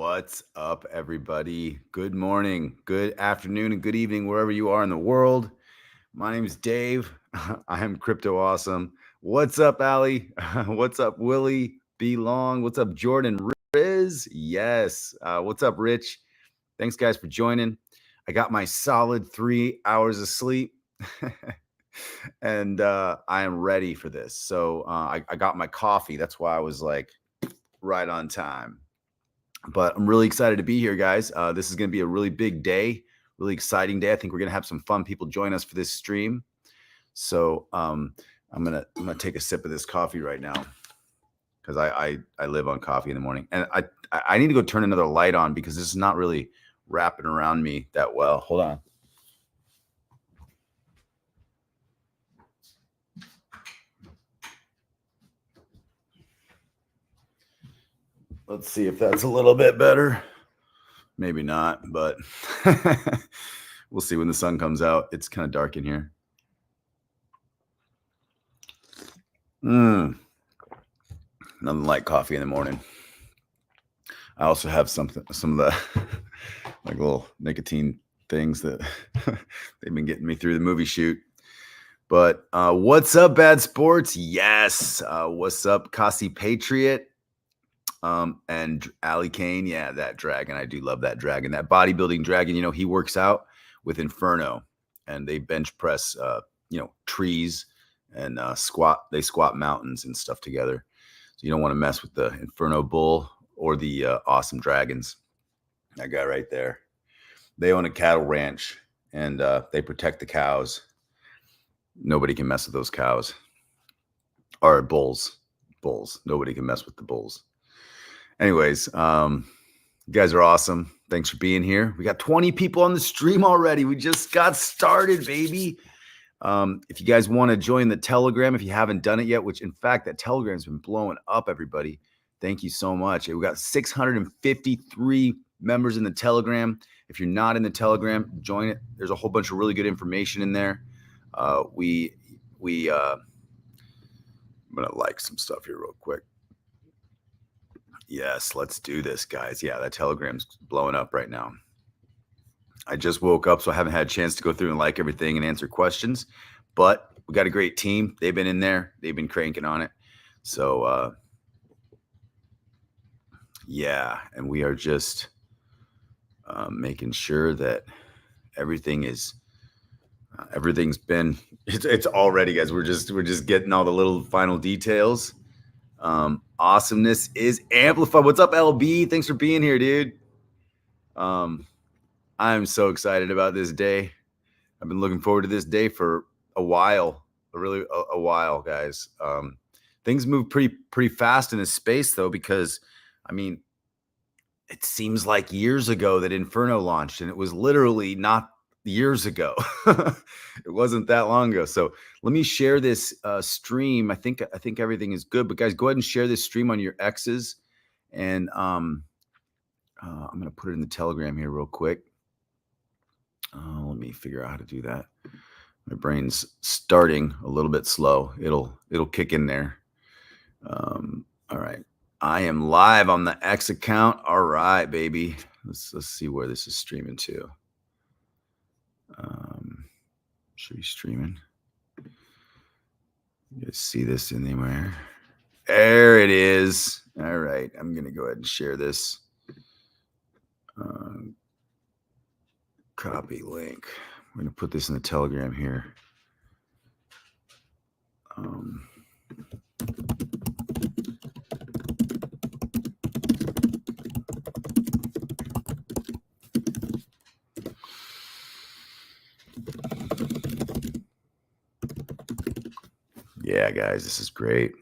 What's up, everybody? Good morning, good afternoon, and good evening, wherever you are in the world. My name is Dave. I am Crypto Awesome. What's up, Ali? What's up, Willie? B Long. What's up, Jordan? Riz? Yes. What's up, Rich? Thanks, guys, for joining. I got my solid 3 hours of sleep. And I am ready for this. So I got my coffee. That's why I was like right on time. But I'm really excited to be here, guys. This is going to be a really big day, really exciting day. I think we're going to have some fun people join us for this stream. So I'm gonna take a sip of this coffee right now because I live on coffee in the morning, and I need to go turn another light on because this is not really wrapping around me that well. Hold on. Let's see if that's a little bit better. Maybe not, but we'll see when the sun comes out. It's kind of dark in here. Nothing like coffee in the morning. I also have some of the like little nicotine things that they've been getting me through the movie shoot. But what's up, Bad Sports? Yes. What's up, Kasi Patriot? And Ali Kane, yeah, that dragon. I do love that dragon. That bodybuilding dragon, you know, he works out with Inferno, and they bench press, trees and they squat mountains and stuff together. So you don't want to mess with the Inferno bull or the awesome dragons. That guy right there. They own a cattle ranch, and they protect the cows. Nobody can mess with those cows. Or bulls. Nobody can mess with the bulls. Anyways, you guys are awesome. Thanks for being here. We got 20 people on the stream already. We just got started, baby. If you guys want to join the Telegram, if you haven't done it yet, which in fact, that Telegram's been blowing up, everybody. Thank you so much. We got 653 members in the Telegram. If you're not in the Telegram, join it. There's a whole bunch of really good information in there. I'm going to like some stuff here real quick. Yes, let's do this, guys. Yeah, that Telegram's blowing up right now. I just woke up, so I haven't had a chance to go through and like everything and answer questions. But we got a great team. They've been in there. They've been cranking on it. So, yeah, and we are just making sure that everything's been. It's all ready, guys. We're just getting all the little final details. Awesomeness is amplified. What's up, LB? Thanks for being here, dude. I'm so excited about this day. I've been looking forward to this day for a while, a while, guys. Things move pretty fast in this space, though, because I mean, it seems like years ago that Inferno launched, and it was literally not years ago. It wasn't that long ago. So let me share this stream. I think everything is good, but guys, go ahead and share this stream on your X's, and I'm going to put it in the Telegram here real quick. Let me figure out how to do that. My brain's starting a little bit slow. It'll kick in there. All right. I am live on the X account. All right, baby. Let's see where this is streaming to. Should be streaming. You guys see this anywhere? There it is. All right. I'm going to go ahead and share this. Copy link. I'm going to put this in the Telegram here. Yeah, guys, this is great.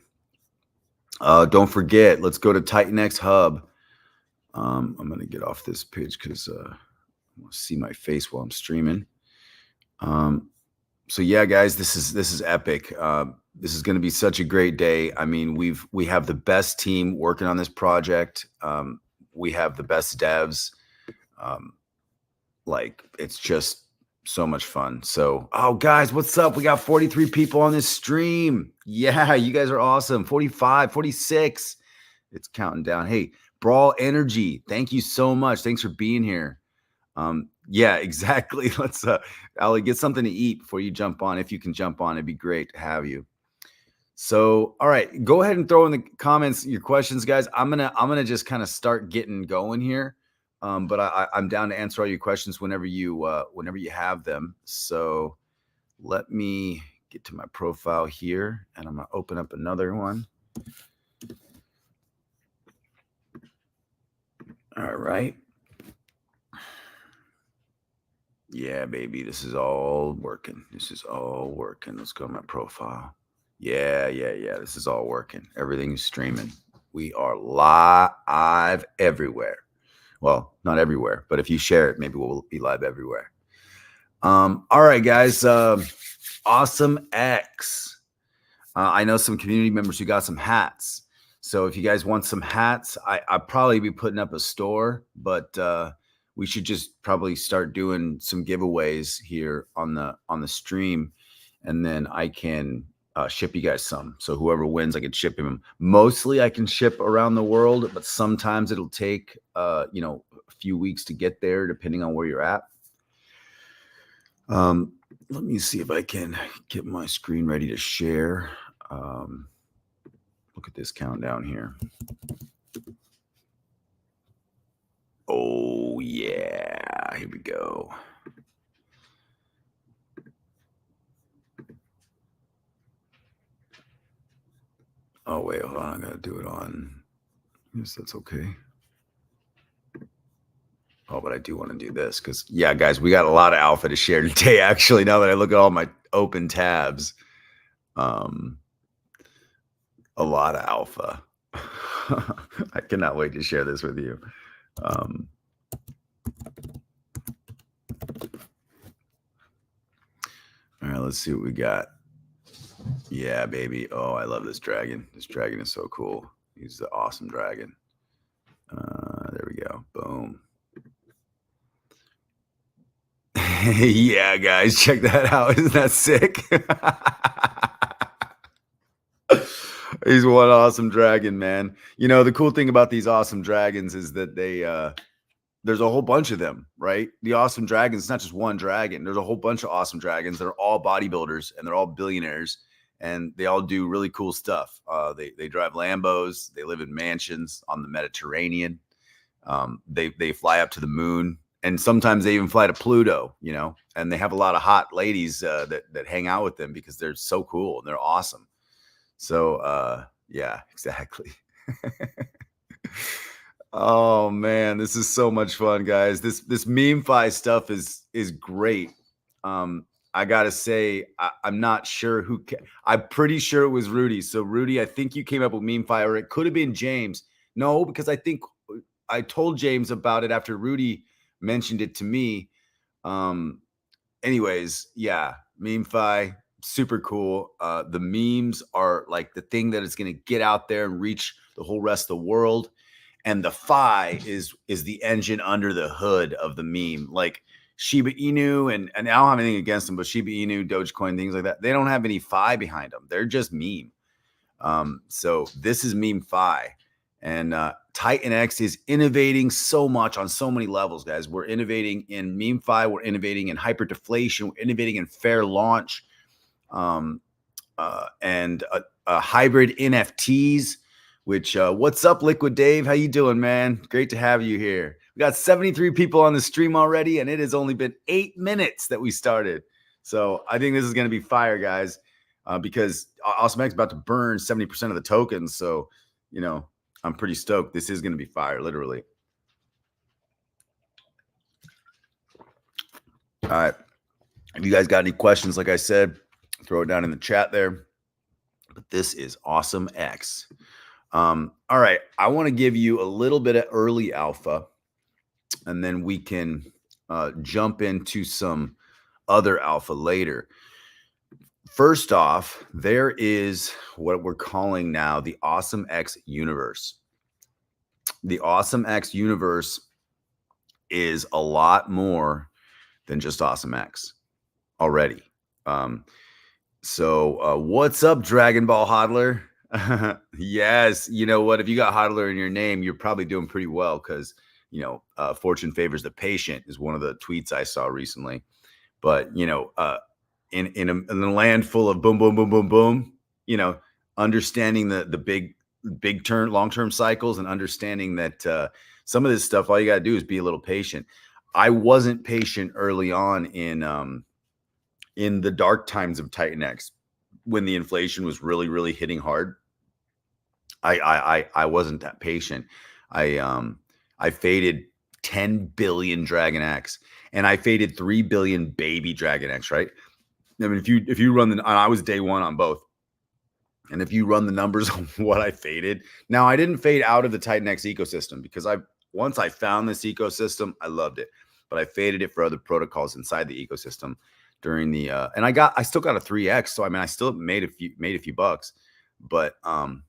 Don't forget, let's go to TitanX Hub. I'm going to get off this page because I want to see my face while I'm streaming. So yeah, guys, this is epic. This is going to be such a great day. I mean, we have the best team working on this project. We have the best devs. Like, it's just so much fun. So, oh, guys, what's up? We got 43 people on this stream. Yeah, you guys are awesome. 45, 46. It's counting down. Hey, Brawl Energy, thank you so much. Thanks for being here. Yeah, exactly. Let's Ali, get something to eat before you jump on. If you can jump on, it'd be great to have you. So, all right, go ahead and throw in the comments your questions, guys. I'm gonna just kind of start getting going here. But I'm down to answer all your questions whenever you have them. So let me get to my profile here, and I'm gonna open up another one. All right. Yeah, baby, this is all working. This is all working. Let's go to my profile. Yeah. This is all working. Everything's streaming. We are live everywhere. Well, not everywhere, but if you share it, maybe we'll be live everywhere. All right, guys. AwesomeX. I know some community members who got some hats. So if you guys want some hats, I'll probably be putting up a store, but we should just probably start doing some giveaways here on the stream, and then I can ship you guys some. So whoever wins, I can ship them. Mostly I can ship around the world, but sometimes it'll take a few weeks to get there, depending on where you're at. Let me see if I can get my screen ready to share. Look at this countdown here. Oh, yeah. Here we go. Oh, wait. Hold on. I got to do it on. Yes, that's okay. Oh, but I do want to do this because, yeah, guys, we got a lot of alpha to share today, actually, now that I look at all my open tabs. A lot of alpha. I cannot wait to share this with you. All right, let's see what we got. Yeah, baby. Oh, I love this dragon. This dragon is so cool. He's the awesome dragon. There we go. Boom. Yeah, guys, check that out. Isn't that sick? He's one awesome dragon, man. The cool thing about these awesome dragons is that there's a whole bunch of them, right? The awesome dragons, it's not just one dragon. There's a whole bunch of awesome dragons. They're all bodybuilders and they're all billionaires, and they all do really cool stuff. They drive Lambos. They live in mansions on the Mediterranean. They fly up to the moon, and sometimes they even fly to Pluto, and they have a lot of hot ladies that hang out with them because they're so cool and they're awesome. So, yeah, exactly. Oh man, this is so much fun, guys. This MemeFi stuff is great. I gotta say, I'm not sure who. I'm pretty sure it was Rudy. So Rudy, I think you came up with MemeFi, or it could have been James. No, because I think I told James about it after Rudy mentioned it to me. Anyways, yeah, MemeFi, super cool. The memes are like the thing that is going to get out there and reach the whole rest of the world. And the Fi is the engine under the hood of the meme. Like Shiba Inu, and I don't have anything against them, but Shiba Inu, Dogecoin, things like that, they don't have any Fi behind them. They're just meme. So this is MemeFi. And TitanX is innovating so much on so many levels, guys. We're innovating in MemeFi. We're innovating in hyper-deflation. We're innovating in fair launch, and hybrid NFTs. Which what's up, Liquid Dave? How you doing, man? Great to have you here. We got 73 people on the stream already, and it has only been 8 minutes that we started. So I think this is going to be fire, guys, because AwesomeX is about to burn 70% of the tokens. So, I'm pretty stoked. This is going to be fire, literally. All right. If you guys got any questions, like I said, throw it down in the chat there. But this is AwesomeX. All right. I want to give you a little bit of early alpha, and then we can jump into some other alpha later. First off, there is what we're calling now the AwesomeX universe. The AwesomeX universe is a lot more than just AwesomeX already. So what's up, Dragon Ball Hodler? Yes, you know what? If you got hodler in your name, you're probably doing pretty well because fortune favors the patient is one of the tweets I saw recently. But in a land full of boom, boom, boom, boom, boom, understanding the big term, long term cycles, and understanding that some of this stuff, all you got to do is be a little patient. I wasn't patient early on in the dark times of TitanX when the inflation was really, really hitting hard. I wasn't that patient. I faded 10 billion DragonX and I faded 3 billion baby DragonX, right? I mean, if you run the, I was day one on both. And if you run the numbers on what I faded, now I didn't fade out of the TitanX ecosystem because once I found this ecosystem, I loved it. But I faded it for other protocols inside the ecosystem during the and I still got a 3x. So I mean I still made a few bucks. But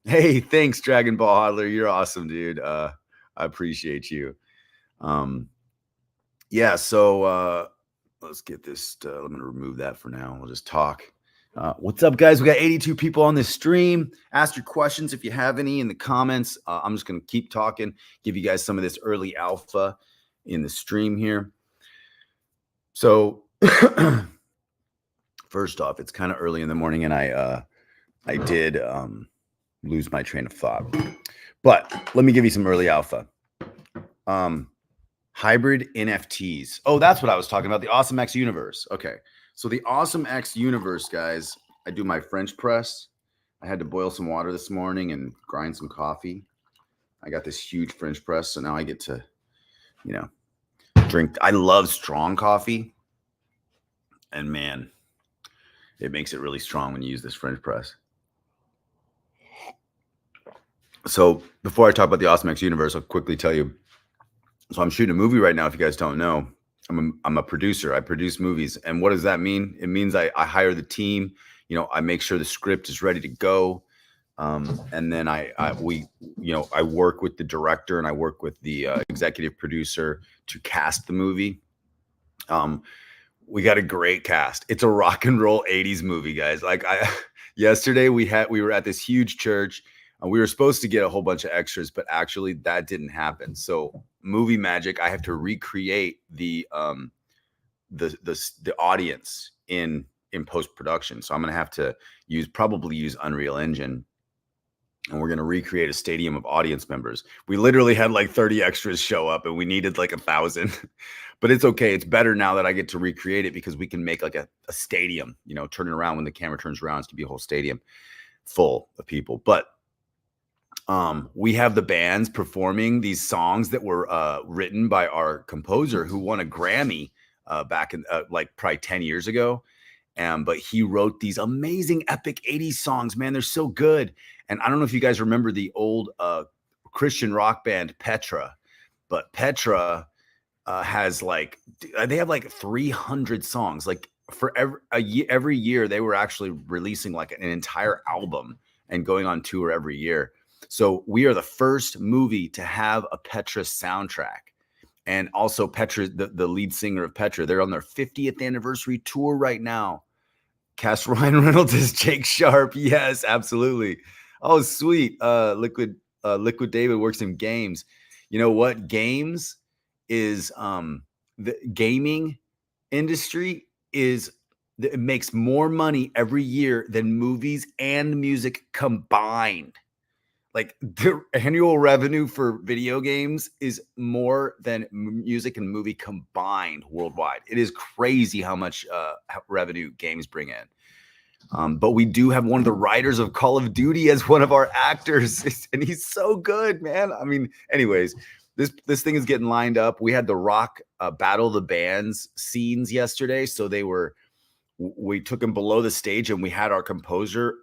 hey, thanks, Dragon Ball Hodler. You're awesome, dude. I appreciate you. Yeah, so let's get this. I'm going to remove that for now. We'll just talk. What's up, guys? We got 82 people on this stream. Ask your questions if you have any in the comments. I'm just going to keep talking, give you guys some of this early alpha in the stream here. So first off, it's kind of early in the morning, and I did lose my train of thought. But let me give you some early alpha. Hybrid NFTs. Oh, that's what I was talking about. The AwesomeX universe. Okay. So the AwesomeX universe, guys, I do my French press. I had to boil some water this morning and grind some coffee. I got this huge French press. So now I get to, drink. I love strong coffee. And man, it makes it really strong when you use this French press. So before I talk about the AwesomeX universe, I'll quickly tell you. So I'm shooting a movie right now. If you guys don't know, I'm a producer. I produce movies. And what does that mean? It means I hire the team. I make sure the script is ready to go. And then I work with the director and I work with the executive producer to cast the movie. We got a great cast. It's a rock and roll 80s movie, guys. Like yesterday we were at this huge church. We were supposed to get a whole bunch of extras, but actually that didn't happen. So movie magic, I have to recreate the audience in post-production. So I'm going to have to probably use Unreal Engine, and we're going to recreate a stadium of audience members. We literally had like 30 extras show up and we needed like 1,000, but it's okay. It's better now that I get to recreate it because we can make like a stadium, turn it around when the camera turns around, it's to be a whole stadium full of people. But we have the bands performing these songs that were written by our composer who won a Grammy back in like probably 10 years ago. But he wrote these amazing epic 80s songs, man. They're so good. And I don't know if you guys remember the old Christian rock band Petra, but Petra has they have like 300 songs. Like for every year, they were actually releasing like an entire album and going on tour every year. So we are the first movie to have a Petra soundtrack. And also Petra, the lead singer of Petra, they're on their 50th anniversary tour right now. Cast Ryan Reynolds as Jake Sharp. Yes, absolutely. Oh, sweet. Liquid David works in games. You know what? Games is the gaming industry it makes more money every year than movies and music combined. Like the annual revenue for video games is more than music and movie combined worldwide. It is crazy how much revenue games bring in. But we do have one of the writers of Call of Duty as one of our actors, and he's so good, man. I mean, anyways, this thing is getting lined up. We had the Rock Battle of the Bands scenes yesterday, so we took him below the stage and we had our composer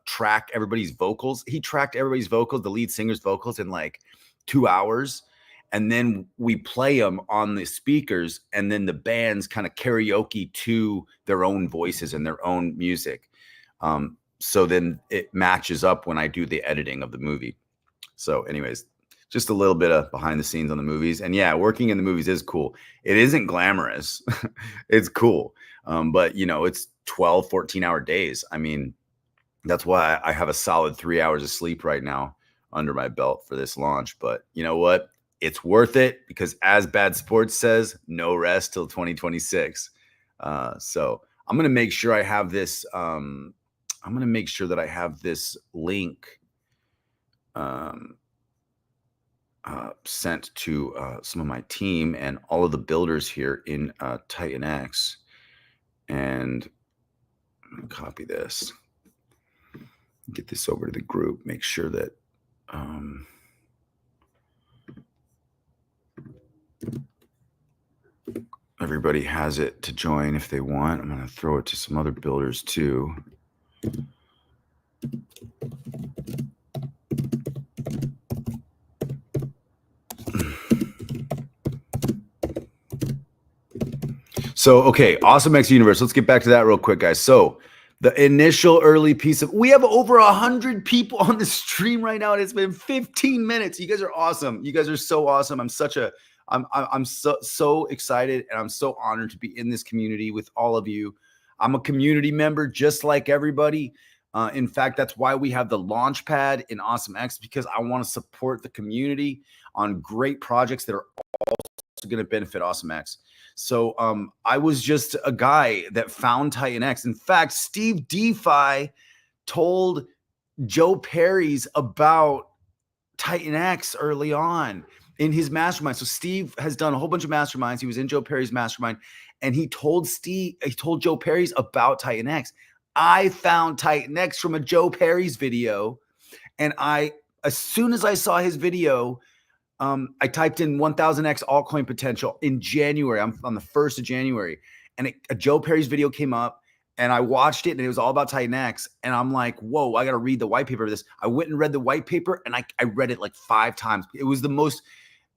track everybody's vocals. He tracked everybody's vocals, the lead singer's vocals, in like 2 hours. And then we play them on the speakers, and then the bands kind of karaoke to their own voices and their own music. So then it matches up when I do the editing of the movie. So anyways, just a little bit of behind the scenes on the movies. And yeah, working in the movies is cool. It isn't glamorous. It's cool. But it's 12, 14-hour days. I mean, That's why I have a solid 3 hours of sleep right now under my belt for this launch. But you know what? It's worth it because, as Bad Sports says, no rest till 2026. So I'm gonna make sure I have this. I'm gonna make sure that I have this link um, sent to some of my team and all of the builders here in TitanX, and I'm gonna copy this, get this over to the group, make sure that everybody has it to join if they want. I'm going to throw it to some other builders too. So, okay, AwesomeX Universe. Let's get back to that real quick, guys. So, the initial early piece of, we have over 100 people on the stream right now, and it's been 15 minutes. You guys are awesome. You guys are so awesome. I'm so excited, and I'm so honored to be in this community with all of you. I'm a community member just like everybody. In fact, that's why we have the launch pad in AwesomeX, because I want to support the community on great projects that are also going to benefit AwesomeX. So I was just a guy that found TitanX. In fact, Steve DeFi told Joe Perry's about TitanX early on in his mastermind. So Steve has done a whole bunch of masterminds. He was in Joe Perry's mastermind, and he told Joe Perry's about TitanX. I found TitanX from a Joe Perry's video, and as soon as I saw his video, I typed in 1000x altcoin potential in January. I'm on the 1st of January, and a Joe Perry's video came up, and I watched it, and it was all about TitanX. And I'm like, whoa, I got to read the white paper of this. I went and read the white paper, and I read it like 5 times. It was the most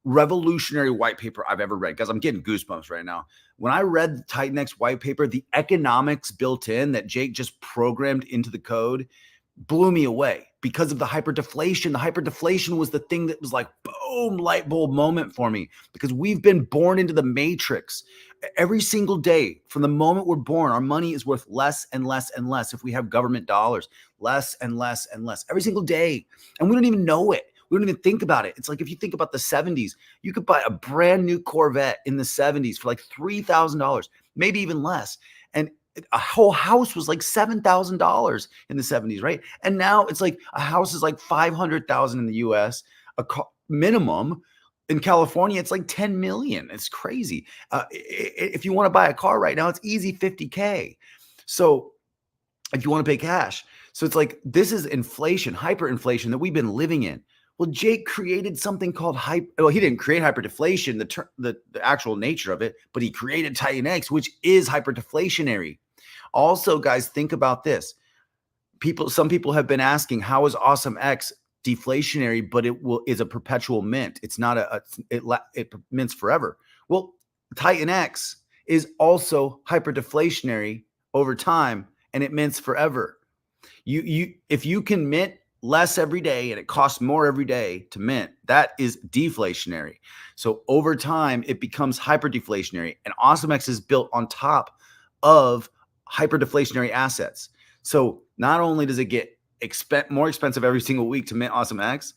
revolutionary white paper I've ever read. Guys, I'm getting goosebumps right now. When I read the TitanX white paper, the economics built in that Jake just programmed into the code blew me away because of the hyper-deflation. The hyper-deflation was the thing that was like, boom, light bulb moment for me, because we've been born into the matrix. Every single day from the moment we're born, our money is worth less and less and less. If we have government dollars, less and less and less every single day. And we don't even know it. We don't even think about it. It's like, if you think about the 70s, you could buy a brand new Corvette in the 70s for like $3,000, maybe even less. And a whole house was like $7,000 in the 70s, right? And now it's like a house is like 500,000 in the US, minimum. In California, it's like 10 million. It's crazy. If you want to buy a car right now, it's easy $50K. So if you want to pay cash. So it's like, this is inflation, hyperinflation that we've been living in. Well, Jake created something called well, he didn't create hyperdeflation, the actual nature of it, but he created TitanX, which is hyperdeflationary. Also, guys, think about this. Some people have been asking, how is AwesomeX deflationary, but is a perpetual mint? It's not it mints forever. Well, TitanX is also hyperdeflationary over time, and it mints forever. If you can mint less every day and it costs more every day to mint, that is deflationary. So over time, it becomes hyperdeflationary, and AwesomeX is built on top of hyperdeflationary assets. So not only does it get more expensive every single week to mint AwesomeX,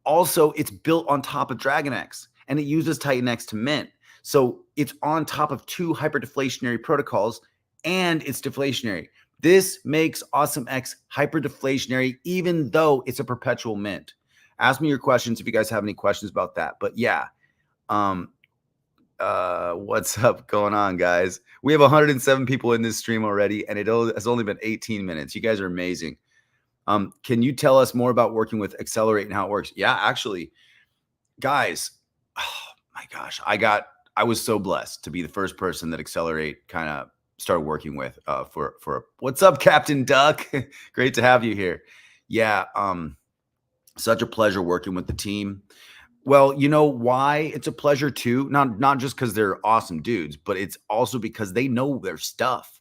also it's built on top of DragonX, and it uses TitanX to mint. So it's on top of 2 hyperdeflationary protocols, and it's deflationary. This makes AwesomeX hyperdeflationary, even though it's a perpetual mint. Ask me your questions if you guys have any questions about that. But yeah, what's up going on, guys? We have 107 people in this stream already, and it has only been 18 minutes. You guys are amazing. Can you tell us more about working with Accelerate and how it works? Yeah, actually, guys, oh my gosh, I was so blessed to be the first person that Accelerate kind of started working with for what's up, Captain Duck? Great to have you here. Yeah, such a pleasure working with the team. Well, you know why it's a pleasure too? Not just because they're awesome dudes, but it's also because they know their stuff.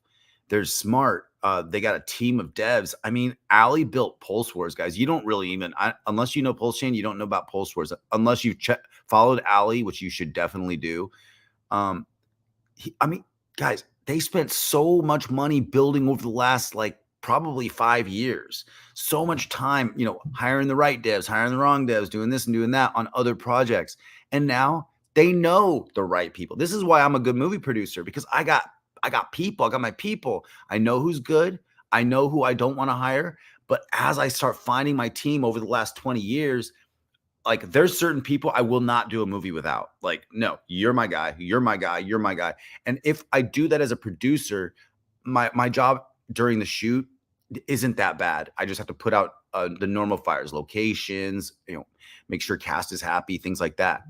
They're smart. They got a team of devs. I mean, Ali built Pulse Wars, guys. You don't really unless you know Pulse Chain, you don't know about Pulse Wars. Unless you've followed Ali, which you should definitely do. I mean, guys, they spent so much money building over the last like probably 5 years. So much time, hiring the right devs, hiring the wrong devs, doing this and doing that on other projects. And now they know the right people. This is why I'm a good movie producer, because I got people, I got my people. I know who's good. I know who I don't want to hire. But as I start finding my team over the last 20 years, like there's certain people I will not do a movie without. Like, no, you're my guy, you're my guy, you're my guy. And if I do that as a producer, my job during the shoot isn't that bad. I just have to put out the normal fires, locations, make sure cast is happy, things like that.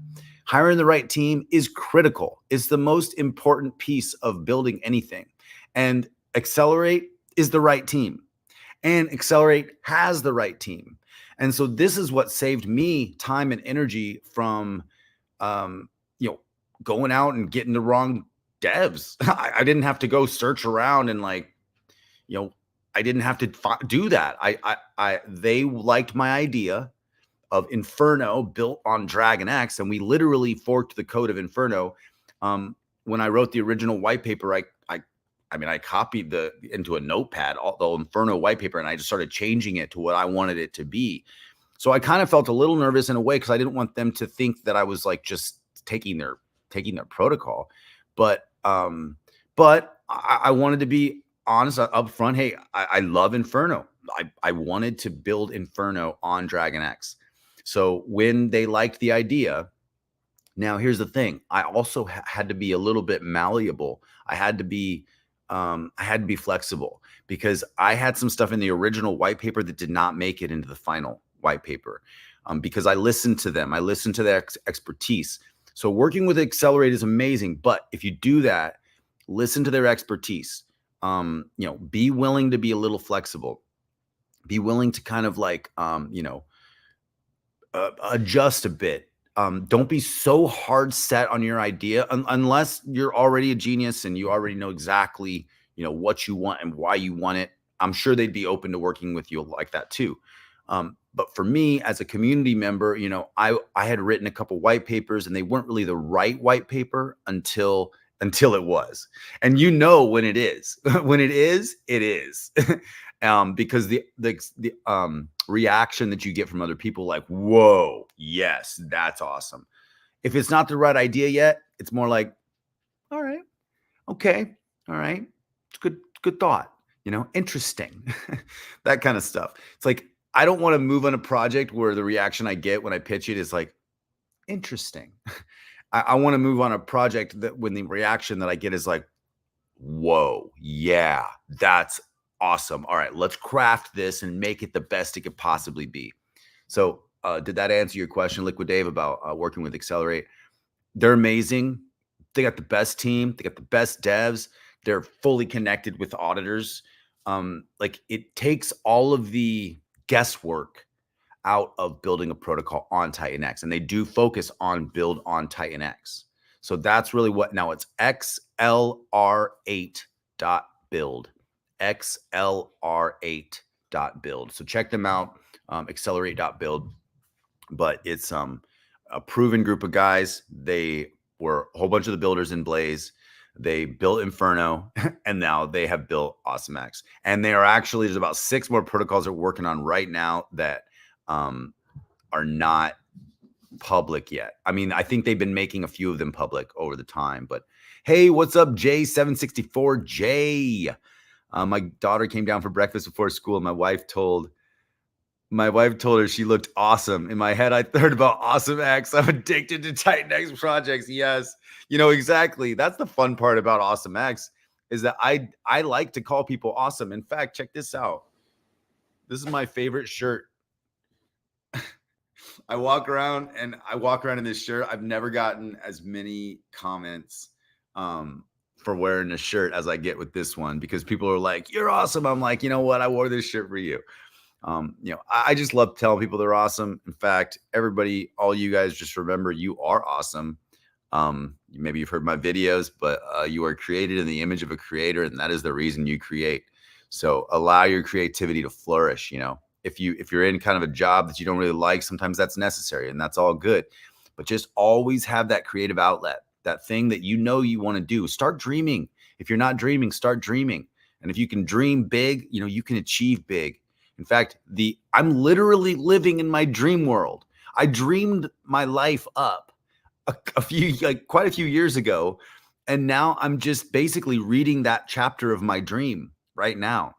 Hiring the right team is critical. It's the most important piece of building anything. And Accelerate is the right team. And Accelerate has the right team. And so this is what saved me time and energy from, going out and getting the wrong devs. I didn't have to go search around and I didn't have to do that. They liked my idea of Inferno built on DragonX, and we literally forked the code of Inferno. When I wrote the original white paper, I copied into a notepad, the Inferno white paper, and I just started changing it to what I wanted it to be. So I kind of felt a little nervous in a way because I didn't want them to think that I was like just taking their protocol. But I wanted to be honest up front. Hey, I love Inferno. I wanted to build Inferno on DragonX. So when they liked the idea, now here's the thing. I also had to be a little bit malleable. I had to be flexible because I had some stuff in the original white paper that did not make it into the final white paper because I listened to them. I listened to their expertise. So working with Accelerate is amazing. But if you do that, listen to their expertise. Be willing to be a little flexible. Be willing to kind of adjust a bit. Don't be so hard set on your idea unless you're already a genius and you already know exactly, what you want and why you want it. I'm sure they'd be open to working with you like that too. But for me as a community member, I had written a couple white papers and they weren't really the right white paper until it was. And when it is, when it is, it is. Because the reaction that you get from other people, like, whoa, yes, that's awesome. If it's not the right idea yet, it's more like, all right, okay, all right, it's good thought, interesting, that kind of stuff. It's like, I don't want to move on a project where the reaction I get when I pitch it is like, interesting. I want to move on a project that when the reaction that I get is like, whoa, yeah, that's awesome. All right, let's craft this and make it the best it could possibly be. So did that answer your question, Liquid Dave, about working with Accelerate? They're amazing. They got the best team. They got the best devs. They're fully connected with auditors. It takes all of the guesswork out of building a protocol on TitanX, and they do focus on build on TitanX. So that's really what now it's XLR8.build. XLR8.build. So check them out, accelerate.build. But it's a proven group of guys. They were a whole bunch of the builders in Blaze. They built Inferno, and now they have built AwesomeX. And they are actually, there's about 6 more protocols they're working on right now that are not public yet. I mean, I think they've been making a few of them public over the time. But hey, what's up, J764J? My daughter came down for breakfast before school, and my wife told her she looked awesome. In my head, I heard about AwesomeX. I'm addicted to TitanX projects. Yes, exactly. That's the fun part about AwesomeX is that I like to call people awesome. In fact, check this out. This is my favorite shirt. I walk around in this shirt. I've never gotten as many comments for wearing a shirt as I get with this one because people are like, "You're awesome." I'm like, you know what? I wore this shirt for you. I just love telling people they're awesome. In fact, everybody, all you guys, just remember you are awesome. Maybe you've heard my videos, but you are created in the image of a creator, and that is the reason you create. So allow your creativity to flourish. If you're in kind of a job that you don't really like, sometimes that's necessary, and that's all good. But just always have that creative outlet, that thing that you want to do. Start dreaming. If you're not dreaming, start dreaming. And if you can dream big, you know, you can achieve big. In fact, I'm literally living in my dream world. I dreamed my life up quite a few years ago. And now I'm just basically reading that chapter of my dream right now.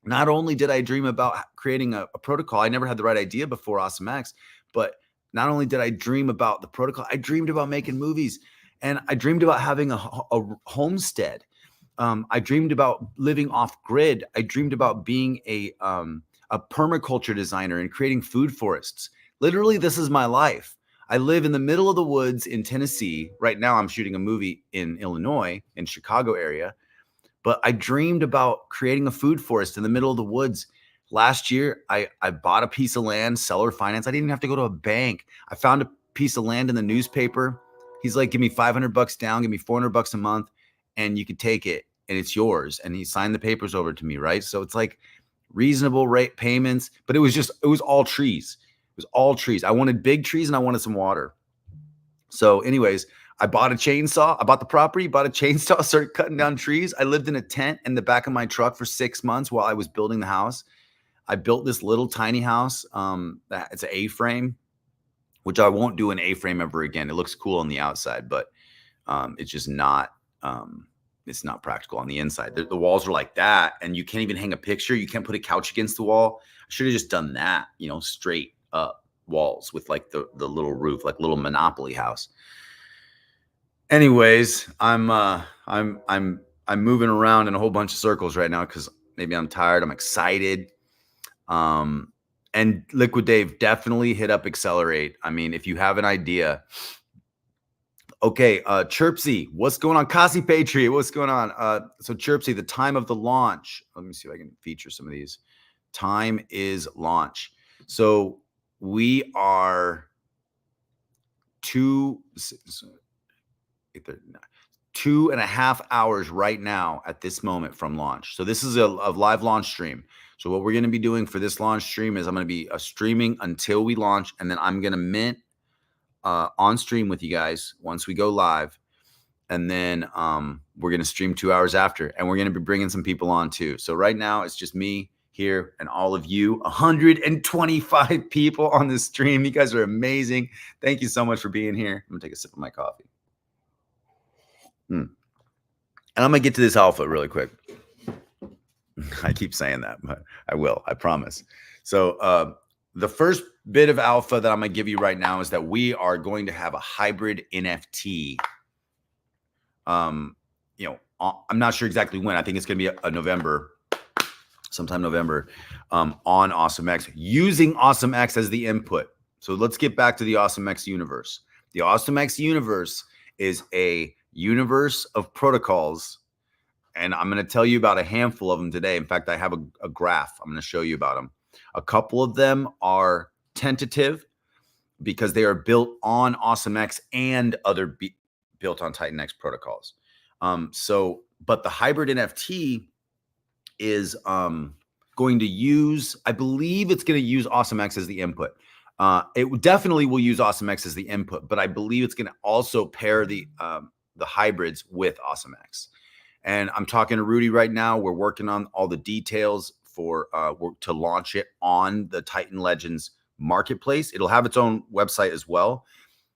Not only did I dream about creating a protocol, I never had the right idea before AwesomeX, but not only did I dream about the protocol, I dreamed about making movies, and I dreamed about having a homestead. I dreamed about living off grid. I dreamed about being a permaculture designer and creating food forests. Literally, this is my life. I live in the middle of the woods in Tennessee. Right now, I'm shooting a movie in Illinois, in Chicago area. But I dreamed about creating a food forest in the middle of the woods. Last year, I bought a piece of land, seller finance. I didn't even have to go to a bank. I found a piece of land in the newspaper. He's like, give me $500 down, give me $400 a month, and you could take it, and it's yours. And he signed the papers over to me, right? So it's like reasonable rate payments, but it was all trees. It was all trees. I wanted big trees and I wanted some water. So anyways, I bought a chainsaw. I bought the property, bought a chainsaw, started cutting down trees. I lived in a tent in the back of my truck for 6 months while I was building the house. I built this little tiny house. It's an A-frame, which I won't do an A-frame ever again. It looks cool on the outside, but it's just not. It's not practical on the inside. The walls are like that, and you can't even hang a picture. You can't put a couch against the wall. I should have just done that, you know, straight up walls with like the little roof, like little Monopoly house. Anyways, I'm moving around in a whole bunch of circles right now because maybe I'm tired. I'm excited. And Liquid Dave, definitely hit up Accelerate. I mean, if you have an idea. Okay, Chirpsy, what's going on? Kasi Patriot, what's going on? So Chirpsy, the time of the launch. Let me see if I can feature some of these. Time is launch. So we are 2.5 hours right now at this moment from launch. So this is a live launch stream. So what we're going to be doing for this launch stream is I'm going to be streaming until we launch, and then I'm going to mint on stream with you guys once we go live. And then we're going to stream 2 hours after, and we're going to be bringing some people on too. So right now it's just me here and all of you, 125 people on this stream. You guys are amazing. Thank you so much for being here. I'm gonna take a sip of my coffee. And I'm gonna get to this alpha really quick. I keep saying that, but I will, I promise. So the first bit of alpha that I'm gonna give you right now is that we are going to have a hybrid NFT. You know, I'm not sure exactly when. I think it's gonna be a November, sometime November, on AwesomeX, using AwesomeX as the input. So let's get back to the AwesomeX universe. The AwesomeX universe is a universe of protocols, and I'm going to tell you about a handful of them today. In fact, I have a graph. I'm going to show you about them. A couple of them are tentative because they are built on AwesomeX and other built on TitanX protocols. But the hybrid NFT is going to use, I believe it's going to use AwesomeX as the input. It definitely will use AwesomeX as the input, but I believe it's going to also pair the hybrids with AwesomeX. And I'm talking to Rudy right now. We're working on all the details for to launch it on the Titan Legends marketplace. It'll have its own website as well,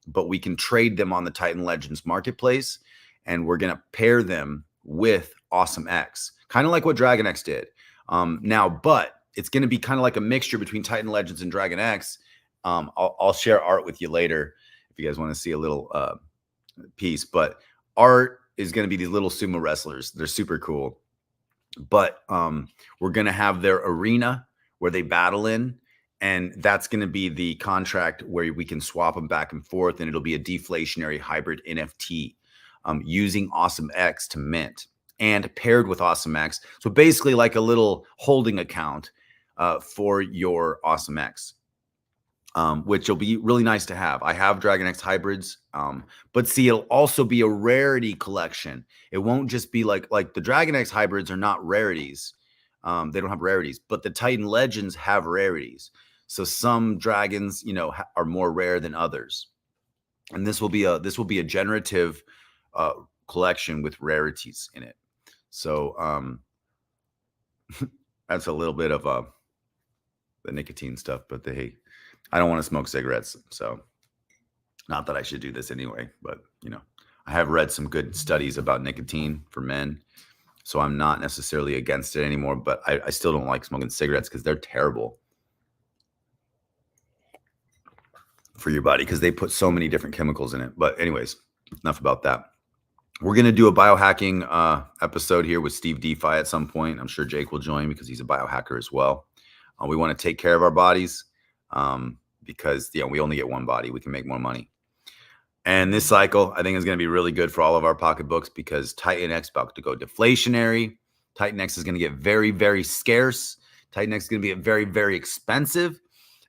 but we can trade them on the Titan Legends marketplace, and we're going to pair them with AwesomeX, kind of like what DragonX did. But it's going to be kind of like a mixture between Titan Legends and DragonX. I'll share art with you later if you guys want to see a little piece. But art is going to be these little sumo wrestlers. They're super cool. But we're going to have their arena where they battle in, and that's going to be the contract where we can swap them back and forth, and it'll be a deflationary hybrid NFT using AwesomeX to mint and paired with AwesomeX. So basically like a little holding account for your AwesomeX, which will be really nice to have. I have DragonX hybrids, but see, it'll also be a rarity collection. It won't just be like the DragonX hybrids are not rarities. They don't have rarities, but the Titan Legends have rarities. So some dragons, you know, are more rare than others. And this will be a generative collection with rarities in it. So That's a little bit of the nicotine stuff, but hey, I don't want to smoke cigarettes, so not that I should do this anyway, but I have read some good studies about nicotine for men, so I'm not necessarily against it anymore, but I still don't like smoking cigarettes because they're terrible for your body because they put so many different chemicals in it. But anyways, enough about that. We're going to do a biohacking episode here with Steve DeFi at some point. I'm sure Jake will join because he's a biohacker as well. We want to take care of our bodies because we only get one body. We can make more money. And this cycle, I think, is going to be really good for all of our pocketbooks because TitanX is about to go deflationary. TitanX is going to get very, very scarce. TitanX is going to be very, very expensive.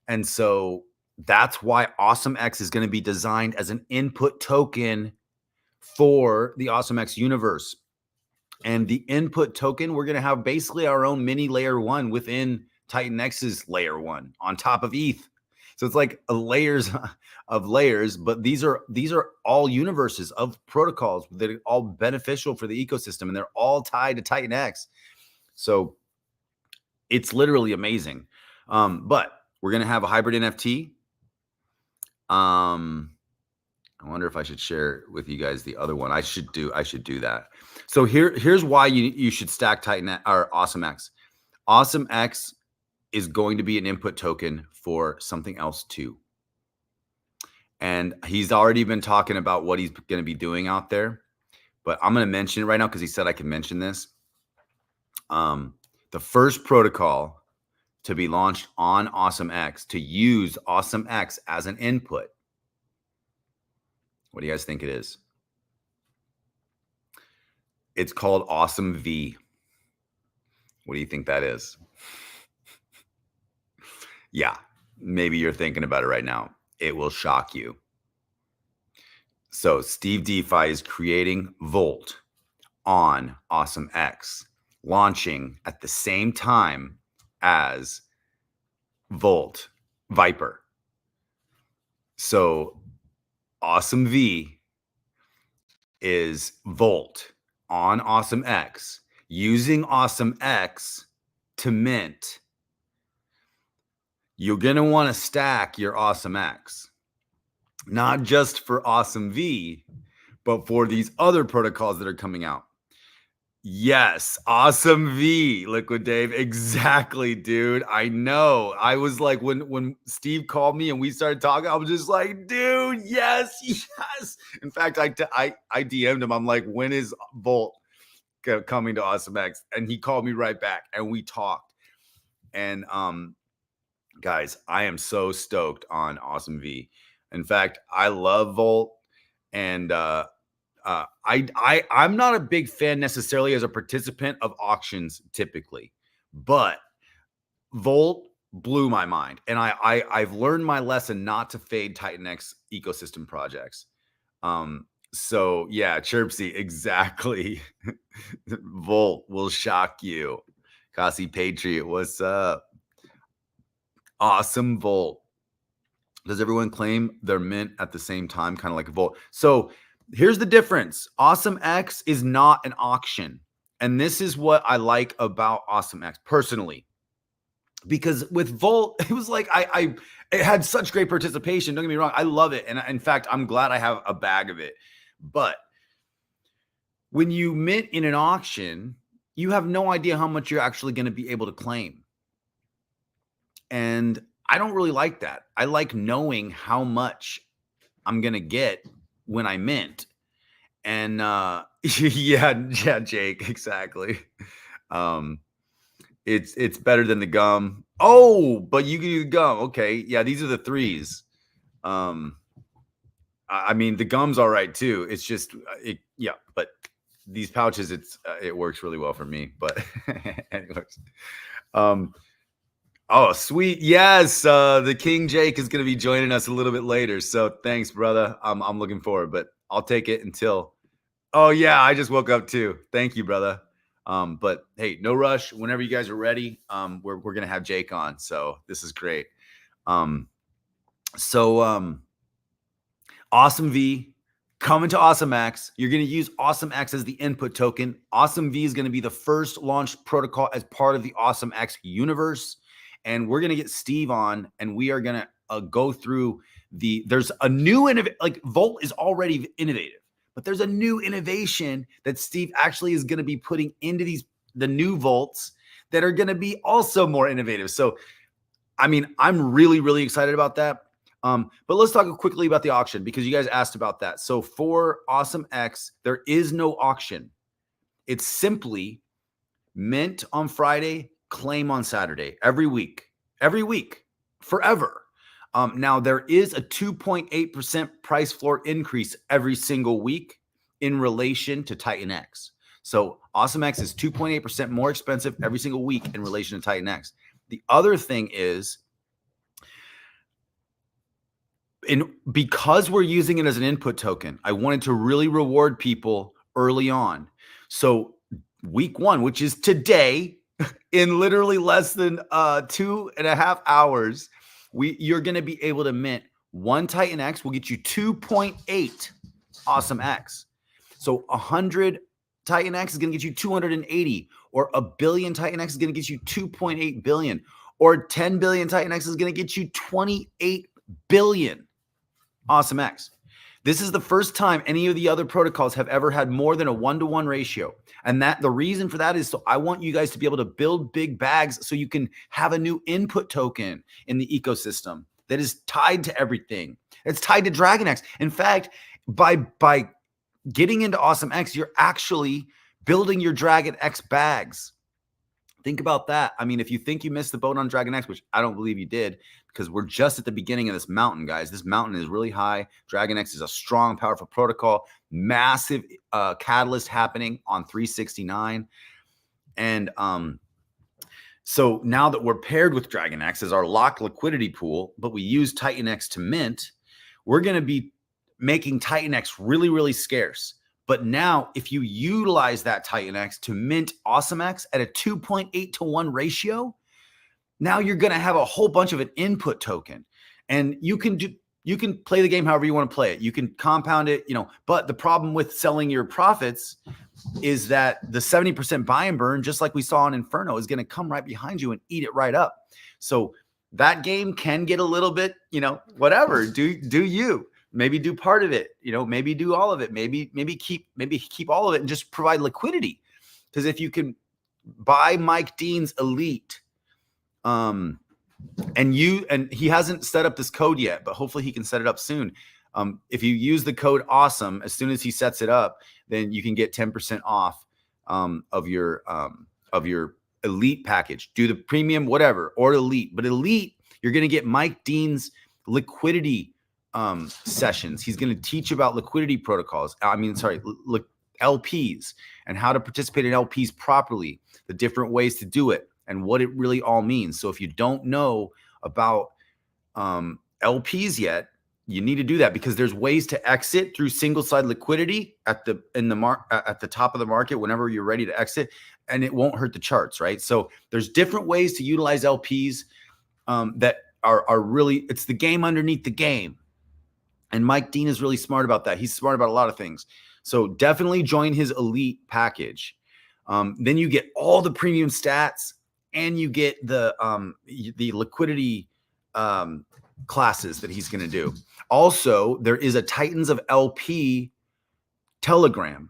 And so that's why AwesomeX is going to be designed as an input token for the AwesomeX universe. And the input token, we're going to have basically our own mini layer one within TitanX's layer one on top of ETH. So it's like layers of layers, but these are all universes of protocols that are all beneficial for the ecosystem, and they're all tied to TitanX. So it's literally amazing. But we're going to have a hybrid NFT. I wonder if I should share with you guys the other one. I should do that. So here's why you should stack Titan or AwesomeX. AwesomeX is going to be an input token for something else too. And he's already been talking about what he's going to be doing out there, but I'm going to mention it right now because he said I can mention this. The first protocol to be launched on AwesomeX to use AwesomeX as an input. What do you guys think it is? It's called AwesomeV. What do you think that is? Yeah, maybe you're thinking about it right now. It will shock you. So Steve DeFi is creating Volt on AwesomeX, launching at the same time as Volt Viper. So AwesomeV is Volt on AwesomeX, using AwesomeX to mint. You're going to want to stack your AwesomeX, not just for AwesomeV, but for these other protocols that are coming out. Yes, AwesomeV, Liquid Dave. Exactly, dude. I know. I was like, when Steve called me and we started talking, I was just like, dude, yes, yes. In fact, I DM'd him. I'm like, when is Volt coming to AwesomeX? And he called me right back and we talked. And guys, I am so stoked on AwesomeV. In fact, I love Volt, and I'm not a big fan necessarily as a participant of auctions typically, but Volt blew my mind, and I've learned my lesson not to fade TitanX ecosystem projects. So yeah, Chirpsy, exactly. Volt will shock you. Kasi Patriot, what's up? Awesome Volt. Does everyone claim they're mint at the same time, kind of like a Volt? So here's the difference. AwesomeX is not an auction. And this is what I like about AwesomeX personally. Because with Volt, it was like it had such great participation. Don't get me wrong. I love it. And in fact, I'm glad I have a bag of it. But when you mint in an auction, you have no idea how much you're actually going to be able to claim. And I don't really like that. I like knowing how much I'm going to get when I mint. And yeah, Jake, exactly. It's better than the gum. Oh, but you can do the gum. Okay. Yeah, these are the threes. I mean, the gum's all right too. It's just but these pouches, it works really well for me. But anyways, oh, sweet. Yes. The King Jake is going to be joining us a little bit later. So thanks, brother. I'm looking forward, but I'll take it until. Oh, yeah. I just woke up too. Thank you, brother. But hey, no rush. Whenever you guys are ready, we're going to have Jake on. So this is great. AwesomeV coming to AwesomeX. You're going to use AwesomeX as the input token. Awesome V is going to be the first launch protocol as part of the AwesomeX universe. And we're going to get Steve on, and we are going to go through there's a new like Volt is already innovative, but there's a new innovation that Steve actually is going to be putting into the new Volts that are going to be also more innovative. So, I mean, I'm really, really excited about that. But let's talk quickly about the auction because you guys asked about that. So for AwesomeX, there is no auction. It's simply mint on Friday, claim on Saturday, every week, forever. Now, there is a 2.8% price floor increase every single week in relation to TitanX. So AwesomeX is 2.8% more expensive every single week in relation to TitanX. The other thing is, because we're using it as an input token, I wanted to really reward people early on. So week 1, which is today, in literally less than 2.5 hours, you're going to be able to mint 1 TitanX will get you 2.8 AwesomeX. So 100 TitanX is going to get you 280, or a billion TitanX is going to get you 2.8 billion, or 10 billion TitanX is going to get you 28 billion AwesomeX. This is the first time any of the other protocols have ever had more than a 1-to-1 ratio. And that the reason for that is so I want you guys to be able to build big bags so you can have a new input token in the ecosystem that is tied to everything. It's tied to DragonX. In fact, by getting into AwesomeX, you're actually building your DragonX bags. Think about that. I mean, if you think you missed the boat on DragonX, which I don't believe you did, because we're just at the beginning of this mountain, guys. This mountain is really high. DragonX is a strong, powerful protocol, massive catalyst happening on 369. And so now that we're paired with DragonX as our locked liquidity pool, but we use TitanX to mint, we're going to be making TitanX really, really scarce. But now, if you utilize that TitanX to mint AwesomeX at a 2.8-to-1 ratio, now you're going to have a whole bunch of an input token, and you can play the game however you want to play it. You can compound it, But the problem with selling your profits is that the 70% buy and burn, just like we saw in Inferno, is going to come right behind you and eat it right up. So that game can get a little bit, whatever. Do you? Maybe do part of it, maybe do all of it, maybe keep all of it and just provide liquidity. Because if you can buy Mike Dean's Elite, and he hasn't set up this code yet, but hopefully he can set it up soon. If you use the code AWESOME, as soon as he sets it up, then you can get 10% off of your Elite package. Do the premium, whatever, or Elite. But Elite, you're going to get Mike Dean's liquidity sessions. He's going to teach about liquidity protocols. LPs and how to participate in LPs properly, the different ways to do it, and what it really all means. So if you don't know about LPs yet, you need to do that, because there's ways to exit through single side liquidity at the top of the market whenever you're ready to exit, and it won't hurt the charts, right? So there's different ways to utilize LPs that are really, it's the game underneath the game. And Mike Dean is really smart about that. He's smart about a lot of things. So definitely join his Elite package. Then you get all the premium stats, and you get the liquidity classes that he's going to do. Also, there is a Titans of LP Telegram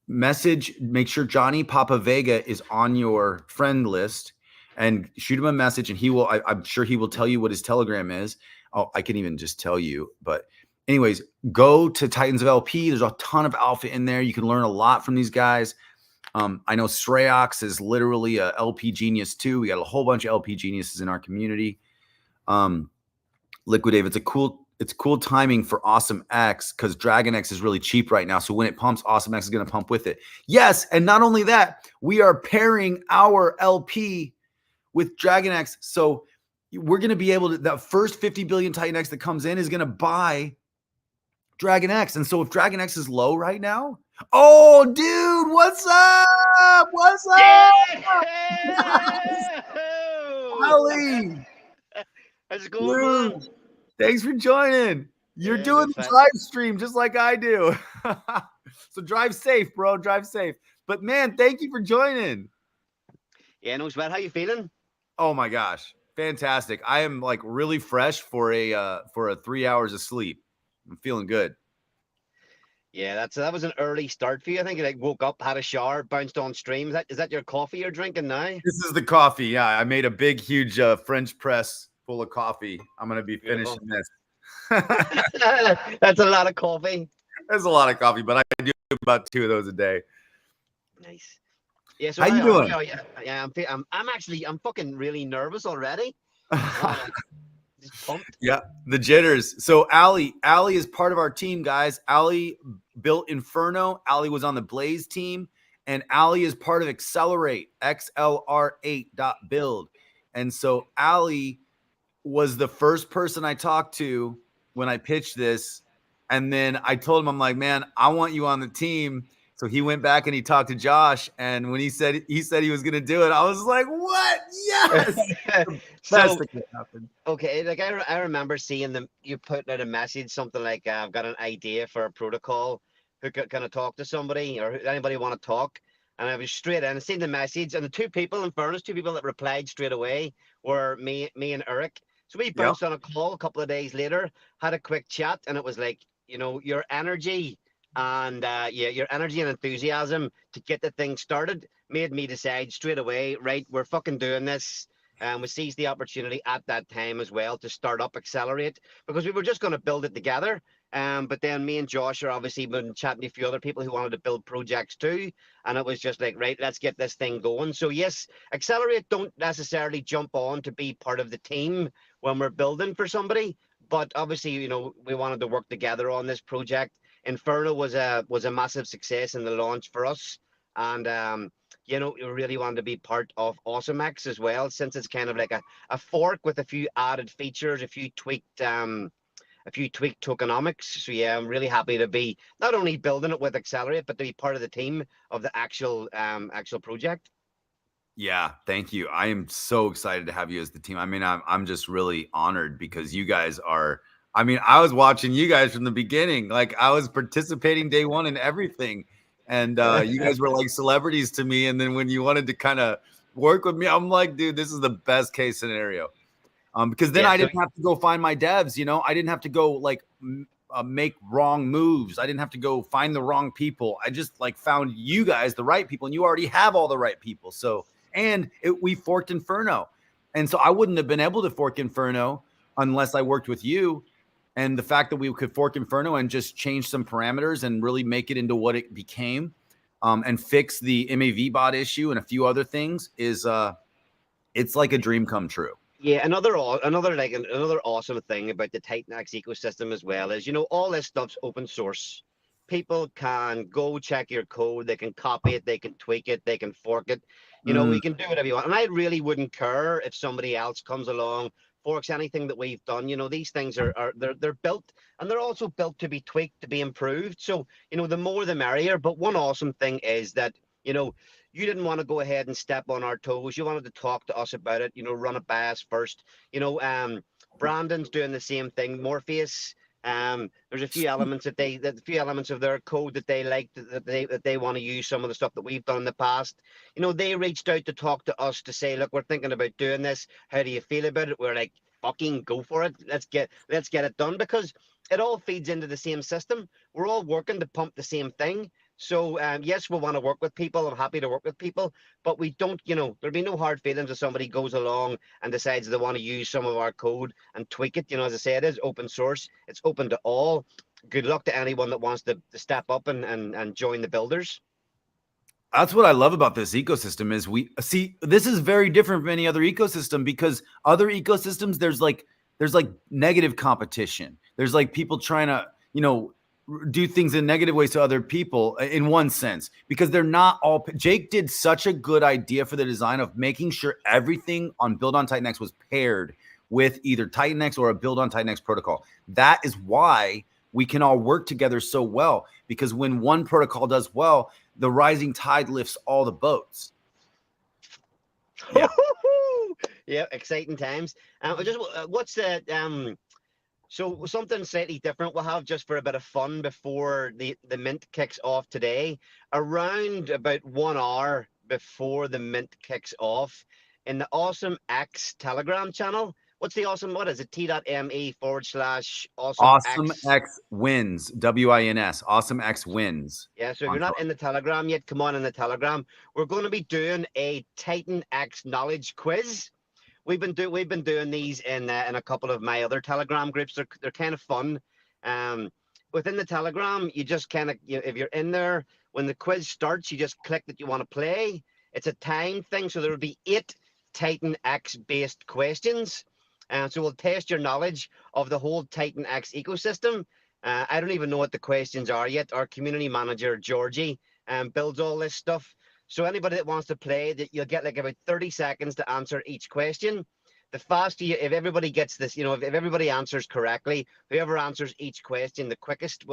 message. Make sure Johnny Papa Vega is on your friend list, and shoot him a message, and I'm sure he will tell you what his Telegram is. Oh, I can even just tell you. But anyways, go to Titans of LP. There's a ton of alpha in there. You can learn a lot from these guys. I know Sreyox is literally a LP genius too. We got a whole bunch of LP geniuses in our community. Liquid Dave, it's cool timing for AwesomeX, because DragonX is really cheap right now. So when it pumps, AwesomeX is going to pump with it. Yes, and not only that, we are pairing our LP with DragonX. So we're going to be able to, that first 50 billion TitanX that comes in is going to buy DragonX. And so if DragonX is low right now, oh, dude, what's up? What's up? Yeah! Ali. How's it going, man? Thanks for joining. You're Yeah, doing no the sweat. drive stream just like I do. So drive safe, bro. Drive safe. But man, thank you for joining. Yeah, no sweat. How you feeling? Oh my gosh. Fantastic. I am like really fresh for a 3 hours of sleep. I'm feeling good. Yeah, that was an early start for you. I think you like woke up, had a shower, bounced on stream. Is that your coffee you're drinking now? This is the coffee. Yeah, I made a big, huge French press full of coffee. I'm gonna be Beautiful. finishing this. That's a lot of coffee. There's a lot of coffee, but I do about 2 of those a day. Nice. Yeah. So How you how doing? are you? Yeah, I'm fucking really nervous already. Oh, just pumped. Yeah, the jitters. So Allie is part of our team, guys. Allie built Inferno. Allie was on the Blaze team, and Allie is part of Accelerate, XLR8.build. And so Allie was the first person I talked to when I pitched this. And then I told him, I'm like, man, I want you on the team. So he went back and he talked to Josh. And when he said he was gonna do it, I was like, what? Yes. The best So that could happen. okay, like I remember seeing them. You put out a message, something like, "I've got an idea for a protocol. Who can I talk to somebody or anybody want to talk?" And I was straight in. I seen the message, and the two people, in fairness, two people that replied straight away were me and Eric. So we Yep. bounced on a call a couple of days later, had a quick chat, and it was like, your energy and yeah, your energy and enthusiasm to get the thing started made me decide straight away, right, we're fucking doing this. And we seized the opportunity at that time as well to start up Accelerate because we were just going to build it together. But then me and Josh are obviously been chatting to a few other people who wanted to build projects too. And it was just like, right, let's get this thing going. So yes, Accelerate don't necessarily jump on to be part of the team when we're building for somebody. But obviously, we wanted to work together on this project. Inferno was a massive success in the launch for us. And we really wanted to be part of AwesomeX as well, since it's kind of like a fork with a few added features, a few tweaked tokenomics. So yeah, I'm really happy to be not only building it with Accelerate, but to be part of the team of the actual project. Yeah, thank you. I am so excited to have you as the team. I mean, I'm just really honored because you guys are. I mean, I was watching you guys from the beginning. Like I was participating day one in everything, and you guys were like celebrities to me. And then when you wanted to kind of work with me, I'm like, dude, this is the best case scenario. Because then Yeah. I So didn't have to go find my devs. I didn't have to go like make wrong moves. I didn't have to go find the wrong people. I just like found you guys the right people, and you already have all the right people. So we forked Inferno, and so I wouldn't have been able to fork Inferno unless I worked with you. And the fact that we could fork Inferno and just change some parameters and really make it into what it became, and fix the MAV bot issue and a few other things is it's like a dream come true. yeah, another awesome thing about the TitanX ecosystem as well is all this stuff's open source. People can go check your code, they can copy it, they can tweak it, they can fork it. Mm, We can do whatever you want. And I really wouldn't care if somebody else comes along, forks anything that we've done. These things they're built, and they're also built to be tweaked, to be improved. So, the more the merrier. But one awesome thing is that, you know, you didn't want to go ahead and step on our toes. You wanted to talk to us about it, run it by us first. Brandon's doing the same thing. Morpheus, there's a few elements of their code that they like, that they want to use some of the stuff that we've done in the past. They reached out to talk to us to say, look, we're thinking about doing this. How do you feel about it? We're like, fucking go for it. Let's get it done, because it all feeds into the same system. We're all working to pump the same thing. So yes, we want to work with people. I'm happy to work with people, but we don't, there'll be no hard feelings if somebody goes along and decides they want to use some of our code and tweak it. As I say, it is open source. It's open to all. Good luck to anyone that wants to step up and join the builders. That's what I love about this ecosystem is we see this is very different from any other ecosystem, because other ecosystems there's like negative competition. There's like people trying to, do things in negative ways to other people in one sense, because they're not all. Jake did such a good idea for the design of making sure everything on Build on TitanX was paired with either TitanX or a Build on TitanX protocol. That is why we can all work together so well, because when one protocol does well, the rising tide lifts all the boats. Yeah. Yeah, exciting times. Just what's the So something slightly different we'll have just for a bit of fun before the mint kicks off today. Around about 1 hour before the mint kicks off in the AwesomeX Telegram channel. What's the awesome? What is it? T.me/AwesomeX. AwesomeX wins. WINS. AwesomeX wins. Yeah, so if On you're not Twitter. in the Telegram yet, come on in the Telegram. We're going to be doing a TitanX knowledge quiz. We've been doing these in a couple of my other Telegram groups. They're kind of fun. Um, Within the Telegram, you just kind of if you're in there when the quiz starts, you just click that you want to play. It's a time thing, so there will be 8 TitanX based questions, and so we'll test your knowledge of the whole TitanX ecosystem. I don't even know what the questions are yet. Our community manager Georgie builds all this stuff. So anybody that wants to play, that you'll get like about 30 seconds to answer each question. The faster you, if everybody gets this, if everybody answers correctly, whoever answers each question the quickest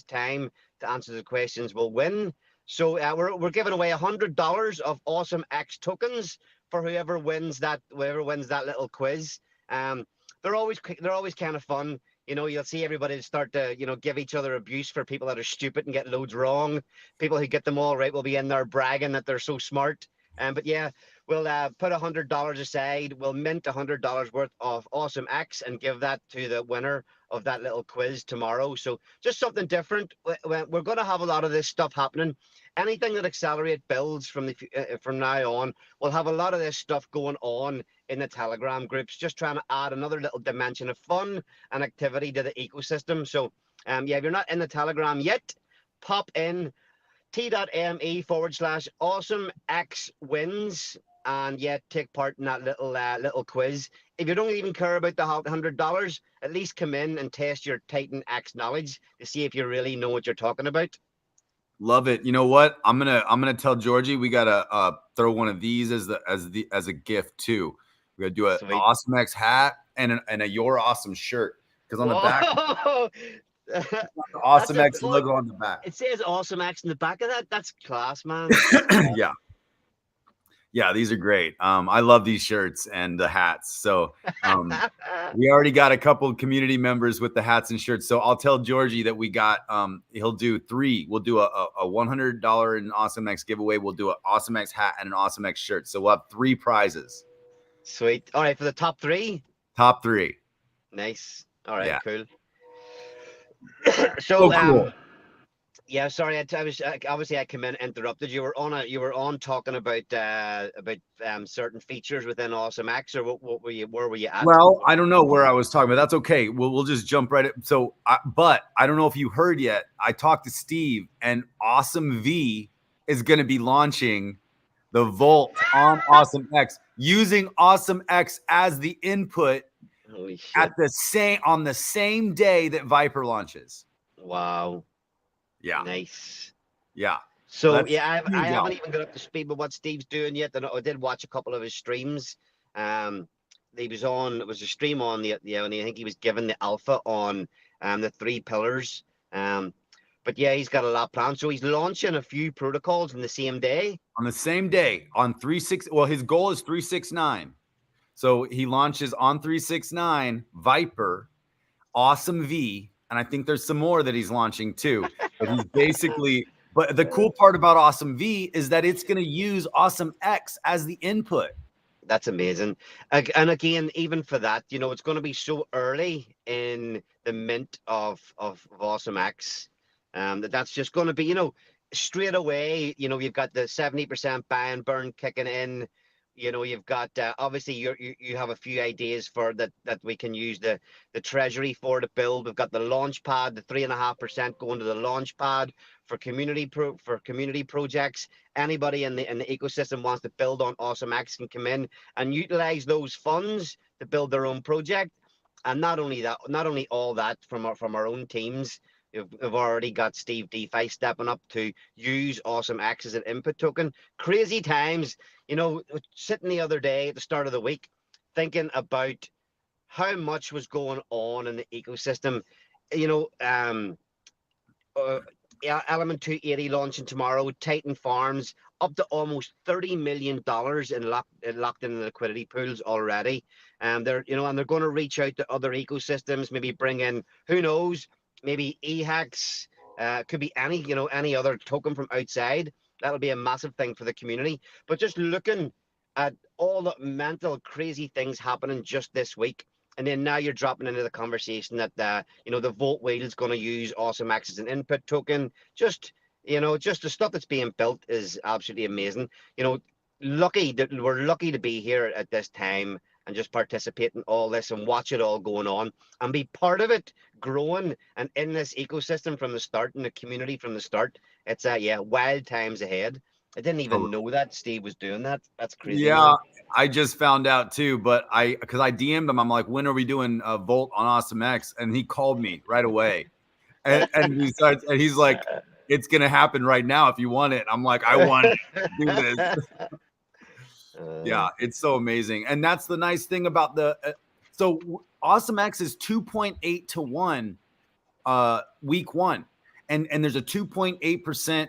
time to answer the questions will win. So we're giving away $100 of AwesomeX tokens for whoever wins that little quiz. They're always kind of fun. You'll see everybody start to, give each other abuse for people that are stupid and get loads wrong. People who get them all right will be in there bragging that they're so smart. But yeah, we'll put $100 aside. We'll mint $100 worth of AwesomeX and give that to the winner of that little quiz tomorrow. So just something different. We're going to have a lot of this stuff happening. Anything that accelerate builds from now on, we'll have a lot of this stuff going on in the Telegram groups, just trying to add another little dimension of fun and activity to the ecosystem. So yeah, if you're not in the Telegram yet, pop in t.me/AwesomeX wins and yeah, take part in that little quiz. If you don't even care about the $100, at least come in and test your TitanX knowledge to see if you really know what you're talking about. Love it. You know what? I'm gonna tell Georgie we gotta throw one of these as a gift too. We gotta do an AwesomeX hat and a Your Awesome shirt, because on the back, the AwesomeX logo on the back. It says AwesomeX in the back of that. That's class, man. Yeah, these are great. I love these shirts and the hats. So we already got a couple of community members with the hats and shirts. So I'll tell Georgie that we got, he'll do 3. We'll do a $100 in AwesomeX giveaway. We'll do an AwesomeX hat and an AwesomeX shirt. So we'll have 3 prizes. Sweet. All right, for the top 3? Top 3. Nice. All right, yeah. Cool. So cool. Yeah, sorry. I was obviously I came in, interrupted. You were on talking about certain features within AwesomeX, or what were you? Where were you at? Well, I don't know where I was talking, but that's okay. We'll just jump right in. So, but I don't know if you heard yet. I talked to Steve, and Awesome V is going to be launching the Vault on AwesomeX using AwesomeX as the input on the same day that Viper launches. Wow. Yeah. Nice. Yeah. So yeah, I haven't even got up to speed with what Steve's doing yet. I did watch a couple of his streams. It was a stream on the and I think he was given the alpha on the 3 pillars. But yeah, he's got a lot planned. So he's launching a few protocols in the same day. On the same day on 3.6. Well, his goal is 3.6.9. So he launches on 3.6.9 Viper, Awesome V. And I think there's some more that he's launching too. But he's basically, but the cool part about Awesome V is that it's going to use AwesomeX as the input. That's amazing. And again, even for that, it's going to be so early in the mint of AwesomeX that's just going to be, straight away, you've got the 70% buy and burn kicking in. You've got obviously you have a few ideas for that we can use the treasury for to build. We've got the launch pad, the 3.5% going to the launch pad for community projects. Anybody in the ecosystem wants to build on AwesomeX can come in and utilize those funds to build their own project. And not only all that from our own teams. We've already got Steve DeFi stepping up to use AwesomeX as an input token. Crazy times, sitting the other day at the start of the week, thinking about how much was going on in the ecosystem. Element 280 launching tomorrow. Titan Farms up to almost $30 million locked in the liquidity pools already. And they're going to reach out to other ecosystems, maybe bring in, who knows, maybe EHAX, could be any other token from outside. That'll be a massive thing for the community. But just looking at all the mental crazy things happening just this week. And then now you're dropping into the conversation that the Volt wheel is going to use AwesomeX as an input token. Just the stuff that's being built is absolutely amazing. We're lucky to be here at this time and just participate in all this and watch it all going on and be part of it growing and in this ecosystem from the start and the community from the start. It's wild times ahead. I didn't even know that Steve was doing that. That's crazy. Yeah, man. I just found out too, but because I DM'd him, I'm like, when are we doing a Volt on AwesomeX? And he called me right away. And he's like, it's going to happen right now if you want it. I'm like, I want to do this. Yeah, it's so amazing. And that's the nice thing about so AwesomeX is 2.8 to 1 week one. And there's a 2.8%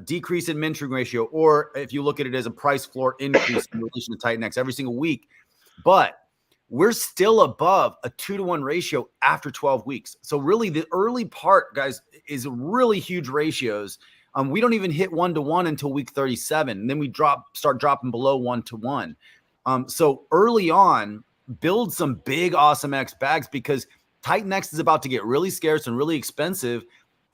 decrease in mentoring ratio, or if you look at it as a price floor increase in relation to TitanX every single week. But we're still above a 2-to-1 ratio after 12 weeks. So really the early part, guys, is really huge ratios. We don't even hit 1-to-1 until week 37. And then we start dropping below 1-to-1. So early on, build some big AwesomeX bags because TitanX is about to get really scarce and really expensive.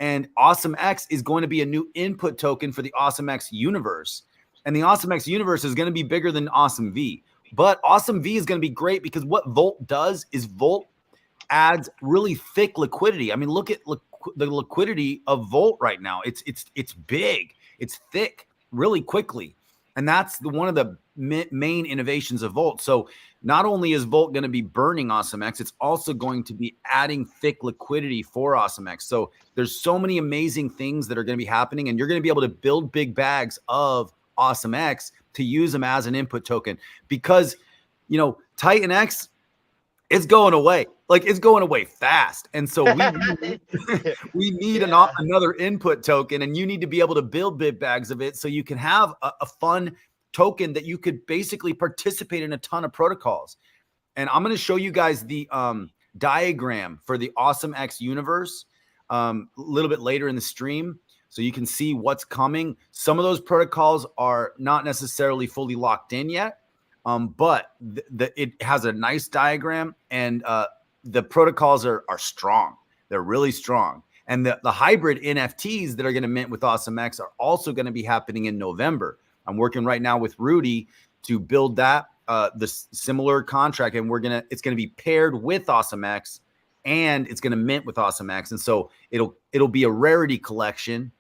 And AwesomeX is going to be a new input token for the AwesomeX universe. And the AwesomeX universe is going to be bigger than Awesome V. But Awesome V is going to be great because what Volt does is Volt adds really thick liquidity. I mean, look at the liquidity of Volt right now. It's big. It's thick really quickly. And that's one of the main innovations of Volt. So not only is Volt going to be burning AwesomeX, it's also going to be adding thick liquidity for AwesomeX. So there's so many amazing things that are going to be happening, and you're going to be able to build big bags of AwesomeX to use them as an input token because, TitanX, it's going away. Like, it's going away fast. And so we need another input token, and you need to be able to build big bags of it so you can have a fun token that you could basically participate in a ton of protocols. And I'm going to show you guys the diagram for the AwesomeX universe a little bit later in the stream so you can see what's coming. Some of those protocols are not necessarily fully locked in yet, but it has a nice diagram, and the protocols are strong. They're really strong. And the hybrid NFTs that are going to mint with AwesomeX are also going to be happening in November. I'm working right now with Rudy to build that, the similar contract, and it's going to be paired with AwesomeX, and it's going to mint with AwesomeX. And so it'll be a rarity collection.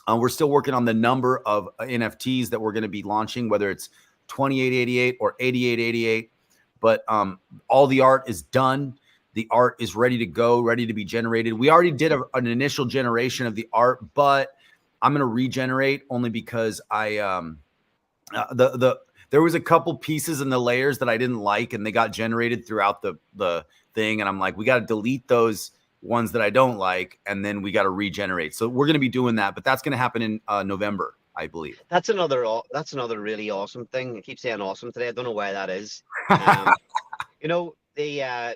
We're still working on the number of NFTs that we're going to be launching, whether it's 2888 or 8888. But all the art is done. The art is ready to go, ready to be generated. We already did an initial generation of the art, but I'm going to regenerate only because there was a couple pieces in the layers that I didn't like, and they got generated throughout the thing. And I'm like, we got to delete those ones that I don't like, and then we got to regenerate. So we're going to be doing that, but that's going to happen in November, I believe. That's another really awesome thing. I keep saying awesome today. I don't know why that is.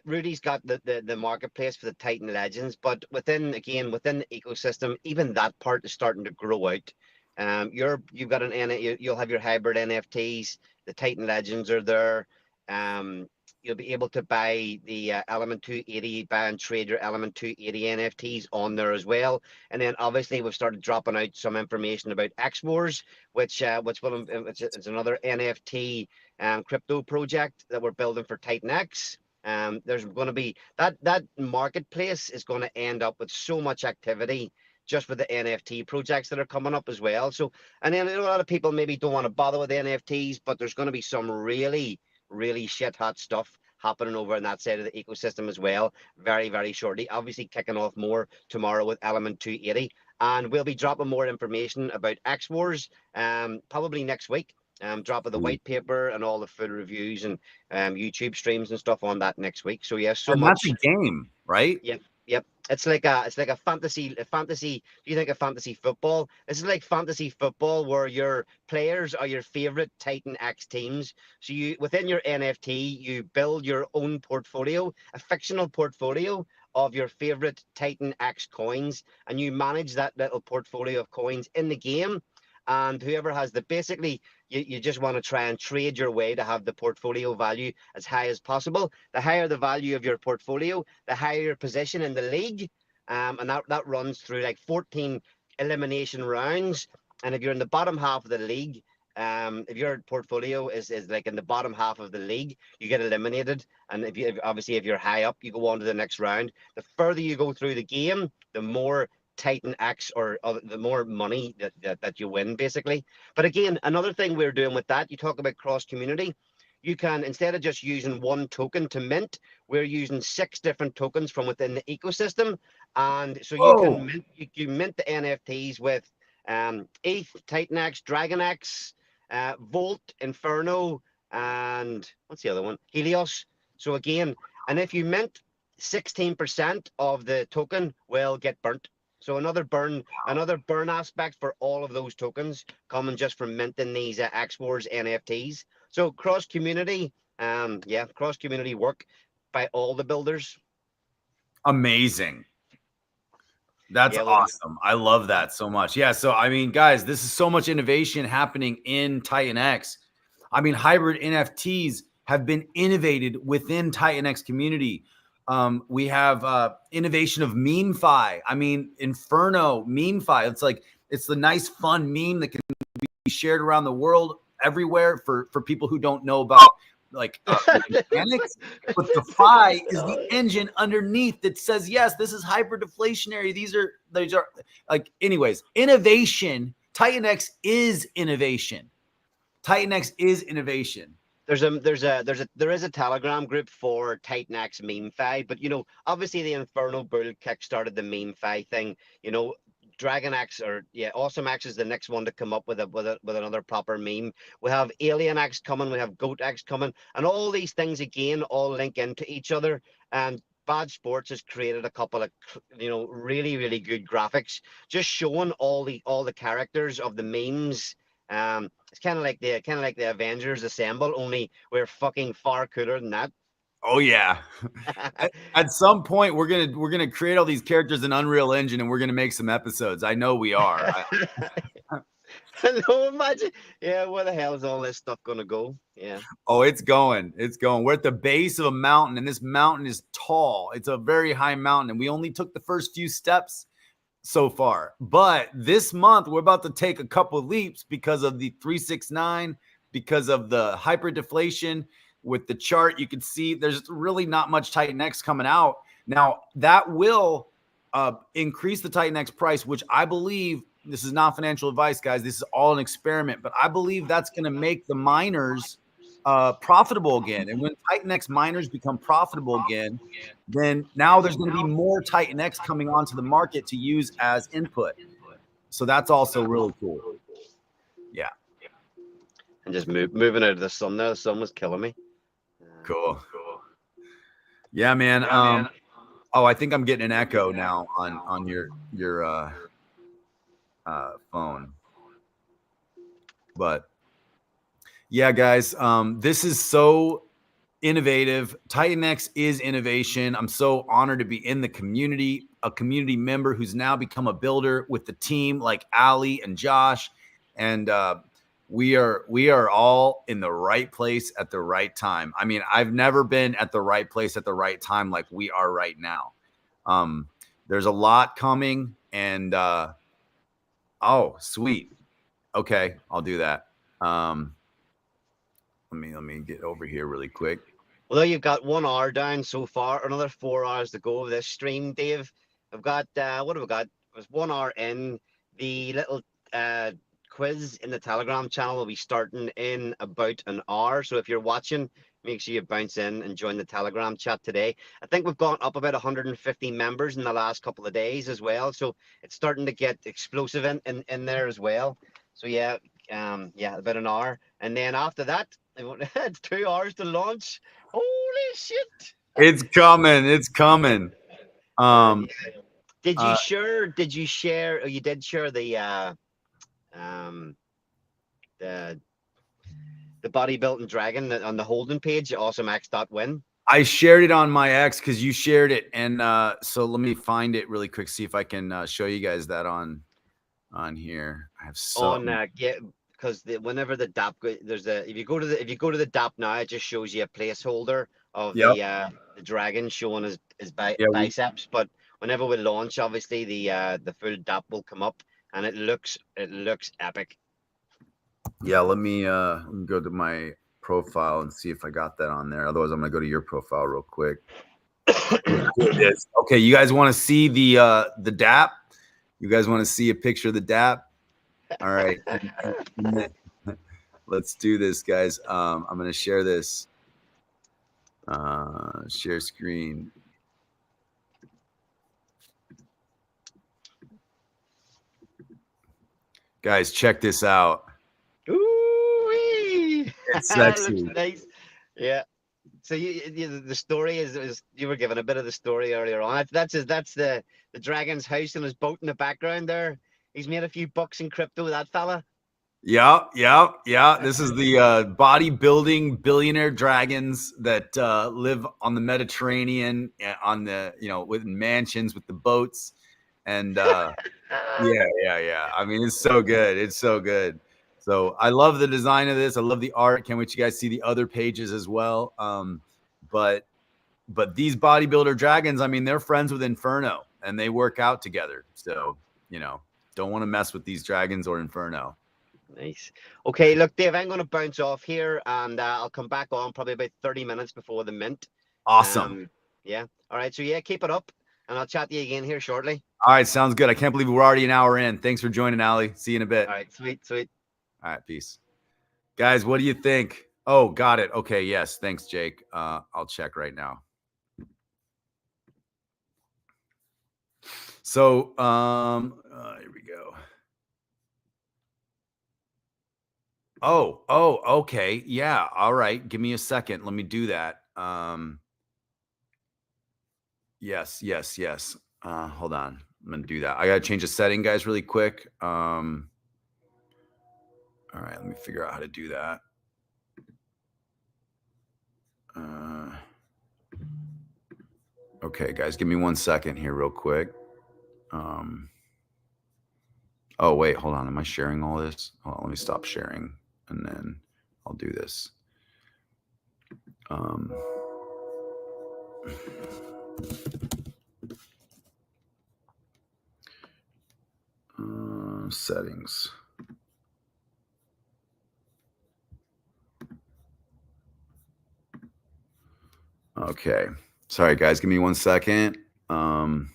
Rudy's got the marketplace for the Titan Legends, but within the ecosystem, even that part is starting to grow out. You've got you'll have your hybrid NFTs. The Titan Legends are there. You'll be able to buy the Element 280, buy and trade your Element 280 NFTs on there as well. And then obviously we've started dropping out some information about X Wars, which is another NFT crypto project that we're building for TitanX. There's going to be that marketplace is going to end up with so much activity just with the NFT projects that are coming up as well. So, and then a lot of people maybe don't want to bother with the NFTs, but there's going to be some really shit hot stuff happening over on that side of the ecosystem as well, very, very shortly. Obviously kicking off more tomorrow with Element 280, and we'll be dropping more information about X Wars probably next week. Dropping the white paper and all the full reviews and YouTube streams and stuff on that next week. So yes, that's a game, right? Yeah, Yep. It's like a fantasy. You think of fantasy football? This is like fantasy football where your players are your favorite TitanX teams. So you within your NFT, you build your own portfolio, a fictional portfolio of your favorite TitanX coins, and you manage that little portfolio of coins in the game. And whoever has the basically, you just want to try and trade your way to have the portfolio value as high as possible. The higher the value of your portfolio, the higher your position in the league. And that runs through like 14 elimination rounds. And if you're in the bottom half of the league, if your portfolio is like in the bottom half of the league, you get eliminated. And if you're high up, you go on to the next round. The further you go through the game, the more TitanX or the more money that you win, basically. But again, another thing we're doing with that, you talk about cross community. You can, instead of just using one token to mint, we're using 6 different tokens from within the ecosystem. And so you can mint, you mint the NFTs with ETH, TitanX, DragonX, Volt, Inferno, and what's the other one? Helios. So again, and if you mint, 16% of the token will get burnt. So another burn aspect for all of those tokens coming just from minting these X Wars NFTs. So cross community work by all the builders. Amazing. That's awesome. I love that so much. Yeah. So, I mean, guys, this is so much innovation happening in TitanX. I mean, hybrid NFTs have been innovated within TitanX community. We have innovation of MemeFi. I mean, Inferno, MemeFi. It's the nice, fun meme that can be shared around the world everywhere for people who don't know about mechanics. But the Phi is the engine underneath that says, yes, this is hyper-deflationary. These are like, anyways, innovation. TitanX is innovation. TitanX is innovation. There is a Telegram group for TitanX MemeFi, but obviously the Inferno bull kickstarted the MemeFi thing. DragonX AwesomeX is the next one to come up with another proper meme. We have AlienX coming, we have GoatX coming, and all these things again all link into each other. And Bad Sports has created a couple of really, really good graphics, just showing all the characters of the memes. It's kind of like the Avengers Assemble, only we're fucking far cooler than that. Oh yeah. At some point we're gonna create all these characters in Unreal Engine and we're gonna make some episodes. I know we are. No, imagine. Yeah, where the hell is all this stuff gonna go? Yeah. Oh, it's going. We're at the base of a mountain, and this mountain is tall. It's a very high mountain, and we only took the first few steps so far. But this month we're about to take a couple of leaps because of the 369, because of the hyper deflation. With the chart, you can see there's really not much TitanX coming out. Now, that will increase the TitanX price, which I believe, this is not financial advice, guys. This is all an experiment. But I believe that's going to make the miners profitable again. And when TitanX miners become profitable again, then now there's going to be more TitanX coming onto the market to use as input. So that's also really cool. Yeah. And just moving out of the sun there. The sun was killing me. Cool. Yeah, man. Oh, I think I'm getting an echo now on your phone. But yeah, guys, this is so innovative. TitanX is innovation. I'm so honored to be in the community, a community member who's now become a builder with the team like Ali and Josh. And we are all in the right place at the right time. I mean, I've never been at the right place at the right time like we are right now. There's a lot coming, and oh, sweet. Okay, I'll do that. Let me get over here really quick. Well, you've got 1 hour down so far, another 4 hours to go of this stream, Dave. I've got what have we got? It was 1 hour in. The little quiz in the Telegram channel will be starting in about an hour. So if you're watching, make sure you bounce in and join the Telegram chat today. I think we've gone up about 150 members in the last couple of days as well. So it's starting to get explosive in there as well. So yeah, about an hour. And then after that, it's 2 hours to launch. Holy shit. It's coming. It's coming. Um, Yeah. Did you share? Did you share? Oh, you did share um the bodybuilding dragon on the holding page, AwesomeX.win. I shared it on my X because you shared it, and so let me find it really quick. See if I can show you guys that on here. I have On some. yeah, because whenever the DAP there's a if you go to the DAP now, it just shows you a placeholder of Yep. the dragon showing his Yeah. biceps. But whenever we launch, obviously the full DAP will come up, and it looks epic. Yeah. Let me go to my profile and see if I got that on there. Otherwise, I'm gonna go to your profile real quick. Okay, you guys want to see the DAP? You guys want to see a picture of the DAP? All right. Let's do this, guys. I'm going to share this. Share screen. Guys, check this out. Ooh-wee. It's That sexy. looks nice. Yeah. So the story is you were given a bit of the story earlier on. That's the dragon's house and his boat in the background there. He's made a few bucks in crypto, that fella. Yeah. This is the bodybuilding billionaire dragons that live on the Mediterranean, on the with mansions with the boats, and yeah. I mean, it's so good. It's so good. So I love the design of this. I love the art. Can't wait you guys see the other pages as well. But these bodybuilder dragons, I mean, they're friends with Inferno and they work out together. So don't want to mess with these dragons or Inferno. Nice. Okay, look, Dave, I'm going to bounce off here, and I'll come back on probably about 30 minutes before the mint. Awesome. Yeah. All right. So yeah, keep it up, and I'll chat to you again here shortly. All right, sounds good. I can't believe we're already an hour in. Thanks for joining, Ali. See you in a bit. All right. Sweet. All right, peace. Guys, what do you think? Oh, got it. Okay, yes. Thanks, Jake. I'll check right now. So, here we go. Oh, okay. Yeah. All right. Give me a second. Let me do that. Yes. Hold on. I'm gonna do that. I gotta change the setting, guys, really quick. All right, let me figure out how to do that. Okay, guys, give me 1 second here, real quick. Oh, wait, hold on. Am I sharing all this? Hold on, let me stop sharing, and then I'll do this. Settings. Okay. Sorry, guys. Give me 1 second. I'm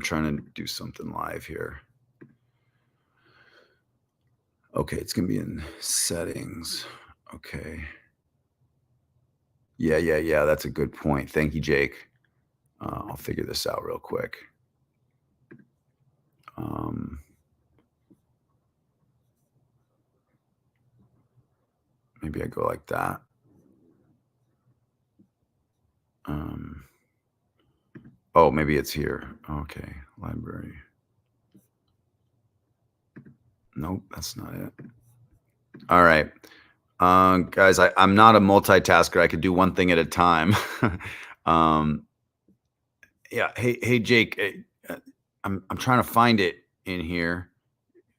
trying to do something live here. Okay, it's going to be in settings. Okay. Yeah. That's a good point. Thank you, Jake. I'll figure this out real quick. Maybe I go like that. Oh, maybe it's here. Okay, library. Nope, that's not it. All right. Guys, I'm not a multitasker. I could do one thing at a time. Yeah. Hey, Jake, I'm trying to find it in here.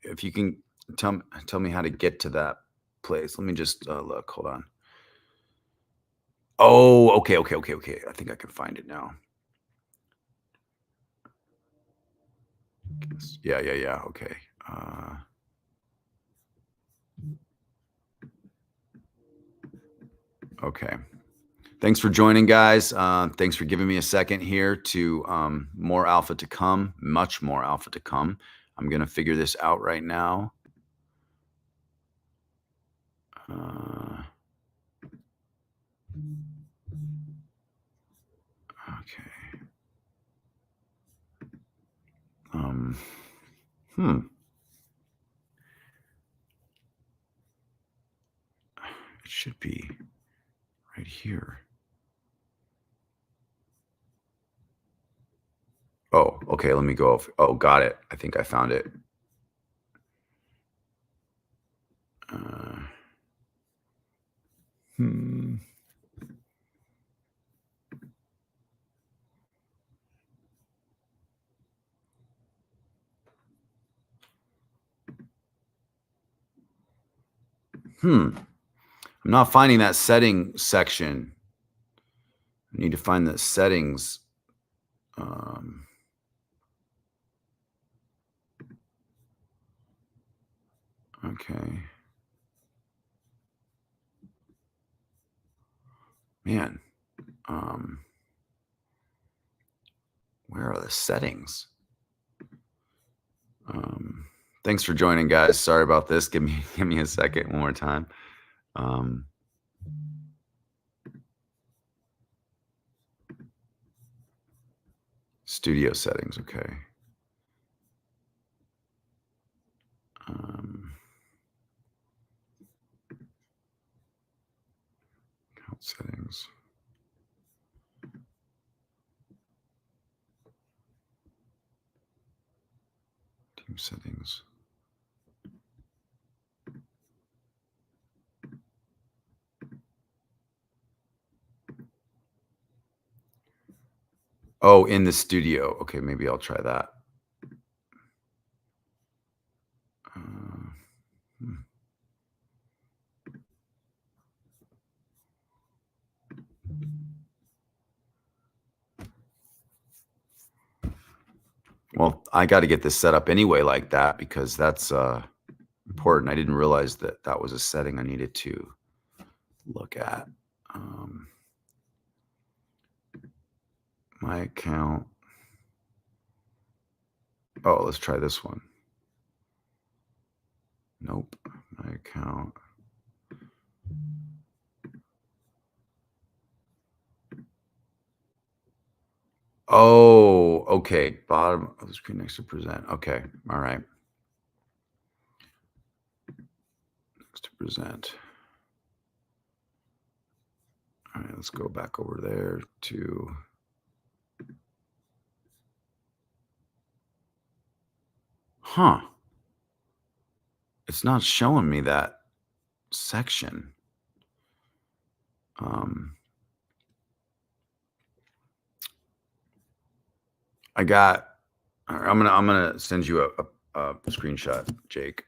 If you can tell me how to get to that place. Let me just look. Hold on. Oh, okay. I think I can find it now. Yeah. Okay. Okay. Thanks for joining, guys. Thanks for giving me a second here to more alpha to come, much more alpha to come. I'm going to figure this out right now. Okay. It should be right here. Oh, okay. Let me go. Oh, got it. I think I found it. I'm not finding that setting section. I need to find the settings. Okay. Man. Where are the settings? Thanks for joining, guys. Sorry about this. Give me a second one more time. Studio settings, okay. Account settings. Team settings. Oh, in the studio. Okay, maybe I'll try that. Well, I got to get this set up anyway like that because that's important. I didn't realize that that was a setting I needed to look at. My account. Oh, let's try this one. Nope. My account. Oh, okay. Bottom of the screen next to present. Okay. All right. Next to present. All right. Let's go back over there to. Huh. It's not showing me that section. I'm gonna send you a screenshot, Jake.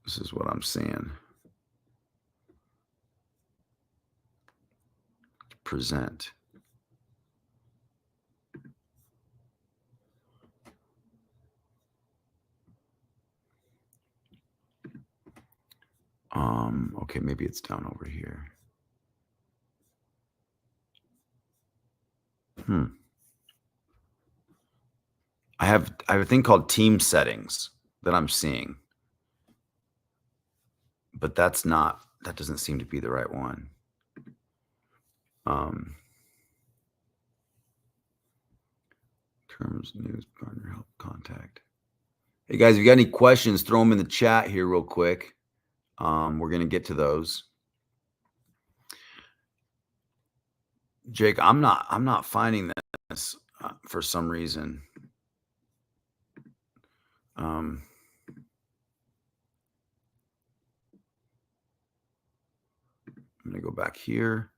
This is what I'm seeing. Present. Okay, maybe it's down over here. I have a thing called team settings that I'm seeing. But that doesn't seem to be the right one. Terms, news, partner, help, contact. Hey guys, if you got any questions, throw them in the chat here real quick. We're gonna get to those. Jake, I'm not finding this for some reason. I'm gonna go back here.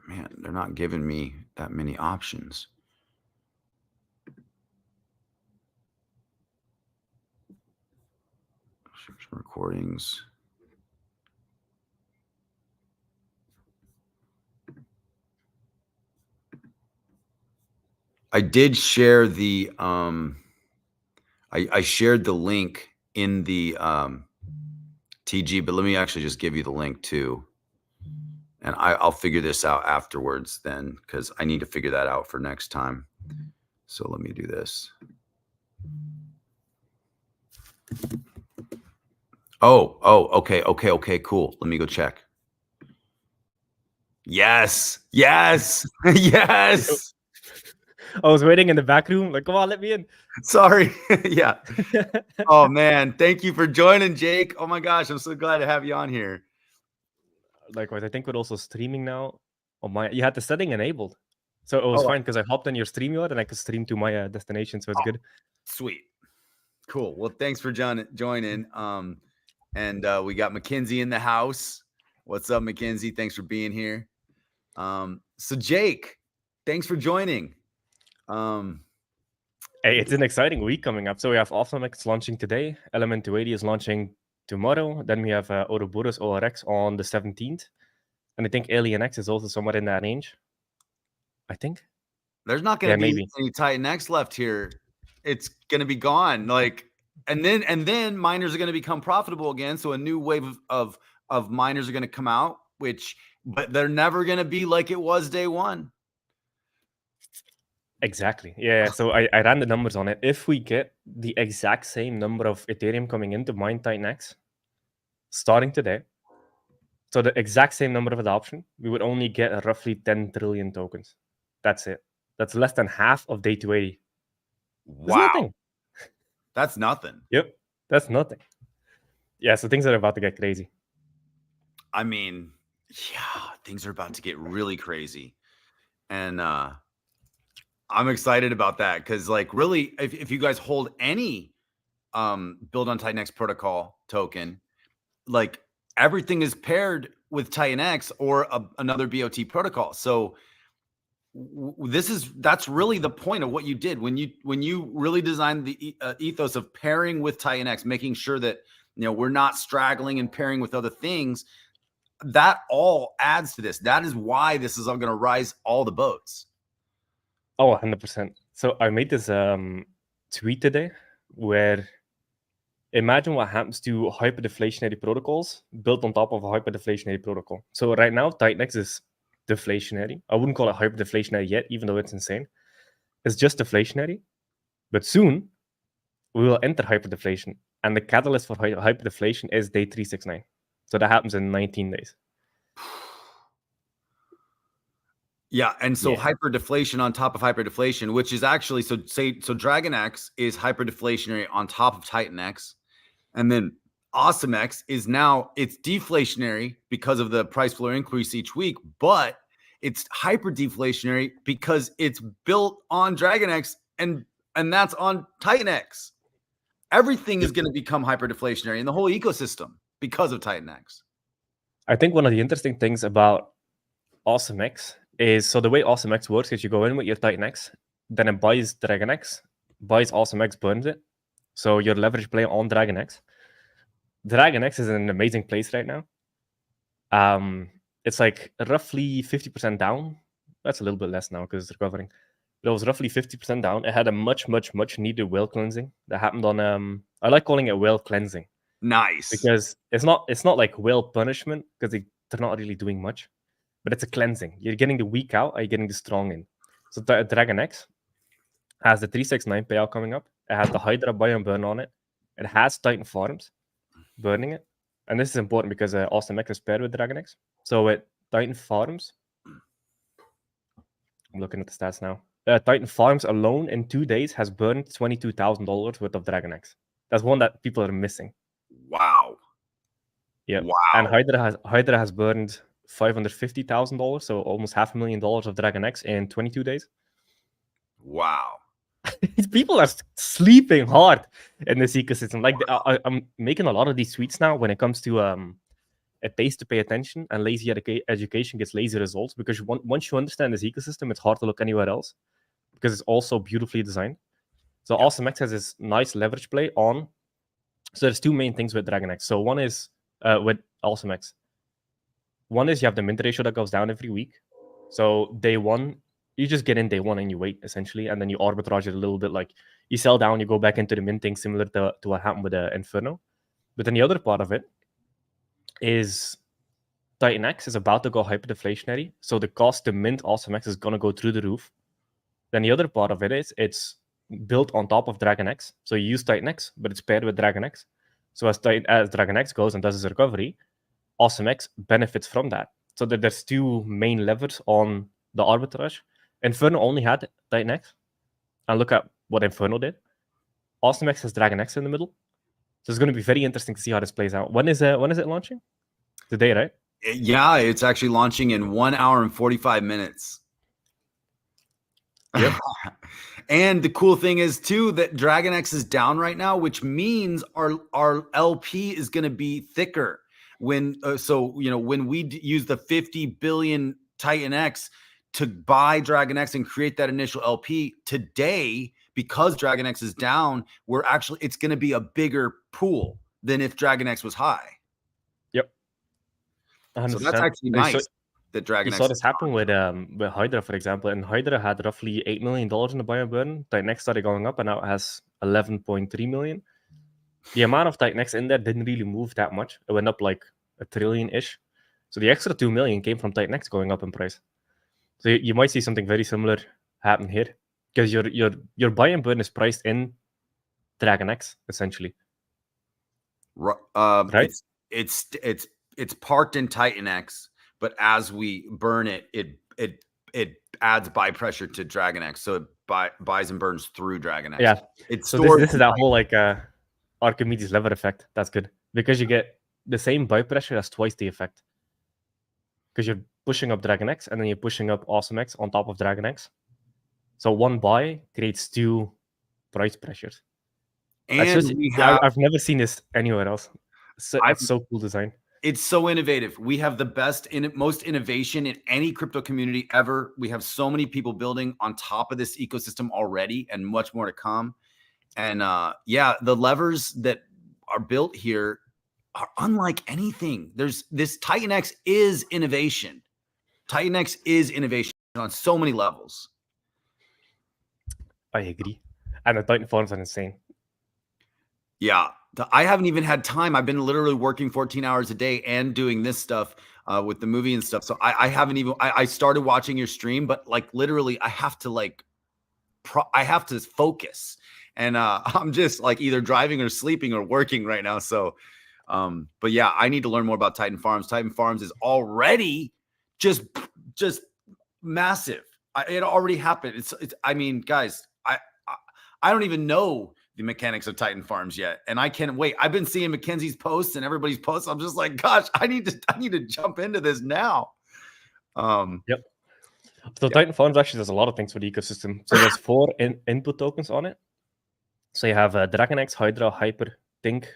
Man, they're not giving me that many options. Recordings. I did share the I shared the link in the TG, but let me actually just give you the link too. And I'll figure this out afterwards then, because I need to figure that out for next time. So let me do this. Oh, okay, cool. Let me go check. Yes, yes, yes. I was waiting in the back room, like, come on, let me in. Sorry. Yeah. Oh man, thank you for joining, Jake. Oh my gosh, I'm so glad to have you on here. Likewise, I think we're also streaming now. You had the setting enabled, so it was fine because I hopped on your StreamYard and I could stream to my destination, so it's good. Sweet. Cool. Well, thanks for joining. And we got Mackenzie in the house. What's up, Mackenzie? Thanks for being here. So Jake, thanks for joining. Hey, it's an exciting week coming up. So we have AwesomeX launching today. Element 280 is launching tomorrow. Then we have Ouroboros ORX on the 17th. And I think AlienX is also somewhere in that range. I think. There's not going to be maybe any TitanX left here. It's going to be gone. Like, and then miners are going to become profitable again. So a new wave of miners are going to come out, but they're never going to be like it was day one. Exactly. Yeah. So I ran the numbers on it. If we get the exact same number of Ethereum coming in to mine TitanX starting today, so the exact same number of adoption, we would only get roughly 10 trillion tokens. That's it. That's less than half of day 280. Wow. That's nothing. That's nothing. Yep. That's nothing. Yeah. So things are about to get crazy. I mean, yeah, things are about to get really crazy. And I'm excited about that because, like, really, if you guys hold any build on TitanX protocol token, like, everything is paired with TitanX or another BOT protocol. So that's really the point of what you did when you really designed the ethos of pairing with TitanX, making sure that we're not straggling and pairing with other things. That all adds to this. That is why this is all going to rise all the boats. Oh, 100%. So I made this tweet today where imagine what happens to hyper-deflationary protocols built on top of a hyper-deflationary protocol. So right now, TitanX is deflationary. I wouldn't call it hyper-deflationary yet, even though it's insane. It's just deflationary. But soon, we will enter hyper-deflation. And the catalyst for hyper-deflation is day 369. So that happens in 19 days. Yeah, and so hyper-deflation on top of hyper-deflation, which is actually, so DragonX is hyper-deflationary on top of TitanX. And then AwesomeX is now, it's deflationary because of the price floor increase each week, but it's hyper-deflationary because it's built on DragonX and that's on TitanX. Everything is going to become hyper-deflationary in the whole ecosystem because of TitanX. I think one of the interesting things about AwesomeX is, so the way AwesomeX works is you go in with your TitanX, then it buys DragonX, buys AwesomeX, burns it. So your leverage play on DragonX. DragonX is in an amazing place right now. It's like roughly 50% down. That's a little bit less now because it's recovering. But it was roughly 50% down. It had a much needed whale cleansing that happened on I like calling it whale cleansing. Nice. Because it's not like whale punishment, because they're not really doing much. But it's a cleansing. You're getting the weak out, you're getting the strong in. So DragonX has the 369 payout coming up. It has the Hydra buy and burn on it. It has Titan Farms burning it. And this is important because AwesomeX is paired with DragonX. So with Titan Farms, I'm looking at the stats now. Titan Farms alone in 2 days has burned $22,000 worth of DragonX. That's one that people are missing. Wow. Yeah. Wow. And Hydra has burned $550,000, so almost $500,000 of DragonX in 22 days. Wow. People are sleeping hard in this ecosystem. Like, I'm making a lot of these tweets now when it comes to it pays to pay attention, and lazy education gets lazy results, because once you understand this ecosystem, it's hard to look anywhere else because it's also beautifully designed. So AwesomeX has this nice leverage play on. So there's two main things with DragonX. So one is with AwesomeX. One is you have the mint ratio that goes down every week. So day one, you just get in day one and you wait, essentially, and then you arbitrage it a little bit. Like, you sell down, you go back into the minting, similar to what happened with the Inferno. But then the other part of it is TitanX is about to go hyper-deflationary. So the cost to mint AwesomeX is going to go through the roof. Then the other part of it is it's built on top of DragonX. So you use TitanX, but it's paired with DragonX. So as DragonX goes and does its recovery, AwesomeX benefits from that. So there's two main levers on the arbitrage. Inferno only had TitanX, and look at what Inferno did. AwesomeX has DragonX in the middle. So it's going to be very interesting to see how this plays out. When is it launching? Today, right? Yeah, it's actually launching in 1 hour and 45 minutes. Yep. And the cool thing is too that DragonX is down right now, which means our LP is going to be thicker. When when we use the 50 billion TitanX to buy DragonX and create that initial LP today, because DragonX is down, it's going to be a bigger pool than if DragonX was high. Yep. 100%. So 100%. that's actually nice that DragonX. You saw this happen with Hydra, for example, and Hydra had roughly $8 million in the buy and burn. TitanX started going up, and now it has 11.3 million. The amount of TitanX in there didn't really move that much. It went up like $1 trillion-ish. So the extra 2 million came from TitanX going up in price. So you might see something very similar happen here, because your buy and burn is priced in DragonX essentially. Right? It's parked in TitanX, but as we burn it adds buy pressure to DragonX, so it buys and burns through DragonX. Yeah. It's so this is that whole like Archimedes lever effect. That's good because you get the same buy pressure as twice the effect, because you're pushing up DragonX and then you're pushing up AwesomeX on top of DragonX. So one buy creates 2 price pressures. And I've never seen this anywhere else. It's so cool design. It's so innovative. We have the most innovation in any crypto community ever. We have so many people building on top of this ecosystem already, and much more to come. And the levers that are built here are unlike anything. This TitanX is innovation. TitanX is innovation on so many levels. I agree. And the Titan farms are insane. Yeah. I haven't even had time. I've been literally working 14 hours a day and doing this stuff with the movie and stuff. So I haven't even, I started watching your stream, but like literally I have to focus. And I'm just like either driving or sleeping or working right now. So, but yeah, I need to learn more about Titan Farms. Titan Farms is already just massive. It already happened. It's I mean, guys, I don't even know the mechanics of Titan Farms yet, and I can't wait. I've been seeing Mackenzie's posts and everybody's posts. I'm just like, gosh, I need to jump into this now. Yep. So Titan Farms actually does a lot of things for the ecosystem. So there's 4 input tokens on it. So you have DragonX, Hydra, Hyper, Think.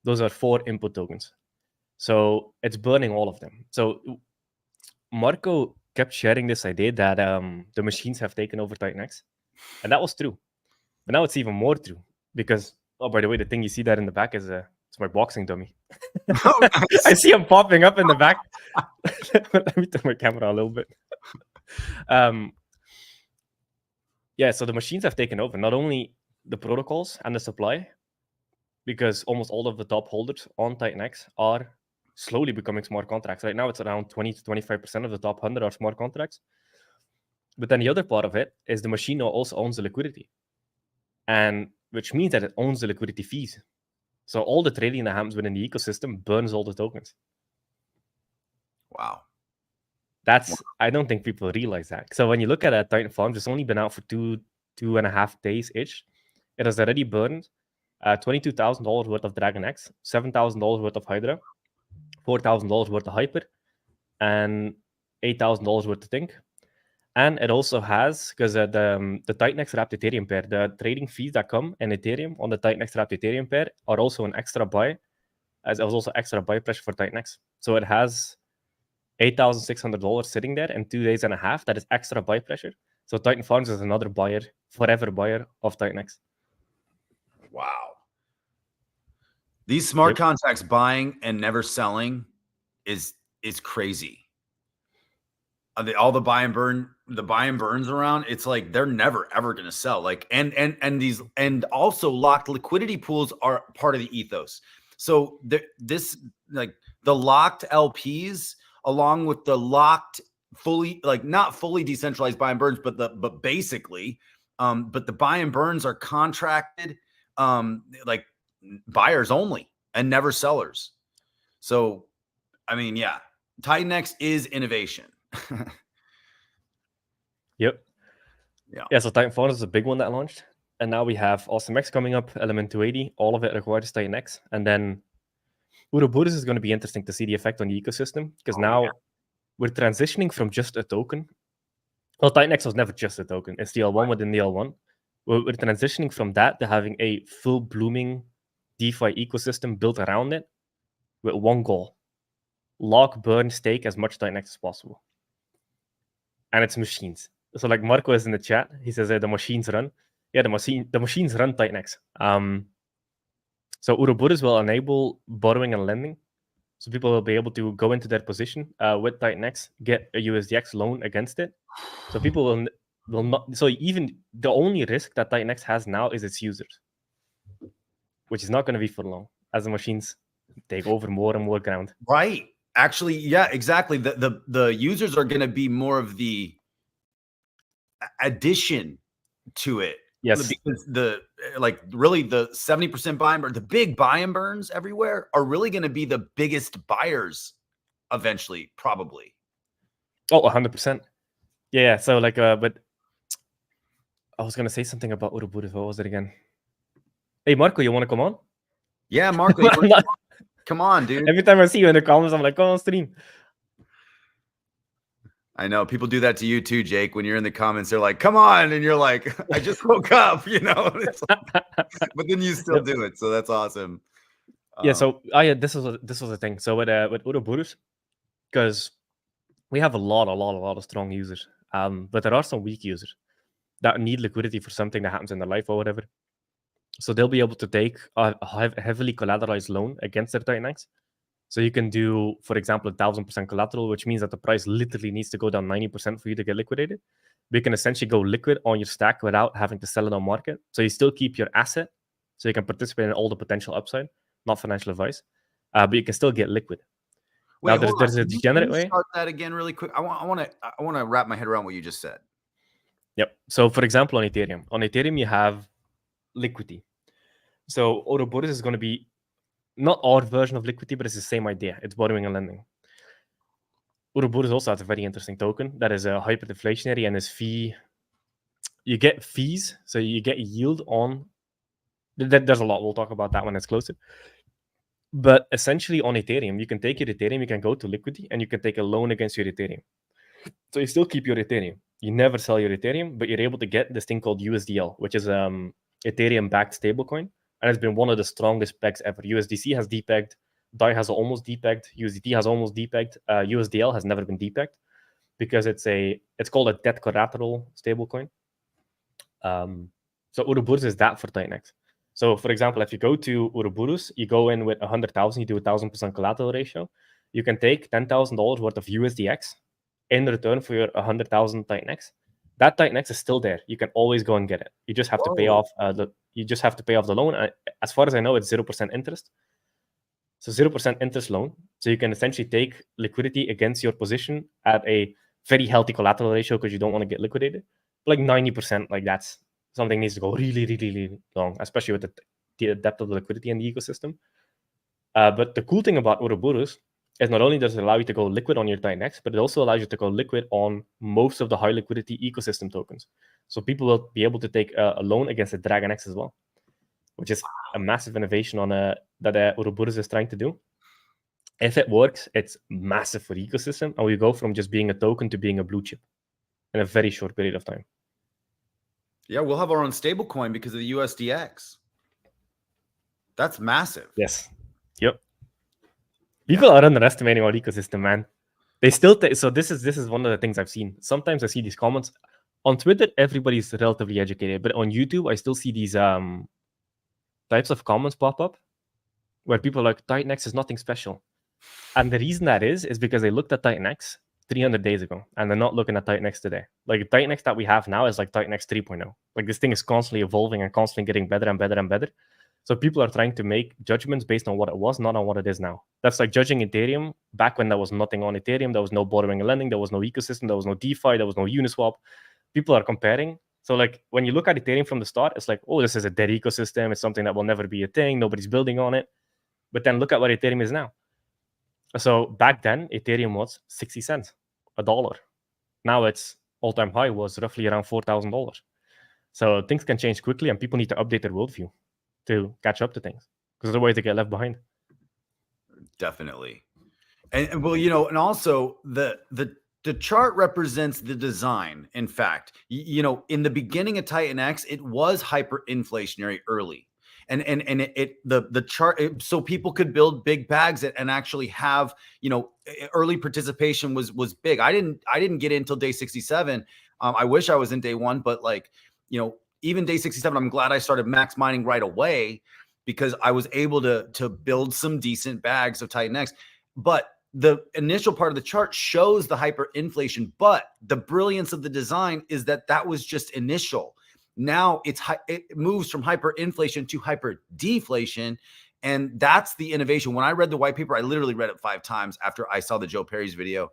Those are 4 input tokens. So it's burning all of them. So Marco kept sharing this idea that the machines have taken over TitanX, and that was true. But now it's even more true because, oh, by the way, the thing you see there in the back is it's my boxing dummy. Oh, nice. I see him popping up in the back. Let me turn my camera a little bit. So the machines have taken over not only the protocols and the supply, because almost all of the top holders on TitanX are slowly becoming smart contracts. Right now, it's around 20 to 25% of the top 100 are smart contracts. But then the other part of it is the machine now also owns the liquidity, and which means that it owns the liquidity fees. So all the trading that happens within the ecosystem burns all the tokens. Wow. I don't think people realize that. So when you look at Titan Farms, it's only been out for 2.5 days each. It has already burned $22,000 worth of DragonX, $7,000 worth of Hydra, $4,000 worth of Hyper, and $8,000 worth of Think. And it also has, because the TitanX wrapped Ethereum pair, the trading fees that come in Ethereum on the TitanX wrapped Ethereum pair are also an extra buy, as it was also extra buy pressure for TitanX. So it has $8,600 sitting there in 2.5 days. That is extra buy pressure. So Titan Farms is another buyer, forever buyer of TitanX. Wow. These smart contracts buying and never selling is crazy. All the buy and burns around, it's like they're never ever going to sell. Like and also locked liquidity pools are part of the ethos. So the locked LPs along with the locked not fully decentralized buy and burns, but basically but the buy and burns are contracted like buyers only and never sellers. So I mean, yeah, TitanX is innovation. Yep. Yeah, so Titan is a big one that launched. And now we have AwesomeX coming up, Element 280. All of it requires TitanX. And then Ouroboros is going to be interesting to see the effect on the ecosystem, because now we're transitioning from just a token. Well, TitanX was never just a token. It's the L1 within the L1. We're transitioning from that to having a full blooming DeFi ecosystem built around it with one goal: lock, burn, stake as much TitanX as possible. And it's machines. So like Marco is in the chat. He says the machines run. Yeah, the machines run TitanX. So Ouroboros will enable borrowing and lending. So people will be able to go into their position with TitanX, get a USDX loan against it. So people will not. So even the only risk that TitanX has now is its users, which is not going to be for long as the machines take over more and more ground. Right. Actually, yeah, exactly. The users are going to be more of the addition to it. Yes. Because the 70% buy and burn, the big buy and burns everywhere are really going to be the biggest buyers eventually, probably. Oh, 100%. Yeah. So like, but I was going to say something about Ouroboros. What was it again? Hey, Marco, you want to come on? Yeah, Marco, come on, dude. Every time I see you in the comments, I'm like, come on stream. I know people do that to you too, Jake. When you're in the comments, they're like, "Come on," and you're like, "I just woke up," you know. But then you still do it, so that's awesome. Yeah. So this was the thing. So with Ouroboros, because we have a lot of strong users, but there are some weak users that need liquidity for something that happens in their life or whatever. So they'll be able to take a heavily collateralized loan against their TitanX. So you can do, for example, 1,000% collateral, which means that the price literally needs to go down 90% for you to get liquidated. But you can essentially go liquid on your stack without having to sell it on market. So you still keep your asset, so you can participate in all the potential upside. Not financial advice, but you can still get liquid. Wait, now there's a degenerate way. Start that again really quick. I want to wrap my head around what you just said. Yep. So for example, on Ethereum you have liquidity. So Ouroboros is going to be not our version of liquidity, but it's the same idea. It's borrowing and lending. Ouroboros also has a very interesting token that is a hyper-deflationary, and is fee. You get fees, so you get yield on. There's a lot. We'll talk about that when it's closer. But essentially, on Ethereum, you can take your Ethereum, you can go to liquidity, and you can take a loan against your Ethereum. So you still keep your Ethereum. You never sell your Ethereum, but you're able to get this thing called USDL, which is Ethereum-backed stablecoin, and it's been one of the strongest pegs ever. USDC has depegged, DAI has almost depegged, USDT has almost depegged, USDL has never been depegged because it's called a debt collateral stablecoin. So Ouroboros is that for TitanX. So for example, if you go to Ouroboros, you go in with 100,000, you do 1,000% collateral ratio. You can take $10,000 worth of USDX in return for your 100,000 TitanX. That TitanX is still there. You can always go and get it. You just have to pay off the loan. As far as I know, it's 0% interest. So 0% interest loan. So you can essentially take liquidity against your position at a very healthy collateral ratio because you don't want to get liquidated. But like 90%, like that's something needs to go really, really, really long, especially with the depth of the liquidity in the ecosystem. But the cool thing about Ouroboros is not only does it allow you to go liquid on your TitanX, but it also allows you to go liquid on most of the high liquidity ecosystem tokens. So people will be able to take a loan against the DragonX as well, which is a massive innovation on that Ouroboros is trying to do. If it works, it's massive for the ecosystem, and we go from just being a token to being a blue chip in a very short period of time. Yeah, we'll have our own stable coin because of the USDX. That's massive. Yes. Yep. People are underestimating our ecosystem, man. They still so this is one of the things I've seen. Sometimes I see these comments on Twitter. Everybody's relatively educated, but on YouTube, I still see these types of comments pop up where people are like, TitanX is nothing special. And the reason that is because they looked at TitanX 300 days ago, and they're not looking at TitanX today. Like TitanX that we have now is like TitanX 3.0. Like this thing is constantly evolving and constantly getting better and better and better. So people are trying to make judgments based on what it was, not on what it is now. That's like judging Ethereum back when there was nothing on Ethereum. There was no borrowing and lending. There was no ecosystem. There was no DeFi. There was no Uniswap. People are comparing. So like when you look at Ethereum from the start, it's like, oh, this is a dead ecosystem. It's something that will never be a thing. Nobody's building on it. But then look at what Ethereum is now. So back then, Ethereum was 60 cents, $1. Now it's all-time high was roughly around $4,000. So things can change quickly, and people need to update their worldview to catch up to things, because otherwise they get left behind. Definitely. And well, and also the chart represents the design. In fact, in the beginning of TitanX, it was hyperinflationary early. And the chart, so people could build big bags and actually have, early participation was big. I didn't get in until day 67. I wish I was in day 1, but even day 67, I'm glad I started max mining right away, because I was able to build some decent bags of TitanX. But the initial part of the chart shows the hyperinflation, but the brilliance of the design is that was just initial. Now it moves from hyperinflation to hyper-deflation, and that's the innovation. When I read the white paper, I literally read it 5 times after I saw the Joe Perry's video,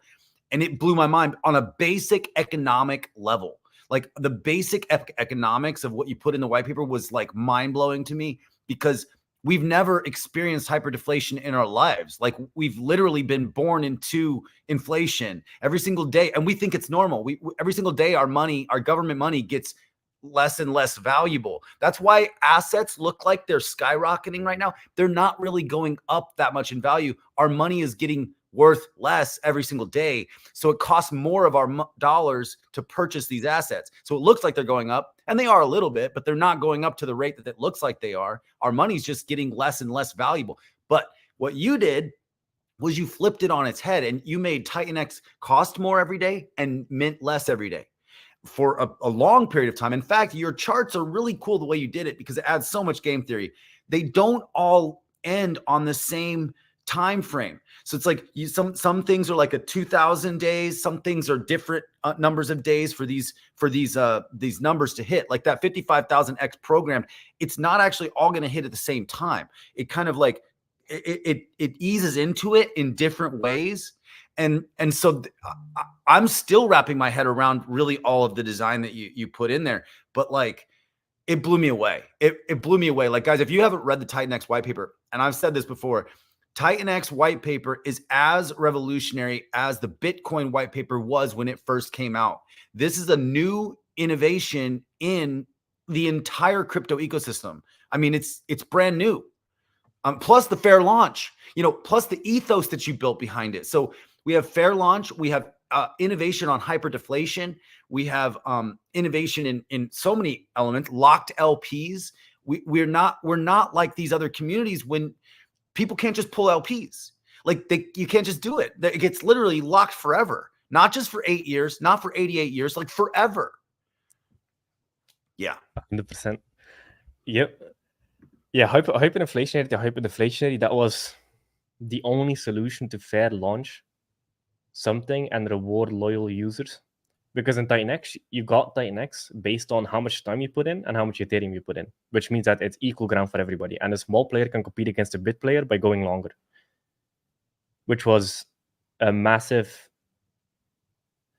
and it blew my mind on a basic economic level. Like the basic economics of what you put in the white paper was like mind-blowing to me, because we've never experienced hyperdeflation in our lives. Like we've literally been born into inflation every single day, and we think it's normal. Every single day our government money gets less and less valuable. That's why assets look like they're skyrocketing right now. They're not really going up that much in value. Our money is getting worth less every single day. So it costs more of our dollars to purchase these assets. So it looks like they're going up, and they are a little bit, but they're not going up to the rate that it looks like they are. Our money's just getting less and less valuable. But what you did was you flipped it on its head, and you made TitanX cost more every day and mint less every day for a long period of time. In fact, your charts are really cool the way you did it, because it adds so much game theory. They don't all end on the same time frame. So it's like some things are like a 2,000 days, some things are different numbers of days for these numbers to hit. Like that 55,000x programmed, it's not actually all going to hit at the same time. It kind of like it eases into it in different ways. And so I'm still wrapping my head around really all of the design that you put in there, but like it blew me away. It blew me away. Like, guys, if you haven't read the TitanX white paper, and I've said this before, TitanX white paper is as revolutionary as the Bitcoin white paper was when it first came out. This is a new innovation in the entire crypto ecosystem. I mean, it's brand new. Plus the fair launch, plus the ethos that you built behind it. So we have fair launch, we have innovation on hyper-deflation, we have innovation in so many elements, locked LPs. We're not like these other communities when people can't just pull LPs. Like you can't just do it. It gets literally locked forever, not just for 8 years, not for 88 years, like forever. Yeah. 100%. Yep. Yeah, hyperinflationary to hyper-deflationary, that was the only solution to fair launch something and reward loyal users. Because in TitanX, you got TitanX based on how much time you put in and how much Ethereum you put in, which means that it's equal ground for everybody. And a small player can compete against a big player by going longer, which was a massive...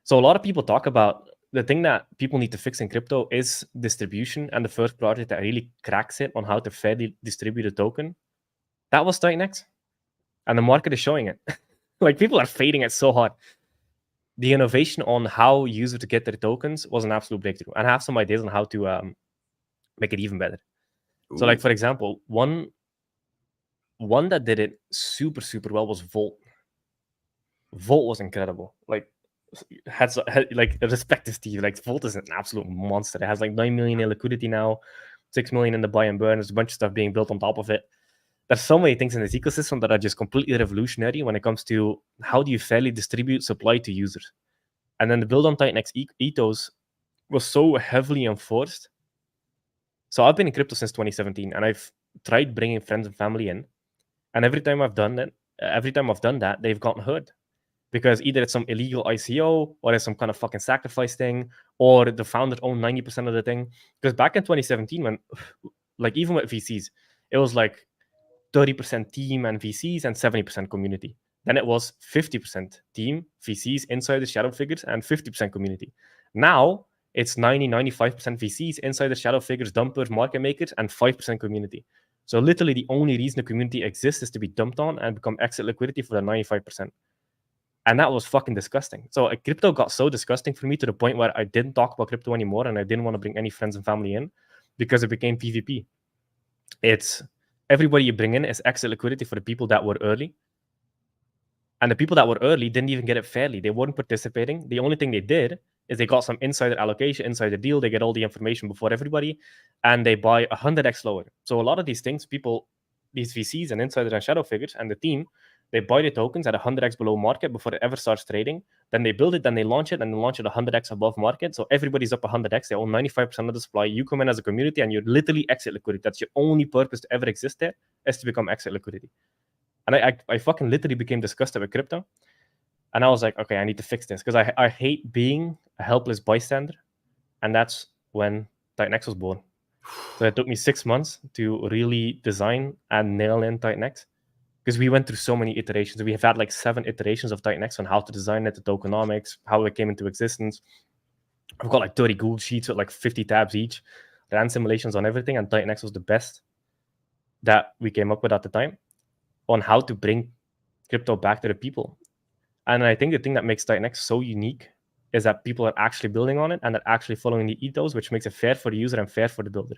So a lot of people talk about the thing that people need to fix in crypto is distribution, and the first project that really cracks it on how to fairly distribute a token, that was TitanX. And the market is showing it. Like, people are fading it so hard. The innovation on how users get their tokens was an absolute breakthrough. And I have some ideas on how to make it even better. Ooh. So, like, for example, one that did it super, super well was Volt. Volt was incredible. Like, had like respect to Steve. Like, Volt is an absolute monster. It has like 9 million in liquidity now, 6 million in the buy and burn. There's a bunch of stuff being built on top of it. There's so many things in this ecosystem that are just completely revolutionary when it comes to how do you fairly distribute supply to users. And then the build on TitanX ethos was so heavily enforced. So I've been in crypto since 2017, and I've tried bringing friends and family in. And every time I've done that, they've gotten hurt. Because either it's some illegal ICO, or it's some kind of fucking sacrifice thing, or the founders own 90% of the thing. Because back in 2017, when, like, even with VCs, it was like 30% team and VCs and 70% community. Then it was 50% team, VCs, insiders, shadow figures, and 50% community. Now it's 95% VCs, insiders, shadow figures, dumpers, market makers, and 5% community. So literally the only reason the community exists is to be dumped on and become exit liquidity for the 95%. And that was fucking disgusting. So crypto got so disgusting for me to the point where I didn't talk about crypto anymore, and I didn't want to bring any friends and family in because it became PvP. It's everybody you bring in is exit liquidity for the people that were early. And the people that were early didn't even get it fairly. They weren't participating. The only thing they did is they got some insider allocation, insider deal. They get all the information before everybody, and they buy 100x lower. So a lot of these things, people, these VCs and insiders and shadow figures and the team, they buy the tokens at 100x below market before it ever starts trading. Then they build it, then they launch it, and they launch it 100x above market. So everybody's up 100x. They own 95% of the supply. You come in as a community, and you're literally exit liquidity. That's your only purpose to ever exist there, is to become exit liquidity. And I fucking literally became disgusted with crypto. And I was like, okay, I need to fix this because I hate being a helpless bystander. And that's when TitanX was born. So it took me 6 months to really design and nail in TitanX because we went through so many iterations. We have had like 7 iterations of TitanX on how to design it, the tokenomics, how it came into existence. I've got like 30 Google Sheets with like 50 tabs each, ran simulations on everything, and TitanX was the best that we came up with at the time on how to bring crypto back to the people. And I think the thing that makes TitanX so unique is that people are actually building on it and are actually following the ethos, which makes it fair for the user and fair for the builder.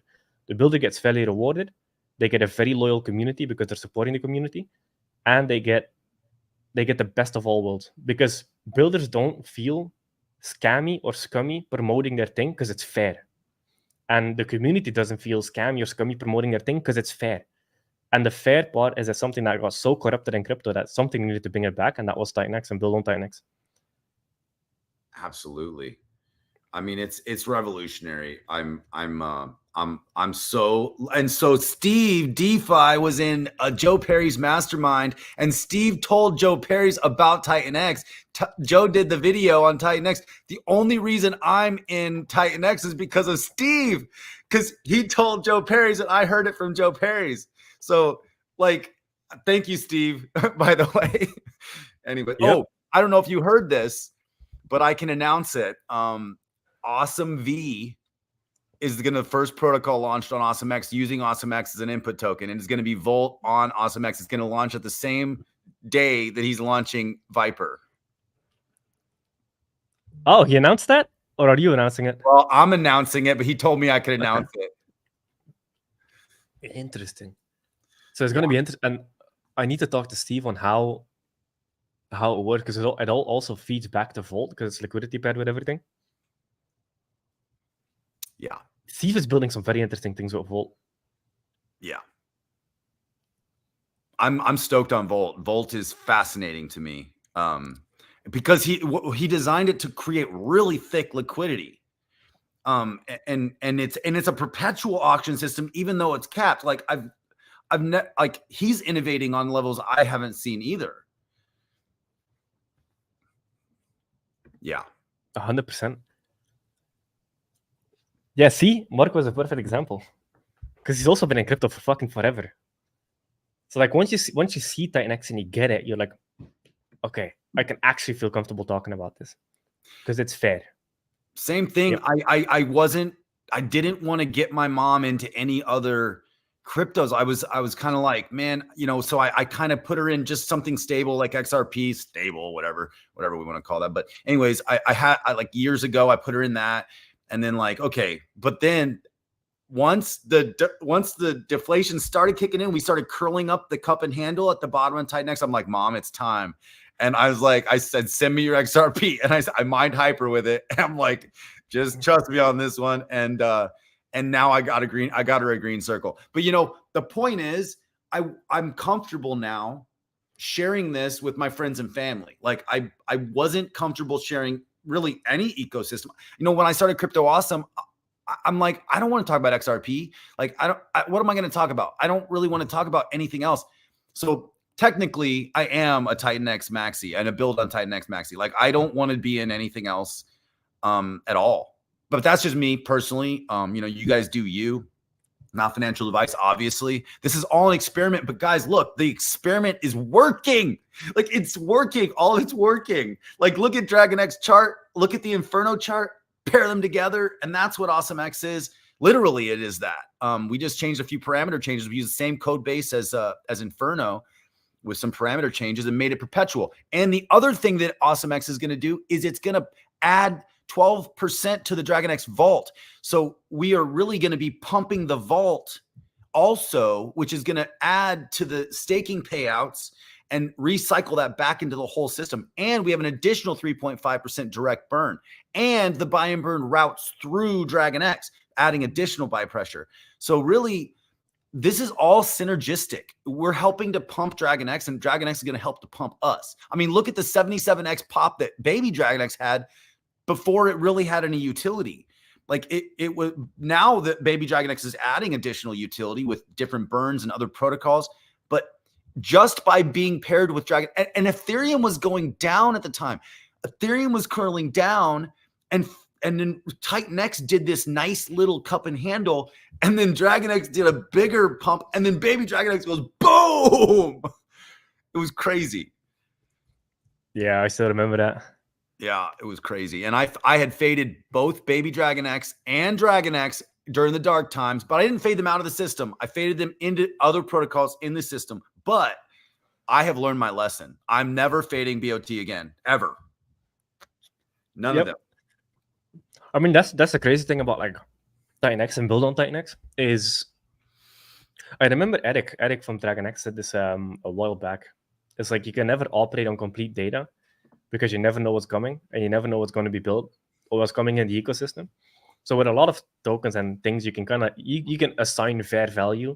The builder gets fairly rewarded. They get a very loyal community because they're supporting the community, and they get the best of all worlds because builders don't feel scammy or scummy promoting their thing because it's fair. And the community doesn't feel scammy or scummy promoting their thing because it's fair. And the fair part is that something that got so corrupted in crypto that something needed to bring it back, and that was TitanX and build on TitanX. Absolutely. I mean, it's revolutionary. I'm so Steve DeFi was in Joe Perry's mastermind, and Steve told Joe Perry's about TitanX. Joe did the video on TitanX. The only reason I'm in TitanX is because of Steve, because he told Joe Perry's, and I heard it from Joe Perry's. So, like, thank you, Steve, by the way. Anyway, yep. Oh, I don't know if you heard this, but I can announce it. Awesome V is going to first protocol launched on AwesomeX using AwesomeX as an input token, and it's going to be Volt on AwesomeX. It's going to launch at the same day that he's launching Viper. Oh, he announced that? Or are you announcing it? Well, I'm announcing it, but he told me I could announce it. Interesting. So it's going to be interesting. And I need to talk to Steve on how it works, because it all also feeds back to Volt because it's liquidity paired with everything. Yeah. Steve is building some very interesting things with Volt. Yeah. I'm stoked on Volt. Volt is fascinating to me because he designed it to create really thick liquidity. And it's a perpetual auction system, even though it's capped. Like he's innovating on levels I haven't seen either. Yeah. 100%. Yeah, see, Mark was a perfect example because he's also been in crypto for fucking forever. So like once you see TitanX and you get it, you're like, okay, I can actually feel comfortable talking about this because it's fair. Same thing. Yep. I didn't want to get my mom into any other cryptos. I was kind of like, man, so I kind of put her in just something stable like XRP, stable, whatever we want to call that. But anyways, I like years ago, I put her in that, and then like, okay, but then once the deflation started kicking in, we started curling up the cup and handle at the bottom of TitanX. I'm like, Mom, it's time. And I was like, I said, send me your XRP. And I mined hyper with it. And I'm like, just trust me on this one. And now I got her a green circle. But the point is, I'm comfortable now sharing this with my friends and family. Like I wasn't comfortable sharing really any ecosystem. When I started Crypto Awesome, I'm like, I don't want to talk about XRP. Like, what am I going to talk about? I don't really want to talk about anything else. So technically I am a TitanX maxi and a build on TitanX maxi. Like I don't want to be in anything else at all. But that's just me personally. You guys do you. Not financial advice, obviously. This is all an experiment. But guys, look, the experiment is working. Like it's working. All of it's working. Like look at DragonX chart. Look at the Inferno chart. Pair them together. And that's what AwesomeX is. Literally, it is that. We just changed a few parameter changes. We use the same code base as Inferno. with some parameter changes and made it perpetual. And the other thing that AwesomeX is going to do is it's going to add 12% to the DragonX vault. So we are really going to be pumping the vault also, which is going to add to the staking payouts and recycle that back into the whole system. And we have an additional 3.5% direct burn and the buy and burn routes through DragonX, adding additional buy pressure. So really, this is all synergistic. We're helping to pump DragonX, and DragonX is going to help to pump us. I mean, look at the 77x pop that baby DragonX had before it really had any utility. Like it was, now that baby DragonX is adding additional utility with different burns and other protocols, but just by being paired with Dragon, and Ethereum was going down at the time. Ethereum was curling down, and then TitanX did this nice little cup and handle, and then DragonX did a bigger pump, and then baby DragonX goes boom. It was crazy. Yeah, I still remember that. Yeah, it was crazy. And I had faded both baby DragonX and DragonX during the dark times, but I didn't fade them out of the system. I faded them into other protocols in the system. But I have learned my lesson. I'm never fading BOT again, ever. None of them. I mean, that's the crazy thing about like TitanX and build on TitanX is I remember Eric from DragonX said this a while back. It's like you can never operate on complete data because you never know what's coming and you never know what's going to be built or what's coming in the ecosystem. So with a lot of tokens and things, you can kind of you can assign fair value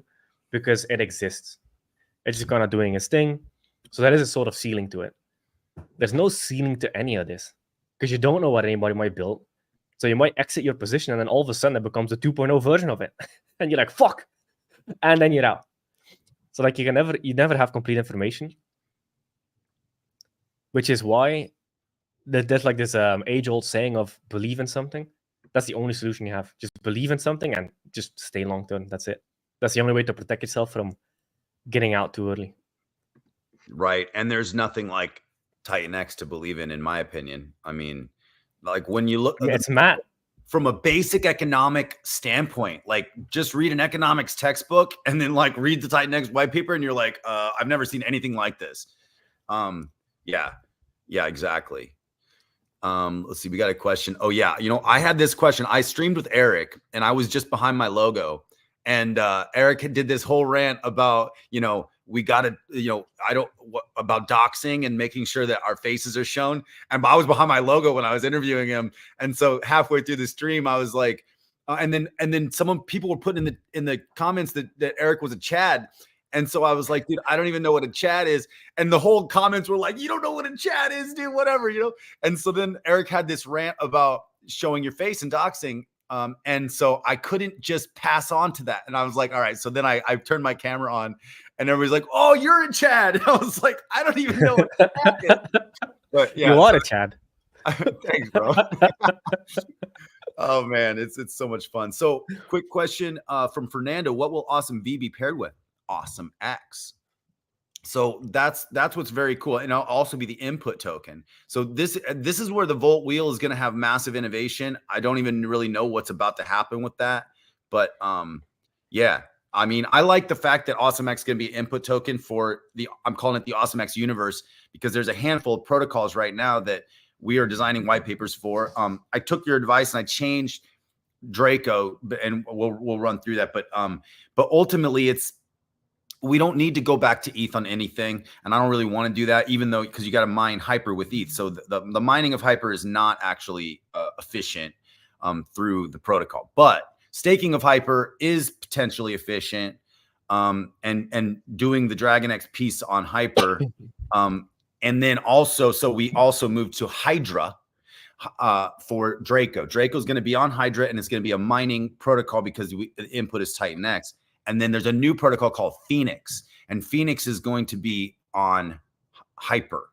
because it exists. It's just kind of doing its thing. So there is a sort of ceiling to it. There's no ceiling to any of this because you don't know what anybody might build. So you might exit your position and then all of a sudden it becomes a 2.0 version of it. And you're like, fuck. And then you're out. So like you never have complete information. Which is why there's like this age-old saying of believe in something. That's the only solution you have. Just believe in something and just stay long-term. That's it. That's the only way to protect yourself from getting out too early. Right. And there's nothing like TitanX to believe in my opinion. I mean, like when you look, it's mad. From a basic economic standpoint, like just read an economics textbook and then like read the TitanX white paper and you're like, I've never seen anything like this. Yeah, exactly. Let's see. We got a question. Oh yeah. You know, I had this question. I streamed with Eric and I was just behind my logo. And Eric did this whole rant about, you know, we got to, you know, about doxing and making sure that our faces are shown. And I was behind my logo when I was interviewing him. And so halfway through the stream, I was like, and then people were putting in the comments that Eric was a Chad. And so I was like, dude, I don't even know what a Chad is. And the whole comments were like, you don't know what a Chad is, dude, whatever, you know? And so then Eric had this rant about showing your face and doxing. And so I couldn't just pass on to that. And I was like, all right. So then I turned my camera on and everybody's like, oh, you're a Chad. And I was like, I don't even know what a Chad is. But yeah, you are a Chad. Thanks, bro. Oh man, it's so much fun. So quick question from Fernando. What will Awesome V be paired with? AwesomeX. So that's what's very cool. And I'll also be the input token. So this is where the Volt wheel is going to have massive innovation. I don't even really know what's about to happen with that. But yeah, I mean, I like the fact that AwesomeX is going to be an input token for I'm calling it the AwesomeX universe, because there's a handful of protocols right now that we are designing white papers for. I took your advice and I changed Draco, and we'll run through that. But ultimately we don't need to go back to ETH on anything. And I don't really want to do that, even though, because you got to mine Hyper with ETH. So the mining of Hyper is not actually efficient through the protocol, but staking of Hyper is potentially efficient. And doing the DragonX piece on Hyper. And then also, so we also moved to Hydra for Draco. Draco is going to be on Hydra, and it's going to be a mining protocol because the input is TitanX. And then there's a new protocol called Phoenix, and Phoenix is going to be on Hyper,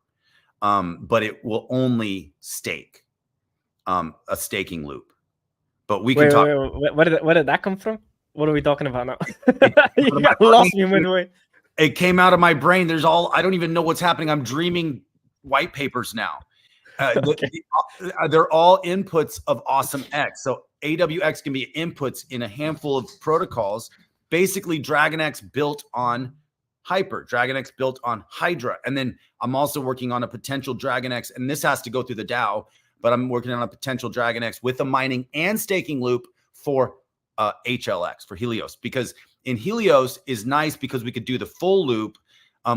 but it will only stake, a staking loop. But we can talk. Wait. Where did that come from? What are we talking about now? You got lost me midway. It came out of my brain. I don't even know what's happening. I'm dreaming white papers now. Okay. They're all inputs of AwesomeX. So AWX can be inputs in a handful of protocols. Basically, DragonX built on Hyper, DragonX built on Hydra. And then I'm also working on a potential DragonX, and this has to go through the DAO, but I'm working on a potential DragonX with a mining and staking loop for HLX, for Helios, because in Helios is nice because we could do the full loop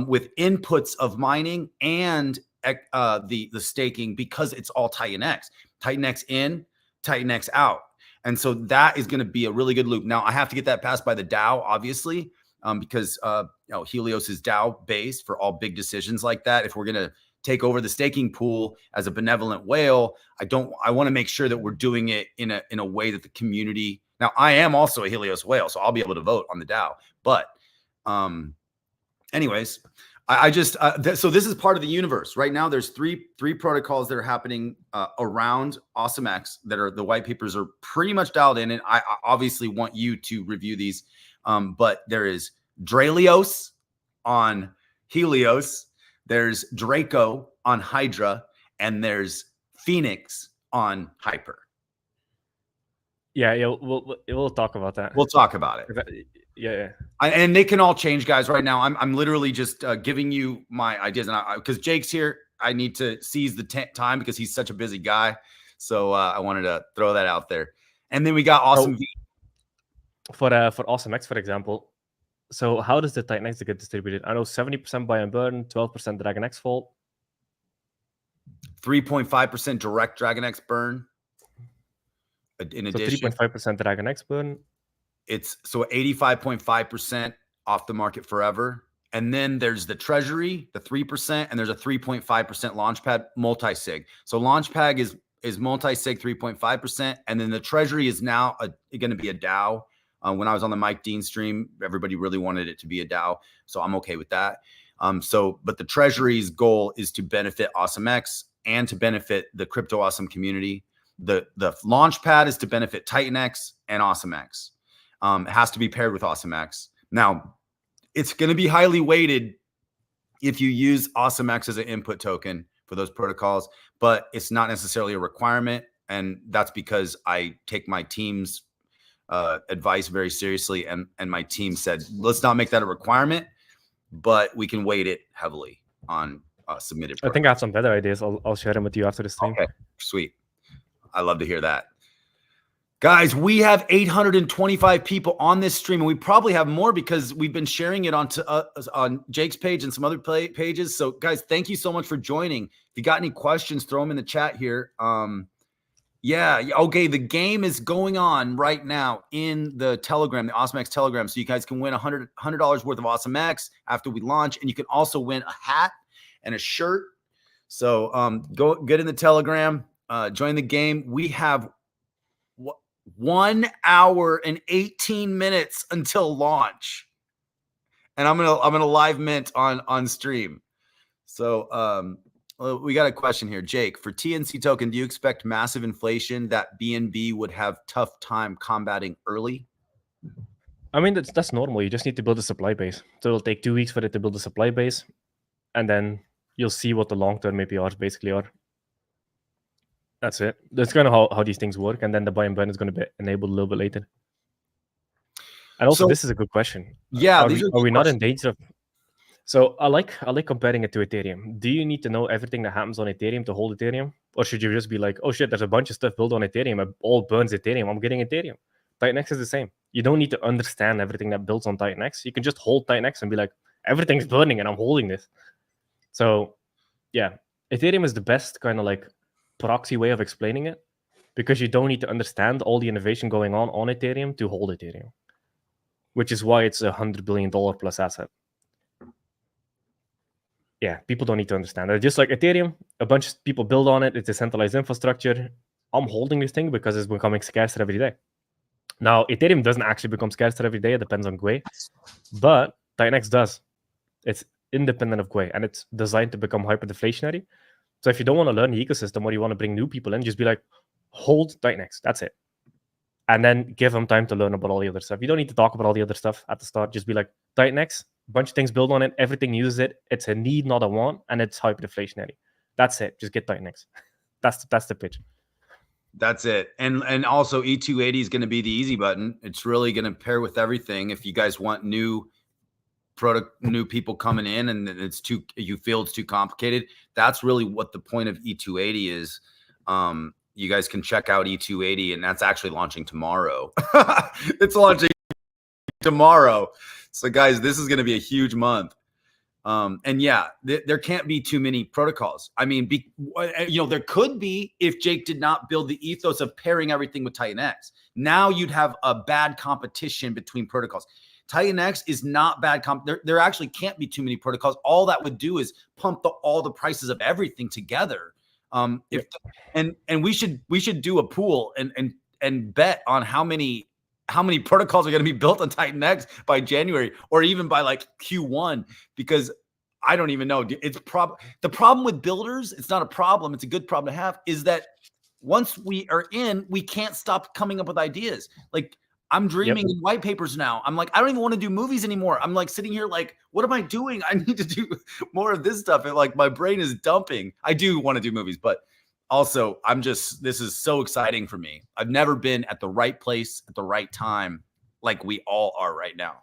with inputs of mining and the staking, because it's all TitanX. TitanX in, TitanX out. And so that is going to be a really good loop. Now I have to get that passed by the DAO, obviously, because Helios is DAO based for all big decisions like that. If we're going to take over the staking pool as a benevolent whale, I want to make sure that we're doing it in a way that the community. Now I am also a Helios whale, so I'll be able to vote on the DAO. But anyways, I just so this is part of the universe right now. There's three protocols that are happening around AwesomeX that are, the white papers are pretty much dialed in, and I obviously want you to review these. But there is Dralios on Helios, there's Draco on Hydra, and there's Phoenix on Hyper. Yeah, we'll talk about that. We'll talk about it. Yeah. And they can all change, guys. Right now, I'm literally just giving you my ideas, and because Jake's here, I need to seize the time because he's such a busy guy. So I wanted to throw that out there. And then we got Awesome V. For AwesomeX, for example. So how does the TitanX get distributed? I know 70% buy and burn, 12% DragonX fault, 3.5% direct DragonX burn. In addition, 3.5% DragonX burn. It's so 85.5% off the market forever. And then there's the treasury, the 3%, and there's a 3.5% launchpad multi-sig. So launchpad is multi-sig 3.5%. And then the treasury is now going to be a DAO. When I was on the Mike Dean stream, everybody really wanted it to be a DAO. So I'm okay with that. But the treasury's goal is to benefit AwesomeX and to benefit the crypto awesome community. The launchpad is to benefit TitanX and AwesomeX. It has to be paired with AwesomeX. Now, it's going to be highly weighted if you use AwesomeX as an input token for those protocols, but it's not necessarily a requirement. And that's because I take my team's advice very seriously. And my team said, let's not make that a requirement, but we can weight it heavily on submitted protocols. I think I have some better ideas. I'll share them with you after the stream. Okay, sweet. I love to hear that. Guys, we have 825 people on this stream, and we probably have more because we've been sharing it on Jake's page and some other pages. So, guys, thank you so much for joining. If you got any questions, throw them in the chat here. Yeah, okay, the game is going on right now in the Telegram, the AwesomeX Telegram, so you guys can win $100 worth of AwesomeX after we launch, and you can also win a hat and a shirt. So go get in the Telegram, join the game. We have 1 hour and 18 minutes until launch, and I'm gonna live mint on stream. So we got a question here, Jake. For TNC token, do you expect massive inflation that BNB would have tough time combating early? I mean, that's normal. You just need to build a supply base. So it'll take 2 weeks for it to build a supply base, and then you'll see what the long-term APRs basically are. That's it. That's kind of how these things work. And then the buy and burn is going to be enabled a little bit later. And also, this is a good question. Yeah. Are we not in danger of... So I like comparing it to Ethereum. Do you need to know everything that happens on Ethereum to hold Ethereum? Or should you just be like, oh shit, there's a bunch of stuff built on Ethereum. It all burns Ethereum. I'm getting Ethereum. TitanX is the same. You don't need to understand everything that builds on TitanX. You can just hold TitanX and be like, everything's burning and I'm holding this. So yeah, Ethereum is the best kind of like proxy way of explaining it, because you don't need to understand all the innovation going on Ethereum to hold Ethereum, which is why it's $100 billion plus asset. Yeah, people don't need to understand it. Just like Ethereum, a bunch of people build on it. It's a centralized infrastructure. I'm holding this thing because it's becoming scarcer every day. Now, Ethereum doesn't actually become scarcer every day. It depends on Gwei, but TitanX does. It's independent of Gwei, and it's designed to become hyper-deflationary. So if you don't want to learn the ecosystem or you want to bring new people in, just be like, hold TitanX. That's it. And then give them time to learn about all the other stuff. You don't need to talk about all the other stuff at the start. Just be like, TitanX, a bunch of things build on it. Everything uses it. It's a need, not a want. And it's hyper-deflationary. That's it. Just get TitanX. That's the pitch. That's it. And also E280 is going to be the easy button. It's really going to pair with everything. If you guys want new new people coming in, and you feel it's too complicated. That's really what the point of E280 is. You guys can check out E280, and that's actually launching tomorrow. It's launching tomorrow. So guys, this is going to be a huge month. And yeah, there can't be too many protocols. I mean, there could be if Jake did not build the ethos of pairing everything with TitanX. Now you'd have a bad competition between protocols. TitanX is not bad. There actually can't be too many protocols. All that would do is pump all the prices of everything together. And we should do a pool and bet on how many protocols are going to be built on TitanX by January, or even by like Q1, because I don't even know. The problem with builders, it's not a problem, it's a good problem to have, is that once we are in, we can't stop coming up with ideas. Like, I'm dreaming in white papers now. I'm like, I don't even want to do movies anymore. I'm like sitting here like, what am I doing? I need to do more of this stuff. And like, my brain is dumping. I do want to do movies, but also this is so exciting for me. I've never been at the right place at the right time like we all are right now.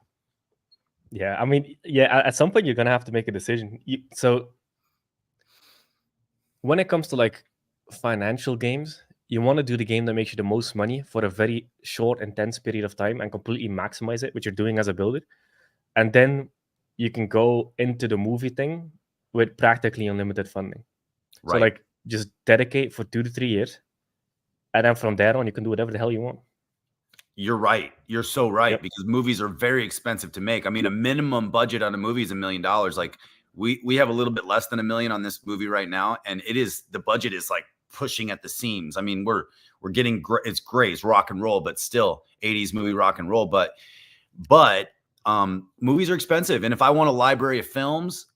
Yeah, I mean, at some point you're going to have to make a decision. So when it comes to like financial games, you want to do the game that makes you the most money for a very short, intense period of time and completely maximize it, which you're doing as a builder. And then you can go into the movie thing with practically unlimited funding. Right. So like just dedicate for 2 to 3 years. And then from there on, you can do whatever the hell you want. You're right. You're so right, because movies are very expensive to make. I mean, a minimum budget on a movie is $1 million. Like we have a little bit less than $1 million on this movie right now. And the budget is like pushing at the seams. I mean, we're getting it's great. It's rock and roll, but still 80s movie rock and roll. But movies are expensive. And if I want a library of films,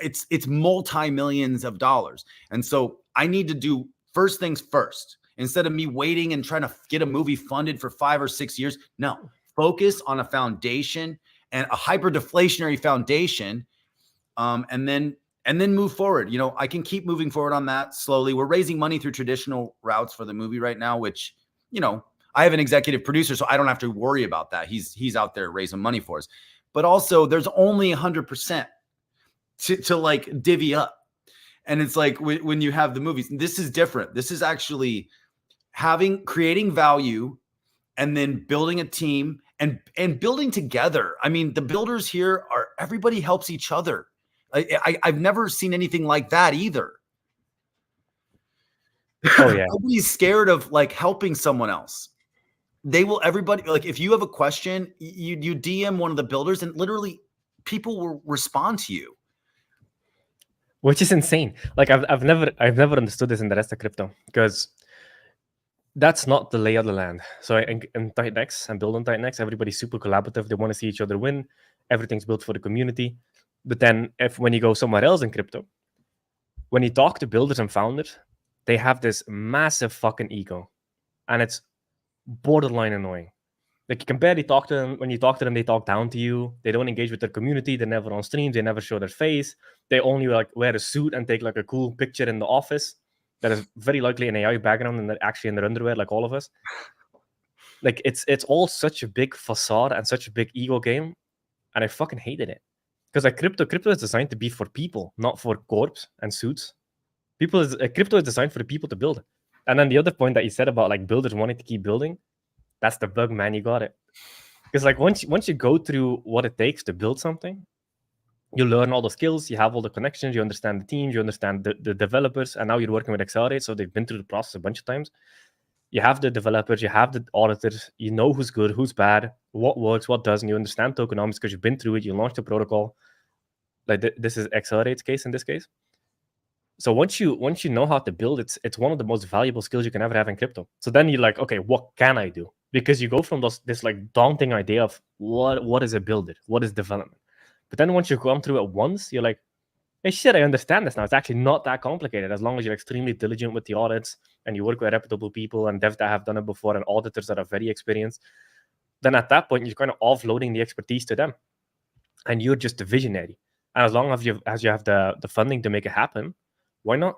it's multi-millions of dollars. And so I need to do first things first, instead of me waiting and trying to get a movie funded for 5 or 6 years. No, focus on a foundation, and a hyper-deflationary foundation. And then move forward. I can keep moving forward on that slowly. We're raising money through traditional routes for the movie right now, which, I have an executive producer, so I don't have to worry about that. He's out there raising money for us. But also there's only 100% to like divvy up. And it's like when you have the movies, this is different. This is actually creating value and then building a team and building together. I mean, the builders here everybody helps each other. I've never seen anything like that either. Oh yeah. Nobody's scared of like helping someone else. Everybody, like if you have a question, you DM one of the builders and literally people will respond to you. Which is insane. Like I've never understood this in the rest of crypto, because that's not the lay of the land. So in TitanX and building TitanX, everybody's super collaborative. They want to see each other win. Everything's built for the community. But then when you go somewhere else in crypto, when you talk to builders and founders, they have this massive fucking ego. And it's borderline annoying. Like you can barely talk to them. When you talk to them, they talk down to you. They don't engage with their community. They're never on streams. They never show their face. They only like wear a suit and take like a cool picture in the office. That is very likely an AI background, and they're actually in their underwear like all of us. Like it's all such a big facade and such a big ego game. And I fucking hated it. Because like crypto is designed to be for people, not for corps and suits. Crypto is designed for the people to build. And then the other point that you said about like builders wanting to keep building, that's the bug, man. You got it. Because like once you go through what it takes to build something, you learn all the skills, you have all the connections, you understand the teams, you understand the developers, and now you're working with Accelerate, so they've been through the process a bunch of times. You have the developers, you have the auditors, you know who's good, who's bad, what works, what doesn't. You understand tokenomics because you've been through it. You launched the protocol. Like this is Accelerate's case in this case. So once you know how to build, it's one of the most valuable skills you can ever have in crypto. So then you're like, okay, what can I do? Because you go from this like daunting idea of what is a builder, what is development. But then once you come through it once, you're like, hey, shit, I understand this now. It's actually not that complicated as long as you're extremely diligent with the audits and you work with reputable people and devs that have done it before and auditors that are very experienced. Then at that point, you're kind of offloading the expertise to them. And you're just a visionary. And as long as you have the funding to make it happen, why not?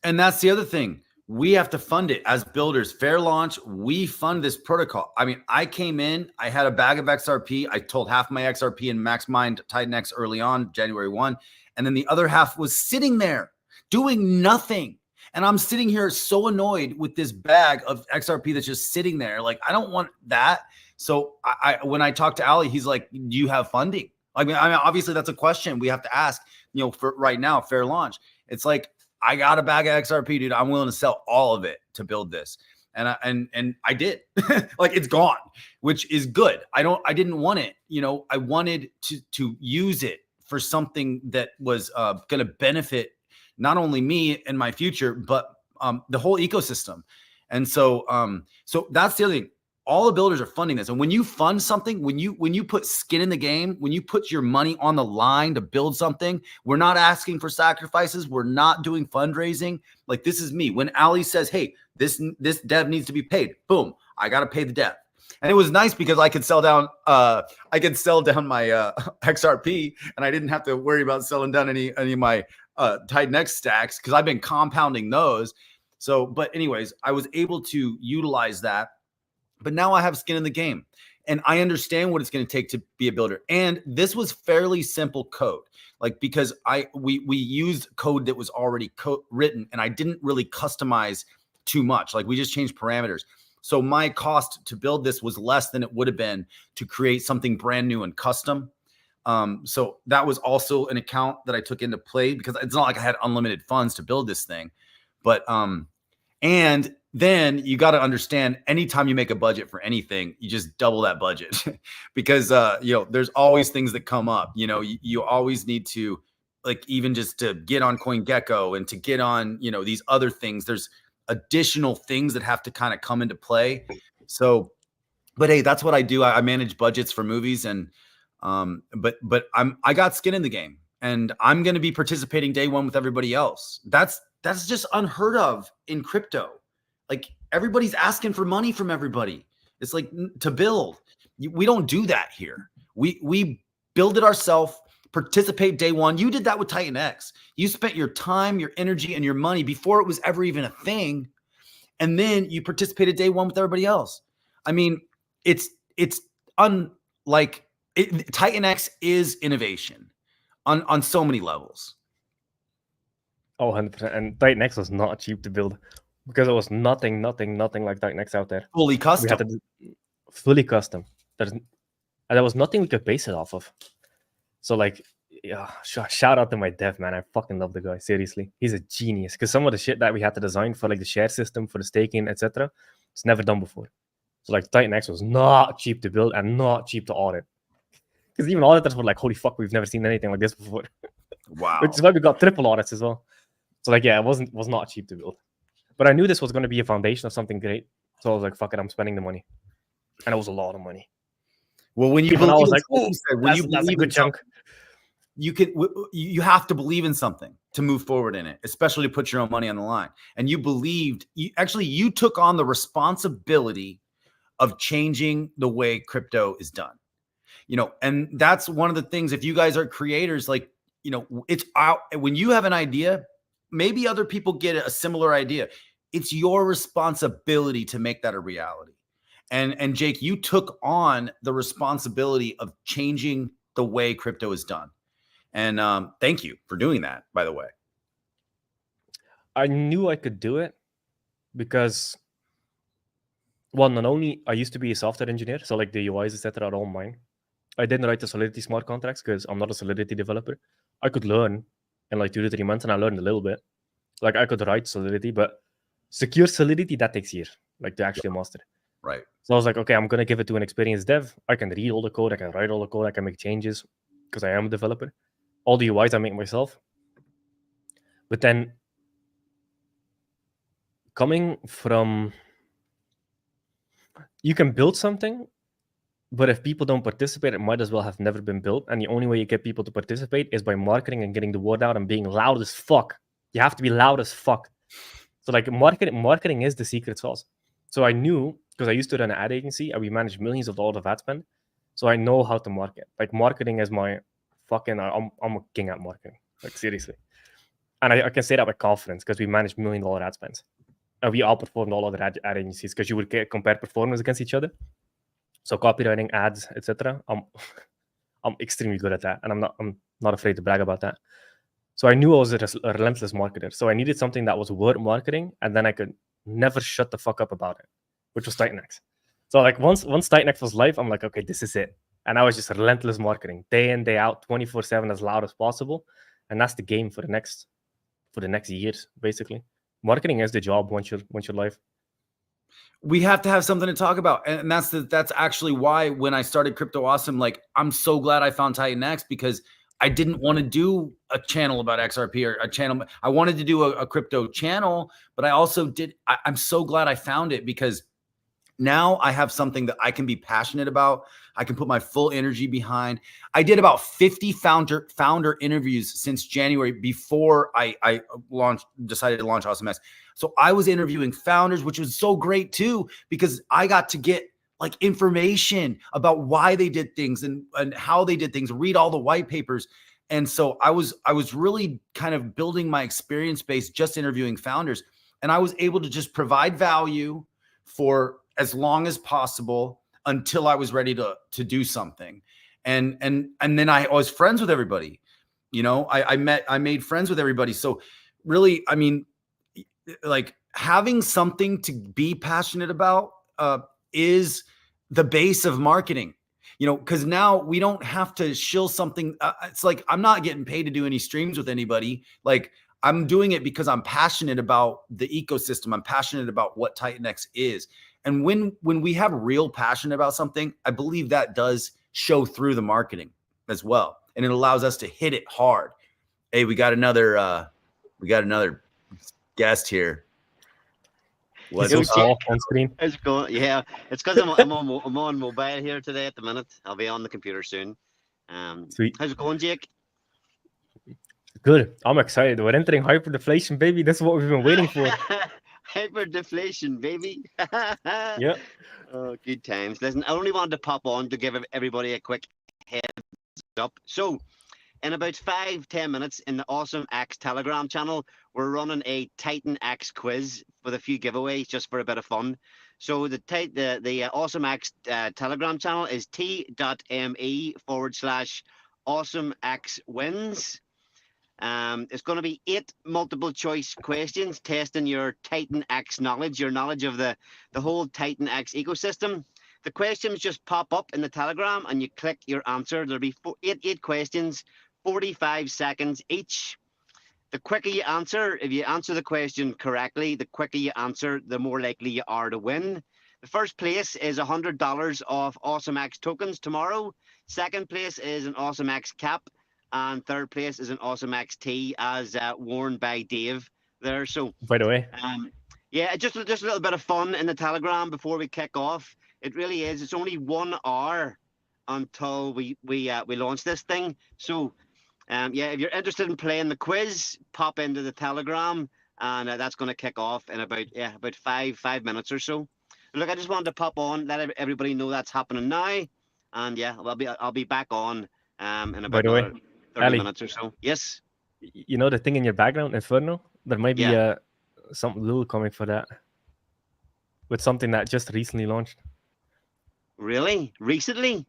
And that's the other thing. we have to fund it as builders. Fair launch, we fund this protocol. I mean, I came in, I had a bag of XRP. I told half my XRP and max mined TitanX early on, January 1. And then the other half was sitting there doing nothing. And I'm sitting here so annoyed with this bag of XRP that's just sitting there. Like, I don't want that. So when I talked to Ali, he's like, do you have funding? I mean, obviously that's a question we have to ask, you know, for right now, fair launch. It's like, I got a bag of XRP, dude. I'm willing to sell all of it to build this. And I did. Like, it's gone, which is good. I didn't want it. You know, I wanted to use it for something that was going to benefit not only me and my future, but the whole ecosystem. And so so that's the other thing. All the builders are funding this. And when you fund something, when you put skin in the game, when you put your money on the line to build something, we're not asking for sacrifices. We're not doing fundraising. Like, this is me. When Ali says, hey, this dev needs to be paid, boom, I got to pay the dev. And it was nice because I could sell down my XRP, and I didn't have to worry about selling down any of my TitanX stacks because I've been compounding those. So, but anyways, I was able to utilize that. But now I have skin in the game, and I understand what it's going to take to be a builder. And this was fairly simple code, like, because we used code that was already written, and I didn't really customize too much. Like, we just changed parameters. So my cost to build this was less than it would have been to create something brand new and custom. So that was also an account that I took into play, because it's not like I had unlimited funds to build this thing. But and then you got to understand, anytime you make a budget for anything, you just double that budget because, you know, there's always things that come up. You know, you always need to, like, even just to get on CoinGecko and to get on, you know, these other things, there's additional things that have to kind of come into play. So, but hey, that's what I do. I manage budgets for movies, and but I got skin in the game, and I'm going to be participating day one with everybody else. That's just unheard of in crypto. Like, everybody's asking for money from everybody. It's like, to build. We don't do that here. We build it ourselves, participate day one. You did that with TitanX. You spent your time, your energy, and your money before it was ever even a thing. And then you participated day one with everybody else. I mean, it's unlike TitanX is innovation on so many levels. Oh, 100%. And TitanX was not cheap to build, because it was nothing like TitanX out there. Fully custom. We had to do fully custom. And there was nothing we could base it off of. So, like, yeah, shout out to my dev, man. I fucking love the guy. Seriously, he's a genius. Because some of the shit that we had to design for, like, the share system, for the staking, etc., it's never done before. So, like, TitanX was not cheap to build and not cheap to audit. Because even auditors were like, holy fuck, we've never seen anything like this before. Wow. Which is why we got triple audits as well. So, like, yeah, it was not cheap to build. But I knew this was going to be a foundation of something great. So I was like, fuck it, I'm spending the money. And it was a lot of money. Well, when you Even I was like, oh, that's a good chunk. You have to believe in something to move forward in it, especially to put your own money on the line. And you believed, you took on the responsibility of changing the way crypto is done. You know, and that's one of the things, if you guys are creators, like, you know, it's out when you have an idea, maybe other people get a similar idea. It's your responsibility to make that a reality. And Jake, you took on the responsibility of changing the way crypto is done. And thank you for doing that, by the way. I knew I could do it because, well, not only I used to be a software engineer, so like the UIs, etc., are all mine. I didn't write the Solidity smart contracts because I'm not a Solidity developer. I could learn in like 2 to 3 months, and I learned a little bit. Like, I could write Solidity, but secure Solidity, that takes years, like, to actually master it. Right. So I was like, okay, I'm going to give it to an experienced dev. I can read all the code. I can write all the code. I can make changes because I am a developer. All the UIs I make myself. But then coming from, you can build something, but if people don't participate, it might as well have never been built. And the only way you get people to participate is by marketing and getting the word out and being loud as fuck. You have to be loud as fuck. So, like, marketing is the secret sauce. So I knew, because I used to run an ad agency and we managed millions of dollars of ad spend. So I know how to market. Like, marketing is my fucking, I'm a king at marketing. Like, seriously. And I can say that with confidence because we managed $1 million ad spends. and we outperformed all other ad agencies because you would compare performance against each other. So copywriting, ads, etc. I'm extremely good at that, and I'm not afraid to brag about that. So I knew I was a relentless marketer. So I needed something that was worth marketing, and then I could never shut the fuck up about it, which was TitanX. So like once TitanX was live, I'm like, okay, this is it. And I was just relentless marketing, day in, day out, 24/7, as loud as possible. And that's the game for the next years, basically. Marketing is the job once you're live. We have to have something to talk about, and that's actually why when I started Crypto Awesome, like I'm so glad I found TitanX, because I didn't want to do a channel about XRP or a channel. I wanted to do a crypto channel, but I also did. I'm so glad I found it, because now I have something that I can be passionate about. I can put my full energy behind. I did about 50 founder interviews since January, before I decided to launch AwesomeX. So I was interviewing founders, which was so great too, because I got to get like information about why they did things and how they did things, read all the white papers. And so I was really kind of building my experience base just interviewing founders. And I was able to just provide value for as long as possible until I was ready to do something. And then I was friends with everybody. You know, I made friends with everybody. So really, I mean, like having something to be passionate about is the base of marketing, you know, because now we don't have to shill something. It's like, I'm not getting paid to do any streams with anybody. Like I'm doing it because I'm passionate about the ecosystem. I'm passionate about what TitanX is. And when we have real passion about something, I believe that does show through the marketing as well. And it allows us to hit it hard. Hey, we got another guest here. What's off on screen? How's it going? Yeah, it's because I'm on mobile here today at the minute. I'll be on the computer soon. Sweet. How's it going, Jake? Good. I'm excited. We're entering hyper-deflation, baby. This is what we've been waiting for. Hyper-deflation, baby. Yeah. Oh, good times. Listen, I only wanted to pop on to give everybody a quick heads up. So, in about 5-10 minutes in the AwesomeX Telegram channel, we're running a TitanX quiz with a few giveaways just for a bit of fun. So the AwesomeX Telegram channel is t.me/AwesomeX-wins. It's going to be 8 multiple choice questions testing your TitanX knowledge, your knowledge of the whole TitanX ecosystem. The questions just pop up in the Telegram and you click your answer. There'll be 8 questions, 45 seconds each. The quicker you answer, if you answer the question correctly, the quicker you answer, the more likely you are to win. The first place is $100 off AwesomeX tokens tomorrow. Second place is an AwesomeX cap. And third place is an AwesomeX tee, as worn by Dave there. So, by the way, yeah, just a little bit of fun in the Telegram before we kick off. It really is. It's only 1 hour until we launch this thing. So, yeah, if you're interested in playing the quiz, pop into the Telegram, and that's going to kick off in about 5 minutes or so. Look, I just wanted to pop on, let everybody know that's happening now, and yeah, I'll be back on in about 30 minutes or so. Yes. You know the thing in your background, Inferno? There might be something little coming for that. With something that just recently launched. Really? Recently?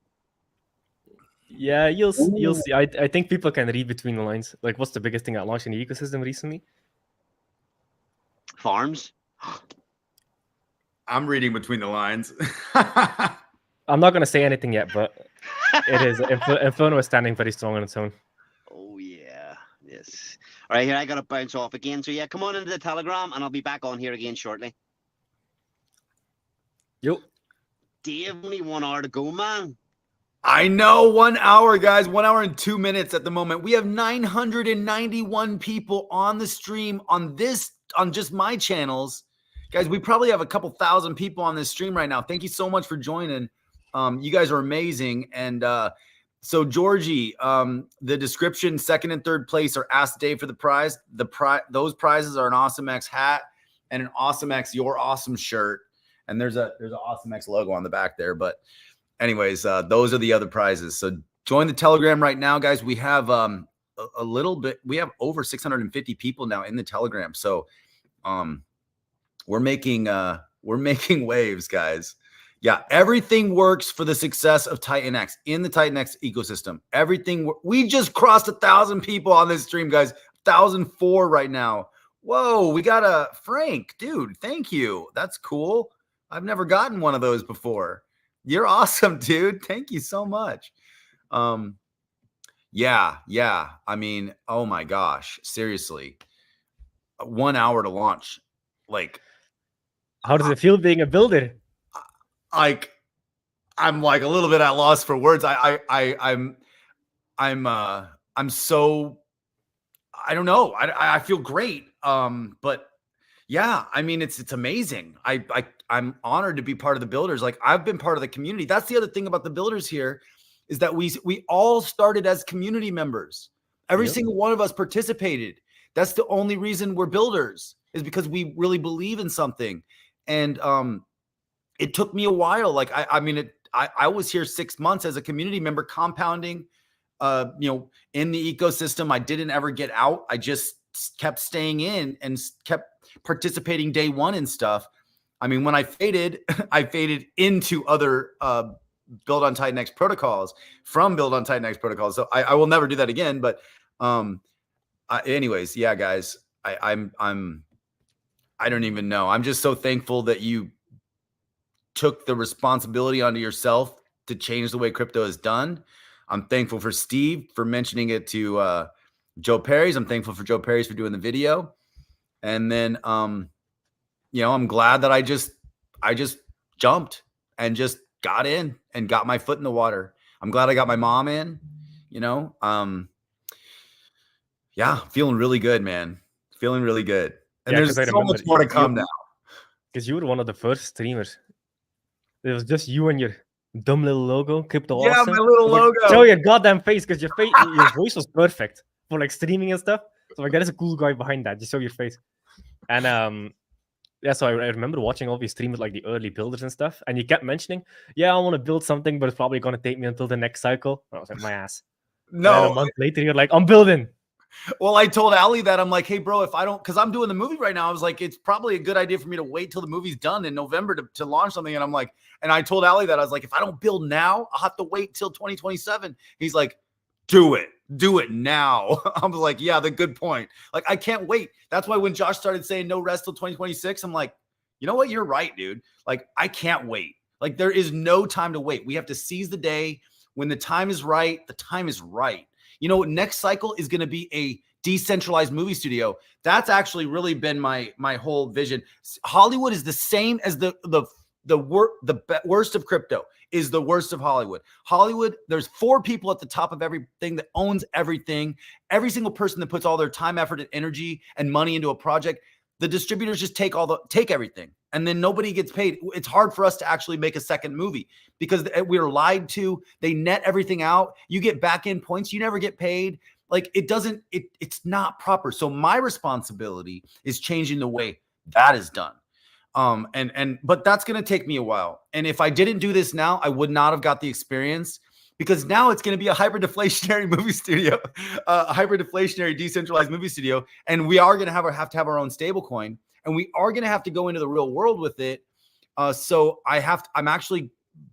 Yeah, you'll see. I think people can read between the lines. Like, what's the biggest thing that launched in the ecosystem recently? Farms. I'm reading between the lines. I'm not going to say anything yet, but it is. Inferno is standing very strong on its own. Oh, yeah. Yes. All right, here I got to bounce off again. So, yeah, come on into the Telegram, and I'll be back on here again shortly. Yo. Dave, only 1 hour to go, man. I know, 1 hour, guys. 1 hour and 2 minutes at the moment. We have 991 people on the stream on just my channels. Guys, we probably have a couple thousand people on this stream right now. Thank you so much for joining. You guys are amazing. And so, Georgie, the description, 2nd and 3rd place are Ask Dave for the prize. Those prizes are an AwesomeX hat and an AwesomeX Your Awesome shirt. And there's an AwesomeX logo on the back there. But anyways, those are the other prizes. So join the Telegram right now, guys. We have a little bit. We have over 650 people now in the Telegram. So we're making waves, guys. Yeah, everything works for the success of TitanX in the TitanX ecosystem. Everything. We just crossed 1,000 people on this stream, guys. 1,004 right now. Whoa, we got a Frank, dude. Thank you. That's cool. I've never gotten one of those before. You're awesome, dude. Thank you so much. Yeah. I mean, oh my gosh, seriously. 1 hour to launch. Like, How does it feel being a builder? like, I'm like a little bit at loss for words. I'm so, I don't know. I feel great. But yeah, I mean, it's amazing. I'm honored to be part of the builders. Like, I've been part of the community. That's the other thing about the builders here, is that we all started as community members. Every single one of us participated. That's the only reason we're builders, is because we really believe in something. And it took me a while. Like, I mean, I was here 6 months as a community member, compounding, in the ecosystem. I didn't ever get out. I just kept staying in and kept participating day one and stuff. I mean, when I faded, I faded into other Build on TitanX protocols from Build on TitanX protocols. So I will never do that again. But anyways, yeah, guys, I don't even know. I'm just so thankful that you took the responsibility onto yourself to change the way crypto is done. I'm thankful for Steve for mentioning it to Joe Perry's. I'm thankful for Joe Perry's for doing the video. And then, I'm glad that I just jumped and just got in and got my foot in the water. I'm glad I got my mom in, yeah, feeling really good, man. Feeling really good. And there's so much more to come now. Because you were one of the first streamers. It was just you and your dumb little logo, Crypto Yeah, Awesome. my little logo. Show your goddamn face, because your voice was perfect for like streaming and stuff. So like, that is a cool guy behind that. Just show your face. And yeah, so I remember watching all these streamers, like the early builders and stuff, and you kept mentioning, I want to build something, but it's probably going to take me until the next cycle. And I was like, my ass. No. And then a month later, you're like, I'm building. Well, I told Ali that. I'm like, hey, bro, if I don't, because I'm doing the movie right now, I was like, it's probably a good idea for me to wait till the movie's done in November to launch something. And I'm like, and I told Ali that. I was like, if I don't build now, I'll have to wait till 2027. He's like, do it now. I was like, yeah, the good point. Like, I can't wait. That's why when Josh started saying no rest till 2026, I'm like, you know what? You're right, dude. Like, I can't wait. Like, there is no time to wait. We have to seize the day. When the time is right, the time is right. Next cycle is going to be a decentralized movie studio. That's actually really been my whole vision. Hollywood is the same as the worst of crypto is the worst of Hollywood. Hollywood, there's 4 people at the top of everything that owns everything. Every single person that puts all their time, effort, and energy and money into a project, the distributors just take everything, and then nobody gets paid. It's hard for us to actually make a second movie because we're lied to. They net everything out. You get back end points. You never get paid. Like, it's not proper. So my responsibility is changing the way that is done. But that's going to take me a while. And if I didn't do this now, I would not have got the experience, because now it's going to be a hyper-deflationary movie studio, a hyper-deflationary decentralized movie studio. And we are going to have to have our own stable coin, and we are going to have to go into the real world with it. So I'm actually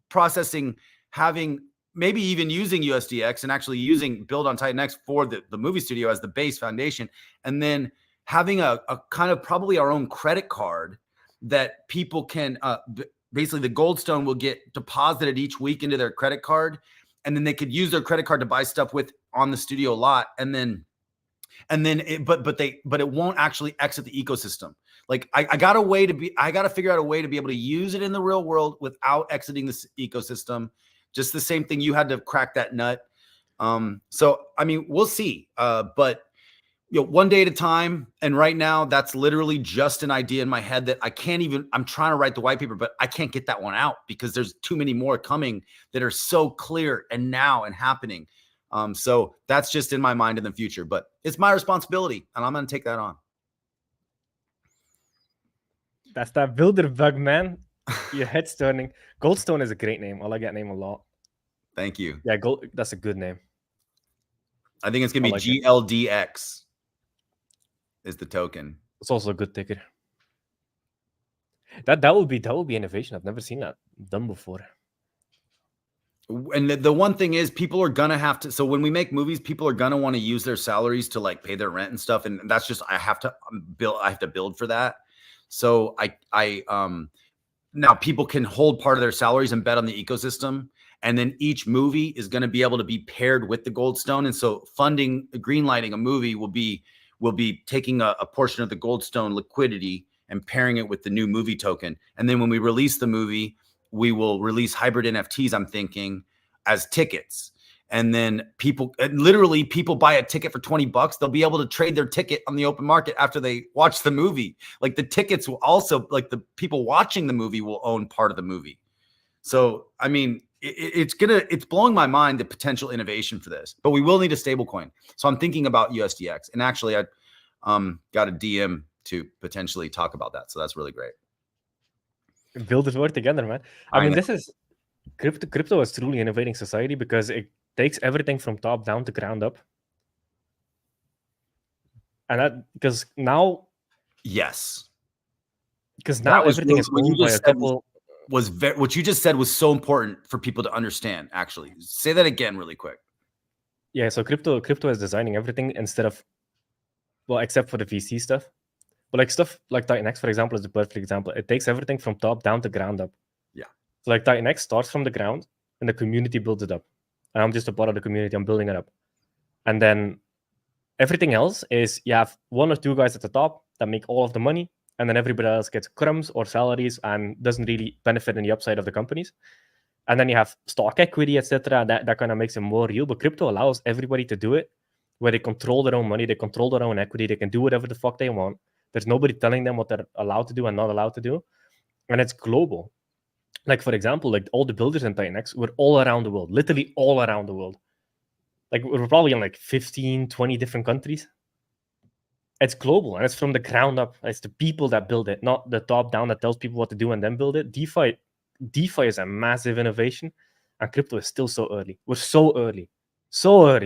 processing having maybe even using USDX and actually using Build on TitanX for the movie studio as the base foundation. And then having a kind of probably our own credit card that people can basically, the Goldstone will get deposited each week into their credit card, and then they could use their credit card to buy stuff with on the studio lot. And then it won't actually exit the ecosystem. Like, I got to figure out a way to be able to use it in the real world without exiting this ecosystem. Just the same thing. You had to crack that nut. So, I mean, we'll see. But one day at a time. And right now, that's literally just an idea in my head that I'm trying to write the white paper, but I can't get that one out because there's too many more coming that are so clear and now and happening. So that's just in my mind in the future, but it's my responsibility and I'm going to take that on. That's that builder bug, man. Your head's turning. Goldstone is a great name. I like that name a lot. Thank you. Yeah, that's a good name. I think it's going to be GLDX is the token. It's also a good ticker. That would be innovation. I've never seen that done before. And the one thing is, people are gonna have to. So when we make movies, people are gonna want to use their salaries to like pay their rent and stuff, and that's just I have to build for that. So now people can hold part of their salaries and bet on the ecosystem, and then each movie is going to be able to be paired with the gold stone. And so funding, greenlighting a movie will be taking a portion of the gold stone liquidity and pairing it with the new movie token. And then when we release the movie, we will release hybrid NFTs, I'm thinking, as tickets. And then people buy a ticket for $20. They'll be able to trade their ticket on the open market after they watch the movie. Like the tickets will also, like the people watching the movie will own part of the movie. So, I mean, it's blowing my mind, the potential innovation for this, but we will need a stable coin. So I'm thinking about USDX, and actually I got a DM to potentially talk about that. So that's really great. Build this work together, man. I mean, this is crypto is truly innovating society because it takes everything from top down to ground up. And that because now everything is owned by a couple. What you just said was so important for people to understand. Actually, say that again really quick. Yeah, so crypto is designing everything except for the VC stuff. But like stuff like TitanX, for example, is the perfect example. It takes everything from top down to ground up. Yeah. So like TitanX starts from the ground and the community builds it up. And I'm just a part of the community. I'm building it up. And then everything else is you have one or two guys at the top that make all of the money. And then everybody else gets crumbs or salaries and doesn't really benefit in the upside of the companies. And then you have stock equity, etc. That kind of makes it more real. But crypto allows everybody to do it where they control their own money. They control their own equity. They can do whatever the fuck they want. There's nobody telling them what they're allowed to do and not allowed to do. And it's global. Like, for example, like all the builders in TitanX were all around the world, literally all around the world. Like we're probably in like 15, 20 different countries. It's global and it's from the ground up. It's the people that build it, not the top down that tells people what to do and then build it. DeFi is a massive innovation and crypto is still so early. We're so early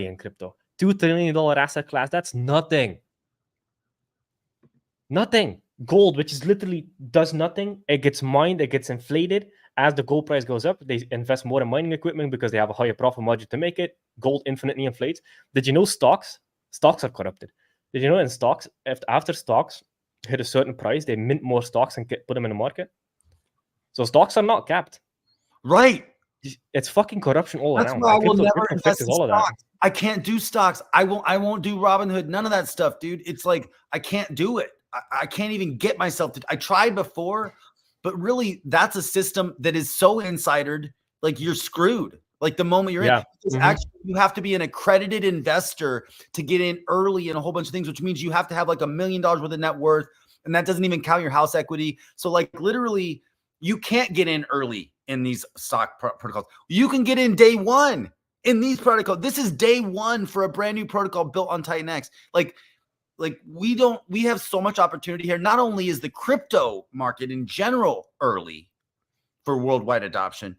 in crypto. $2 trillion asset class, that's nothing. Nothing. Gold, which is literally does nothing. It gets mined, it gets inflated. As the gold price goes up, they invest more in mining equipment because they have a higher profit margin to make it. Gold infinitely inflates. Did you know stocks are corrupted? Did you know in stocks, after stocks hit a certain price, they mint more stocks and put them in the market? So stocks are not capped. Right. It's fucking corruption all That's around. why I will never invest in all stocks. I can't do stocks. I won't do Robinhood. None of that stuff, dude. It's like I can't do it. I can't even get myself to. I tried before, but really, that's a system that is so insidered. Like you're screwed. Like the moment you're in, actually, you have to be an accredited investor to get in early in a whole bunch of things, which means you have to have like $1 million worth of net worth, and that doesn't even count your house equity. So, like literally, you can't get in early in these stock protocols. You can get in day one in these protocols. This is day one for a brand new protocol built on TitanX. Like we have so much opportunity here. Not only is the crypto market in general early for worldwide adoption,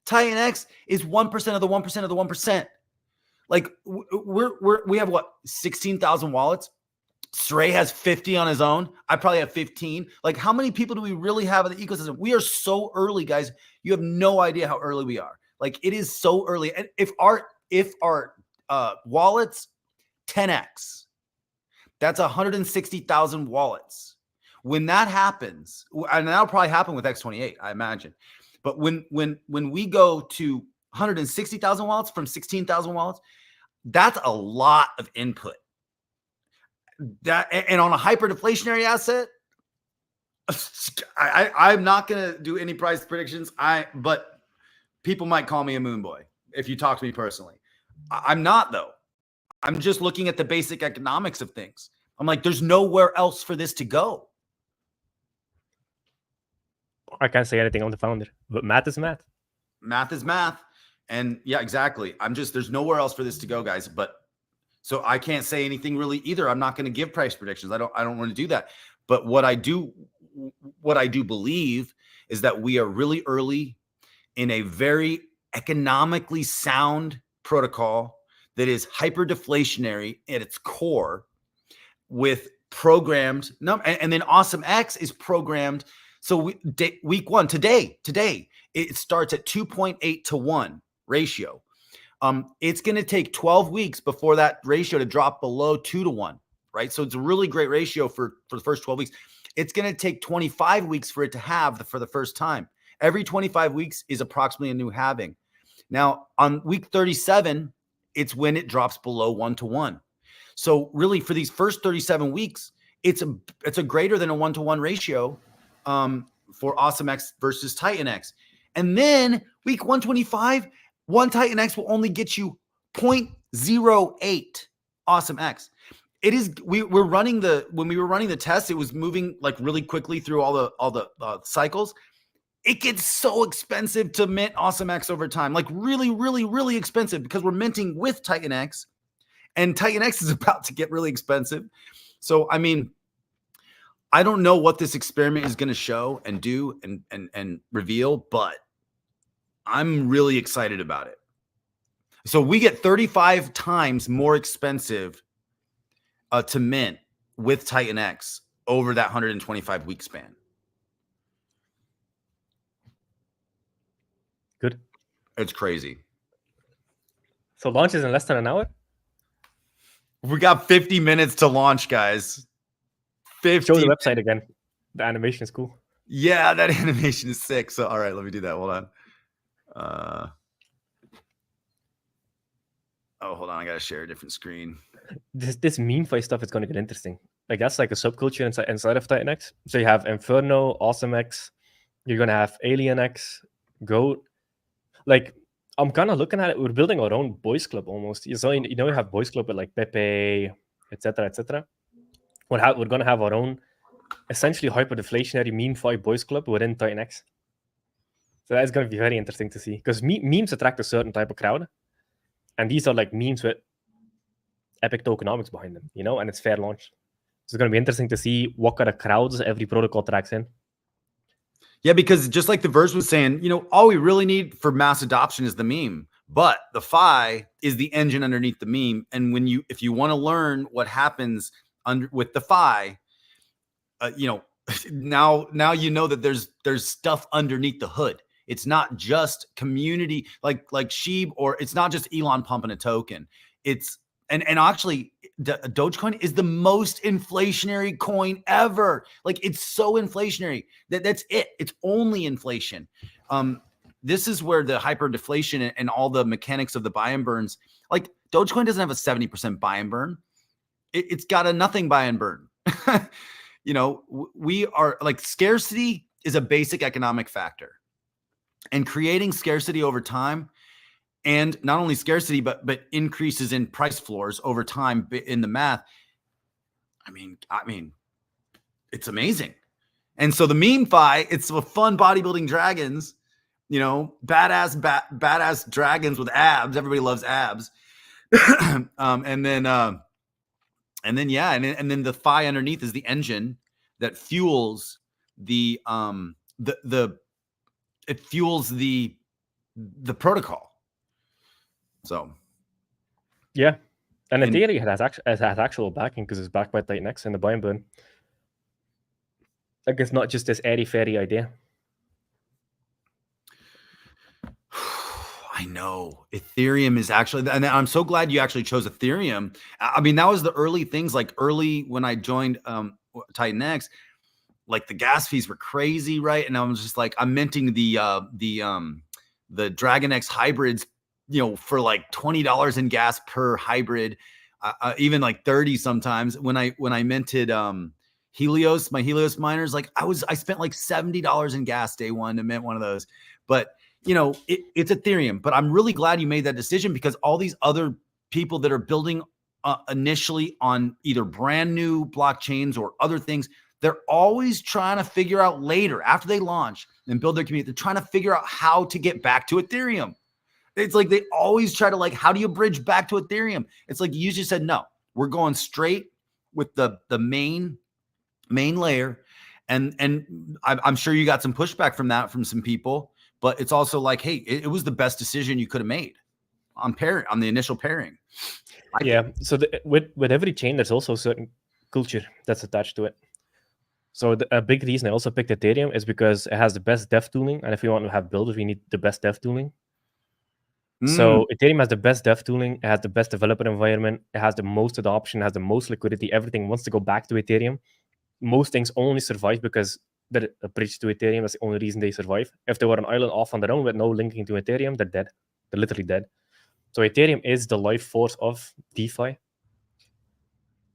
TitanX is 1% of the 1% of the 1%. Like we have what, 16,000 wallets. Stray has 50 on his own. I probably have 15. Like, how many people do we really have in the ecosystem? We are so early, guys. You have no idea how early we are. Like, it is so early. And if our wallets 10x, that's 160,000 wallets. When that happens, and that'll probably happen with X28, I imagine. But when we go to 160,000 wallets from 16,000 wallets, that's a lot of input. That and on a hyper-deflationary asset, I'm not gonna do any price predictions. But people might call me a moon boy if you talk to me personally. I'm not though. I'm just looking at the basic economics of things. I'm like, there's nowhere else for this to go. I can't say anything on the founder, but math is math. Math is math, and yeah, exactly. There's nowhere else for this to go, guys. But so I can't say anything really either. I'm not going to give price predictions. I don't want to do that. But what I do believe is that we are really early in a very economically sound protocol that is hyper deflationary at its core with programmed and then AwesomeX is programmed So week one, today, it starts at 2.8 to 1 ratio. It's going to take 12 weeks before that ratio to drop below 2 to 1, right? So it's a really great ratio for the first 12 weeks. It's going to take 25 weeks for it to have for the first time. Every 25 weeks is approximately a new halving. Now, on week 37, it's when it drops below 1 to 1. So really, for these first 37 weeks, it's a greater than a 1 to 1 ratio for AwesomeX versus TitanX. And then week 125, one TitanX will only get you 0.08 AwesomeX. It is when we were running the test, it was moving like really quickly through all the cycles. It gets so expensive to mint AwesomeX over time, like really, really, really expensive, because we're minting with TitanX, and TitanX is about to get really expensive. So, I mean, I don't know what this experiment is going to show and do and reveal, but I'm really excited about it. So we get 35 times more expensive to mint with TitanX over that 125 week span. Good. It's crazy. So launch is in less than an hour? We got 50 minutes to launch, guys. 50. Show the website again. The animation is cool. Yeah, that animation is sick. So, all right, let me do that. Hold on. Hold on. I got to share a different screen. This MemeFi stuff is going to get interesting. Like, that's like a subculture inside of TitanX. So you have Inferno, AwesomeX. You're going to have AlienX, Goat. Like, I'm kind of looking at it. We're building our own boys club almost. So, you have boys club with like Pepe, etc., etc. We're going to have our own essentially hyper-deflationary MemeFi boys club within TitanX. So that's going to be very interesting to see, because memes attract a certain type of crowd, and these are like memes with epic tokenomics behind them, and it's fair launch. So it's going to be interesting to see what kind of crowds every protocol tracks in. Yeah, because just like the verse was saying, all we really need for mass adoption is the meme, but the Fi is the engine underneath the meme. And if you want to learn what happens with the Fi, now you know that there's stuff underneath the hood. It's not just community like Sheeb, or it's not just Elon pumping a token. It's and actually Dogecoin is the most inflationary coin ever. Like, it's so inflationary that's it. It's only inflation. This is where the hyper-deflation and all the mechanics of the buy and burns, like Dogecoin doesn't have a 70% buy and burn. It's got a nothing buy and burn. We are like, scarcity is a basic economic factor, and creating scarcity over time, and not only scarcity, but increases in price floors over time in the math. I mean, it's amazing. And so the MemeFi, it's a fun bodybuilding dragons, badass dragons with abs. Everybody loves abs. And then the Fi underneath is the engine that fuels the protocol. So, yeah, and Ethereum has actual backing, because it's backed by TitanX and the buy and burn. Like, it's not just this airy-fairy idea. I know Ethereum is actually, and I'm so glad you actually chose Ethereum. I mean, that was the early things, like early when I joined TitanX, like the gas fees were crazy, right? And I was just like, I'm minting the DragonX hybrids, for like $20 in gas per hybrid, even like 30 sometimes. When I minted Helios, my Helios miners, like I spent like $70 in gas day one to mint one of those. But it's Ethereum. But I'm really glad you made that decision, because all these other people that are building initially on either brand new blockchains or other things, they're always trying to figure out later, after they launch and build their community, they're trying to figure out how to get back to Ethereum. It's like they always try to, like, how do you bridge back to Ethereum? It's like you just said, no, we're going straight with the main layer. And I'm sure you got some pushback from some people, but it's also like, hey, it was the best decision you could have made on the initial pairing. Yeah. So with every chain, there's also a certain culture that's attached to it. So a big reason I also picked Ethereum is because it has the best dev tooling, and if we want to have builders, we need the best dev tooling. So Ethereum has the best dev tooling, it has the best developer environment, it has the most adoption, it has the most liquidity. Everything wants to go back to Ethereum. Most things only survive because they're a bridge to Ethereum. That's the only reason they survive. If they were an island off on their own with no linking to Ethereum, they're dead. They're literally dead. So Ethereum is the life force of DeFi.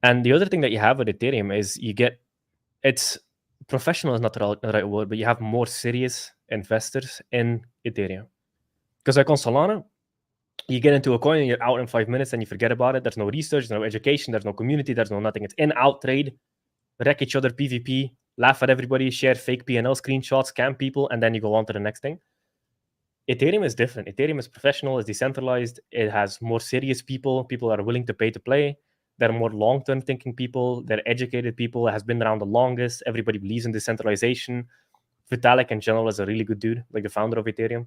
And the other thing that you have with Ethereum is it's professional is not the right word, but you have more serious investors in Ethereum. Because like on Solana, you get into a coin and you're out in 5 minutes and you forget about it. There's no research, there's no education, there's no community, there's no nothing. It's in-out trade, wreck each other, PvP, laugh at everybody, share fake P&L screenshots, scam people, and then you go on to the next thing. Ethereum is different. Ethereum is professional, it's decentralized, it has more serious people. People are willing to pay to play. They're more long-term thinking people. They're educated people. It has been around the longest. Everybody believes in decentralization. Vitalik in general is a really good dude, like the founder of Ethereum.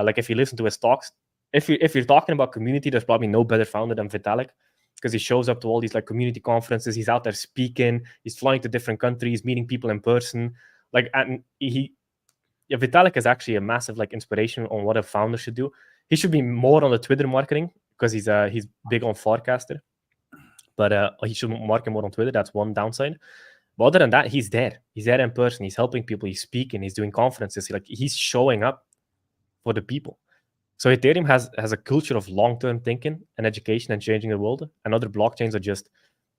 Like if you listen to his talks, if you're talking about community, there's probably no better founder than Vitalik, because he shows up to all these like community conferences. He's out there speaking. He's flying to different countries, meeting people in person. Like, and Vitalik is actually a massive like inspiration on what a founder should do. He should be more on the Twitter marketing because he's big on forecaster, but he should market more on Twitter. That's one downside. But other than that, he's there. He's there in person. He's helping people. He's speaking. He's doing conferences. He's showing up for the people. So Ethereum has a culture of long-term thinking and education and changing the world. And other blockchains are just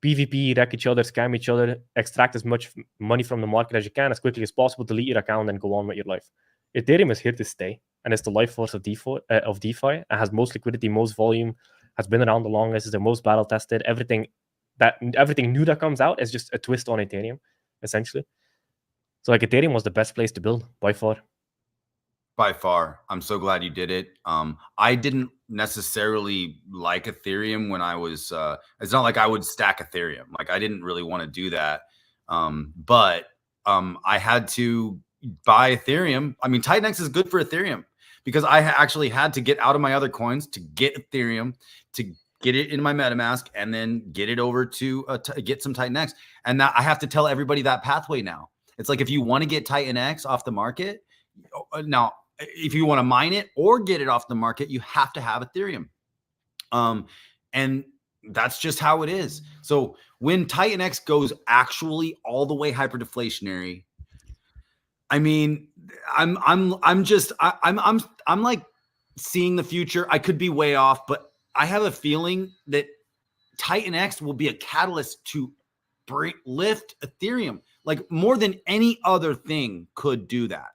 PvP, wreck each other, scam each other, extract as much money from the market as you can as quickly as possible, delete your account, and go on with your life. Ethereum is here to stay, and it's the life force of DeFi. It has most liquidity, most volume, has been around the longest, is the most battle tested. Everything new that comes out is just a twist on Ethereum, essentially. So like Ethereum was the best place to build by far. By far. I'm so glad you did it. I didn't necessarily like Ethereum when I was, it's not like I would stack Ethereum. Like I didn't really want to do that. But I had to buy Ethereum. I mean, TitanX is good for Ethereum because I actually had to get out of my other coins to get Ethereum, to get it in my MetaMask, and then get it over to get some TitanX. And that I have to tell everybody that pathway now. It's like if you want to get TitanX off the market, now, if you want to mine it or get it off the market, you have to have Ethereum. And that's just how it is. So when TitanX goes actually all the way hyper deflationary, I mean, I'm like seeing the future. I could be way off, but I have a feeling that TitanX will be a catalyst to lift Ethereum, like more than any other thing could do that.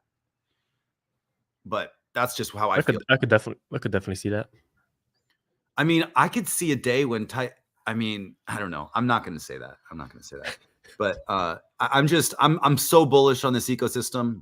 But that's just how I feel. I could definitely see that. I mean, I could see a day when I mean, I don't know. I'm not going to say that. But I'm so bullish on this ecosystem.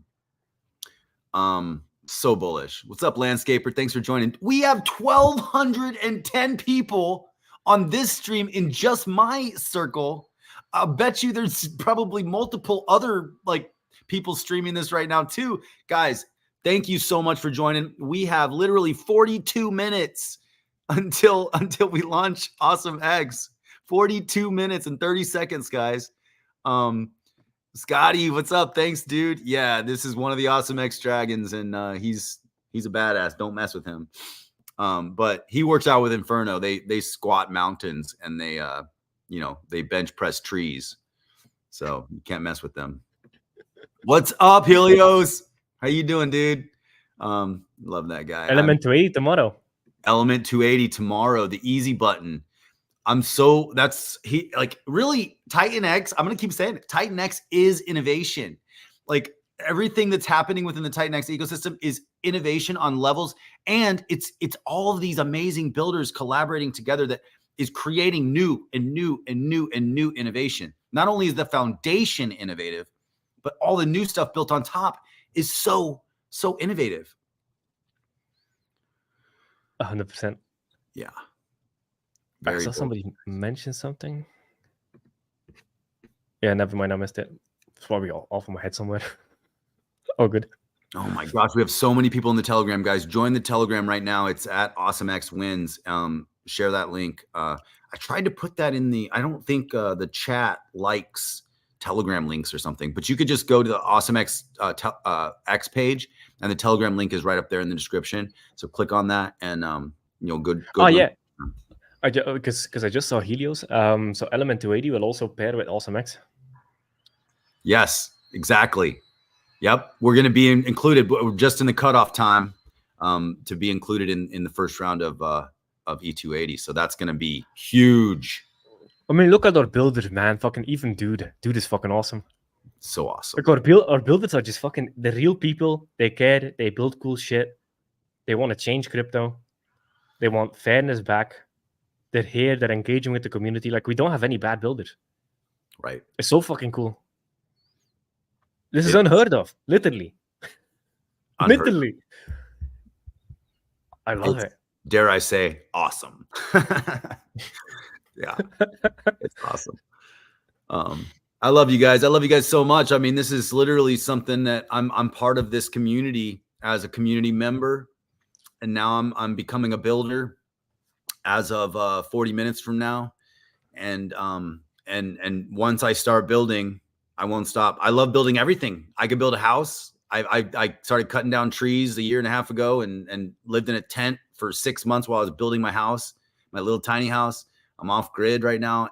So bullish. What's up, Landscaper? Thanks for joining. We have 1,210 people on this stream in just my circle. I'll bet you there's probably multiple other like people streaming this right now too. Guys, thank you so much for joining. We have literally 42 minutes until we launch AwesomeX. 42 minutes and 30 seconds, guys. Scotty, what's up? Thanks, dude. Yeah, this is one of the AwesomeX dragons, and he's a badass. Don't mess with him. But he works out with Inferno. They squat mountains and they bench press trees. So you can't mess with them. What's up, Helios? How you doing, dude? Love that guy. Element 280 tomorrow. Element 280 tomorrow, the easy button. Really TitanX. I'm going to keep saying it. TitanX is innovation. Like everything that's happening within the TitanX ecosystem is innovation on levels. And it's all of these amazing builders collaborating together that is creating new innovation. Not only is the foundation innovative, but all the new stuff built on top is so innovative. 100%. Yeah. I saw somebody mention something. Yeah, never mind. I missed it. It's probably off of my head somewhere. Oh, good. Oh my gosh, we have so many people in the Telegram, guys. Join the Telegram right now. It's at AwesomeX Wins. Share that link. I tried to put that in I don't think the chat likes Telegram links or something, but you could just go to the AwesomeX X page, and the Telegram link is right up there in the description. So click on that, and good. Oh link. yeah, because I just saw Helios. So Element 280 will also pair with AwesomeX. Yes, exactly. Yep, we're going to be included, but we're just in the cutoff time to be included in the first round of E280. So that's going to be huge. I mean, look at our builders, man. Fucking even dude is fucking awesome. So awesome. Like our builders are just fucking the real people. They care. They build cool shit. They want to change crypto. They want fairness back. They're here. They're engaging with the community. Like, we don't have any bad builders. Right. It's so fucking cool. This is unheard of. Literally. Literally. I love it. Dare I say, awesome. Yeah, it's awesome. I love you guys. I love you guys so much. I mean, this is literally something that I'm part of this community as a community member, and now I'm becoming a builder as of 40 minutes from now, and once I start building, I won't stop. I love building everything. I could build a house. I started cutting down trees a year and a half ago, and lived in a tent for 6 months while I was building my house, my little tiny house. I'm off grid right now,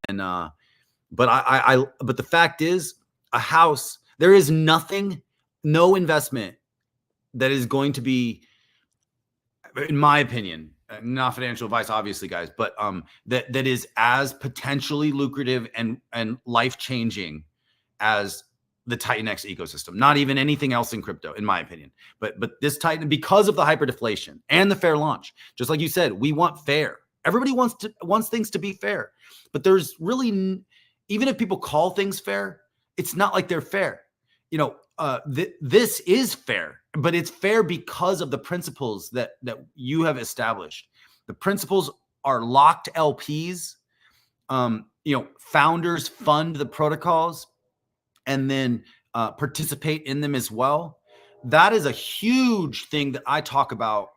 but the fact is, a house, there is no investment that is going to be, in my opinion, not financial advice, obviously, guys, but that is as potentially lucrative and life-changing as the TitanX ecosystem. Not even anything else in crypto, in my opinion. But this Titan, because of the hyper-deflation and the fair launch, just like you said, we want fair. Everybody wants things to be fair, but there's really, even if people call things fair, it's not like they're fair. This is fair, but it's fair because of the principles that you have established. The principles are locked LPs. Founders fund the protocols and then participate in them as well. That is a huge thing that I talk about,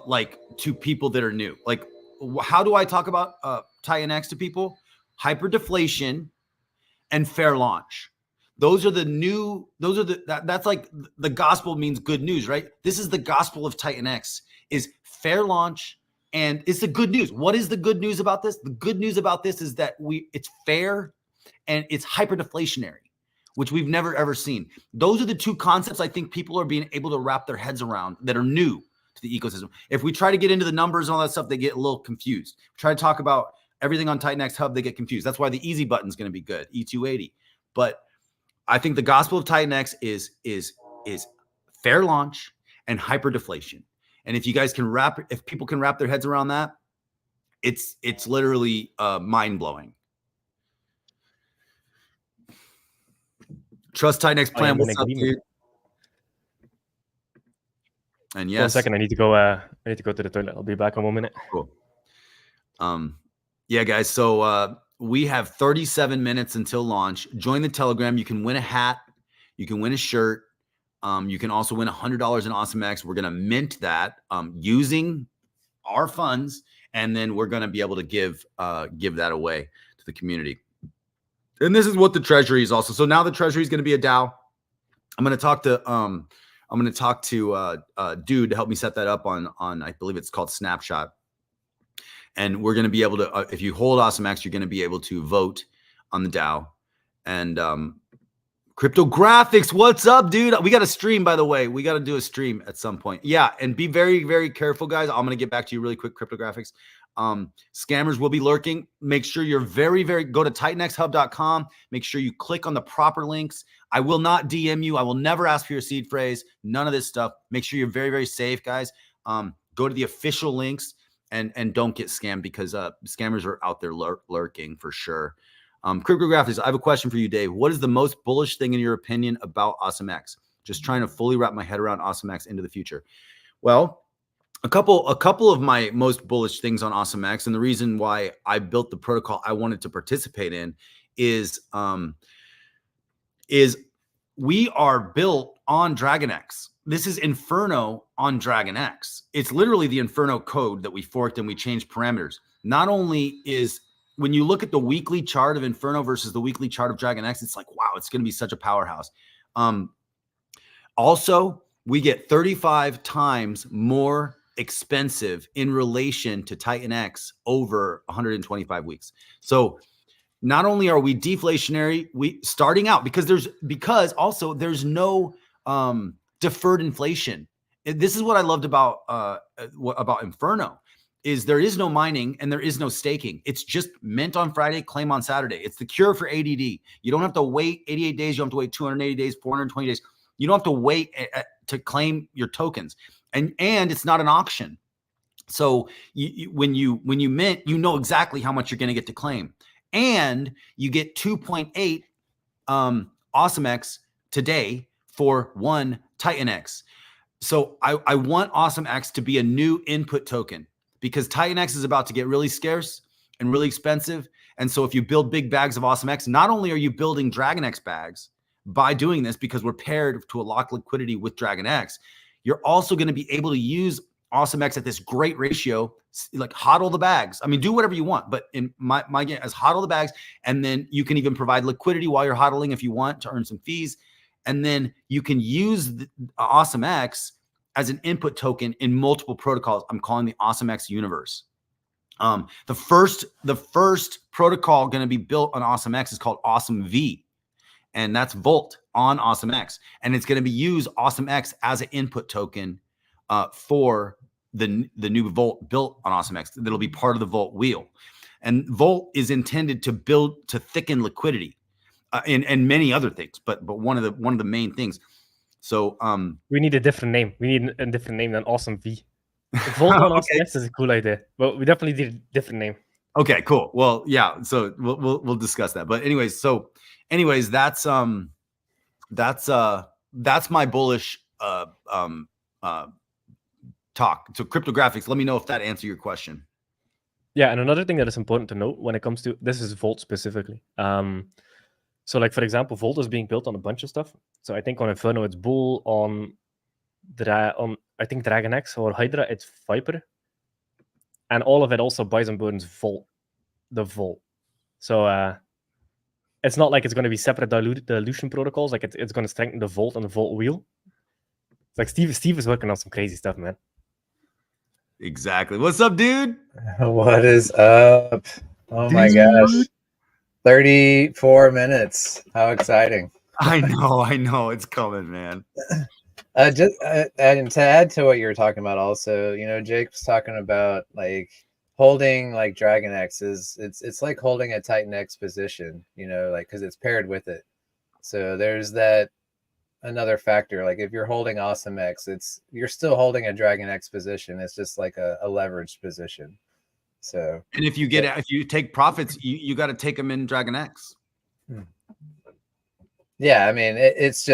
like, to people that are new. Like, how do I talk about TitanX to people? Hyper-deflation and fair launch. That's like the gospel means good news, right? This is the gospel of TitanX, is fair launch, and it's the good news. What is the good news about this? The good news about this is that it's fair and it's hyper-deflationary, which we've never ever seen. Those are the two concepts I think people are being able to wrap their heads around that are new to the ecosystem. If we try to get into the numbers and all that stuff, they get a little confused. Try to talk about everything on TitanX Hub, they get confused. That's why the easy button is going to be good, E280. But I think the gospel of TitanX is fair launch and hyper-deflation. And if you guys can if people can wrap their heads around that, it's literally mind-blowing. Trust TitanX plan. What's up, dude? And yes. 1 second, I need to go to the toilet. I'll be back in 1 minute. Cool. Yeah, guys. So we have 37 minutes until launch. Join the Telegram. You can win a hat. You can win a shirt. You can also win $100 in AwesomeX. We're gonna mint that using our funds, and then we're gonna be able to give that away to the community. And this is what the treasury is also. So now the treasury is going to be a DAO. I'm going to talk to dude to help me set that up on I believe it's called Snapshot. And we're going to be able to, if you hold AwesomeX, you're going to be able to vote on the DAO. And cryptographics, what's up, dude? We got a stream, by the way. We got to do a stream at some point. Yeah, and be very, very careful, guys. I'm going to get back to you really quick, cryptographics. Scammers will be lurking. Make sure you're go to titanxhub.com. Make sure you click on the proper links. I will not DM you. I will never ask for your seed phrase. None of this stuff. Make sure you're very, very safe, guys. Go to the official links and don't get scammed, because scammers are out there lurking for sure. Cryptographics, I have a question for you, Dave. What is the most bullish thing in your opinion about AwesomeX? Just trying to fully wrap my head around AwesomeX into the future. Well, a couple of my most bullish things on AwesomeX, and the reason why I built the protocol I wanted to participate in is we are built on DragonX. This is Inferno on DragonX. It's literally the Inferno code that we forked and we changed parameters. Not only is when you look at the weekly chart of Inferno versus the weekly chart of DragonX, it's like, wow, it's going to be such a powerhouse. Also, we get 35 times more expensive in relation to TitanX over 125 weeks. So not only are we deflationary, we starting out because there's no deferred inflation. This is what I loved about Inferno is there is no mining and there is no staking. It's just mint on Friday, claim on Saturday. It's the cure for ADD. You don't have to wait 88 days. You don't have to wait 280 days, 420 days. You don't have to wait to claim your tokens. And it's not an auction. So when you mint, you know exactly how much you're going to get to claim. And you get 2.8 AwesomeX today for 1 TitanX. So I want AwesomeX to be a new input token because TitanX is about to get really scarce and really expensive. And so if you build big bags of AwesomeX, not only are you building DragonX bags by doing this because we're paired to a locked liquidity with DragonX, you're also going to be able to use AwesomeX at this great ratio, like hodl the bags. I mean, do whatever you want, but in my game, as hodl the bags, and then you can even provide liquidity while you're hodling if you want to earn some fees. And then you can use the AwesomeX as an input token in multiple protocols. I'm calling the AwesomeX universe. The first protocol going to be built on AwesomeX is called AwesomeV, and that's Volt on AwesomeX, and it's going to be use AwesomeX as an input token for the new Volt built on AwesomeX. That'll be part of the Volt wheel, and Volt is intended to thicken liquidity, and many other things, but one of the main things. So we need a different name. We need a different name than AwesomeV. Volt on AwesomeX is a cool idea, but we definitely need a different name. Okay, cool. Well, yeah. So we'll discuss that. But anyways, that's my bullish talk. So cryptographics. Let me know if that answered your question. Yeah, and another thing that is important to note when it comes to this is Volt specifically. So, like for example, Volt is being built on a bunch of stuff. So I think on Inferno it's Bull, on I think DragonX or Hydra it's Viper, and all of it also buys and burns Volt, the Volt. So it's not like it's going to be separate dilution protocols. Like it's going to strengthen the Volt and the Volt wheel. It's like Steve is working on some crazy stuff, man. Exactly. What's up, dude? What is up? Oh my gosh. 34 minutes. How exciting. I know. It's coming, man. And to add to what you were talking about also, you know, Jake was talking about like holding like DragonX it's like holding a TitanX position, you know, like because it's paired with it. So there's that another factor. Like if you're holding AwesomeX, you're still holding a DragonX position. It's just like a leveraged position. So, and if you take profits, you got to take them in DragonX. Yeah, I mean, it's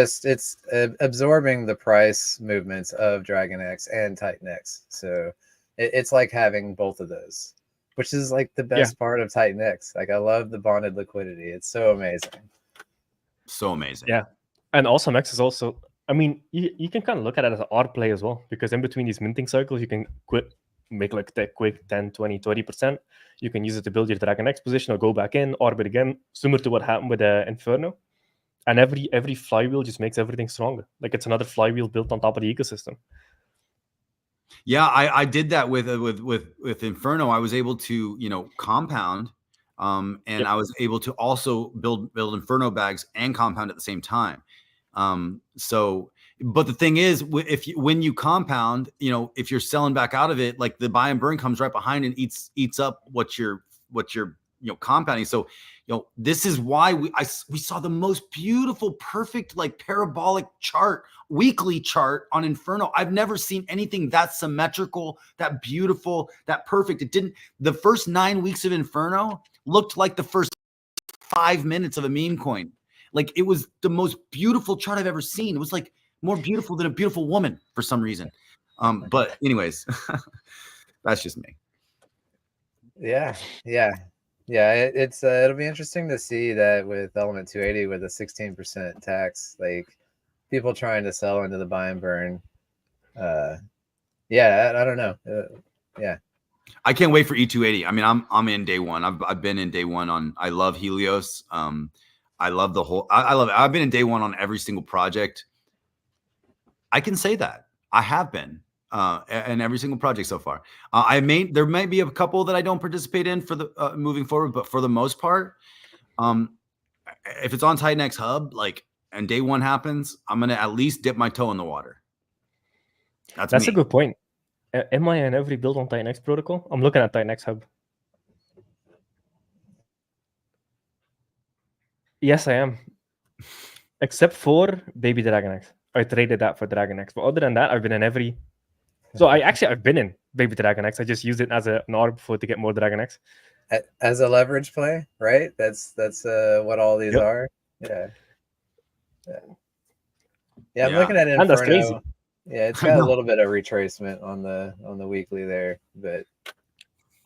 absorbing the price movements of DragonX and TitanX. So it's like having both of those, which is like the best part of TitanX. Like I love the bonded liquidity. It's so amazing. So amazing. Yeah. And AwesomeX is also, I mean, you can kind of look at it as an odd play as well, because in between these minting cycles, you can make like that quick 10, 20, 20%. You can use it to build your DragonX position or go back in, orbit again, similar to what happened with Inferno. And every flywheel just makes everything stronger. Like it's another flywheel built on top of the ecosystem. Yeah, I did that with Inferno. I was able to, compound, and I was able to also build Inferno bags and compound at the same time. But the thing is, when you compound, if you're selling back out of it, like the buy and burn comes right behind and eats up what you're compounding. So, this is why we saw the most beautiful, perfect, like parabolic chart, weekly chart on Inferno. I've never seen anything that symmetrical, that beautiful, that perfect. The first 9 weeks of Inferno looked like the first 5 minutes of a meme coin. Like it was the most beautiful chart I've ever seen. It was like more beautiful than a beautiful woman for some reason. But anyways, that's just me. Yeah. It'll be interesting to see that with Element 280 with a 16% tax, like people trying to sell into the buy and burn. I don't know. Yeah. I can't wait for E280. I mean, I'm in day one. I've been in day one on. I love Helios. I love the whole. I love it. I've been in day one on every single project. I can say that I have been in every single project so far. There may be a couple that I don't participate in for the moving forward, but for the most part, if it's on TitanX Hub, like, and day one happens, I'm gonna at least dip my toe in the water. That's a me. good point. Am I in every build on TitanX protocol? I'm looking at TitanX Hub. Yes, I am. Except for Baby DragonX. I traded that for DragonX. But other than that, I've been in every... So I've been in Baby DragonX. I just used it as an ARB to get more DragonX. As a leverage play, right? That's what all these are. Yeah. I'm looking at Inferno. And that's crazy. Yeah, it's got a little bit of retracement on the weekly there, but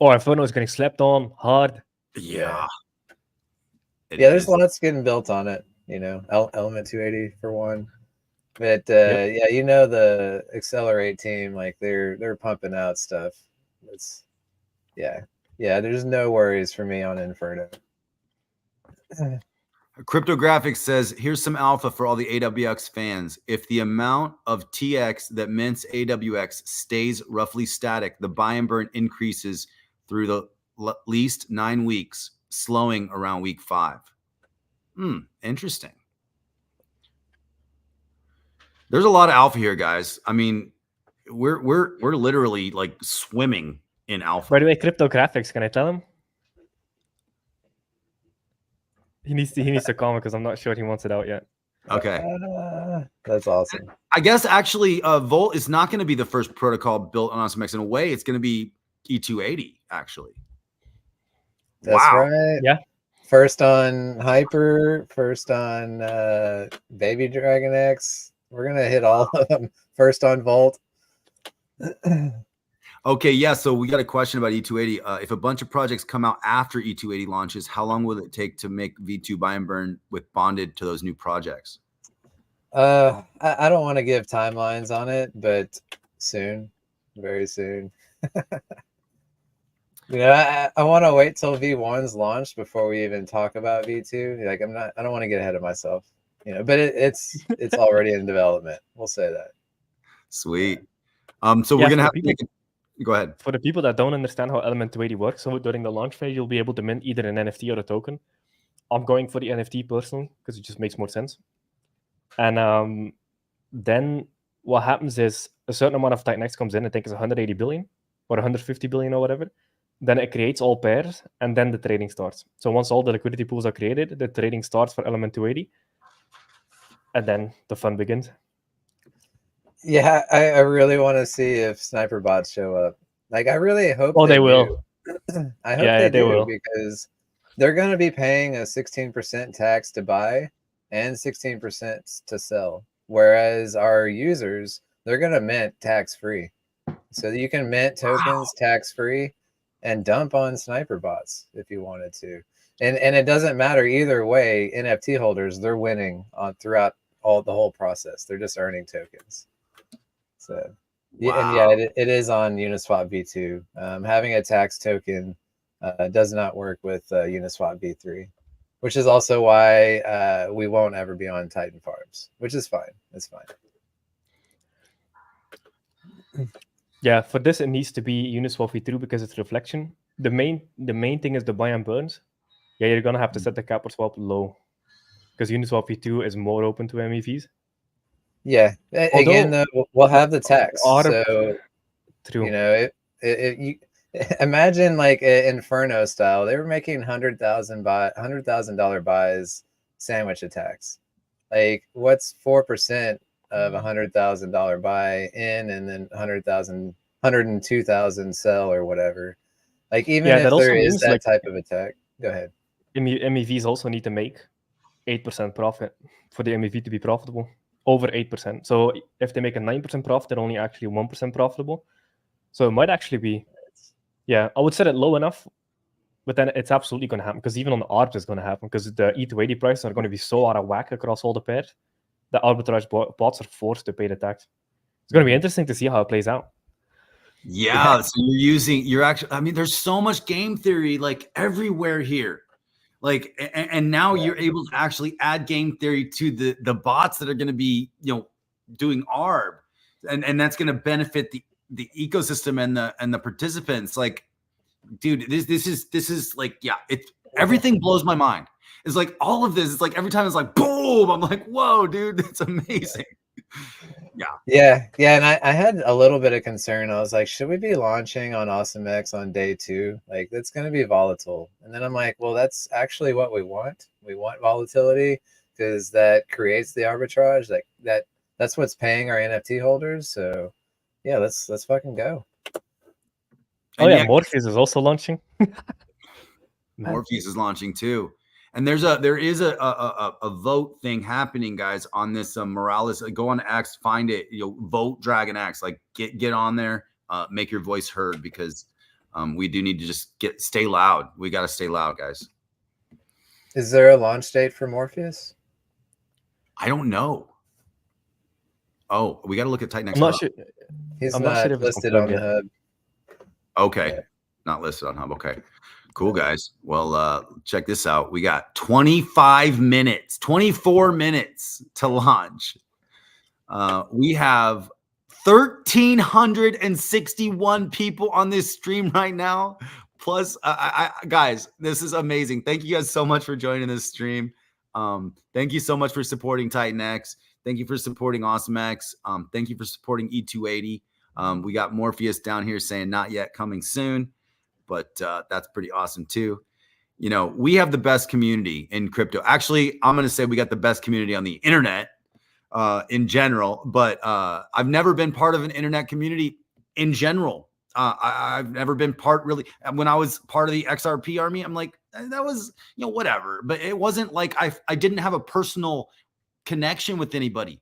Inferno is getting slept on hard. Yeah. There's lots getting built on it. Element 280 for one. But the Accelerate team, like they're pumping out stuff. It's there's no worries for me on Inferno. Cryptographics says, here's some alpha for all the AWX fans. If the amount of TX that mints AWX stays roughly static, the buy and burn increases through the least 9 weeks, slowing around week 5. Interesting. There's a lot of alpha here, guys. I mean, we're literally like swimming in alpha. By the way, Cryptographics, can I tell him? He needs to comment because I'm not sure he wants it out yet. Okay. That's awesome. I guess actually Volt is not going to be the first protocol built on AwesomeX. In a way, it's going to be E280 actually. That's right. Yeah. First on Hyper, first on Baby DragonX. We're going to hit all of them. First on Volt. Okay, yeah, so we got a question about E280. If a bunch of projects come out after E280 launches, how long will it take to make V2 buy and burn with bonded to those new projects? I don't want to give timelines on it, but soon, very soon. I want to wait till V1's launched before we even talk about V2. Like I don't want to get ahead of myself, but it's already in development. We'll say that. Sweet. So we're going to have to go ahead. For the people that don't understand how Element 280 works, so during the launch phase, you'll be able to mint either an NFT or a token. I'm going for the NFT personally because it just makes more sense. And then what happens is a certain amount of TitanX comes in. I think it's 180 billion or 150 billion or whatever. Then it creates all pairs, and then the trading starts. So once all the liquidity pools are created, the trading starts for Element 280, and then the fun begins. Yeah, I really want to see if sniper bots show up. Like, I really hope they will. I hope they do because they're going to be paying a 16% tax to buy and 16% to sell. Whereas our users, they're going to mint tax-free. So you can mint tokens tax-free and dump on sniper bots if you wanted to. And it doesn't matter either way. NFT holders, they're winning throughout the whole process. They're just earning tokens. So, it is on Uniswap V2. Having a tax token does not work with Uniswap V3, which is also why we won't ever be on Titan Farms, which is fine. It's fine. Yeah, for this it needs to be Uniswap V2 because it's reflection. The main thing is the buy and burns. Yeah, you're gonna have to set the cap or swap low because Uniswap V2 is more open to MEVs. Yeah. Again, though, we'll have the tax. So, true. You imagine like Inferno style. They were making $100,000 buys sandwich attacks. Like, what's 4% of $100,000 buy in, and then 102,000 sell or whatever? Like, even if there is that type of attack, go ahead. MEVs also need to make 8% profit for the MEV to be profitable. Over 8%. So if they make a 9% profit, they're only actually 1% profitable. So it might actually be, I would set it low enough, but then it's absolutely going to happen because even on the ARBs it's going to happen because the E280 prices are going to be so out of whack across all the pairs that arbitrage bots are forced to pay the tax. It's going to be interesting to see how it plays out. Yeah, so you're actually, I mean, there's so much game theory like everywhere here. Like, and now you're able to actually add game theory to the bots that are going to be, doing ARB, and that's going to benefit the ecosystem and the participants. Like, dude, this is like, yeah, everything blows my mind. It's like all of this. It's like every time it's like boom, I'm like, whoa, dude, that's amazing. Yeah. And I had a little bit of concern. I was like, should we be launching on AwesomeX on day 2? Like, that's going to be volatile. And then I'm like, well, that's actually what we want. We want volatility because that creates the arbitrage. That's what's paying our NFT holders. So yeah, let's fucking go. Oh yeah, Morpheus is also launching. Morpheus is launching too. And there is a vote thing happening, guys, on this Morales. Go on X, find it. Vote DragonX. Like get on there, make your voice heard, because we do need to just stay loud. We got to stay loud, guys. Is there a launch date for Morpheus? I don't know. Oh, we got to look at TitanX. I'm not sure. He's not listed on the hub. Okay, yeah. Not listed on hub. Okay. Cool, guys. Well, check this out. We got 24 minutes to launch. We have 1,361 people on this stream right now. Plus, guys, this is amazing. Thank you guys so much for joining this stream. Thank you so much for supporting TitanX. Thank you for supporting AwesomeX. Thank you for supporting E280. We got Morpheus down here saying not yet, coming soon. But that's pretty awesome too. We have the best community in crypto. Actually, I'm going to say we got the best community on the internet in general, but I've never been part of an internet community in general. I've never been part really. When I was part of the XRP army, I'm like, that was, whatever, but it wasn't like I didn't have a personal connection with anybody.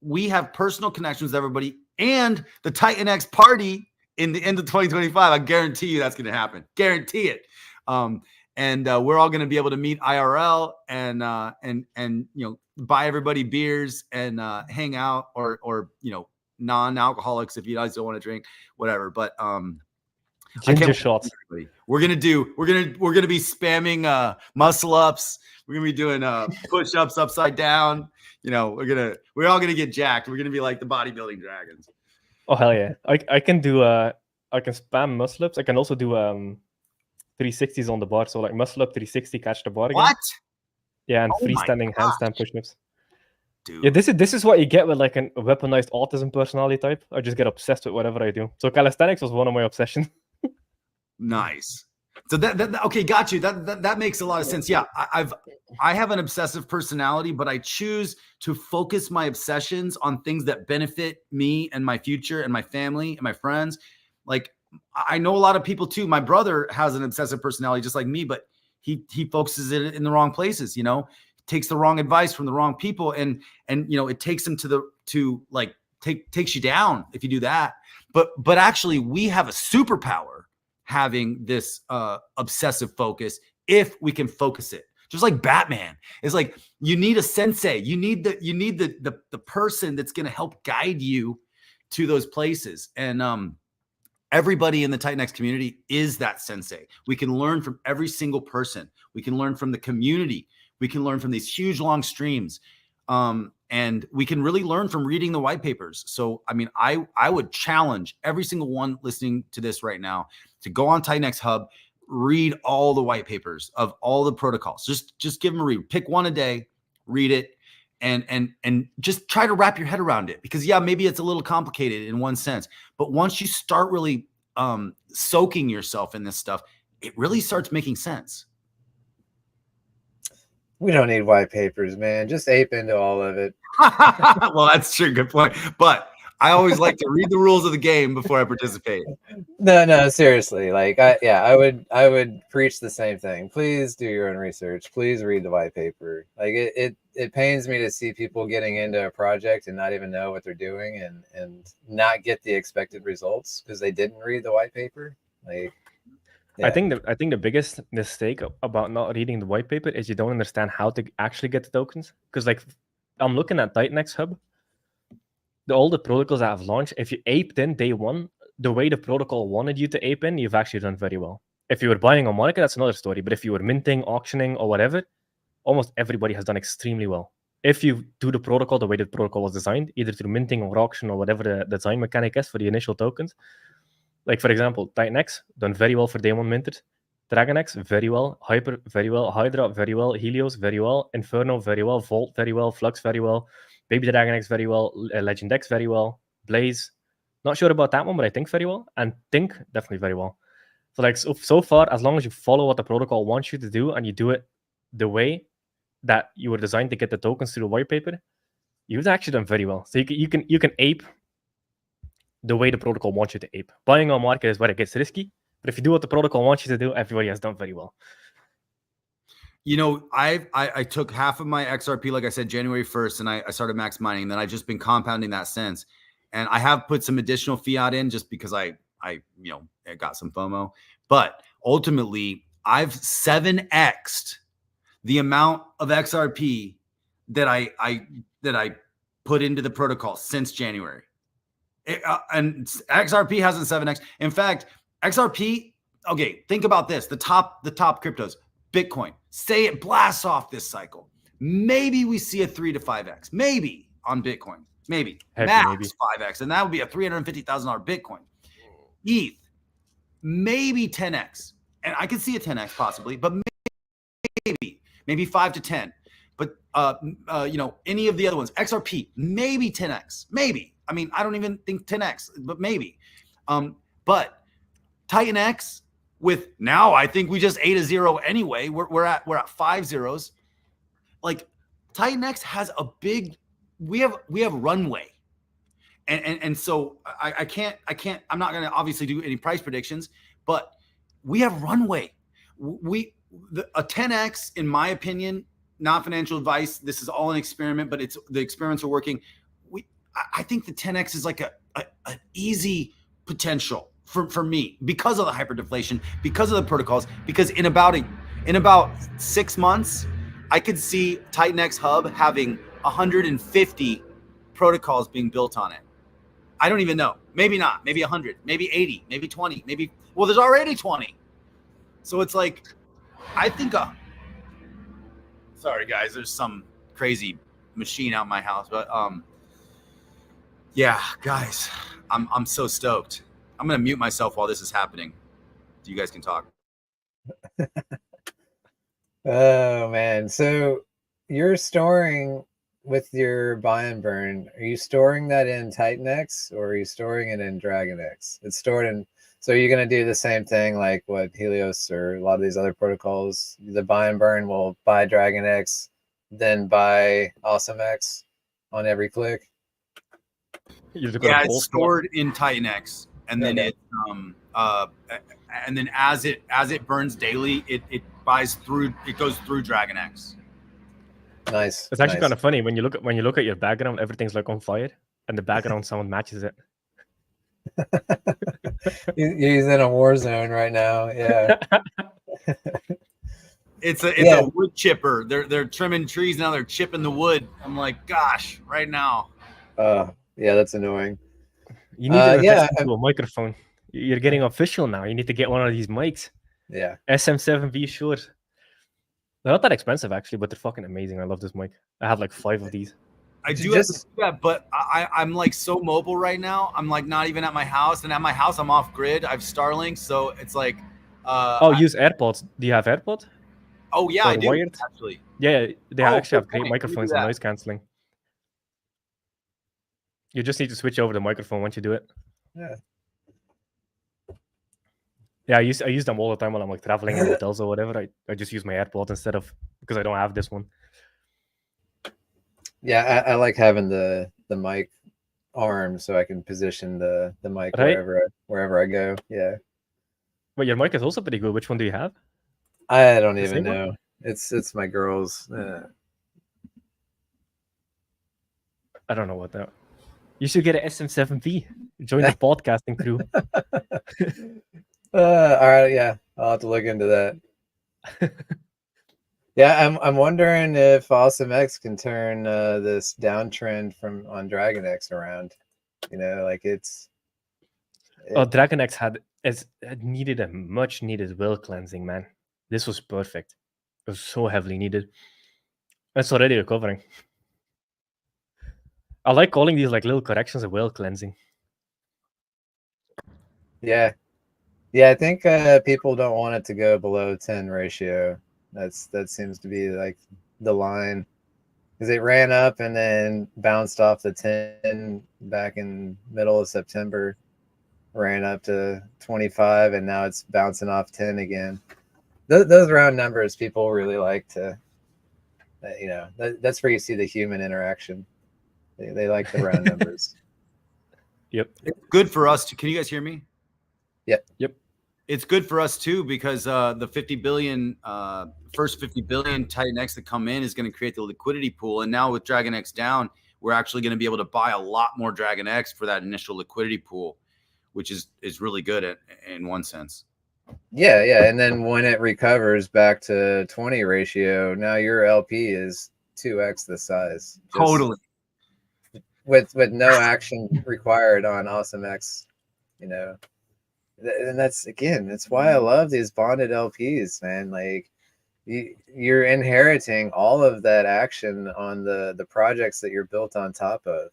We have personal connections with everybody, and the TitanX party in the end of 2025, I guarantee you that's going to happen. Guarantee it. And we're all going to be able to meet IRL and buy everybody beers and hang out, or non-alcoholics if you guys don't want to drink, whatever. But ginger shots. We're gonna be spamming muscle ups. We're gonna be doing push-ups upside down. We're all gonna get jacked. We're gonna be like the bodybuilding dragons. Oh hell yeah! I can do I can spam muscle ups. I can also do 360s on the bar. So like muscle up 360, catch the bar again. What? Yeah, and freestanding handstand push-ups. Dude. Yeah, this is what you get with like a weaponized autism personality type. I just get obsessed with whatever I do. So calisthenics was one of my obsessions. Nice. So that okay, got you. That makes a lot of sense. Yeah, I have an obsessive personality, but I choose to focus my obsessions on things that benefit me and my future and my family and my friends. Like, I know a lot of people too. My brother has an obsessive personality just like me, but he focuses it in the wrong places. Takes the wrong advice from the wrong people, and it takes him takes you down if you do that. But actually, we have a superpower having this obsessive focus if we can focus it. Just like Batman. It's like you need a sensei. You need the person that's going to help guide you to those places. And everybody in the TitanX community is that sensei. We can learn from every single person. We can learn from the community. We can learn from these huge long streams. And we can really learn from reading the white papers. So, I mean, I would challenge every single one listening to this right now to go on TitanX Hub, read all the white papers of all the protocols. Just give them a read. Pick one a day, read it, and just try to wrap your head around it. Because yeah, maybe it's a little complicated in one sense, but once you start really soaking yourself in this stuff, it really starts making sense. We don't need white papers, man. Just ape into all of it. Well, that's true. Good point. But I always like to read the rules of the game before I participate. No, seriously. Like, I would preach the same thing. Please do your own research. Please read the white paper. Like, it pains me to see people getting into a project and not even know what they're doing and not get the expected results because they didn't read the white paper. Like, yeah. I think the biggest mistake about not reading the white paper is you don't understand how to actually get the tokens. Because like I'm looking at TitanX Hub, all the protocols that have launched, if you aped in day one, the way the protocol wanted you to ape in, you've actually done very well. If you were buying on market, that's another story. But if you were minting, auctioning, or whatever, almost everybody has done extremely well. If you do the protocol the way the protocol was designed, either through minting or auction or whatever the design mechanic is for the initial tokens. Like, for example, TitanX, done very well for day one minted. DragonX, very well. Hyper, very well. Hydra, very well. Helios, very well. Inferno, very well. Vault, very well. Flux, very well. Baby DragonX, very well. LegendX, very well. Blaze, not sure about that one, but I think very well. And Think, definitely very well. So, like, so far, as long as you follow what the protocol wants you to do and you do it the way that you were designed to get the tokens through the white paper, you've actually done very well. So you can ape the way the protocol wants you to ape. Buying on market is where it gets risky, but if you do what the protocol wants you to do, everybody has done very well. You know, I took half of my XRP, like I said, January 1st, and I started max mining. And then I've just been compounding that since. And I have put some additional fiat in just because I got some FOMO. But ultimately, I've 7x'd the amount of XRP that I put into the protocol since January. And XRP hasn't 7x. In fact, XRP, okay, think about this. The top cryptos, Bitcoin, say it blasts off this cycle. Maybe we see a 3 to 5x. Maybe on Bitcoin. Maybe. Max 5x. And that would be a $350,000 Bitcoin. ETH, maybe 10x. And I could see a 10x possibly, but maybe 5 to 10. But any of the other ones, XRP, maybe 10x. Maybe. I mean, I don't even think 10x, but maybe. But TitanX, with now, I think we just ate a zero anyway. We're at 5 zeros. Like, TitanX has a big. We have runway, and so I can't. I'm not going to obviously do any price predictions, but we have runway. A 10x, in my opinion, not financial advice. This is all an experiment, but the experiments are working. I think the 10x is like an easy potential for me because of the hyper-deflation, because of the protocols, because in about 6 months, I could see TitanX Hub having 150 protocols being built on it. I don't even know. Maybe not. Maybe 100. Maybe 80. Maybe 20. Maybe. Well, there's already 20. So it's like, I think. Sorry, guys. There's some crazy machine out my house, but yeah, guys, I'm so stoked. I'm gonna mute myself while this is happening, so you guys can talk. Oh man, so you're storing with your buy and burn. Are you storing that in TitanX or are you storing it in DragonX? It's stored in. So you're gonna do the same thing like what Helios or a lot of these other protocols. The buy and burn will buy DragonX, then buy AwesomeX on every click. Yeah, it's stored in TitanX, and then it and then as it burns daily, it goes through DragonX. Nice. It's actually kind of funny when you look at your background, everything's like on fire, and the background sound matches it. He's in a war zone right now. Yeah. It's a wood chipper. They're trimming trees now. They're chipping the wood. I'm like, gosh, right now. Yeah, that's annoying. You need to invest into a microphone. You're getting official now. You need to get one of these mics. Yeah. SM7V short. They're not that expensive actually, but they're fucking amazing. I love this mic. I have like 5 of these. I do have to do that, but I'm like so mobile right now. I'm like not even at my house, and at my house I'm off grid. I have Starlink, so it's like. Use AirPods. Do you have AirPods? Oh yeah, I do. Wired? Actually. Yeah, they actually have great microphones and noise canceling. You just need to switch over the microphone once you do it. Yeah. Yeah, I use them all the time when I'm like traveling in hotels or whatever. I just use my AirPods instead of, because I don't have this one. Yeah, I like having the mic arm so I can position the mic wherever I go. Yeah. But your mic is also pretty good. Which one do you have? I don't even know. It's my girl's. I don't know what that. You should get an SM7V. Join the podcasting crew. All right, yeah, I'll have to look into that. Yeah, I'm wondering if AwesomeX can turn this downtrend on DragonX around. You know, like DragonX had needed a much needed will cleansing, man. This was perfect. It was so heavily needed. It's already recovering. I like calling these like little corrections a will cleansing. yeah. I think people don't want it to go below 10 ratio. That seems to be like the line, because it ran up and then bounced off the 10 back in middle of September, ran up to 25, and now it's bouncing off 10 again. Those round numbers people really like to, you know, that's where you see the human interaction. They like the round numbers. Yep. It's good for us to. Can you guys hear me? Yep. It's good for us too, because the 50 billion, first 50 billion TitanX that come in is going to create the liquidity pool. And now with DragonX down, we're actually going to be able to buy a lot more DragonX for that initial liquidity pool, which is really good in one sense. Yeah. And then when it recovers back to 20 ratio, now your LP is 2x the size. Totally. With no action required on AwesomeX, you know. And that's why I love these bonded LPs, man. Like you're inheriting all of that action on the projects that you're built on top of.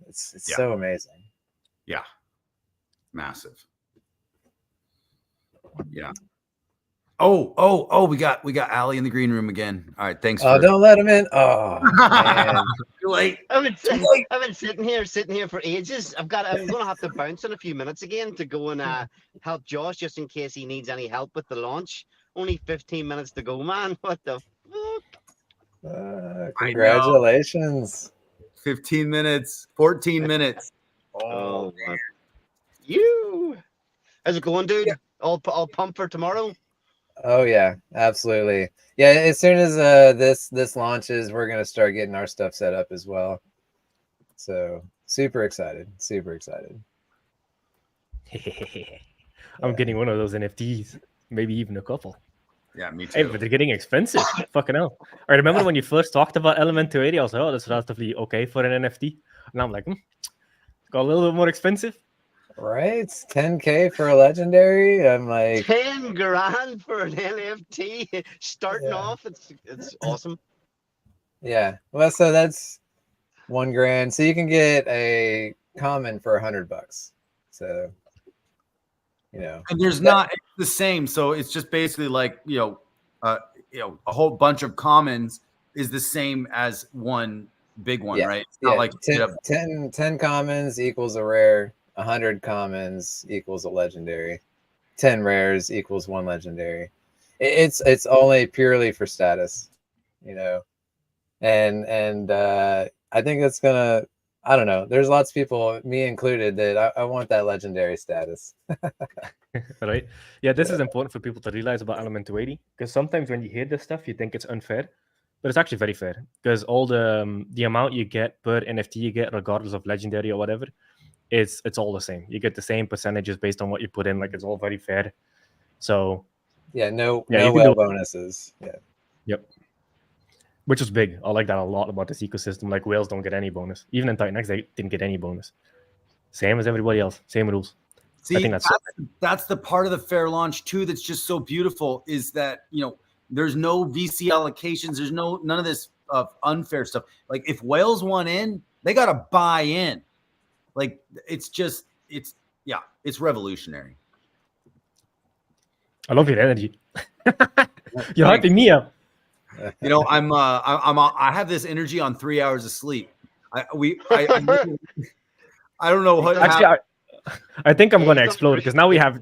It's so amazing. Yeah. Massive. Yeah. Oh, we got Ali in the green room again. All right, thanks. Oh, don't let him in. Oh, man. Too late. I've been sitting here for ages. I'm gonna have to bounce in a few minutes again to go and help Josh, just in case he needs any help with the launch. Only 15 minutes to go, man. What the fuck? Congratulations. 15 minutes, 14 minutes. Oh, man. You. How's it going, dude? All pumped for tomorrow? Oh yeah, absolutely. Yeah, as soon as this launches, we're gonna start getting our stuff set up as well. So super excited. I'm getting one of those NFTs, maybe even a couple. Yeah, me too. Hey, but they're getting expensive. Fucking hell. I remember when you first talked about Element 280, I was like, oh, that's relatively okay for an NFT. And I'm like, got a little bit more expensive. Right? 10K for a legendary. I'm like 10 grand for an NFT starting off. It's awesome. Yeah. Well, so that's $1 grand. So you can get a common for $100. So, you know, and there's not the same. So it's just basically like, a whole bunch of commons is the same as one big one, right? It's not like 10 commons equals a rare. 100 commons equals a legendary. 10 rares equals 1 legendary. It's only purely for status, you know. And I think it's gonna, I don't know. There's lots of people, me included, that I want that legendary status. Right? Yeah, this is important for people to realize about Element 280, because sometimes when you hear this stuff, you think it's unfair, but it's actually very fair, because all the amount you get per NFT you get, regardless of legendary or whatever, it's all the same. You get the same percentages based on what you put in. Like, it's all very fair. So no whale bonuses. Yep. Which was big. I like that a lot about this ecosystem. Like, whales don't get any bonus. Even in TitanX, they didn't get any bonus. Same as everybody else. Same rules. See, I think that's the part of the fair launch too that's just so beautiful, is that, there's no VC allocations. There's none of this unfair stuff. Like, if whales want in, they got to buy in. Like, it's revolutionary. I love your energy. You're hyping me up. I have this energy on 3 hours of sleep. I don't know what. Actually, I think I'm going to explode, because now we have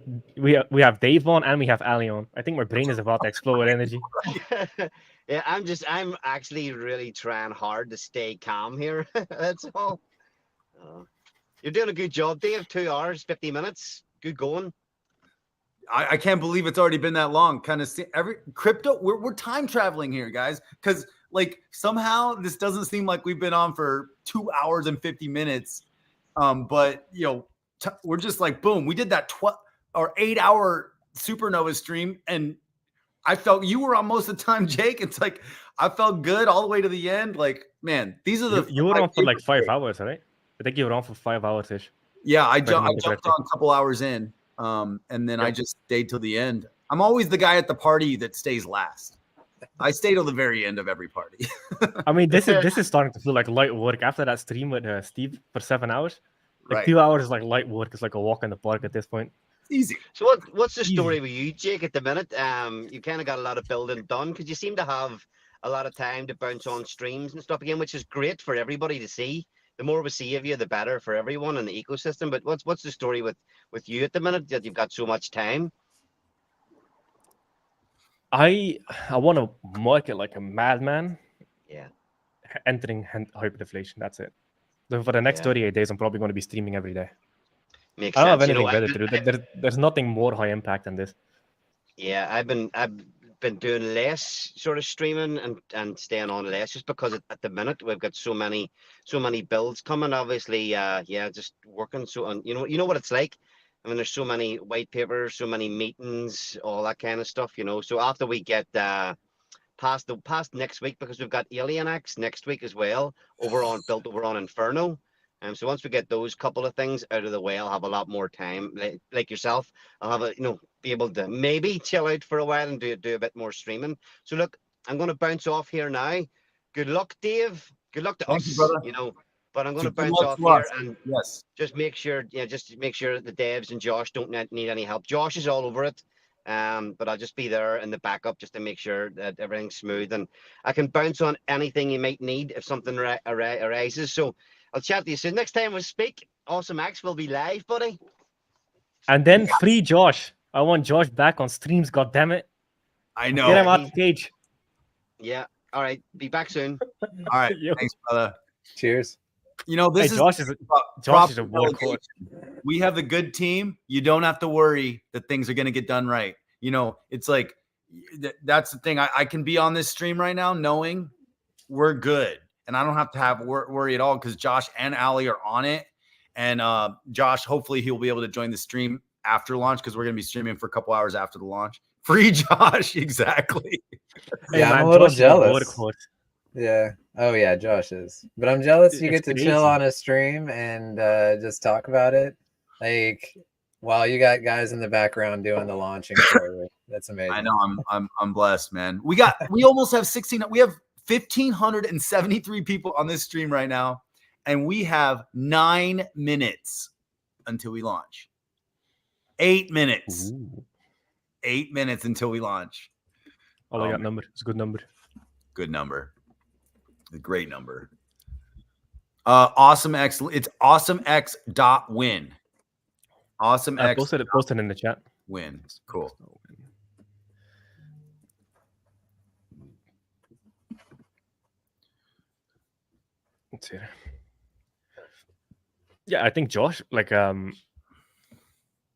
Dave on and we have Ali on. I think my brain is about to explode with energy. Yeah, I'm actually really trying hard to stay calm here. That's all. You're doing a good job, Dave. 2 hours, 50 minutes. Good going. I can't believe it's already been that long. Kind of every crypto. We're time traveling here, guys, because like somehow this doesn't seem like we've been on for 2 hours and 50 minutes. But we're just like, boom, we did that 8 hour supernova stream, and I felt you were on most of the time, Jake. It's like I felt good all the way to the end. Like, man, these are the You were my on for like favorite 5 hours, right? I think you were on for 5 hours ish. Yeah, I If I remember jumped correctly. on a couple hours in, and then I Yep. just stayed till the end. I'm always the guy at the party that stays last. I stay till the very end of every party. I mean, this is starting to feel like light work after that stream with Steve for 7 hours. Like Right. 2 hours is like light work. It's like a walk in the park at this point. It's easy. So what's the Easy. story with you, Jake, at the minute? You kind of got a lot of building done because you seem to have a lot of time to bounce on streams and stuff again, which is great for everybody to see. The more we see of you, the better for everyone in the ecosystem. But what's the story with you at the minute that you've got so much time? I want to market like a madman. Yeah. Entering hyperdeflation. That's it. For the next Yeah. 38 days, I'm probably going to be streaming every day. Makes I don't have sense. anything better to do. There's nothing more high impact than this. Yeah, I've been doing less sort of streaming and staying on less just because at the minute we've got so many builds coming. Obviously, just working so on. You know what it's like. I mean, there's so many white papers, so many meetings, all that kind of stuff. So after we get past next week, because we've got AlienX next week as well built over on Inferno. So once we get those couple of things out of the way, I'll have a lot more time. Like yourself, I'll have be able to maybe chill out for a while and do a bit more streaming. So look, I'm going to bounce off here now. Good luck, Dave. Good luck to Thank us. you, brother. But I'm going to Good bounce luck off to here us. and Yes. just make sure that the devs and Josh don't need any help. Josh is all over it. But I'll just be there in the backup just to make sure that everything's smooth, and I can bounce on anything you might need if something arises. So I'll chat to you soon. Next time we speak, AwesomeX will be live, buddy. And then free Josh. I want Josh back on streams. God damn it! I Get know. him out the cage. Yeah. All right. Be back soon. All right. Yo. Thanks, brother. Cheers. This is Josh is a proper workhorse. delegation. We have the good team. You don't have to worry that things are going to get done right. It's like that's the thing. I can be on this stream right now knowing we're good, and I don't have to worry at all because Josh and Ali are on it. And Josh, hopefully he'll be able to join the stream after launch because we're going to be streaming for a couple hours after the launch. Free Josh, exactly. Yeah, I'm a little jealous. Yeah. Oh yeah, Josh is. But I'm jealous you get to chill on a stream and just talk about it. Like while you got guys in the background doing the launching for you. That's amazing. I know I'm blessed, man. We almost have 16. We have 1,573 people on this stream right now, and we have 9 minutes until we launch. 8 minutes. Ooh. 8 minutes until we launch. I got number. It's a good number. Good number. A great number. AwesomeX. It's AwesomeX.win. AwesomeX. I posted it in the chat. Win. Cool. Let's see. Yeah, I think Josh, there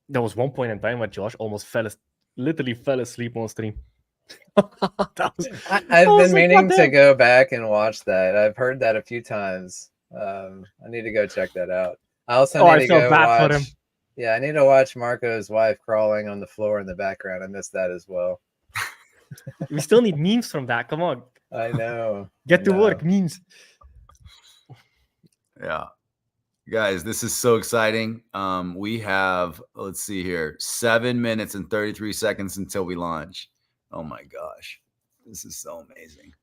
was one point in time where Josh almost literally fell asleep on stream. I've been meaning to go back and watch that. I've heard that a few times. I need to go check that out. I also need to go watch. For him. Yeah, I need to watch Marco's wife crawling on the floor in the background. I missed that as well. We still need memes from that. Come on. I know. Get to work, memes. Yeah. Guys, this is so exciting. We have, let's see here, 7 minutes and 33 seconds until we launch. Oh my gosh. This is so amazing.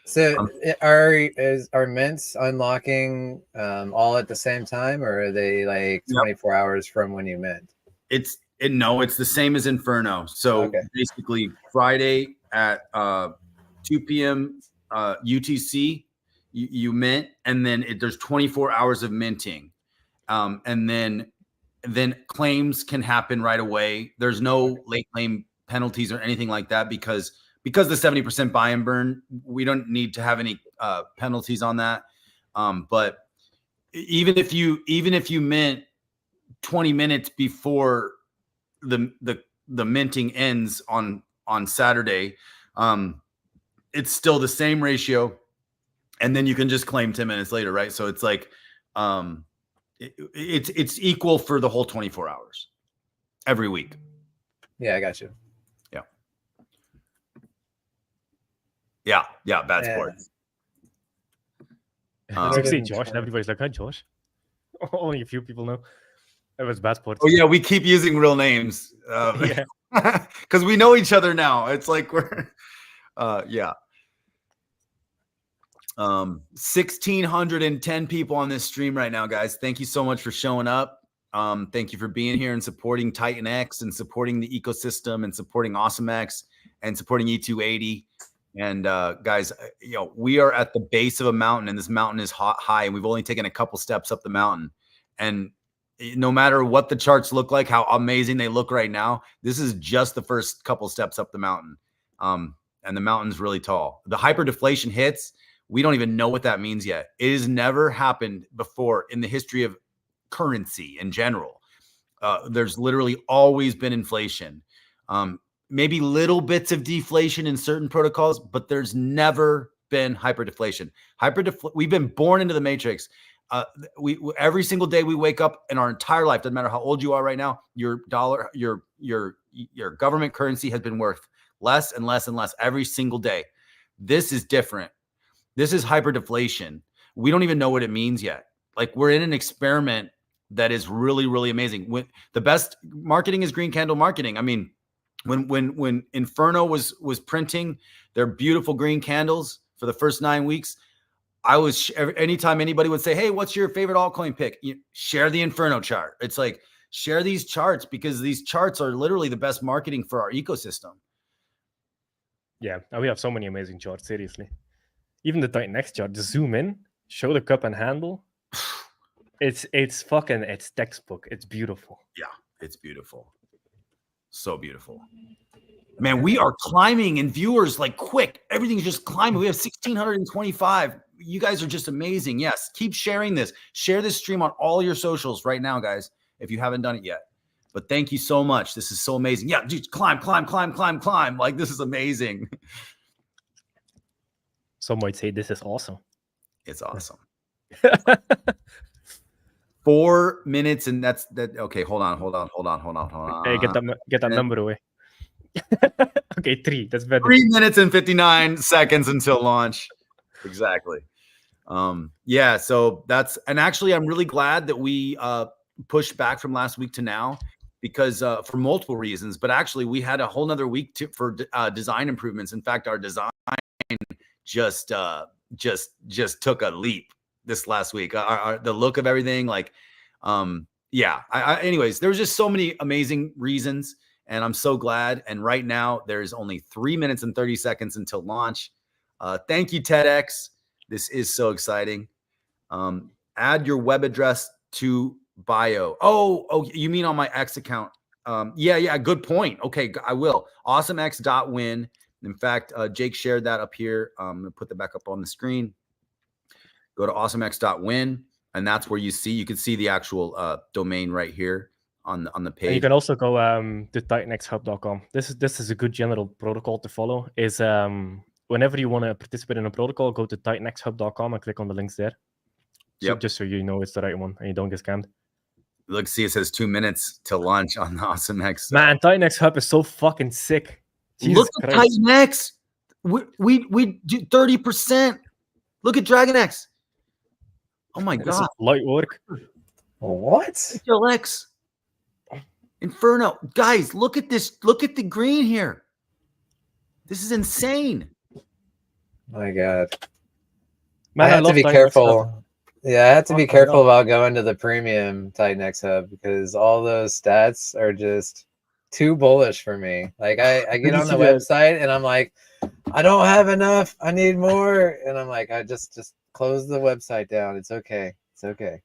So are mints unlocking all at the same time, or are they like 24 hours from when you mint? It's the same as Inferno. So basically Friday at 2 p.m. UTC, you mint, and then there's 24 hours of minting. And then claims can happen right away. There's no late claim penalties or anything like that because the 70% buy and burn, we don't need to have any penalties on that. But even if you mint 20 minutes before the minting ends on Saturday, it's still the same ratio, and then you can just claim 10 minutes later, right? So it's like it's equal for the whole 24 hours every week. Yeah, I got you. Yeah. Yeah, bad Yeah. sports. I was gonna say 120. Josh, and everybody's like, "Hi, Josh." Only a few people know. It was bad sports. Oh yeah, we keep using real names. Yeah. Because we know each other now. It's like we're yeah. 1,610 people on this stream right now, guys. Thank you so much for showing up. Thank you for being here and supporting TitanX and supporting the ecosystem and supporting AwesomeX and supporting E280. And guys, we are at the base of a mountain, and this mountain is high, and we've only taken a couple steps up the mountain. And no matter what the charts look like, how amazing they look right now, this is just the first couple steps up the mountain. And the mountain's really tall. The hyper-deflation hits. We don't even know what that means yet. It has never happened before in the history of currency in general. There's literally always been inflation. Maybe little bits of deflation in certain protocols, but there's never been hyper-deflation. We've been born into the matrix. We every single day we wake up in our entire life, doesn't matter how old you are right now, your dollar, your government currency has been worth less and less and less every single day. This is different. This is hyper-deflation. We don't even know what it means yet. Like, we're in an experiment that is really, really amazing. When the best marketing is green candle marketing. I mean, when Inferno was printing their beautiful green candles for the first 9 weeks, I was anytime anybody would say, "Hey, what's your favorite altcoin pick?" Share the Inferno chart. It's like, share these charts, because these charts are literally the best marketing for our ecosystem. Yeah, and we have so many amazing charts. Seriously, even the TitanX chart. Just zoom in, show the cup and handle. It's textbook. It's beautiful. Yeah, it's beautiful. So beautiful. Man, we are climbing in viewers like quick. Everything's just climbing. We have 1,625. You guys are just amazing. Yes, keep sharing this. Share this stream on all your socials right now, guys, if you haven't done it yet. But thank you so much. This is so amazing. Yeah, dude, climb. Like, this is amazing. Some might say this is awesome. It's awesome. 4 minutes, and that's that. Okay, hold on. Hey, get that number away. Okay, 3. That's better. 3 minutes and 59 seconds until launch. Exactly. Yeah. So that's, and actually, I'm really glad that we pushed back from last week to now, because for multiple reasons. But actually, we had a whole nother week for design improvements. In fact, our design just took a leap this last week. The look of everything, like, yeah. Anyways, there was just so many amazing reasons, and I'm so glad. And right now, there's only 3 minutes and 30 seconds until launch. Thank you, TEDx. This is so exciting. Add your web address to bio. Oh, you mean on my X account? Yeah. Good point. Okay, I will. AwesomeX.win. In fact, Jake shared that up here. I'm gonna put that back up on the screen. Go to AwesomeX.win, and that's where you can see the actual domain right here on the page. And you can also go to TitanXHub.com. This is a good general protocol to follow. Is whenever you want to participate in a protocol, go to TitanXHub.com and click on the links there. So just so you know it's the right one and you don't get scammed. Look, see, it says 2 minutes to launch on the AwesomeX. Man, TitanX Hub is so fucking sick. Jesus Look at Christ. TitanX. We do 30%. Look at DragonX. Oh my This is god. light work. What? TitanX. Inferno. Guys, look at this. Look at the green here. This is insane. My God. Man, I have to love be TitanX careful. Hub. Yeah, I have to be Oh, careful no. about going to the premium TitanX Hub because all those stats are just too bullish for me. Like I get you on the see the- website and I'm like, I don't have enough. I need more. And I'm like, I just close the website down. It's okay. It's okay.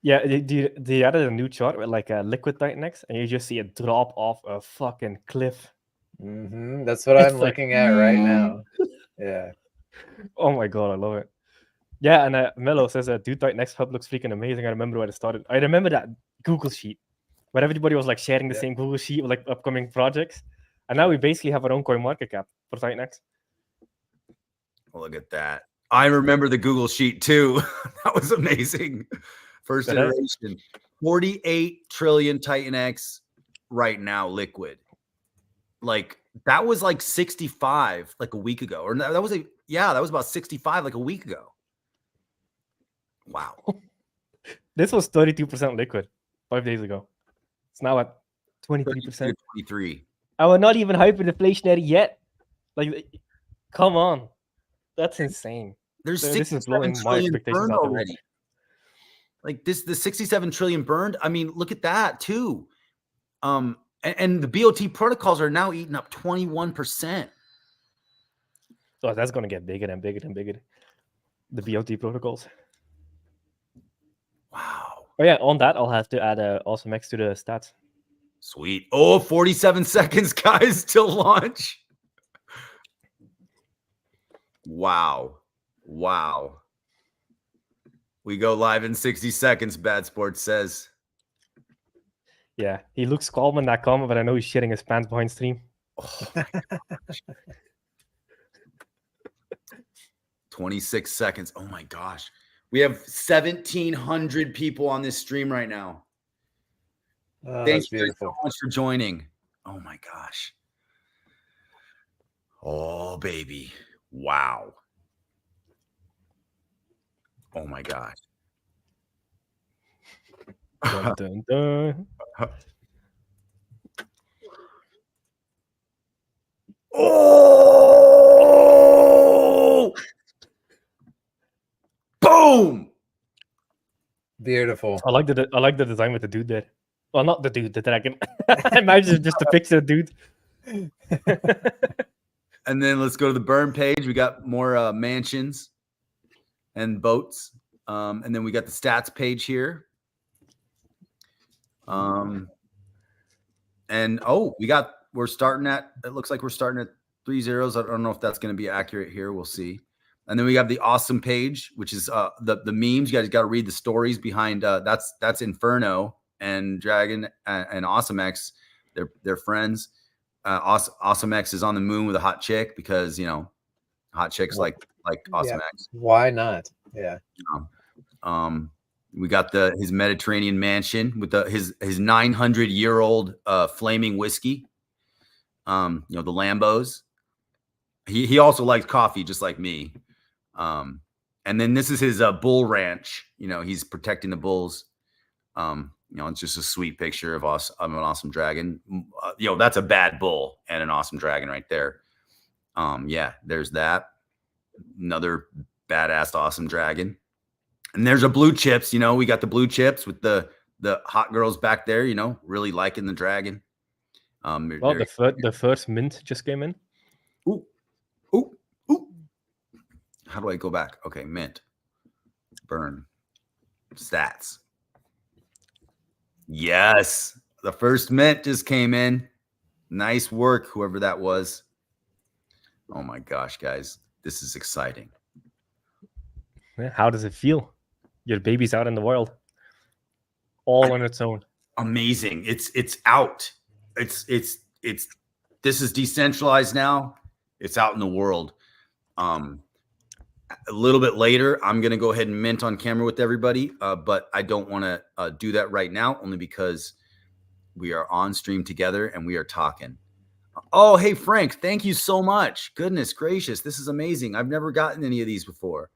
Yeah, they added a new chart with like a liquid TitanX, and you just see it drop off a fucking cliff. That's what It's I'm like, looking at right now. Yeah. Oh my god, I love it. Yeah, and Mello says dude, TitanX Hub looks freaking amazing. I remember when it started. I remember that Google sheet where everybody was like sharing the same Google sheet with like upcoming projects. And now we basically have our own coin market cap for TitanX. Look at that. I remember the Google sheet too. That was amazing. First iteration. 48 trillion TitanX right now liquid. Like, That was like 65 like a week ago. Or that was that was about 65 like a week ago. Wow. This was 32% liquid 5 days ago. It's now at 23%. 23. And we're not even hyper-deflationary yet. Like, come on. That's insane. There's This is 67 blowing my trillion expectations burned out the already. Like the 67 trillion burned. I mean, look at that too. And the BOT protocols are now eating up 21%. So that's going to get bigger and bigger and bigger. The BOT protocols. Wow. Oh yeah, on that, I'll have to add AwesomeX to the stats. Sweet. Oh, 47 seconds, guys, till launch. Wow. Wow. We go live in 60 seconds, Bad Sports says. Yeah, he looks calm in that comment, but I know he's shitting his pants behind stream. Oh, my gosh. 26 seconds. Oh my gosh. We have 1,700 people on this stream right now. Thank you guys so much for joining. Oh my gosh. Oh, baby. Wow. Oh my gosh. Dun, dun, dun. Oh! Boom! Beautiful. I like the design with the dude there. Well, not the dude, the dragon. I imagine just to picture the dude. And then let's go to the burn page. We got more mansions and boats. And then we got the stats page here. And we're starting at, it looks like we're starting at 3 zeros. I don't know if that's going to be accurate here. We'll see. And then we have the awesome page, which is the memes. You guys got to read the stories behind that's Inferno and Dragon and AwesomeX. They're friends. AwesomeX is on the moon with a hot chick because, you know, hot chicks like AwesomeX. Yeah. Why not? Yeah. We got his Mediterranean mansion with his 900-year-old flaming whiskey. You know, the Lambos. He also likes coffee just like me. And then this is his bull ranch. You know, he's protecting the bulls. You know, it's just a sweet picture of an awesome dragon. You know, that's a bad bull and an awesome dragon right there. Yeah, there's that. Another badass awesome dragon. And there's a blue chips. You know, we got the blue chips with the hot girls back there, you know, really liking the dragon. Well, the first mint just came in. Ooh. How do I go back? Okay, mint. Burn. Stats. Yes. The first mint just came in. Nice work, whoever that was. Oh my gosh, guys. This is exciting. Yeah, how does it feel? Your baby's out in the world. All on its own. Amazing. It's out. It's this is decentralized now. It's out in the world. A little bit later, I'm going to go ahead and mint on camera with everybody, but I don't want to do that right now, only because we are on stream together and we are talking. Oh, hey, Frank, thank you so much. Goodness gracious, this is amazing. I've never gotten any of these before.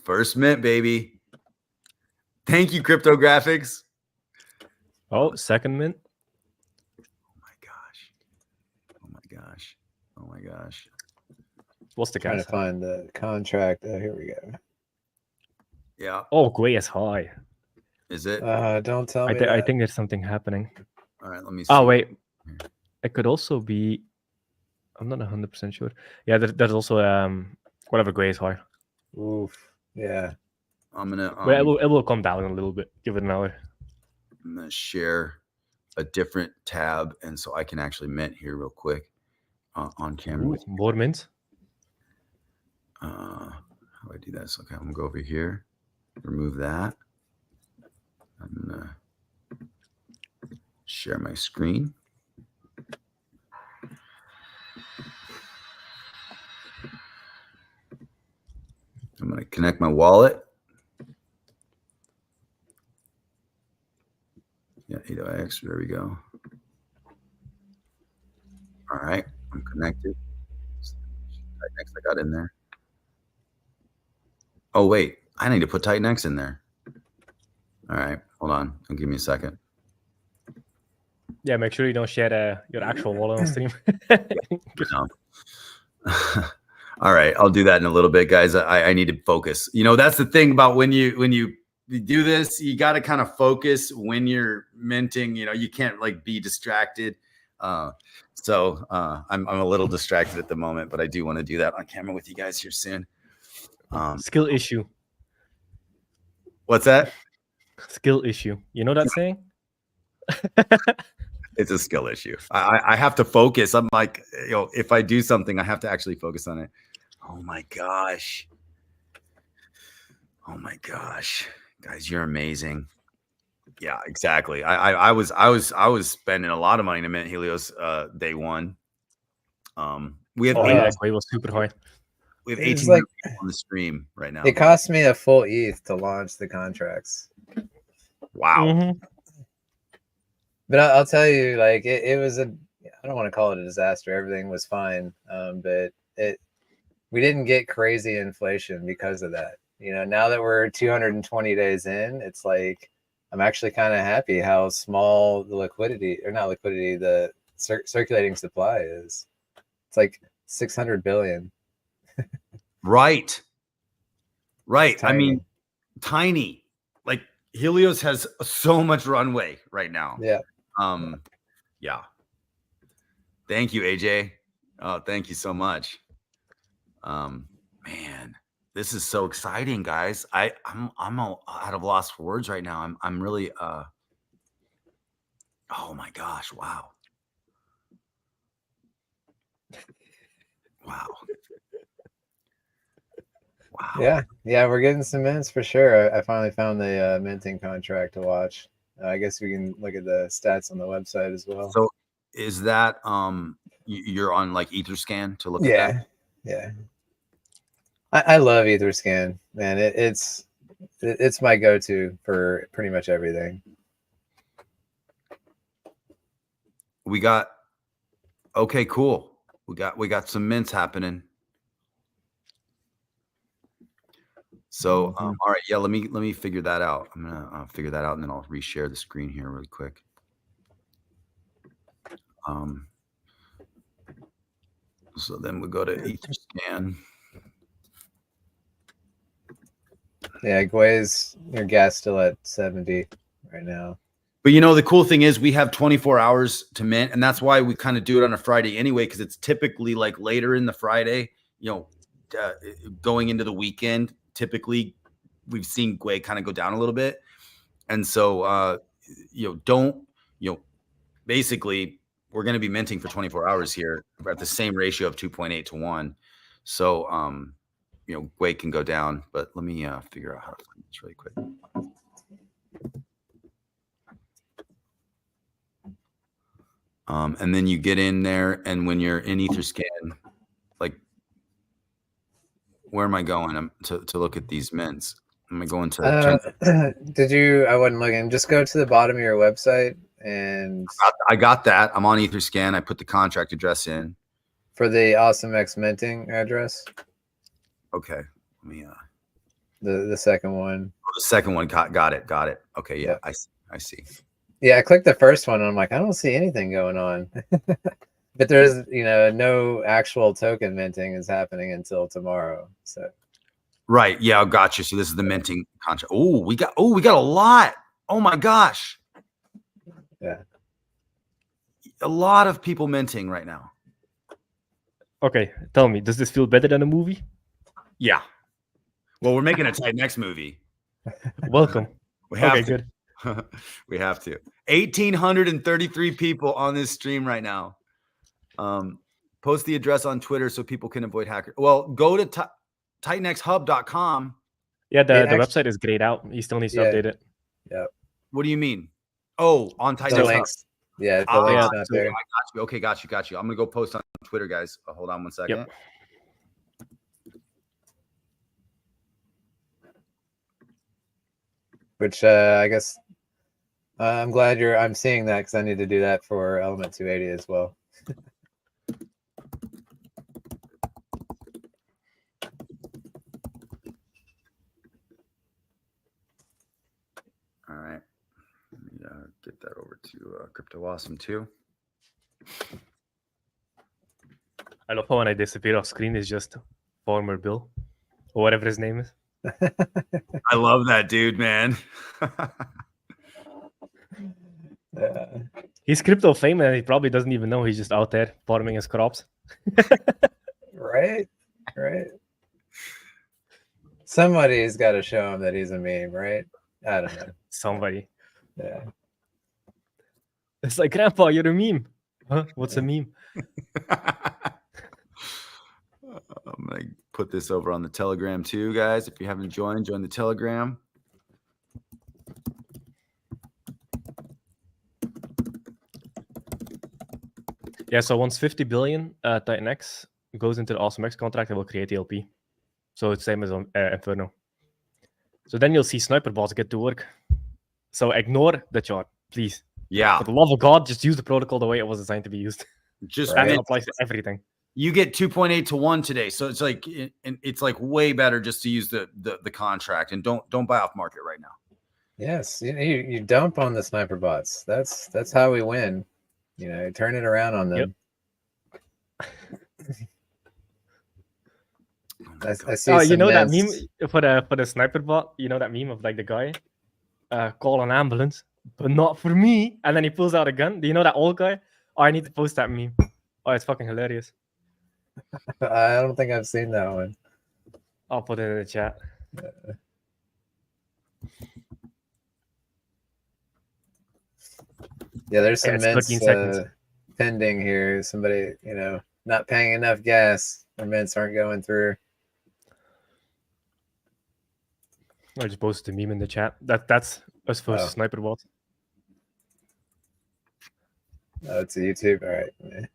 First mint, baby. Thank you, Cryptographics. Oh, second mint. Oh, my gosh. Oh, my gosh. Oh my gosh. What's the Trying guess? to find the contract. Here we go. Yeah. Oh, Gwei is high. Is it? Don't tell me. I think there's something happening. All right, let me see. Oh, wait. It could also be. I'm not 100% sure. Yeah, there's also whatever Gwei is high. Oof. Yeah. I'm gonna. Well, it will come down a little bit. Give it an hour. I'm gonna share a different tab, and so I can actually mint here real quick on camera. Ooh, more mint. How do I do this? Okay, I'm gonna go over here, remove that. I'm gonna share my screen. I'm gonna connect my wallet. Yeah, AwesomeX. There we go. All right, I'm connected. TitanX I got in there. Oh wait, I need to put TitanX in there. All right, hold on. Give me a second. Yeah, make sure you don't share your actual wallet on stream. No. All right, I'll do that in a little bit, guys. I need to focus. You know, that's the thing about when you do this, you got to kind of focus when you're minting. You know, you can't like be distracted. So I'm a little distracted at the moment, but I do want to do that on camera with you guys here soon. Skill issue. What's that? Skill issue. You know that saying? It's a skill issue. I have to focus. I'm like, you know, if I do something, I have to actually focus on it. Oh my gosh. Oh my gosh. Guys, you're amazing. Yeah, exactly. I was spending a lot of money to mint Helios day one. We have It was super high. we have It's 18 people on the stream right now. It cost me a full ETH to launch the contracts. Wow. Mhm. But I'll tell you, like it was I don't want to call it a disaster. Everything was fine, but we didn't get crazy inflation because of that. You know, now that we're 220 days in, it's like I'm actually kind of happy how small the liquidity, or not liquidity, the circulating supply is. It's like 600 billion. Right. Right. I Tiny. mean, tiny. Like Helios has so much runway right now. Yeah. Yeah. Thank you, AJ. Oh, thank you so much. Man, this is so exciting, guys. I'm out of lost for words right now. I'm really oh my gosh, wow. Wow. Wow. Yeah, we're getting some mints for sure. I finally found the minting contract to watch. I guess we can look at the stats on the website as well. So is that you're on like Etherscan to look at that? Yeah. I love Etherscan, man. It's my go-to for pretty much everything. We got okay, cool. We got some mints happening. So all right, yeah, let me figure that out. I'm gonna figure that out and then I'll reshare the screen here really quick. So then we go to Etherscan. Yeah, Gwei's your gas still at 70 right now. But you know, the cool thing is we have 24 hours to mint, and that's why we kind of do it on a Friday anyway, because it's typically like later in the Friday, you know, going into the weekend. Typically, we've seen Gwei kind of go down a little bit. And so, basically, we're going to be minting for 24 hours here. We're at the same ratio of 2.8 to 1. So, Gwei can go down, but let me figure out how to find this really quick. And then you get in there, and when you're in Etherscan, like, where am I going to look at these mints? Am I going to? I wasn't looking. Just go to the bottom of your website and. I got that. I'm on Etherscan. I put the contract address in. For the AwesomeX minting address. Okay. Let me. The second one. Oh, the second one. Got it. Okay. Yeah. I see. Yeah, I clicked the first one and I'm like, I don't see anything going on. But there's, no actual token minting is happening until tomorrow. So right. Yeah, I got you. So this is the minting contract. Oh, we got a lot. Oh my gosh. Yeah. A lot of people minting right now. Okay, tell me, does this feel better than a movie? Yeah. Well, we're making a TitanX movie. Welcome. We have okay, to. good. We have to. 1,833 people on this stream right now. Post the address on Twitter so people can avoid hackers. Well, go to TitanXHub.com. Yeah, the website is grayed out. You still need to update it. Yeah. What do you mean? Oh, on TitanX Hub. Yeah, the link's not there. I got you. Okay, got you. I'm gonna go post on Twitter, guys. Hold on one second. Yep. Which I guess I'm glad I'm seeing that because I need to do that for Element 280 as well. All right. Let me get that over to Crypto Awesome too. I love how when I disappear off screen, it's just former Bill or whatever his name is. I love that dude, man. Yeah. He's crypto famous and he probably doesn't even know he's just out there farming his crops. Right? Right. Somebody's got to show him that he's a meme, right? I don't know. Somebody. Yeah. It's like, Grandpa, you're a meme. Huh? What's a meme? I'm gonna put this over on the Telegram too, guys. If you haven't joined, join the Telegram. Yeah, so once 50 billion TitanX goes into the AwesomeX contract, it will create the LP. So it's same as on Inferno. So then you'll see sniper bots get to work. So ignore the chart, please. Yeah. For the love of God, just use the protocol the way it was designed to be used. Just That Right. applies to everything. you get 2.8 to 1 today. So it's like way better just to use the contract and don't buy off market right now. Yes. You dump on the sniper bots. That's how we win. You know, turn it around on them. I see. Oh, you some know that meds- meme for the sniper bot? You know that meme of like the guy call an ambulance, but not for me. And then he pulls out a gun. Do you know that old guy? Oh, I need to post that meme. Oh, it's fucking hilarious. I don't think I've seen that one. I'll put it in the chat. Yeah, there's some It's 13 mints seconds. pending here. Somebody, not paying enough gas. Their mints aren't going through. I just posted a meme in the chat. That's us versus Oh. sniper bot. Oh, it's a YouTube. All right. Yeah.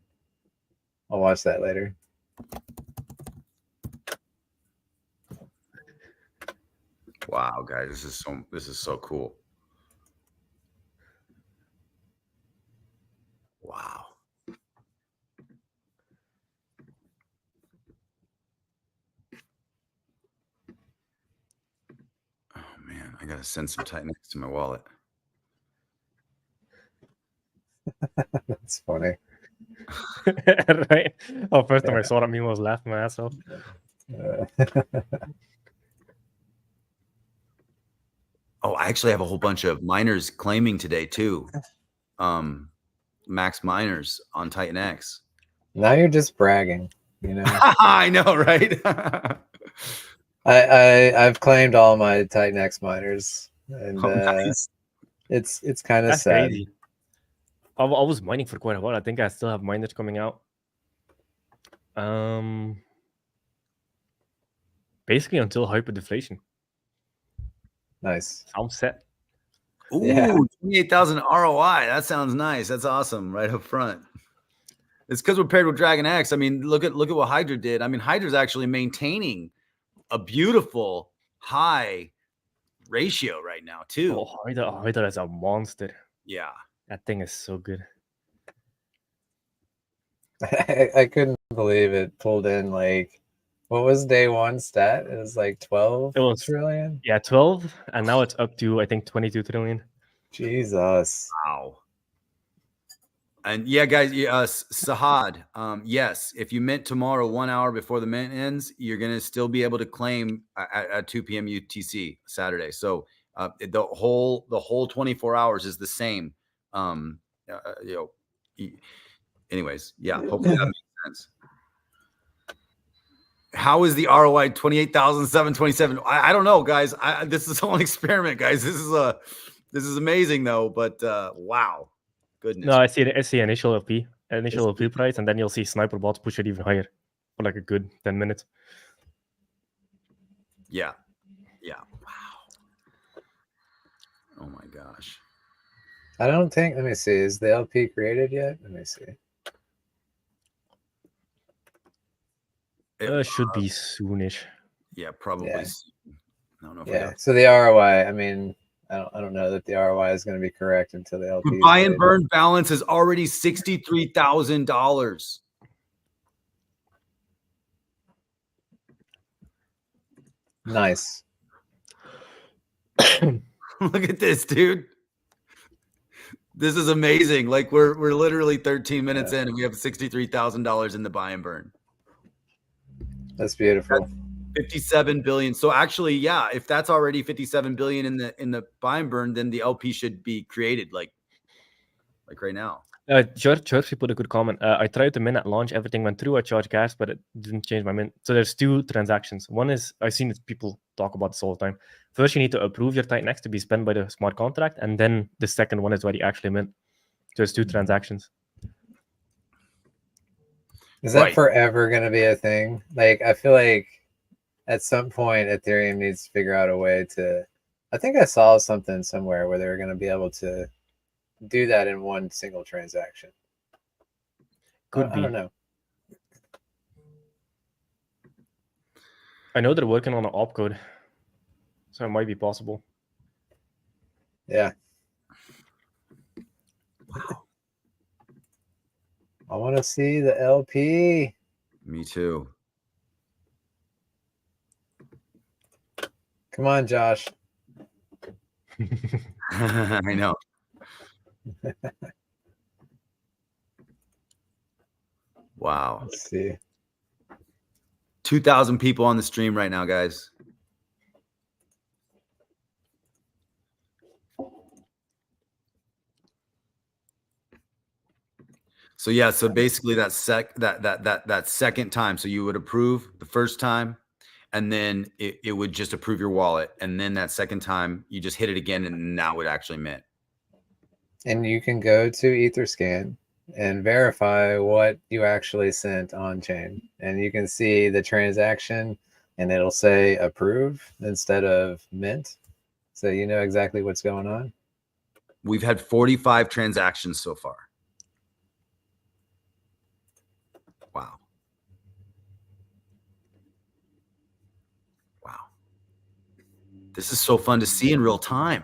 I'll watch that later. Wow, guys, this is so cool. Wow. Oh man, I gotta send some TitanX to my wallet. That's funny. Right? Oh, first time I Yeah. saw that meme, I was laughing my ass off. Oh, I actually have a whole bunch of miners claiming today too. Max miners on TitanX. Now you're just bragging. I know, right? I've claimed all my TitanX miners, and Nice. it's kind of That's sad. crazy. I was mining for quite a while. I think I still have miners coming out. Basically until hyper-deflation. Nice. I'm set. Ooh, Yeah. 28,000 ROI. That sounds nice. That's awesome. Right up front. It's because we're paired with DragonX. I mean, look at what Hydra did. I mean, Hydra's actually maintaining a beautiful high ratio right now, too. Oh, Hydra is a monster. Yeah. That thing is so good. I couldn't believe it pulled in what was day one stat? It was like 12 trillion. Yeah, 12, and now it's up to I think 22 trillion. Jesus. Wow. And yeah, guys, Sahad, yes, if you mint tomorrow 1 hour before the mint ends, you're going to still be able to claim at 2 p.m. UTC Saturday. So the whole 24 hours is the same. Anyways, yeah, hopefully that makes sense. How is the ROI 28,727? I don't know, guys. This is all an experiment, guys. This is amazing though, but wow. Goodness. No, I see initial LP price, and then you'll see sniper bots push it even higher for like a good 10 minutes. Yeah. Wow. Oh my gosh. I don't think. Let me see. Is the LP created yet? Let me see. It should be soonish. Yeah, probably. Yeah. I don't know if Yeah. So the ROI. I mean, I don't know that the ROI is going to be correct until the LP. The buy and burn balance is already $63,000. Nice. Look at this, dude. This is amazing. Like we're literally 13 minutes in and we have $63,000 in the buy and burn. That's beautiful. That's 57 billion. So actually, yeah, if that's already 57 billion in the buy and burn, then the LP should be created like right now. George, he put a good comment. I tried to mint at launch. Everything went through. I charged gas, but it didn't change my mint. So there's two transactions. One is, I've seen people talk about this all the time. First, you need to approve your TitanX to be spent by the smart contract. And then the second one is where you actually mint. So there's two transactions. Is that forever going to be a thing? Like, I feel like at some point Ethereum needs to figure out a way to, I think I saw something somewhere where they were going to be able to do that in one single transaction. Could be. I don't know. I know they're working on an opcode, so it might be possible. Yeah. Wow. I want to see the LP. Me too. Come on, Josh. I know. Wow. Let's see. 2,000 people on the stream right now, guys. So yeah, so basically that second time, so you would approve the first time, and then it would just approve your wallet, and then that second time you just hit it again, and now it actually mint. And you can go to Etherscan and verify what you actually sent on chain, and you can see the transaction, and it'll say approve instead of mint, so you know exactly what's going on. We've had 45 transactions so far. Wow. Wow. This is so fun to see in real time.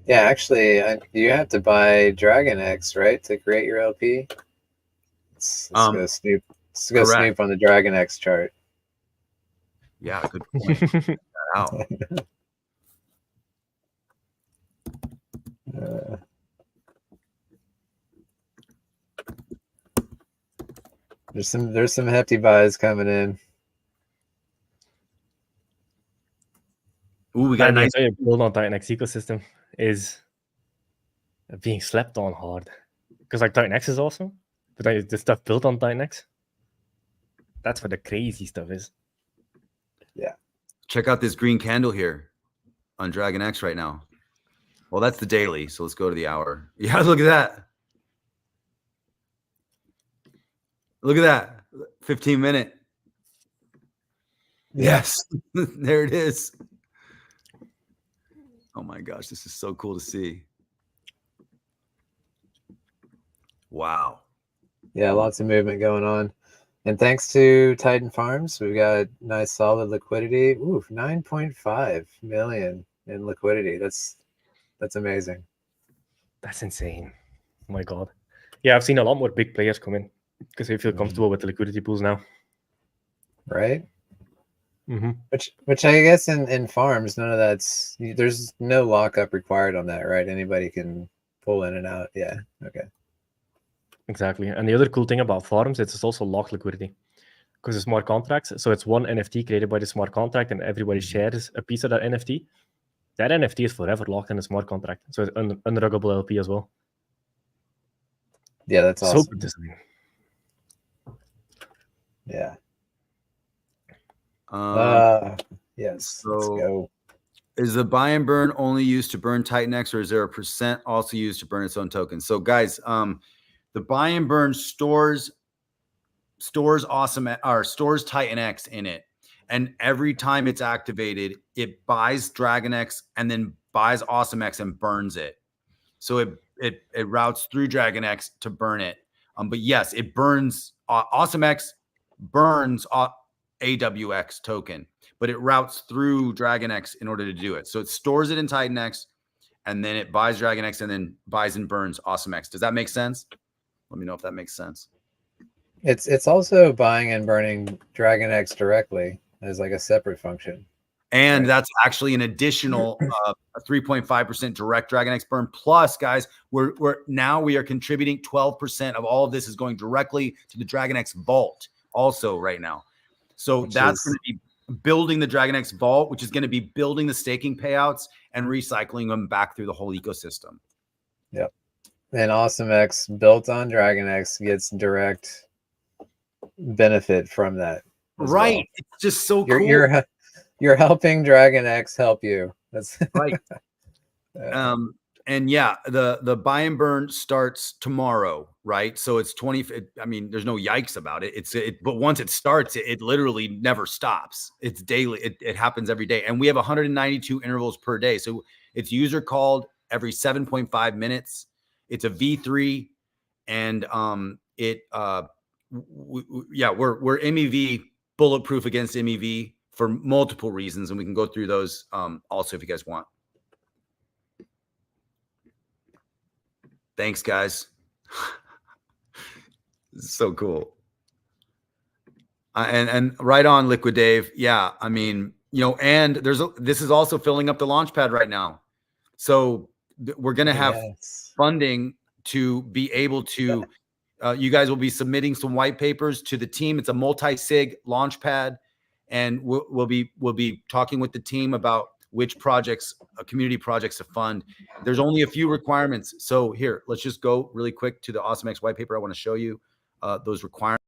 Yeah, actually, you have to buy DragonX, right, to create your LP. Let's go snoop. Let's go snoop on the DragonX chart. Yeah, good point. Check that out. There's some hefty buys coming in. Ooh, we got a nice build on TitanX ecosystem is being slept on hard, because like TitanX is awesome, but like, the stuff built on TitanX, that's where the crazy stuff is. Yeah. Check out this green candle here on DragonX right now. Well, that's the daily, so let's go to the hour. Yeah, look at that. Look at that. 15-minute. Yes. There it is. Oh my gosh, this is so cool to see. Wow. Yeah, lots of movement going on. And thanks to Titan Farms, we've got nice solid liquidity. Ooh, 9.5 million in liquidity. That's amazing. That's insane. Oh my God. Yeah, I've seen a lot more big players come in because they feel comfortable with the liquidity pools now. Right? Mm-hmm. Which I guess in farms, none of that's, there's no lockup required on that, right? Anybody can pull in and out. Yeah. Okay. Exactly. And the other cool thing about farms, it's also locked liquidity because the smart contracts. So it's one NFT created by the smart contract and everybody shares a piece of that NFT. That NFT is forever locked in the smart contract. So it's unruggable LP as well. Yeah, that's awesome. So good design. Yeah. Yes. So let's go. Is the buy and burn only used to burn TitanX, or is there a percent also used to burn its own token? So guys, the buy and burn stores TitanX in it. And every time it's activated, it buys DragonX and then buys AwesomeX and burns it. So it routes through DragonX to burn it. But yes, it burns. AwesomeX burns AWX token, but it routes through DragonX in order to do it. So it stores it in TitanX, and then it buys DragonX and then buys and burns AwesomeX. Does that make sense? Let me know if that makes sense. It's also buying and burning DragonX directly as like a separate function. And right. That's actually an additional 3.5% direct DragonX burn. Plus, guys, we are contributing 12% of all of this is going directly to the DragonX vault also right now. So that's going to be building the DragonX vault, which is going to be building the staking payouts and recycling them back through the whole ecosystem. Yep. And AwesomeX built on DragonX gets direct benefit from that. Right. Well. It's just so cool. You're helping DragonX help you. That's right. And yeah, the buy and burn starts tomorrow, right? So it's 20. I mean, there's no yikes about it. But once it starts, it literally never stops. It's daily. It happens every day. And we have 192 intervals per day. So it's user called every 7.5 minutes. It's a V3, and we're MEV bulletproof against MEV for multiple reasons, and we can go through those also if you guys want. Thanks, guys. So cool. And right on, Liquid Dave. Yeah, I mean, and this is also filling up the launchpad right now. So we're going to have funding to be able to, you guys will be submitting some white papers to the team. It's a multi-sig launchpad, and we'll be talking with the team about which projects, community projects to fund. There's only a few requirements. So here, let's just go really quick to the AwesomeX white paper. I want to show you those requirements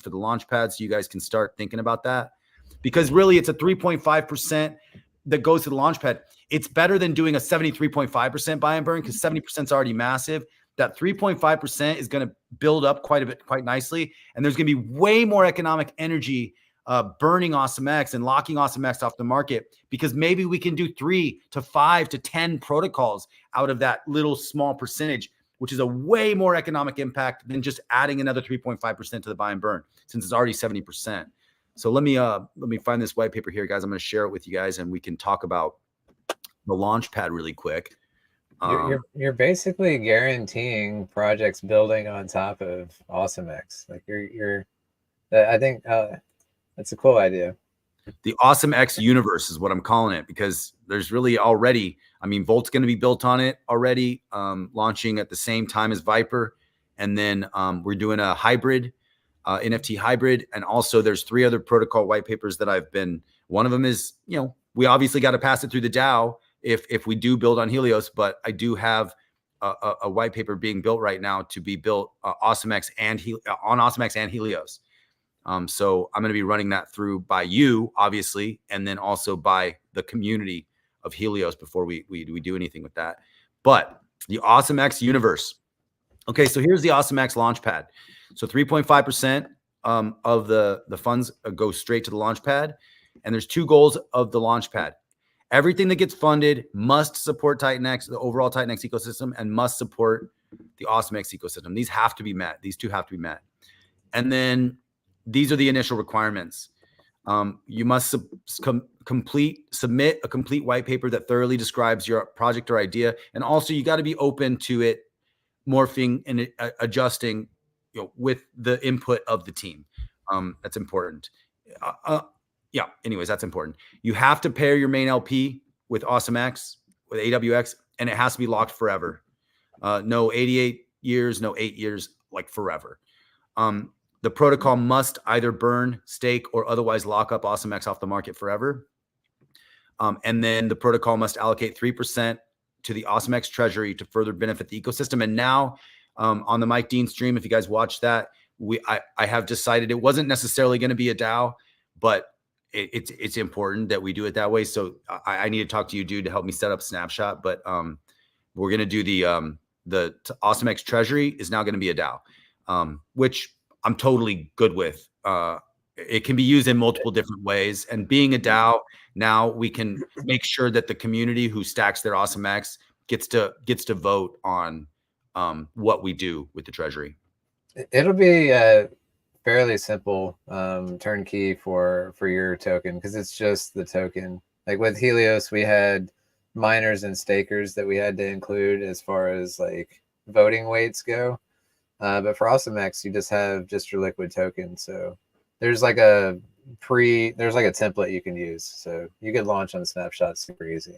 for the launchpad so you guys can start thinking about that. Because really, it's a 3.5% that goes to the launchpad. It's better than doing a 73.5% buy and burn, because 70% is already massive. That 3.5% is going to build up quite nicely. And there's going to be way more economic energy burning AwesomeX and locking AwesomeX off the market, because maybe we can do 3 to 5 to 10 protocols out of that little small percentage, which is a way more economic impact than just adding another 3.5% to the buy and burn, since it's already 70%. So let me find this white paper here, guys. I'm going to share it with you guys, and we can talk about the launchpad really quick. You're basically guaranteeing projects building on top of AwesomeX. Like I think that's a cool idea. The AwesomeX universe is what I'm calling it, because there's really already, I mean, Volt's going to be built on it already, launching at the same time as Viper. And then we're doing a hybrid, NFT hybrid. And also there's 3 other protocol white papers that one of them is, we obviously got to pass it through the DAO if we do build on Helios, but I do have a white paper being built right now to be built on AwesomeX and Helios. So I'm going to be running that through by you, obviously, and then also by the community of Helios before we do anything with that. But the AwesomeX universe. Okay, so here's the AwesomeX launchpad. So 3.5% of the funds go straight to the launchpad. And there's 2 goals of the launchpad. Everything that gets funded must support TitanX, the overall TitanX ecosystem, and must support the AwesomeX ecosystem. These have to be met. These 2 have to be met. And then these are the initial requirements. You must submit a complete white paper that thoroughly describes your project or idea. And also you got to be open to it morphing and adjusting, with the input of the team. That's important. Yeah, anyways, that's important. You have to pair your main LP with AwesomeX, with AWX, and it has to be locked forever. No 88 years, no 8 years, like forever. The protocol must either burn, stake, or otherwise lock up AwesomeX off the market forever. And then the protocol must allocate 3% to the AwesomeX treasury to further benefit the ecosystem. And now on the Mike Dean stream, if you guys watch that, I have decided it wasn't necessarily going to be a DAO, but it's important that we do it that way. So I need to talk to you, dude, to help me set up Snapshot. But we're going to do the AwesomeX treasury is now going to be a DAO, which I'm totally good with. It can be used in multiple different ways. And being a DAO, now we can make sure that the community who stacks their AwesomeX gets to vote on what we do with the treasury. It'll be fairly simple turnkey for your token, because it's just the token. Like with Helios, we had miners and stakers that we had to include as far as like voting weights go. But for AwesomeX, you just have just your liquid token. So there's like a template you can use. So you could launch on Snapshot super easy.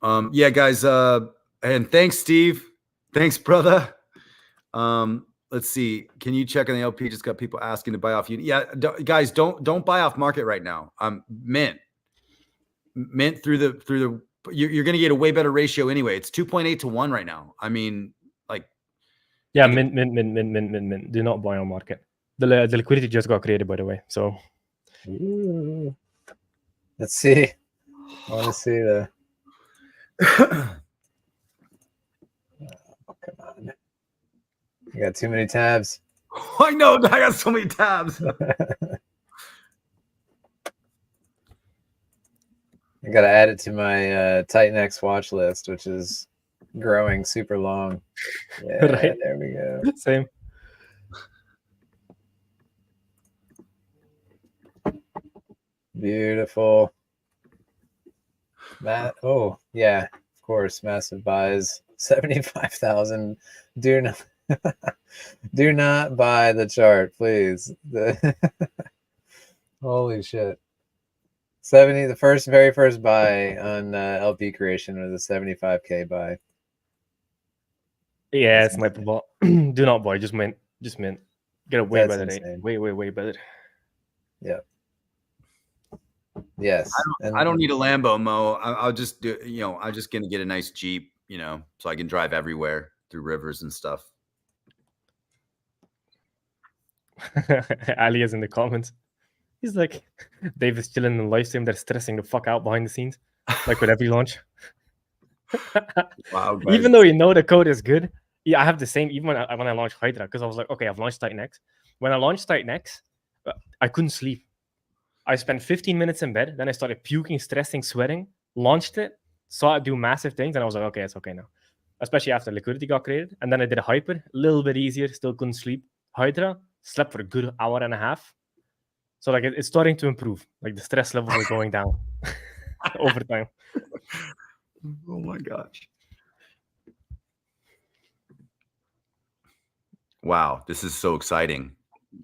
Yeah, guys. And thanks, Steve. Thanks, brother. Let's see. Can you check on the LP? Just got people asking to buy off you. Yeah, guys, don't buy off market right now. Mint through the. You're going to get a way better ratio anyway. It's 2.8 to 1 right now. I mean, like. Yeah, mint. Do not buy on market. The liquidity just got created, by the way. So. Ooh. Let's see. I want to see the. Oh, come on. You got too many tabs. I know. I got so many tabs. I got to add it to my TitanX watch list, which is growing super long. Yeah, Right. There we go. Same. Beautiful. Oh, yeah, of course. Massive buys. 75,000. Do not buy the chart, please. Holy shit. 70, the very first buy on LP creation was a 75K buy. Yeah, That's sniper bot. Do not buy. Just mint. Get a way That's better rate. insane. Way better. Yeah. Yes. I don't need a Lambo, Mo. I'll just do. I'm just gonna get a nice Jeep. So I can drive everywhere through rivers and stuff. Ali is in the comments. He's like, Dave is chilling in the live stream. They're stressing the fuck out behind the scenes, like with every launch. Wow, guys. Even though the code is good, yeah, I have the same. Even when I launched Hydra, because I was like, okay, I've launched TitanX. When I launched TitanX, I couldn't sleep. I spent 15 minutes in bed. Then I started puking, stressing, sweating. Launched it, saw it do massive things, and I was like, okay, it's okay now. Especially after liquidity got created. And then I did a hyper, a little bit easier. Still couldn't sleep. Hydra, slept for a good hour and a half. So like it's starting to improve. Like the stress levels are going down over time. Oh my gosh. Wow, this is so exciting.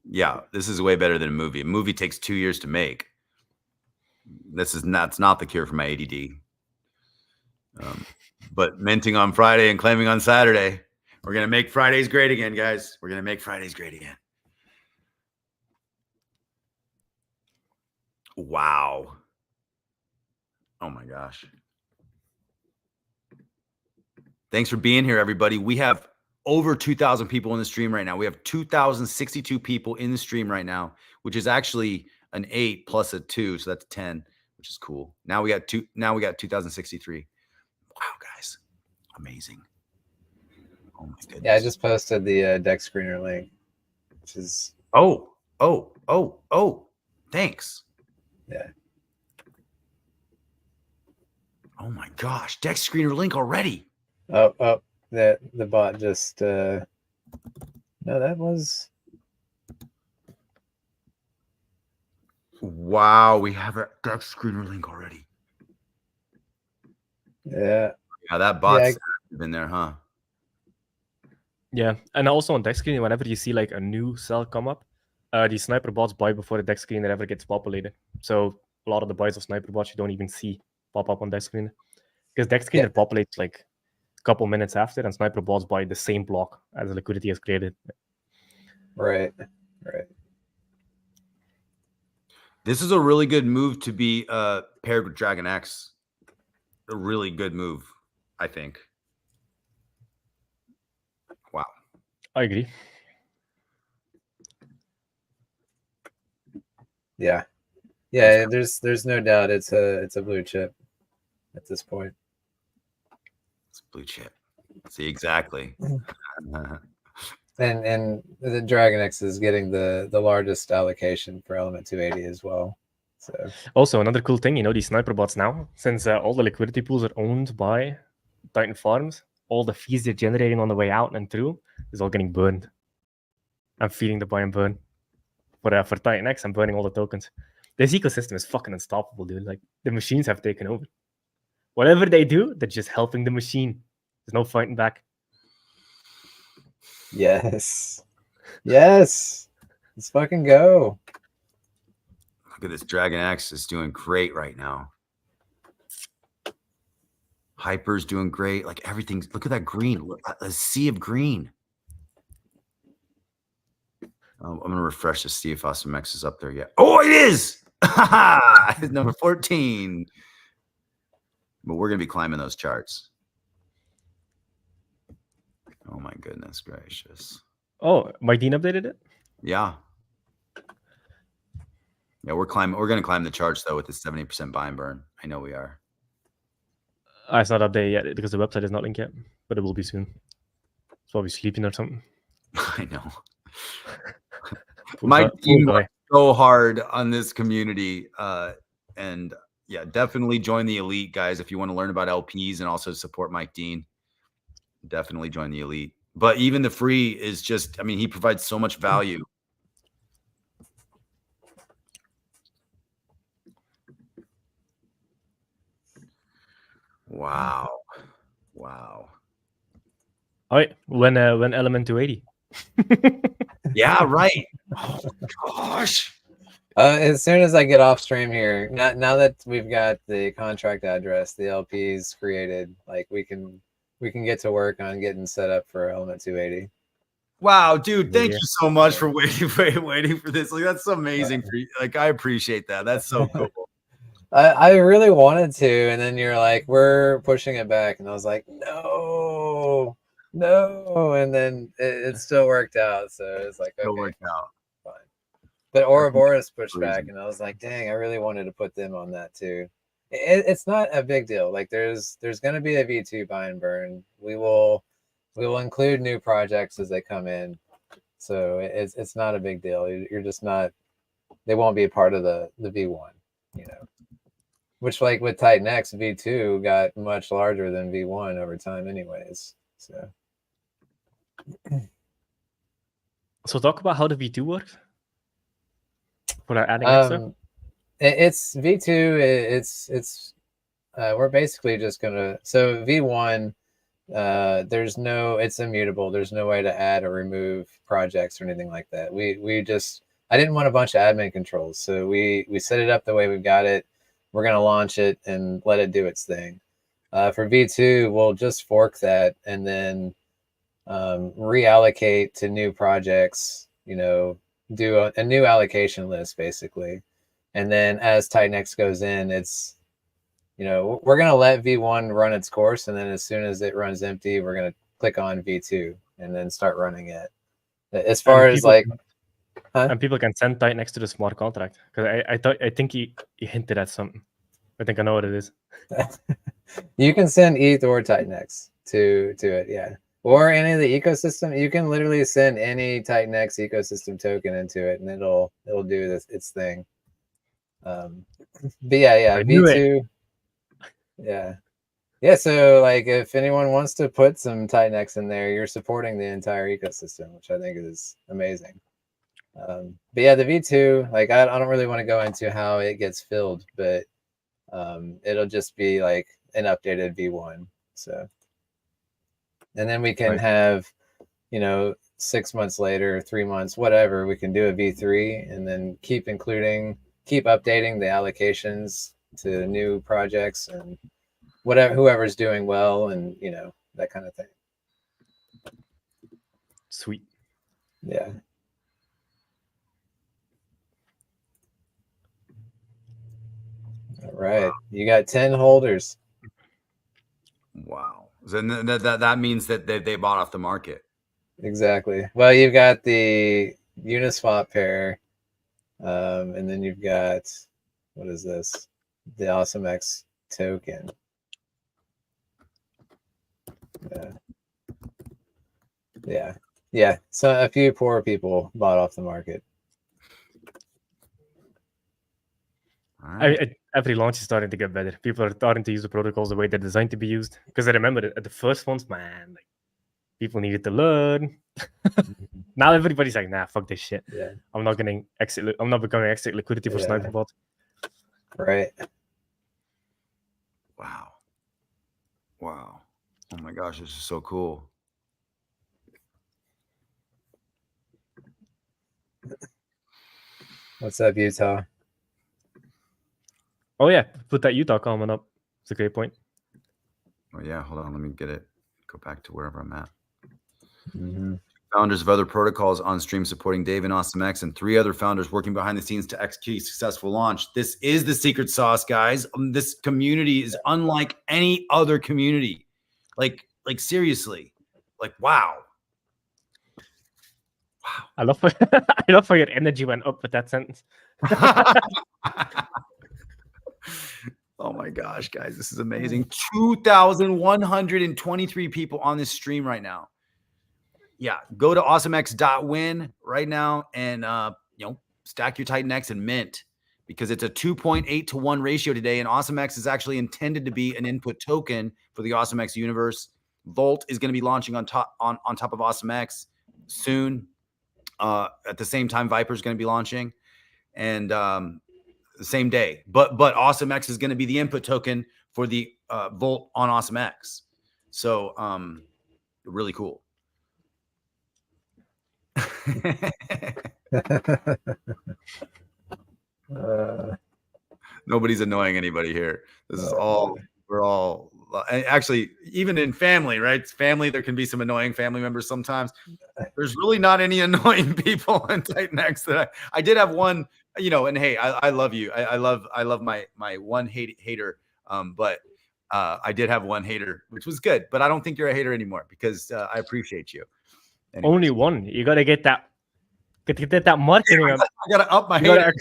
Yeah, this is way better than a movie. A movie takes 2 years to make. That's not the cure for my ADD. But minting on Friday and claiming on Saturday. We're going to make Fridays great again, guys. We're going to make Fridays great again. Wow. Oh my gosh. Thanks for being here, everybody. We have over 2,000 people in the stream right now. We have 2,062 people in the stream right now, which is actually an 8 plus a 2, so that's 10, which is cool. Now we got 2,063. Wow, guys, amazing. Oh my goodness. Yeah, I just posted the deck screener link, which is oh, thanks. Yeah. Oh my gosh, deck screener link already. Oh, the bot just no, that was wow. We have a deck screener link already. Yeah, that bot's been there, huh? Yeah, and also on deck screen, whenever you see like a new cell come up, the sniper bots buy before the deck screener ever gets populated. So a lot of the buys of sniper bots you don't even see pop up on deck screener, because deck screener populates like a couple minutes after, and sniper bots buy the same block as the liquidity has created. Right. This is a really good move to be paired with DragonX. A really good move, I think. Wow. I agree. Yeah. There's no doubt it's a blue chip at this point. It's blue chip. See, exactly. And the DragonX is getting the largest allocation for element 280 as well. So also another cool thing, these sniper bots now, since all the liquidity pools are owned by Titan Farms, all the fees they're generating on the way out and through is all getting burned. I'm feeling the buy and burn. For TitanX, I'm burning all the tokens. This ecosystem is fucking unstoppable, dude. Like, the machines have taken over. Whatever they do, they're just helping the machine. There's no fighting back. Yes. Yes. Let's fucking go. Look at this. DragonX is doing great right now. Hyper's doing great. Like, everything's, look at that green. Look, a sea of green. I'm going to refresh to see if AwesomeX is up there yet. Oh, it is. It's number 14. But we're going to be climbing those charts. Oh, my goodness gracious. Oh, Martin updated it? Yeah. Yeah, we're climbing. We're going to climb the charts, though, with the 70% buy and burn. I know we are. It's not updated yet because the website is not linked yet, but it will be soon. It's probably sleeping or something. I know. My team worked so hard on this community. And yeah, definitely join the elite, guys, if you want to learn about LPs and also support Mike Dean. Definitely join the elite. But even the free is just, I mean, he provides so much value. Wow. Wow. All right. When Element 280. Yeah, right. Oh gosh. As soon as I get off stream here, now that we've got the contract address, the LPs created, like we can get to work on getting set up for Element 280. Wow, dude, thank you so much for waiting for this. Like, that's amazing for you. Like, I appreciate that. That's so cool. I really wanted to, and then you're like, we're pushing it back, and I was like, no, and then it still worked out. So it's like, okay, It worked out. Fine. But Ouroboros pushed back, and I was like, dang, I really wanted to put them on that too. It's not a big deal. Like, there's going to be a V2 buy and burn. We will include new projects as they come in. So it's not a big deal. You're just not. They won't be a part of the V1, you know. Which, like with TitanX, V2 got much larger than V1 over time, anyways. So talk about how the V2 works. For adding extra. It's V2. It's we're basically just gonna. So V1, it's immutable. There's no way to add or remove projects or anything like that. I didn't want a bunch of admin controls, so we set it up the way we've got it. We're going to launch it and let it do its thing. For V2, we'll just fork that and then reallocate to new projects, you know, do a new allocation list, basically. And then as TitanX goes in, it's, you know, we're going to let V1 run its course. And then as soon as it runs empty, we're going to click on V2 and then start running it. As far as like... And people can send TitanX to the smart contract, because I think he hinted at something. I think I know what it is. You can send ETH or TitanX to it, yeah. Or any of the ecosystem. You can literally send any TitanX ecosystem token into it, and it'll do its thing. But yeah, V2. Yeah. So like, if anyone wants to put some TitanX in there, you're supporting the entire ecosystem, which I think is amazing. But yeah, the V2, like I don't really want to go into how it gets filled, but it'll just be like an updated V1. So, and then we can have, you know, 6 months later, 3 months, whatever, we can do a V3 and then keep updating the allocations to new projects and whoever's doing well, and you know, that kind of thing. Sweet. Yeah. All right, you got 10 holders. Wow. So that means that they bought off the market. Exactly. Well, you've got the Uniswap pair, and then you've got, what is this? The AwesomeX token. Yeah. So a few poor people bought off the market. I every launch is starting to get better. People are starting to use the protocols the way they're designed to be used. Because I remember at the first ones, man, like people needed to learn. Now everybody's like, nah, fuck this shit. Yeah. I'm not getting exit. I'm not becoming exit liquidity for sniper bot. Right. Wow. Wow. Oh my gosh, this is so cool. What's up, Utah? Oh yeah, put that Utah comment up. It's a great point. Oh yeah, hold on, let me get it. Go back to wherever I'm at. Mm-hmm. Founders of other protocols on stream supporting Dave and AwesomeX, and 3 other founders working behind the scenes to execute a successful launch. This is the secret sauce, guys. This community is unlike any other community. Like seriously. Like, wow. Wow. I love I love how your energy went up with that sentence. Oh my gosh, guys, this is amazing. 2,123 people on this stream right now. Yeah, go to awesomex.win right now and stack your TitanX and mint, because it's a 2.8 to 1 ratio today, and AwesomeX is actually intended to be an input token for the AwesomeX universe. Volt is going to be launching on top of AwesomeX soon. At the same time, Viper is going to be launching, and the same day. But AwesomeX is going to be the input token for the Volt on AwesomeX. So really cool. Nobody's annoying anybody here. This is all, we're all, actually, even in family, right? It's family, there can be some annoying family members sometimes. There's really not any annoying people in TitanX that I did have one, and hey, I love you. I love my one hater. But I did have one hater, which was good, but I don't think you're a hater anymore, because I appreciate you. Anyways. Only one. You gotta get that. Get that marketing. I gotta up my hater.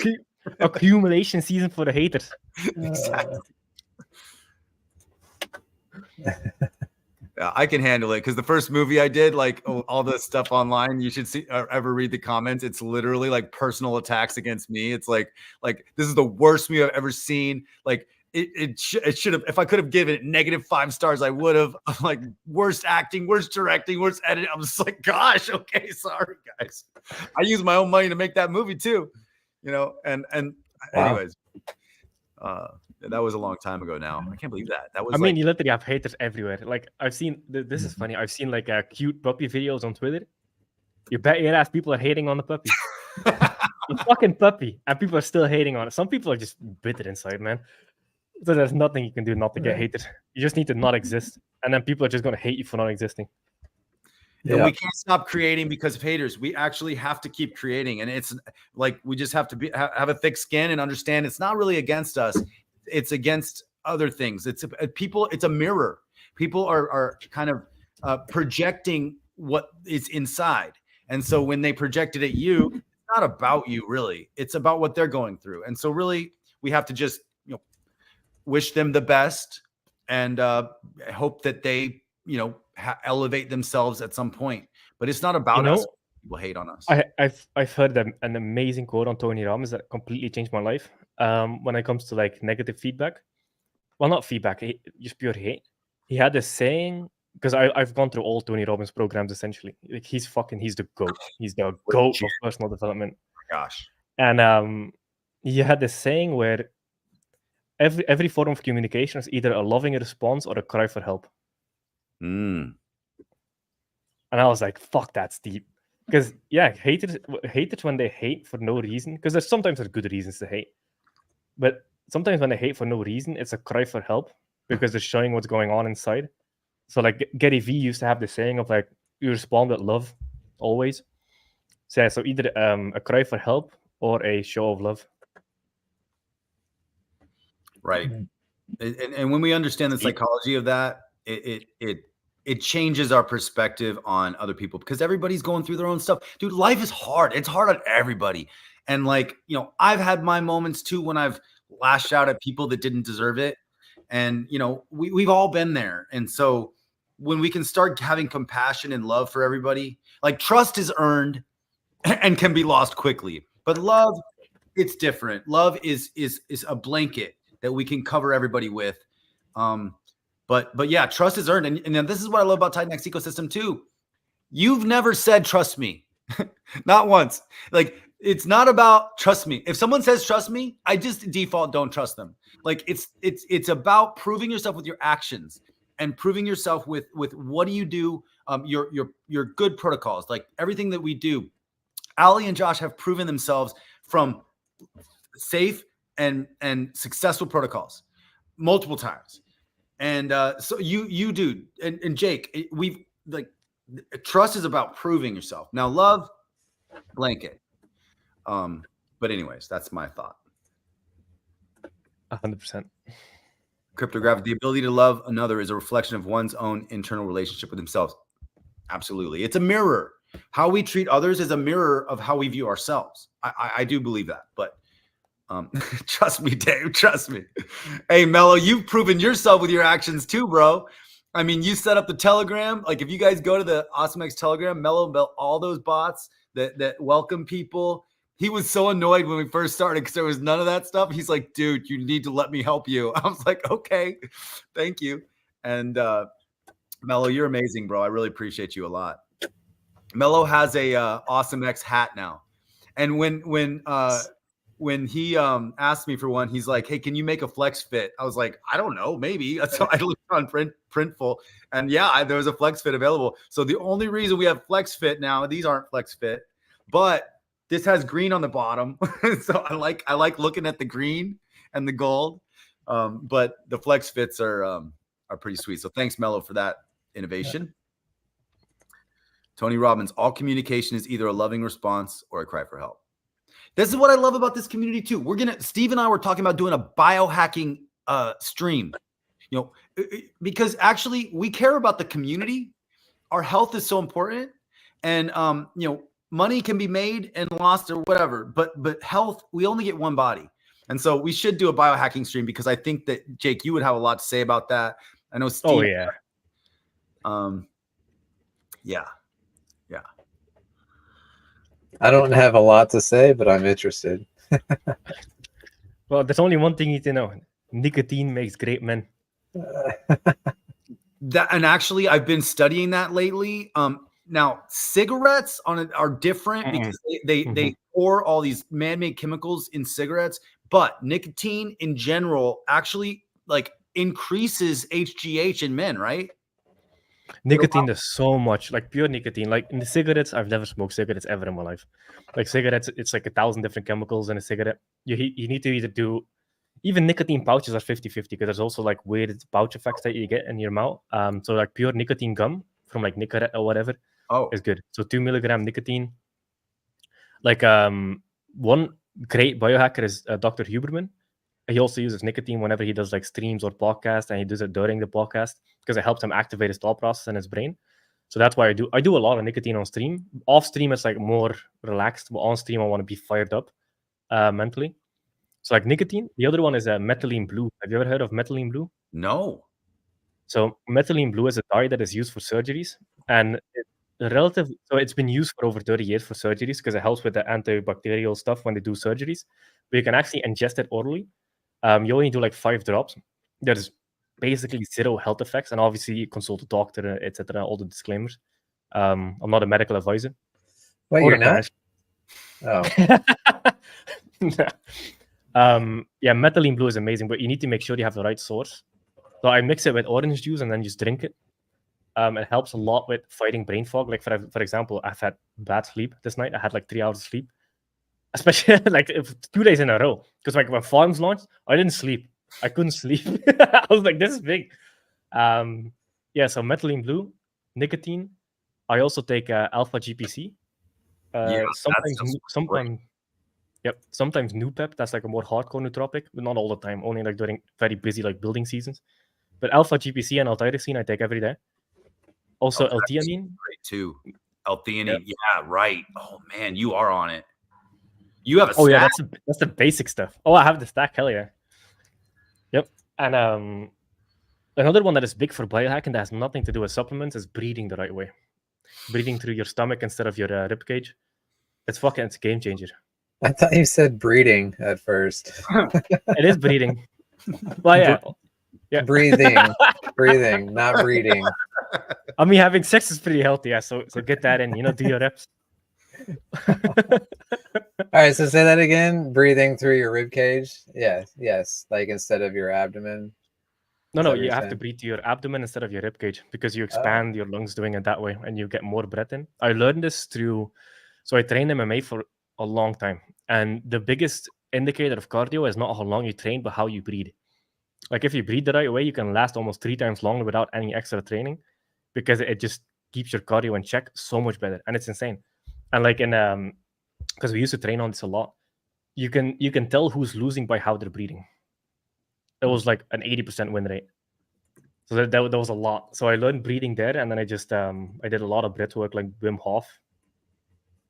Accumulation season for the haters. Exactly. Yeah, I can handle it, because the first movie I did, like all the stuff online, you should see or ever read the comments. It's literally like personal attacks against me. It's like this is the worst movie I've ever seen. Like it should have, if I could have given it -5 stars, I would have. Like, worst acting, worst directing, worst editing. I'm just like, gosh, okay, sorry guys. I used my own money to make that movie too, and anyways, that was a long time ago now. I can't believe that. That was. I mean, you literally have haters everywhere. Like, I've seen this is funny. I've seen like cute puppy videos on Twitter. You bet your ass people are hating on the puppy. The fucking puppy, and people are still hating on it. Some people are just bitter inside, man. So there's nothing you can do not to get hated. You just need to not exist, and then people are just going to hate you for not existing. Yeah. And we can't stop creating because of haters. We actually have to keep creating, and it's like we just have to have a thick skin and understand it's not really against us. It's against other things. It's people. It's a mirror. People are kind of projecting what is inside, and so when they project it at you, it's not about you really. It's about what they're going through, and so really we have to just wish them the best and hope that they elevate themselves at some point. But it's not about us. People hate on us. I've heard an amazing quote on Tony Robbins that completely changed my life. When it comes to like negative feedback, well, not feedback, just pure hate. He had this saying, because I've gone through all Tony Robbins programs essentially. Like, he's the GOAT. He's the GOAT of personal development. Oh my gosh. And he had this saying where every form of communication is either a loving response or a cry for help. And I was like, fuck, that's deep. Because haters when they hate for no reason, because sometimes there's good reasons to hate, but sometimes when they hate for no reason, it's a cry for help because they're showing what's going on inside. So like Gary Vee used to have the saying of like, you respond with love always. So yeah, so either a cry for help or a show of love. Right. And when we understand the psychology of that, it changes our perspective on other people, because everybody's going through their own stuff. Dude, life is hard. It's hard on everybody. And like, I've had my moments too when I've lashed out at people that didn't deserve it. And, we've all been there. And so when we can start having compassion and love for everybody, like, trust is earned and can be lost quickly. But love, it's different. Love is a blanket. that we can cover everybody with. But yeah, trust is earned. And this is what I love about TitanX ecosystem too. You've never said, trust me, not once. Like, it's not about trust me. If someone says, trust me, I just default don't trust them. Like it's about proving yourself with your actions and proving yourself with what do you do? Your good protocols, like everything that we do. Ali and Josh have proven themselves from safe and successful protocols multiple times. And so you do, and Jake, we've like, trust is about proving yourself. Now, love, blanket. But anyways, that's my thought. 100%. Cryptographic, the ability to love another is a reflection of one's own internal relationship with themselves. Absolutely. It's a mirror. How we treat others is a mirror of how we view ourselves. I do believe that, but trust me, Dave, trust me. Hey, Mello, you've proven yourself with your actions too, bro. I mean, you set up the Telegram. Like, if you guys go to the AwesomeX Telegram, Mello built all those bots that welcome people. He was so annoyed when we first started because there was none of that stuff. He's like, dude, you need to let me help you. I was like, okay, thank you. And Mello, you're amazing, bro. I really appreciate you a lot. Mello has a AwesomeX hat now. And when he asked me for one, he's like, hey, can you make a flex fit? I was like, I don't know, maybe. So I looked on Printful, and yeah, there was a flex fit available. So the only reason we have flex fit now, these aren't flex fit, but this has green on the bottom. So I like looking at the green and the gold. But the flex fits are pretty sweet. So thanks, Mello, for that innovation. Yeah. Tony Robbins, all communication is either a loving response or a cry for help. This is what I love about this community too. Steve and I were talking about doing a biohacking stream, because actually we care about the community. Our health is so important, and money can be made and lost or whatever, but health, we only get one body. And so we should do a biohacking stream, because I think that, Jake, you would have a lot to say about that. I know Steve. Oh yeah. Yeah. I don't have a lot to say, but I'm interested. Well, there's only one thing you need to know. Nicotine makes great men. And actually, I've been studying that lately. Now, cigarettes are different because they pour all these man-made chemicals in cigarettes, but nicotine in general actually like increases HGH in men, right? Nicotine does so much, like pure nicotine. Like in the cigarettes, I've never smoked cigarettes ever in my life. Like cigarettes, it's like 1,000 different chemicals in a cigarette. You need to either do, even nicotine pouches are 50-50, because there's also like weird pouch effects that you get in your mouth. So like pure nicotine gum from like Nicorette or whatever is good. So 2 milligram nicotine. Like one great biohacker is Dr. Huberman. He also uses nicotine whenever he does like streams or podcasts, and he does it during the podcast because it helps him activate his thought process in his brain. So that's why I do a lot of nicotine on stream. Off stream, it's like more relaxed, but on stream, I want to be fired up mentally. So like nicotine. The other one is methylene blue. Have you ever heard of methylene blue? No. So methylene blue is a dye that is used for surgeries, and so it's been used for over 30 years for surgeries because it helps with the antibacterial stuff when they do surgeries. But you can actually ingest it orally. You only do like 5 drops. There's basically 0 health effects, and obviously you consult a doctor, etc. All the disclaimers. I'm not a medical advisor. Wait, you're not? Oh. Yeah, methylene blue is amazing, but you need to make sure you have the right source. So I mix it with orange juice and then just drink it. It helps a lot with fighting brain fog. Like for example, I've had bad sleep this night. I had like 3 hours of sleep. Especially like 2 days in a row. Because like when Farms launched, I didn't sleep. I couldn't sleep. I was like, this is big. Yeah, so methylene blue, nicotine. I also take alpha GPC. Sometimes new pep. That's like a more hardcore nootropic, but not all the time. Only like during very busy like building seasons. But alpha GPC and L-tyrosine I take every day. Also L-theanine. Great too. L-theanine. Yeah, right. Oh man, you are on it. You have a stack. Yeah, that's the basic stuff. Oh, I have the stack. Hell yeah. Yep. And another one that is big for biohacking that has nothing to do with supplements is breathing the right way. Breathing through your stomach instead of your rib cage. It's a game changer. I thought you said breeding at first. It is breeding. Well, yeah. Yeah. Breathing, not breeding. I mean, having sex is pretty healthy, yeah. So get that in, do your reps. All right, so say that again. Breathing through your rib cage. Yeah, yes, like instead of your abdomen. No, Is that what you you're have to saying? breathe to your abdomen instead of your rib cage because you expand your lungs doing it that way and you get more breath in. I learned this through, so I trained MMA for a long time. And the biggest indicator of cardio is not how long you train, but how you breathe. Like if you breathe the right way, you can last almost 3 times longer without any extra training because it just keeps your cardio in check so much better. And it's insane. And like because we used to train on this a lot, you can tell who's losing by how they're breathing. It was like an 80% win rate. So that was a lot. So I learned breathing there, and then I just I did a lot of breath work like Wim Hof.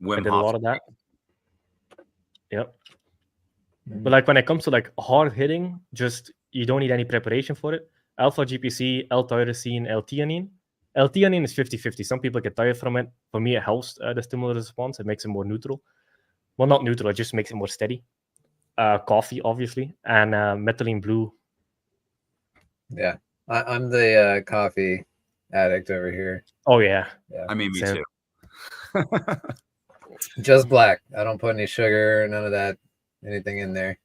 I did a lot of that. Yep. But like when it comes to like hard hitting, just you don't need any preparation for it. Alpha GPC, L-tyrosine, L-theanine. L-theanine is 50-50. Some people get tired from it. For me, it helps the stimulus response. It makes it more neutral. Well, not neutral. It just makes it more steady. Coffee, obviously, and methylene blue. Yeah, I'm the coffee addict over here. Oh yeah. I mean, me Same. too. Just black. I don't put any sugar, none of that, anything in there.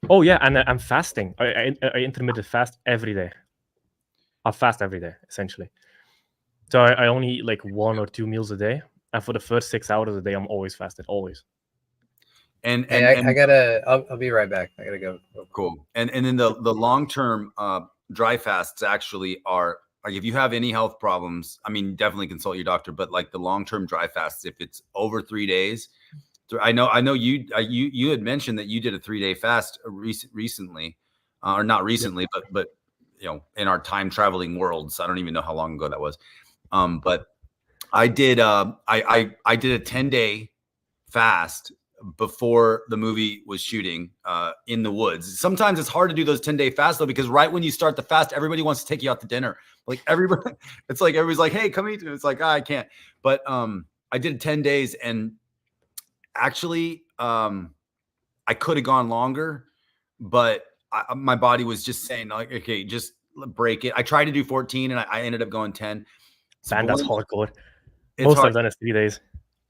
Oh yeah, and I'm fasting. I intermittent fast every day. I fast every day, essentially. So I only eat like 1 or 2 meals a day, and for the first 6 hours of the day, I'm always fasted, always. And Hey, I gotta. I'll be right back. I gotta go. Cool. And then the long term dry fasts actually are like if you have any health problems, I mean, definitely consult your doctor. But like the long term dry fasts, if it's over 3 days, I know you had mentioned that you did a 3-day fast recently, or not recently, but in our time traveling worlds, I don't even know how long ago that was. But I did I did a 10-day fast before the movie was shooting in the woods. Sometimes it's hard to do those 10-day fasts though, because right when you start the fast, everybody wants to take you out to dinner. Like everybody, it's like everybody's like, hey, come eat. It's like, I can't. But I did 10 days and actually I could have gone longer, but my body was just saying like, okay, just break it. I tried to do 14 and I ended up going 10. Man, that's hardcore. It's Most hard. I've done is 3 days.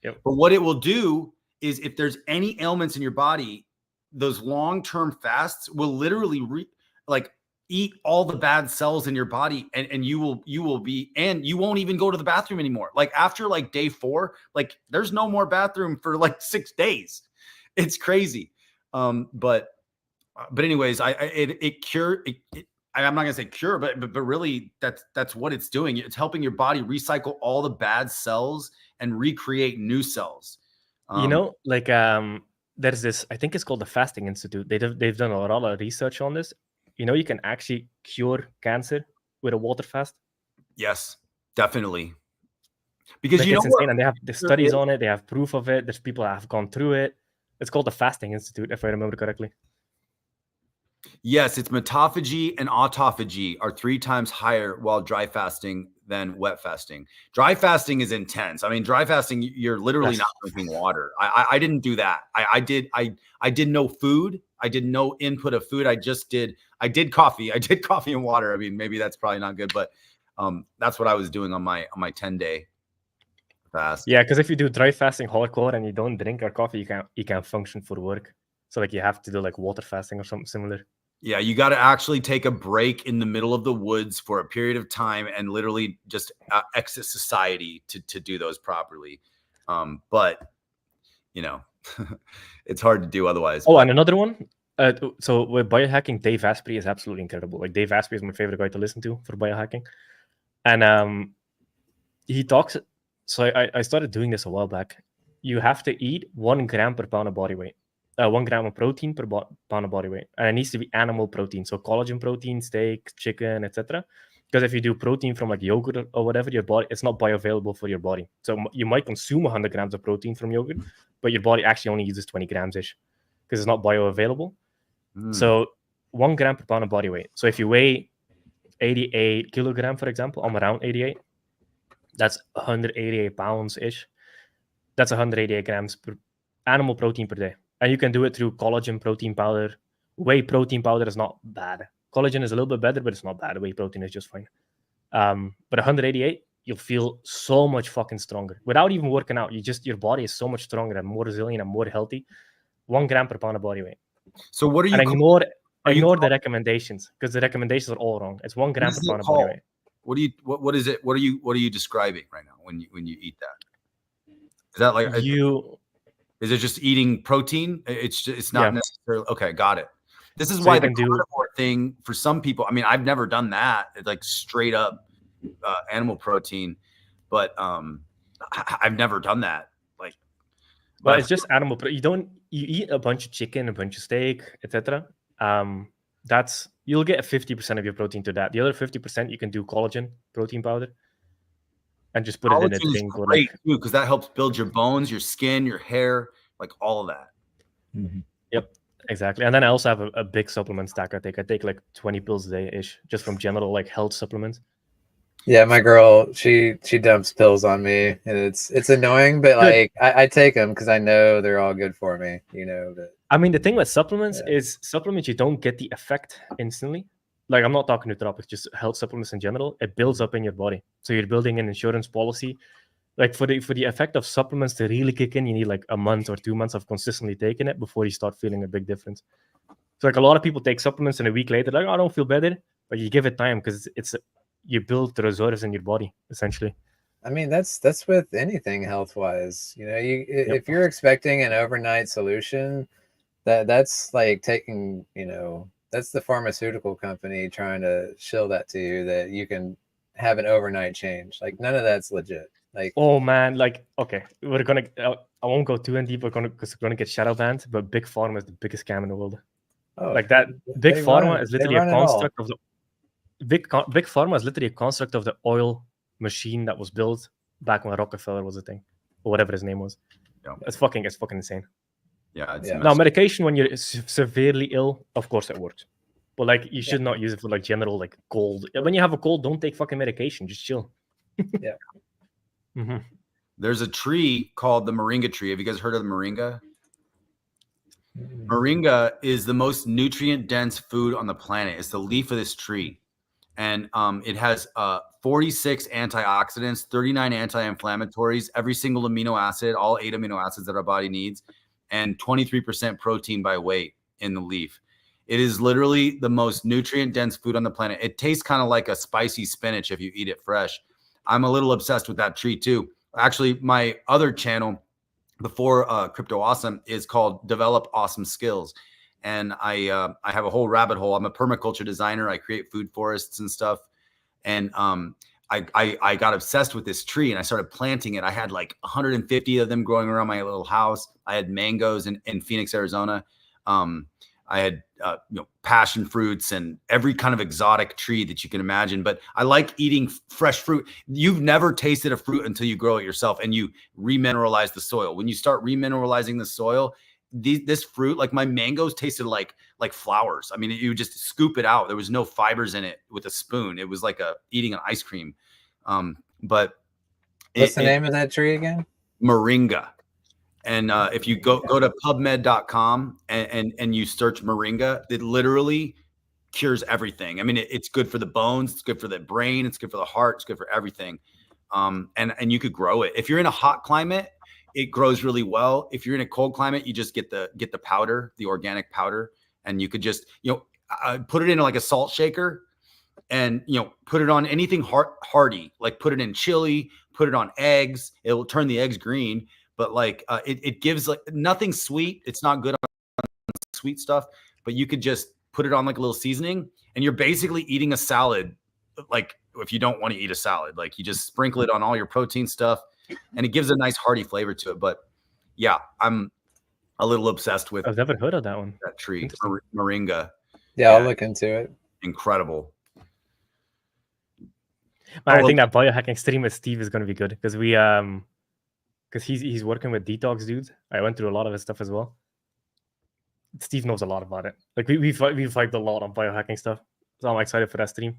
Yep. But what it will do is if there's any ailments in your body, those long-term fasts will literally eat all the bad cells in your body and you will be, and you won't even go to the bathroom anymore. Like after like day 4, like there's no more bathroom for like 6 days. It's crazy. But anyways, I'm not gonna say cure, but really that's what it's doing. It's helping your body recycle all the bad cells and recreate new cells. There's this, I think it's called the Fasting Institute. They've done a lot of research on this. You can actually cure cancer with a water fast. Yes, definitely. Because it's insane, and they have the studies on it. They have proof of it. There's people that have gone through it. It's called the Fasting Institute, if I remember correctly. Yes, it's mitophagy and autophagy are 3 times higher while dry fasting than wet fasting. Dry fasting is intense. I mean, dry fasting, you're literally not drinking water. I didn't do that. I did no food. I did no input of food. I did coffee. I did coffee and water. I mean, maybe that's probably not good, but that's what I was doing on my 10-day fast. Yeah, because if you do dry fasting hardcore and you don't drink or coffee, you can't function for work. So like you have to do like water fasting or something similar. Yeah, you got to actually take a break in the middle of the woods for a period of time and literally just exit society to do those properly. But it's hard to do otherwise. Oh, and another one. So with biohacking, Dave Asprey is absolutely incredible. Like Dave Asprey is my favorite guy to listen to for biohacking, and he talks. So I started doing this a while back. You have to eat 1 gram per pound of body weight. 1 gram of protein per pound of body weight, and it needs to be animal protein, so collagen protein, steak, chicken, etc. Because if you do protein from like yogurt or whatever, your body, it's not bioavailable for your body. So you might consume 100 grams of protein from yogurt, but your body actually only uses 20 grams ish because it's not bioavailable. So 1 gram per pound of body weight. So if you weigh 88 kilogram, for example, I'm around 88. That's 188 pounds ish. That's 188 grams per animal protein per day. And you can do it through collagen protein powder Whey protein powder is not bad. Collagen is a little bit better, but it's not bad. Whey protein is just fine. But 188, you'll feel so much fucking stronger without even working out. Your body is so much stronger and more resilient and more healthy. 1 gram per pound of body weight. So what are you? And ignore the recommendations, because the recommendations are all wrong. It's 1 gram per pound of body weight. What is it? What are you describing right now when you eat that? Is that like is it just eating protein? It's not necessarily okay. Got it. This is why the carnivore thing for some people. I mean, I've never done that. It's like straight up animal protein, but I've never done that. Like, well, it's just animal. You eat a bunch of chicken, a bunch of steak, etc. You'll get 50% of your protein to that. The other 50% you can do collagen protein powder, and just put it in a thing. Great too, because that helps build your bones, your skin, your hair, like all of that. Mm-hmm. Yep, exactly. And then I also have a big supplement stack. I take like 20 pills a day ish, just from general like health supplements. Yeah, my girl, she dumps pills on me, and it's annoying, but like I take them because I know they're all good for me, you know. But I mean, the thing with supplements is supplements, you don't get the effect instantly. Like, I'm not talking nootropics, just health supplements in general. It builds up in your body. So you're building an insurance policy. Like for the effect of supplements to really kick in, you need like a month or 2 months of consistently taking it before you start feeling a big difference. So like a lot of people take supplements and a week later, like, oh, I don't feel better. But you give it time because you build the reserves in your body, essentially. I mean, that's with anything health-wise. You know, if you're expecting an overnight solution, that's like taking, you know, that's the pharmaceutical company trying to shill that to you that you can have an overnight change. Like, none of that's legit. Like, oh man, like, okay, we're gonna. I won't go too in deep. Because we're gonna get shadow banned. But Big Pharma is the biggest scam in the world. oh, Like that, Big Pharma is literally a construct of the Big Pharma is literally a construct of the oil machine that was built back when Rockefeller was a thing, or whatever his name was. Yeah. It's fucking insane. Yeah. Now, medication when you're severely ill, of course it works, but like you should not use it for like general like cold. When you have a cold, don't take fucking medication. Just chill. Yeah. Mm-hmm. There's a tree called the moringa tree. Have you guys heard of the moringa? Moringa is the most nutrient dense food on the planet. It's the leaf of this tree. And it has 46 antioxidants, 39 anti-inflammatories, every single amino acid, all 8 amino acids that our body needs, and 23% protein by weight in the leaf. It is literally the most nutrient dense food on the planet. It tastes kind of like a spicy spinach if you eat it fresh. I'm a little obsessed with that tree too. Actually, my other channel before Crypto Awesome is called Develop Awesome Skills. And I have a whole rabbit hole. I'm a permaculture designer. I create food forests and stuff. And I got obsessed with this tree and I started planting it. I had like 150 of them growing around my little house. I had mangoes in Phoenix, Arizona. I had passion fruits and every kind of exotic tree that you can imagine. But I like eating fresh fruit. You've never tasted a fruit until you grow it yourself and you remineralize the soil. When you start remineralizing the soil, this fruit, like my mangoes, tasted like flowers. I mean, you just scoop it out. There was no fibers in it with a spoon. It was like eating an ice cream. But what's the name of that tree again? Moringa. And if you go to PubMed.com and you search moringa, it literally cures everything. I mean, it's good for the bones, it's good for the brain, it's good for the heart, it's good for everything. And you could grow it. If you're in a hot climate, it grows really well. If you're in a cold climate, you just get the powder, the organic powder, and you could just put it in like a salt shaker, and put it on anything hearty, like put it in chili, put it on eggs. It will turn the eggs green. But like it gives like nothing sweet. It's not good on sweet stuff, but you could just put it on like a little seasoning and you're basically eating a salad. Like if you don't want to eat a salad, like you just sprinkle it on all your protein stuff and it gives a nice hearty flavor to it. But yeah, I'm a little obsessed with. I've never heard of that one. That tree, moringa. Yeah, I'll look into it. Incredible. I think that biohacking stream with Steve is going to be good because because he's working with detox dudes. I went through a lot of his stuff as well. Steve knows a lot about it. Like we vibed a lot on biohacking stuff. So I'm excited for that stream.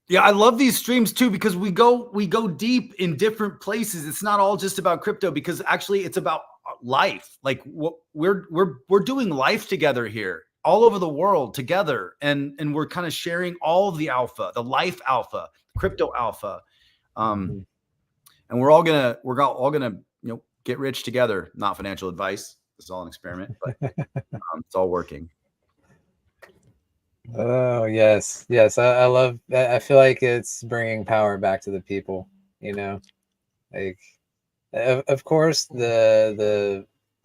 Yeah, I love these streams too because we go deep in different places. It's not all just about crypto because actually it's about life. Like we're doing life together here. all over the world together, and we're kind of sharing all of the alpha, the life alpha, crypto alpha, and we're all gonna get rich together. Not financial advice. This is all an experiment, but it's all working. Oh yes, yes. I love. I feel like it's bringing power back to the people. You know, like of course the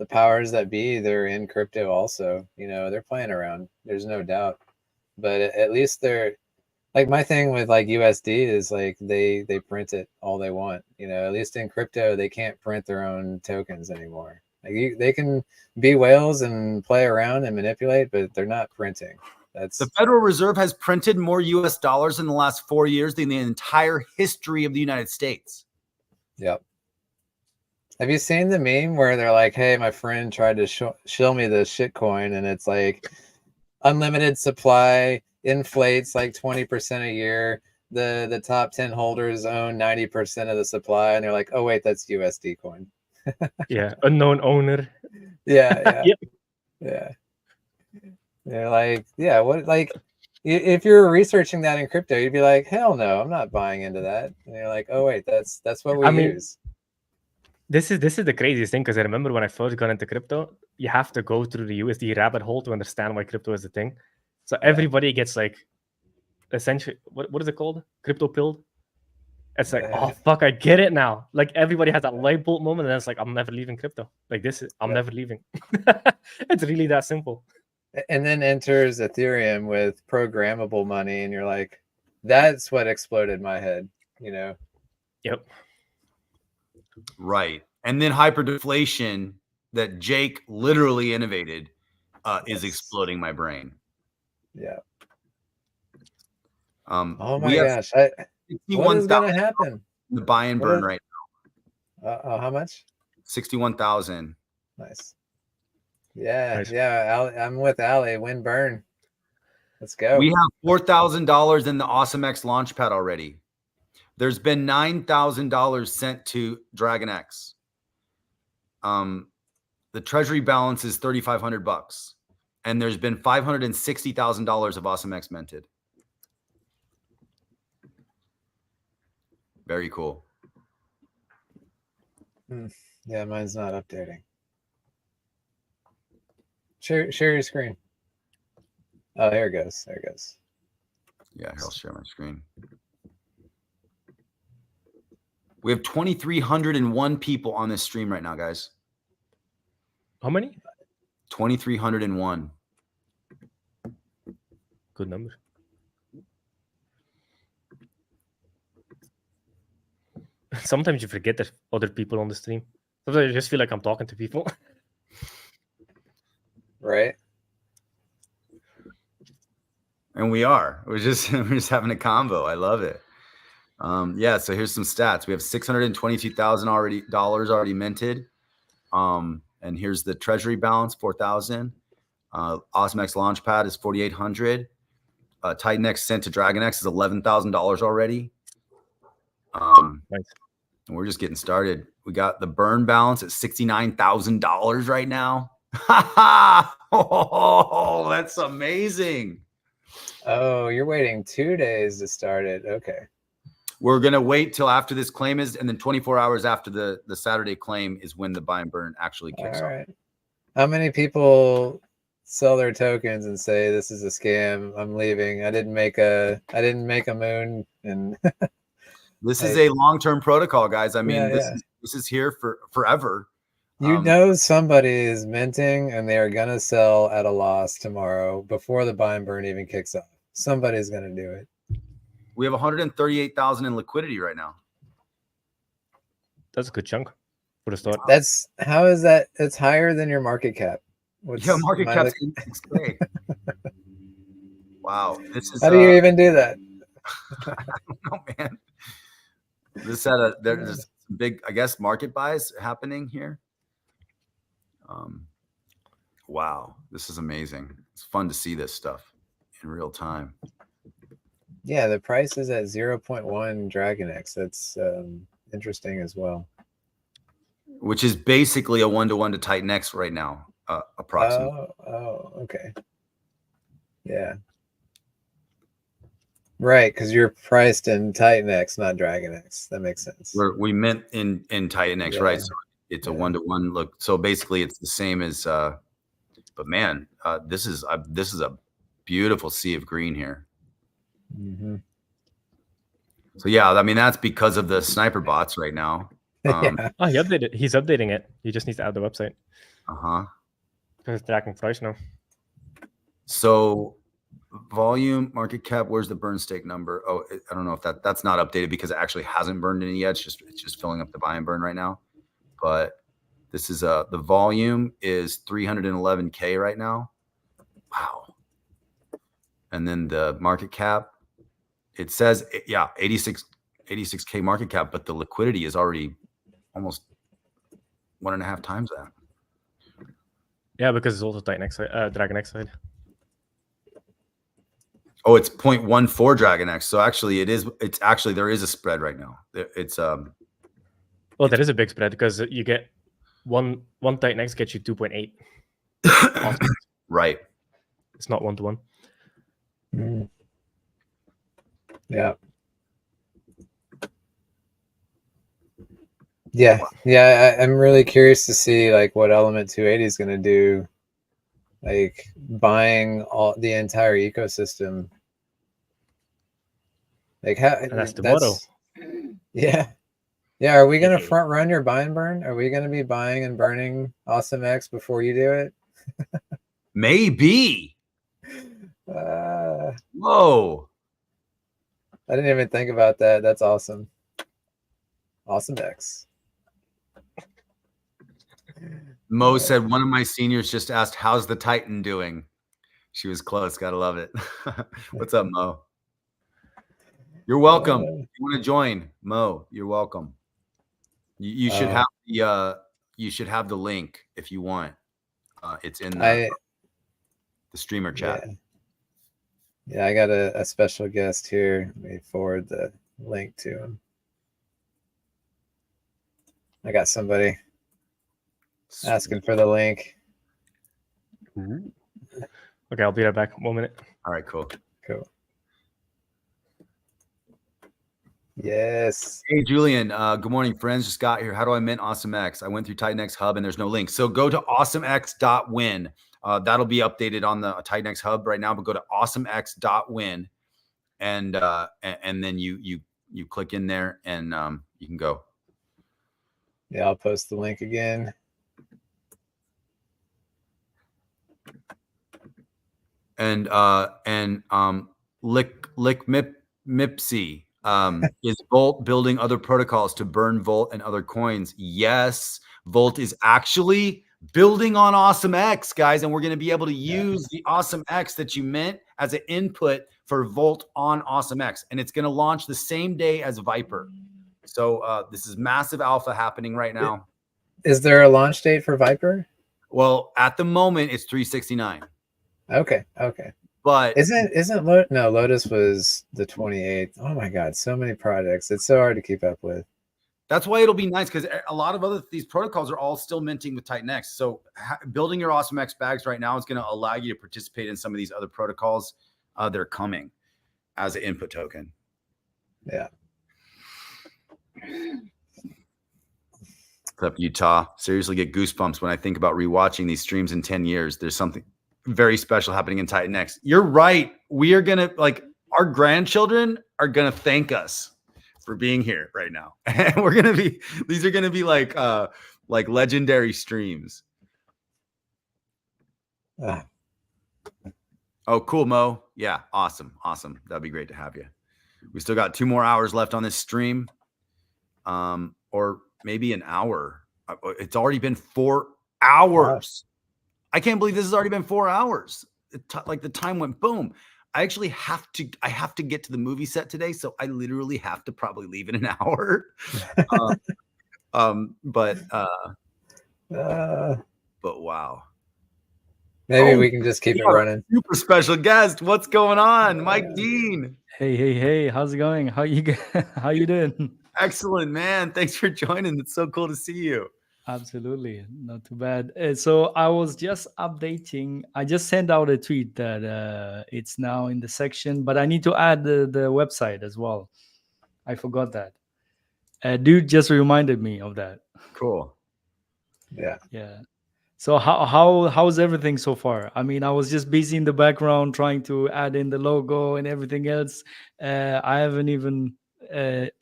powers that be, they're in crypto also. You know, they're playing around. There's no doubt. But at least they're like, my thing with like USD is like they print it all they want. You know, at least in crypto they can't print their own tokens anymore. Like they can be whales and play around and manipulate, but they're not printing. That's The Federal Reserve has printed more US dollars in the last 4 years than the entire history of the United States. Yep. Have you seen the meme where they're like, hey, my friend tried to show me the shit coin, and it's like unlimited supply, inflates like 20% a year. The top 10 holders own 90% of the supply, and they're like, oh wait, that's USD coin. Yeah, unknown owner. Yeah. Yep. Yeah. They're like, yeah, what, like, if you're researching that in crypto, you'd be like, hell no, I'm not buying into that. And you're like, oh wait, that's what we use. This is the craziest thing, because I remember when I first got into crypto, you have to go through the USD rabbit hole to understand why crypto is a thing. So everybody gets like, essentially, what is it called? Crypto pilled. It's like, oh fuck, I get it now. Like everybody has that light bulb moment, and it's like, I'm never leaving crypto. Like I'm never leaving. It's really that simple. And then enters Ethereum with programmable money, and you're like, that's what exploded my head, you know? Yep. Right. And then hyper-deflation that Jake literally innovated is exploding my brain. Yeah. Oh my gosh. What is going to happen? The buy and burn right now. How much? 61,000. Nice. Yeah. Nice. Yeah. I'm with Ali. Win burn. Let's go. We have $4,000 in the AwesomeX launchpad already. There's been $9,000 sent to DragonX. The treasury balance is $3,500, and there's been $560,000 of AwesomeX minted. Very cool. Yeah, mine's not updating. Share your screen. Oh, there it goes. There it goes. Yeah, I'll share my screen. We have 2,301 people on this stream right now, guys. How many? 2,301. Good number. Sometimes you forget there's other people on the stream. Sometimes I just feel like I'm talking to people. Right. And we are. We're just having a convo. I love it. Yeah, so here's some stats. We have $622,000 already minted. And here's the treasury balance, 4,000. AwesomeX Launchpad is 4,800. TitanX sent to DragonX is $11,000 already. Nice. And we're just getting started. We got the burn balance at $69,000 right now. Oh, that's amazing. Oh, you're waiting 2 days to start it. Okay. We're going to wait till after this claim is, and then 24 hours after the Saturday claim is when the buy and burn actually kicks off. All right. How many people sell their tokens and say this is a scam? I'm leaving. I didn't make a moon, and this is a long-term protocol, guys. I mean, yeah, this is here for forever. You know somebody is minting and they are gonna sell at a loss tomorrow before the buy and burn even kicks off. Somebody's gonna do it. We have 138,000 in liquidity right now. That's a good chunk for the start. That's how is that? It's higher than your market cap. Yeah, market cap's 6K. Wow, this is. How do you even do that? I don't know, man. There's some big, I guess, market buys happening here. Wow, this is amazing. It's fun to see this stuff in real time. Yeah, the price is at 0.1 DragonX. That's interesting as well. Which is basically a 1-to-1 to TitanX right now, approximately. Oh, okay. Yeah. Right, because you're priced in TitanX, not DragonX. That makes sense. We meant in TitanX, right? So it's a 1-to-1 look. So basically, it's the same as. But man, this is a beautiful sea of green here. Mm-hmm. So yeah, I mean that's because of the sniper bots right now. Yeah. Oh, he updated. He's updating it. He just needs to add the website. Because it's tracking price now. So volume, market cap. Where's the burn stake number? Oh, I don't know if that's not updated because it actually hasn't burned any yet. It's just filling up the buy and burn right now. But this is the volume is 311K right now. Wow. And then the market cap, it says 86K market cap, but the liquidity is already almost 1.5 times that. Yeah, because it's also TitanX, DragonX side. Oh, it's 0.14 DragonX. So actually there is a spread right now. It's Well, there is a big spread because you get one TitanX gets you 2.8. right. It's not 1-to-1. Mm. Yeah. Yeah. I'm really curious to see like what Element 280 is going to do, like buying the entire ecosystem. Like how? And that's tomorrow. Yeah. Yeah. Are we going to front run your buy and burn? Are we going to be buying and burning AwesomeX before you do it? Maybe. Whoa. I didn't even think about that. That's awesome. AwesomeX. Mo said one of my seniors just asked, "How's the Titan doing?" She was close. Gotta love it. What's up, Mo? You're welcome. If you want to join, Mo, you're welcome. You should have the link if you want. It's in the streamer chat. Yeah, I got a special guest here. Let me forward the link to him. I got somebody asking for the link. Okay, I'll be right back. 1 minute. All right, cool. Yes. Hey, Julian. Good morning, friends. Just got here. How do I mint AwesomeX? I went through TitanX Hub and there's no link. So go to awesomex.win. That'll be updated on the TitanX Hub right now, but go to awesomex.win and then you click in there and you can go. Yeah, I'll post the link again. And MIPSI is Volt building other protocols to burn Volt and other coins? Yes, Volt is actually building on AwesomeX, guys, and we're going to be able to use the AwesomeX that you mint as an input for Volt on AwesomeX, and it's going to launch the same day as Viper. So this is massive alpha happening right now. Is there a launch date for Viper? Well, at the moment, it's 369. Okay. But isn't Lotus was the 28th. Oh my God, so many projects. It's so hard to keep up with. That's why it'll be nice because a lot of these protocols are all still minting with TitanX. So building your AwesomeX bags right now is going to allow you to participate in some of these other protocols that are coming as an input token. Yeah. What's up, Utah? Seriously get goosebumps when I think about rewatching these streams in 10 years. There's something very special happening in TitanX. You're right. We are going to, like, our grandchildren are going to thank us for being here right now. And we're going to be, these are going to be like legendary streams. Oh, cool, Mo. Yeah. Awesome. That'd be great to have you. We still got 2 more hours left on this stream. Or maybe an hour. It's already been 4 hours. Wow. I can't believe this has already been 4 hours. Like the time went boom. I actually have to get to the movie set today, so I literally have to probably leave in an hour. But wow. Maybe we can just keep it running. Super special guest. What's going on, Mike Dean? Hey. How's it going? How you doing? Excellent, man. Thanks for joining. It's so cool to see you. Absolutely, not too bad. So I was just updating. I just sent out a tweet that it's now in the section, but I need to add the website as well. I forgot that. Dude just reminded me of that. Cool. Yeah. Yeah. So how's everything so far? I mean, I was just busy in the background trying to add in the logo and everything else. I haven't even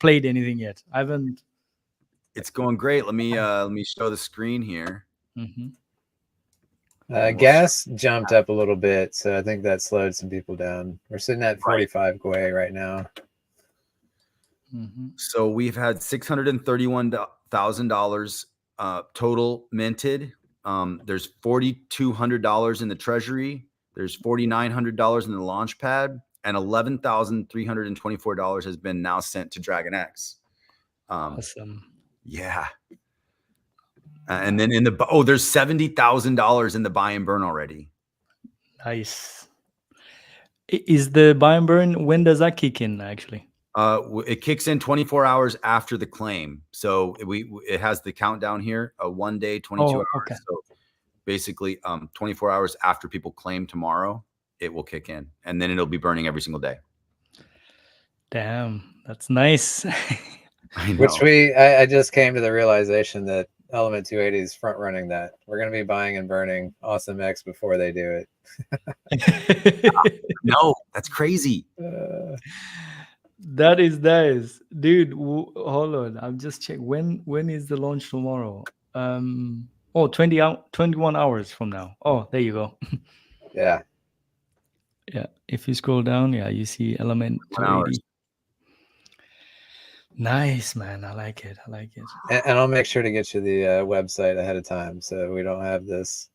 played anything yet. I haven't. It's going great. Let me show the screen here. Mhm. Gas jumped up a little bit, so I think that slowed some people down. We're sitting at 45 Gwei right now. Mhm. So we've had $631,000 total minted. There's $4,200 in the treasury. There's $4,900 in the launch pad, and $11,324 has been now sent to DragonX. Awesome. Yeah. And then there's $70,000 in the buy and burn already. Nice. Is the buy and burn, when does that kick in actually? It kicks in 24 hours after the claim. So it has the countdown here, a 1 day, 22 hours. Okay. So basically 24 hours after people claim tomorrow, it will kick in, and then it'll be burning every single day. Damn, that's nice. I know. Which I just came to the realization that Element 280 is front running that. We're going to be buying and burning AwesomeX before they do it. No, that's crazy. That is nice, dude. Hold on, I'm just checking. When is the launch tomorrow? 21 hours from now. Oh, there you go. Yeah. Yeah, if you scroll down, yeah, you see Element 280. Nice, man. I like it. And I'll make sure to get you the website ahead of time so we don't have this,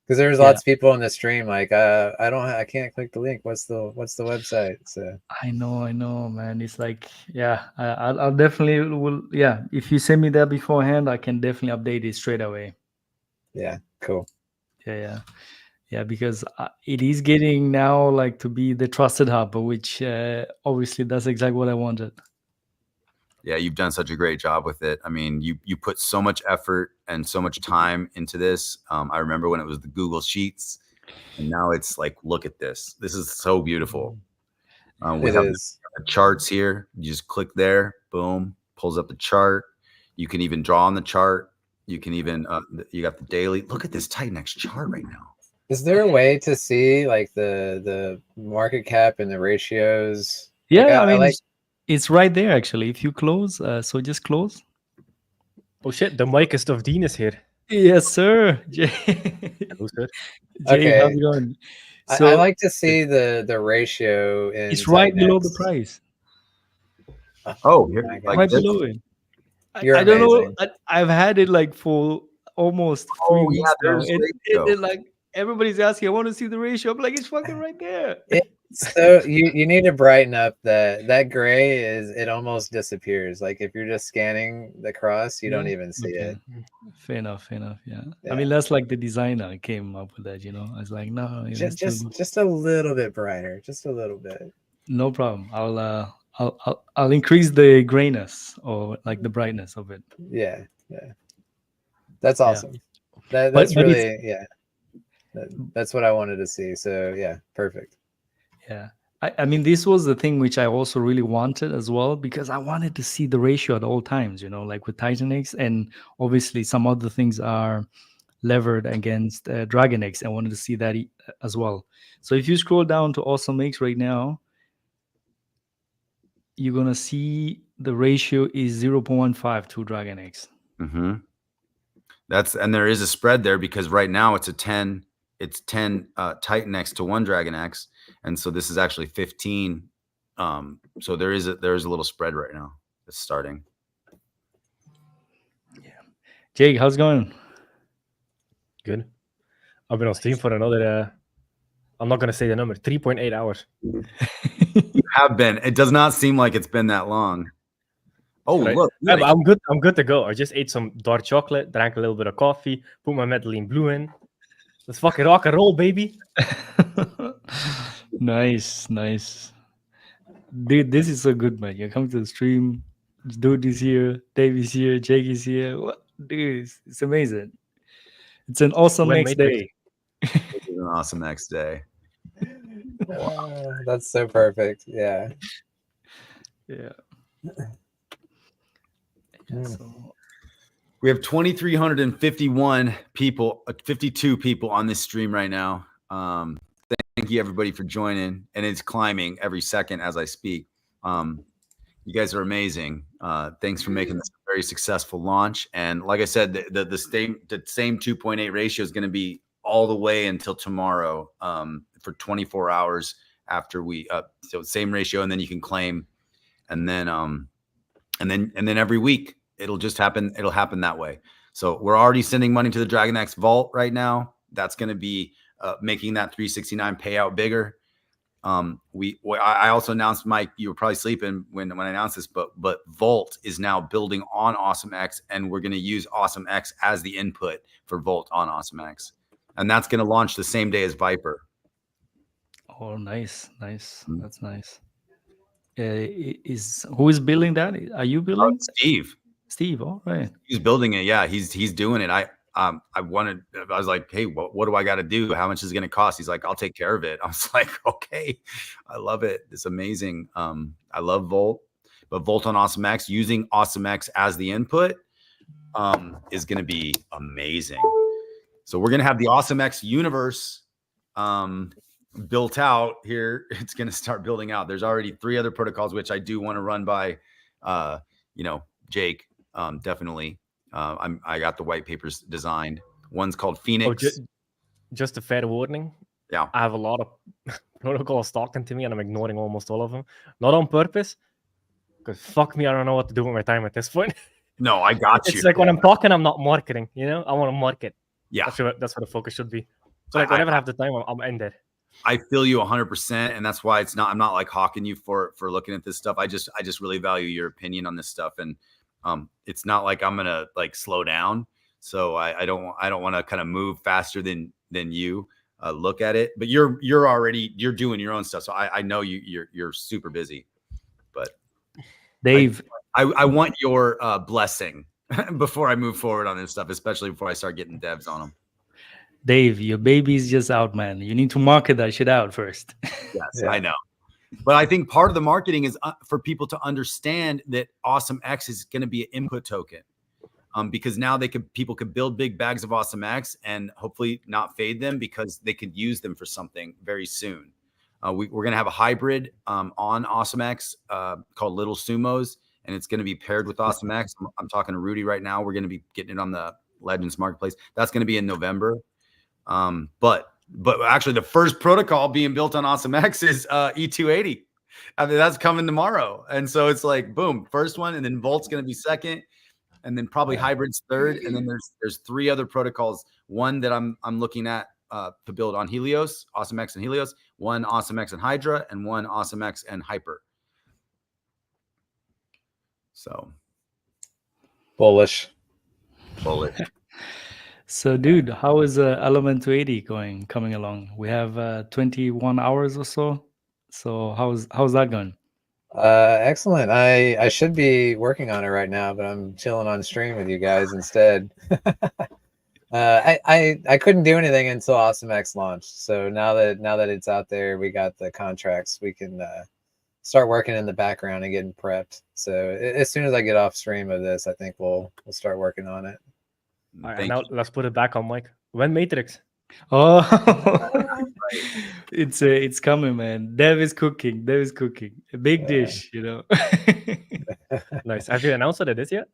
because there's lots of people in the stream like I can't click the link. What's the website? So I know, man. It's like, yeah, I'll definitely will. Yeah, if you send me that beforehand, I can definitely update it straight away. Yeah, cool. Yeah, because it is getting now like to be the trusted hub, which obviously that's exactly what I wanted. Yeah, you've done such a great job with it. I mean, you put so much effort and so much time into this. I remember when it was the Google Sheets, and now it's like, look at this. This is so beautiful. We have the charts here. You just click there, boom, pulls up the chart. You can even draw on the chart. You can even you got the daily. Look at this TitanX chart right now. Is there a way to see like the market cap and the ratios? Yeah, I mean, it's right there actually. If you close, so just close. Oh shit, the Micest of Dean is here. Yes, sir. Jay, Hello, sir. Jay, how's it going? So I like to see the ratio. It's right below the price. Oh, right below it. I don't know. I've had it like for almost 3 weeks now. And like everybody's asking, I want to see the ratio. I'm like, it's fucking right there. So you need to brighten up that gray. It almost disappears. Like if you're just scanning the cross, you don't even see it. Fair enough. Yeah. I mean, that's like the designer came up with that. I was like, no, just a little bit brighter, just a little bit. No problem. I'll increase the grayness or like the brightness of it. Yeah. That's awesome. Yeah. That's really that's what I wanted to see. So yeah, perfect. Yeah. I mean, this was the thing which I also really wanted as well, because I wanted to see the ratio at all times, like with TitanX, and obviously some other things are levered against DragonX. I wanted to see that as well. So if you scroll down to AwesomeX right now, you're going to see the ratio is 0.15 to DragonX. Mm-hmm. And there is a spread there because right now it's 10 TitanX to 1 DragonX. And so this is actually 15. So there is a little spread right now. It's starting. Yeah. Jake, how's it going? Good. I've been on stream for another, I'm not going to say the number, 3.8 hours. You have been. It does not seem like it's been that long. Oh, right. Look. I'm good. I'm good to go. I just ate some dark chocolate, drank a little bit of coffee, put my Medellin Blue in. Let's fucking rock and roll, baby. Nice. Dude, this is so good, man. You come to the stream. Dude is here. Dave is here. Jake is here. Dude, it's amazing. It's an awesome When next Matrix- day. This is an awesome next day. That's so perfect. Yeah. Yeah. Mm. So We have 2,351 people, 52 people on this stream right now. Thank you everybody for joining, and it's climbing every second as I speak. You guys are amazing. Thanks for making this a very successful launch. And like I said, the same 2.8 ratio is going to be all the way until tomorrow for 24 hours after we so same ratio, and then you can claim, and then every week it'll just happen. It'll happen that way. So we're already sending money to the DragonX vault right now. That's going to be making that 369 payout bigger. I also announced, Mike, you were probably sleeping when I announced this, but Volt is now building on AwesomeX, and we're going to use AwesomeX as the input for Volt on AwesomeX, and that's going to launch the same day as Viper. oh, nice. That's nice. Who is building that? Are you building? Steve, All right. he's building it. Yeah, he's doing it. I was like, hey, what do I got to do? How much is it going to cost? He's like, I'll take care of it. I was like, okay, I love it. It's amazing. I love Volt, but Volt on AwesomeX, using AwesomeX as the input is going to be amazing. So we're going to have the AwesomeX universe built out here. It's going to start building out. There's already 3 other protocols, which I do want to run by, Jake, definitely. I got the white papers designed. One's called Phoenix. Oh, just a fair warning. Yeah. I have a lot of protocols talking to me, and I'm ignoring almost all of them. Not on purpose, because fuck me, I don't know what to do with my time at this point. No, I got you. It's like when I'm talking, I'm not marketing. I want to market. Yeah. That's where the focus should be. So like whenever I have the time, I'm in there. I feel you 100%, and that's why I'm not like hawking you for looking at this stuff. I just really value your opinion on this stuff, and it's not like I'm gonna like slow down. So I don't want to kind of move faster than you look at it. But you're doing your own stuff, so I know you're super busy. But Dave, I want your blessing before I move forward on this stuff, especially before I start getting devs on them. Dave, your baby's just out, man. You need to market that shit out first. Yes, yeah. I know. But I think part of the marketing is for people to understand that AwesomeX is going to be an input token, because now people could build big bags of AwesomeX and hopefully not fade them, because they could use them for something very soon. We're going to have a hybrid on AwesomeX called Little Sumos, and it's going to be paired with AwesomeX. I'm talking to Rudy right now. We're going to be getting it on the Legends Marketplace. That's going to be in November. But actually the first protocol being built on AwesomeX is E280. I mean, that's coming tomorrow. And so it's like, boom, first one, and then Volt's going to be second, and then probably Hybrid's third. And then there's 3 other protocols. One that I'm looking at to build on Helios, AwesomeX and Helios, one AwesomeX and Hydra, and one AwesomeX and Hyper. So bullish. So, dude, how is Element 280 coming along? We have 21 hours or so. So how's that going? Excellent. I should be working on it right now, but I'm chilling on stream with you guys instead. I couldn't do anything until AwesomeX launched. So now that it's out there, we got the contracts. We can start working in the background and getting prepped. So as soon as I get off stream of this, I think we'll start working on it. All right, now let's put it back on Mike. When Matrix? Oh, it's coming, man. Dev is cooking. A big dish, Nice. Have you announced what it is yet?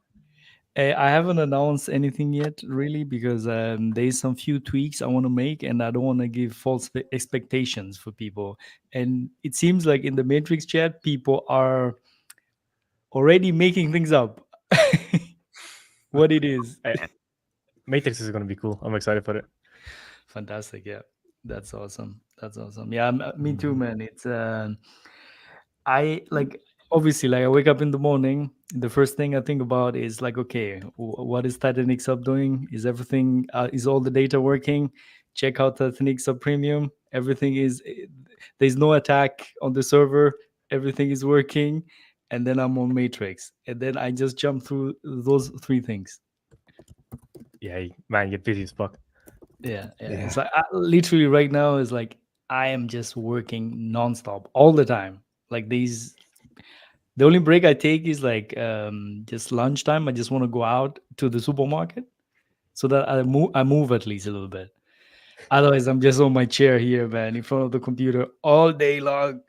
I haven't announced anything yet, really, because there's some few tweaks I want to make, and I don't want to give false expectations for people. And it seems like in the Matrix chat, people are already making things up. What it is. Matrix is going to be cool. I'm excited for it. Fantastic. Yeah, that's awesome. Yeah, me too, man. It's I like, obviously, like I wake up in the morning, the first thing I think about is like, okay, what is TitanX Sub doing? Is everything is all the data working? Check out TitanX Sub Premium. Everything is, there's no attack on the server. Everything is working. And then I'm on Matrix, and then I just jump through those 3 things. Yeah, man, you're busy as fuck. Yeah. Yeah. It's like literally right now is like I am just working nonstop all the time. Like these, the only break I take is like just lunchtime. I just want to go out to the supermarket so that I move at least a little bit. Otherwise, I'm just on my chair here, man, in front of the computer all day long.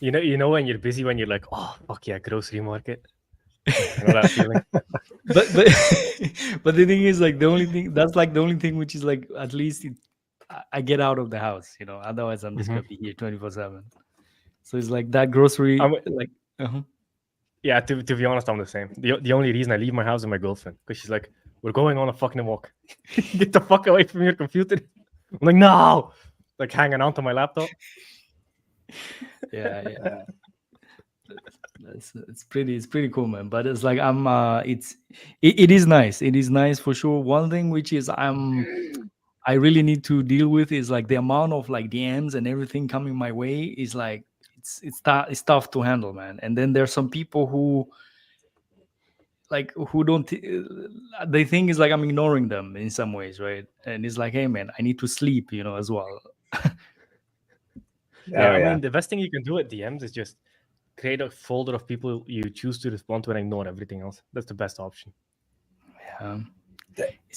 You know when you're busy, when you're like, oh fuck yeah, grocery market. I know that feeling. but but the thing is, like, the only thing that's like the only thing which is like at least I get out of the house, you know. Otherwise, I'm just gonna be here 24/7. So it's like that grocery, I'm- like. Yeah, to be honest, I'm the same. The only reason I leave my house is my girlfriend, because she's like, we're going on a fucking walk. Get the fuck away from your computer. I'm like, no, like hanging on to my laptop. Yeah. It's pretty cool, man. But it's like it is nice. It is nice for sure. One thing which is I really need to deal with is like the amount of like DMs and everything coming my way is like it's tough to handle, man. And then there's some people who don't they think it's like I'm ignoring them in some ways, right? And it's like, hey man, I need to sleep, you know, as well. Yeah, Oh, I yeah. mean, the best thing you can do at DMs is just create a folder of people you choose to respond to and ignore everything else. That's the best option. Yeah.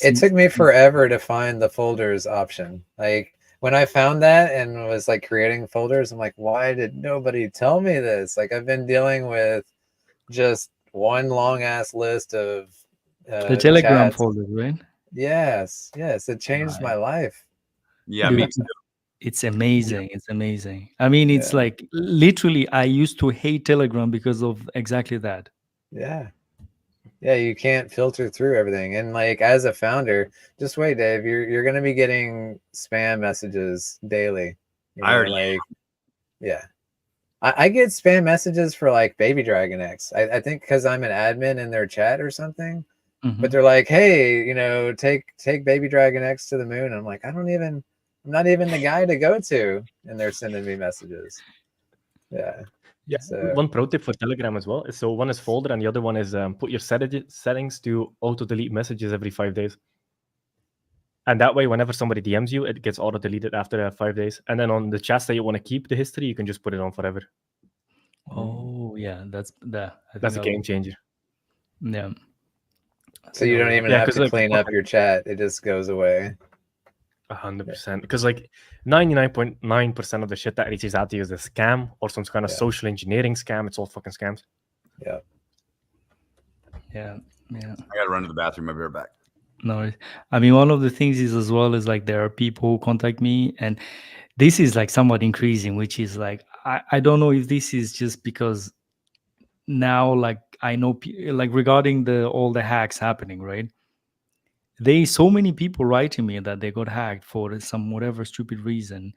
It took me forever to find the folders option. Like when I found that and was like creating folders, I'm like, why did nobody tell me this? Like I've been dealing with just one long ass list of the Telegram chats. folder, right? Yes, it changed my life. Yeah, Dude, me too. it's amazing. It's amazing. I mean, it's Yeah. like literally I used to hate Telegram because of exactly that. Yeah, you can't filter through everything. And like as a founder, just wait, Dave, you're gonna be getting spam messages daily. You I know, already like yeah. I get spam messages for like Baby DragonX. I think because I'm an admin in their chat or something. Mhm. But they're like, hey, you know, take Baby DragonX to the moon. I'm like, I'm not even the guy to go to, and they're sending me messages. Yeah. Yeah. So One pro tip for Telegram as well. So one is folder, and the other one is put your settings to auto delete messages every 5 days. And that way, whenever somebody DMs you, it gets auto deleted after 5 days. And then on the chats that you want to keep the history, you can just put it on forever. Oh yeah, that's that. That's a game changer. Yeah. so you don't even Yeah, have 'cause, to like, clean up your chat; it just goes away. 100%. Because like 99.9% of the shit that reaches out to you is a scam or some kind of Yeah. social engineering scam. It's all fucking scams. Yeah. Yeah. I gotta run to the bathroom. I'll be right back. No, I mean, one of the things is as well is like there are people who contact me, and this is like somewhat increasing, which is like I don't know if this is just because now like I know like regarding all the hacks happening, right? So many people write to me that they got hacked for some whatever stupid reason,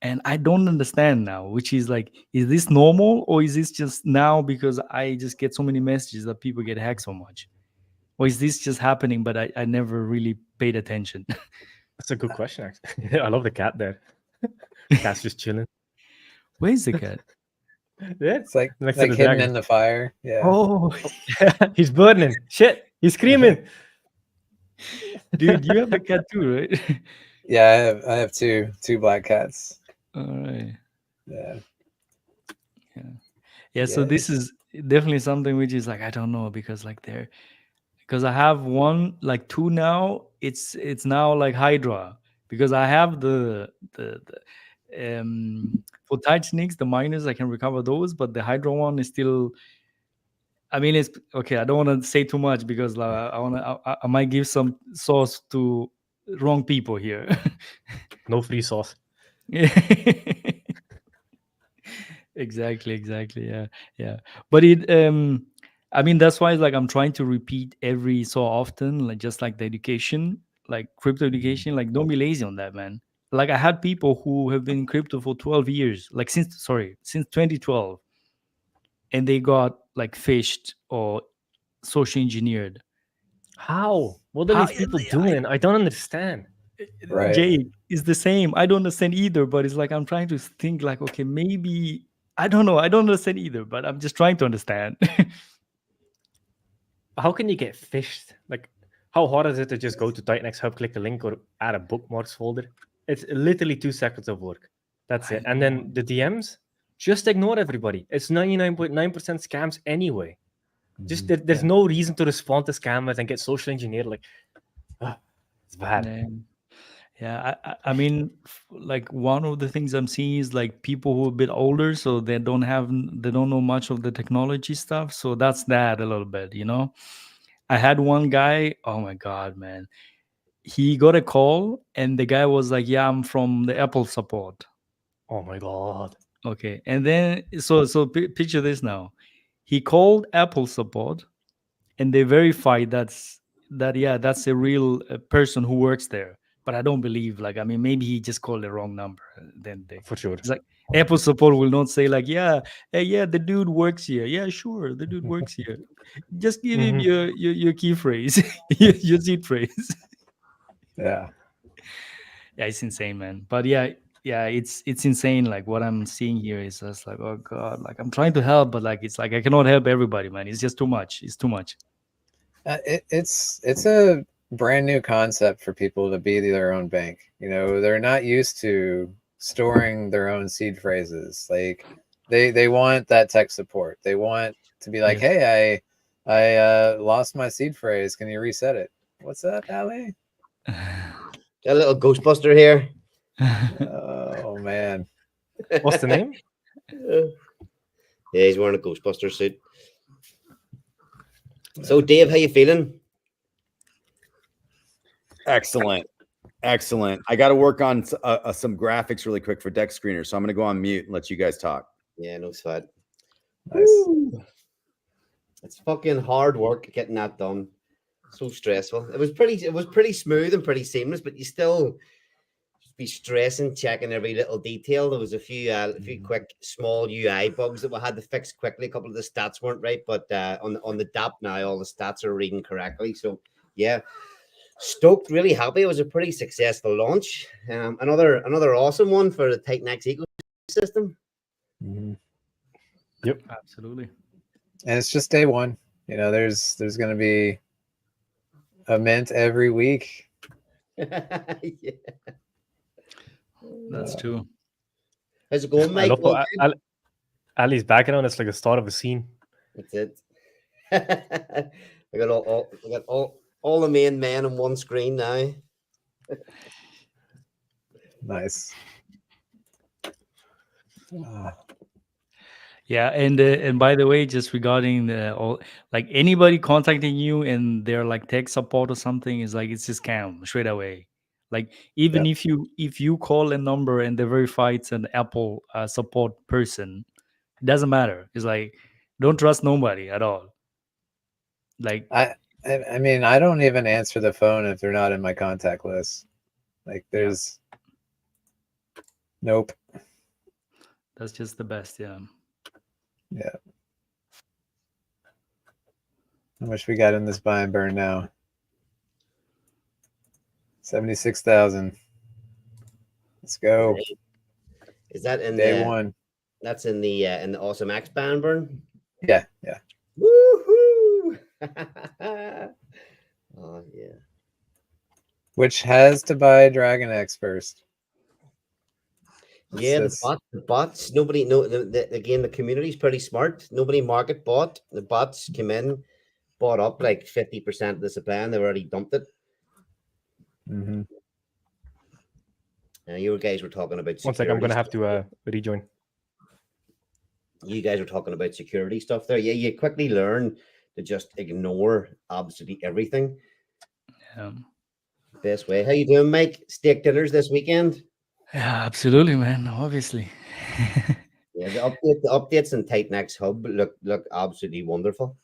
and I don't understand now, which is like, is this normal or is this just now because I just get so many messages that people get hacked so much? Or is this just happening, but I never really paid attention? That's a good question, actually. I love the cat there. Cat's just chilling. Where's the cat? Yeah, It's like next to the hidden dragon. in the fire. Yeah. Oh, He's burning. Shit. He's screaming. dude, you have a cat too, right? Yeah, I have two black cats. All right. Yeah. Yeah. So this is definitely something which is like I don't know because like because I have like two now. It's now like Hydra because I have the for TitanX, the miners I can recover those, but the Hydra one is still. I mean, it's okay. I don't want to say too much because I might give some sauce to wrong people here. No free sauce. Exactly. Yeah. But I mean, that's why like I'm trying to repeat every so often, like just like the education, like crypto education, like don't be lazy on that, man. Like I had people who have been in crypto for 12 years, like since 2012, and they got like fished or social engineered. How? What are these people doing? I don't understand. Right. Jay is the same. I don't understand either, but it's like I'm trying to think like, okay, maybe I don't know. I don't understand either, but I'm just trying to understand. How can you get fished? Like, How hard is it to just go to TitanX Hub, click a link, or add a bookmarks folder? It's literally 2 seconds of work. That's it. And then the DMs, just ignore everybody. It's 99.9% scams anyway. Just there's no reason to respond to scammers and get social engineered. Like, it's bad. Yeah, I mean, like one of the things I'm seeing is like people who are a bit older, so they don't know much of the technology stuff. So that's that a little bit, you know. I had one guy, oh my God, man. He got a call and the guy was like, yeah, I'm from the Apple support. Oh my God. Okay. And then, so picture this now. He called Apple support and they verified that's a real person who works there. But I don't believe, like, I mean, maybe he just called the wrong number. Then For sure. it's like Apple support will not say like, yeah, hey, the dude works here. Yeah, sure, the dude works here. Just give him your key phrase, your seed phrase. Yeah. Yeah, it's insane, man. But yeah, it's insane. Like what I'm seeing here is just like, oh God, like I'm trying to help, but like it's like I cannot help everybody, man. It's just too much. It's too much. It's a brand new concept for people to be their own bank. You know, they're not used to storing their own seed phrases. Like they want that tech support. They want to be like, hey, I lost my seed phrase. Can you reset it? What's up, Ali? Got a little Ghostbuster here. Oh man. What's the name? Yeah, he's wearing a Ghostbuster suit. So, Dave, how you feeling? Excellent. I got to work on some graphics really quick for deck screener, so I'm going to go on mute and let you guys talk. Yeah, no sweat. Nice. Woo. It's fucking hard work getting that done. So stressful. It was pretty smooth and pretty seamless, but you still be stressing, checking every little detail. There was a few quick small UI bugs that we had to fix quickly. A couple of the stats weren't right, but on the DApp now, all the stats are reading correctly. So yeah, stoked, really happy. It was a pretty successful launch. Another awesome one for the TitanX ecosystem. Mm-hmm. Yep, absolutely. And it's just day one. You know, there's going to be a mint every week. Yeah. That's true. How's it going, Mike? Ali's background is like the start of a scene. That's it. I got all the main men on one screen now. Nice. Yeah, and by the way, just regarding like anybody contacting you and they're like tech support or something is like it's a scam straight away. Like even if you call a number and they verify it's an Apple support person, it doesn't matter. It's like don't trust nobody at all. Like I mean, I don't even answer the phone if they're not in my contact list. Like there's nope. That's just the best, yeah. Yeah. How much we got in this buy and burn now? 76,000. Let's go. Is that in day one? That's in the AwesomeX buy and burn? Yeah. Woohoo! Oh yeah. Which has to buy DragonX first. Yeah, the bots. Nobody know. Again, the community's pretty smart. Nobody market bought. The bots came in, bought up like 50% of the supply, and they've already dumped it. Mm-hmm. You guys were talking about. One second, I'm gonna have to rejoin. You guys were talking about security stuff there. Yeah, you quickly learn to just ignore absolutely everything. Yeah. Best way. How you doing, Mike? Steak dinners this weekend? Yeah, absolutely, man. Obviously. Yeah, the updates in TitanX Hub look absolutely wonderful.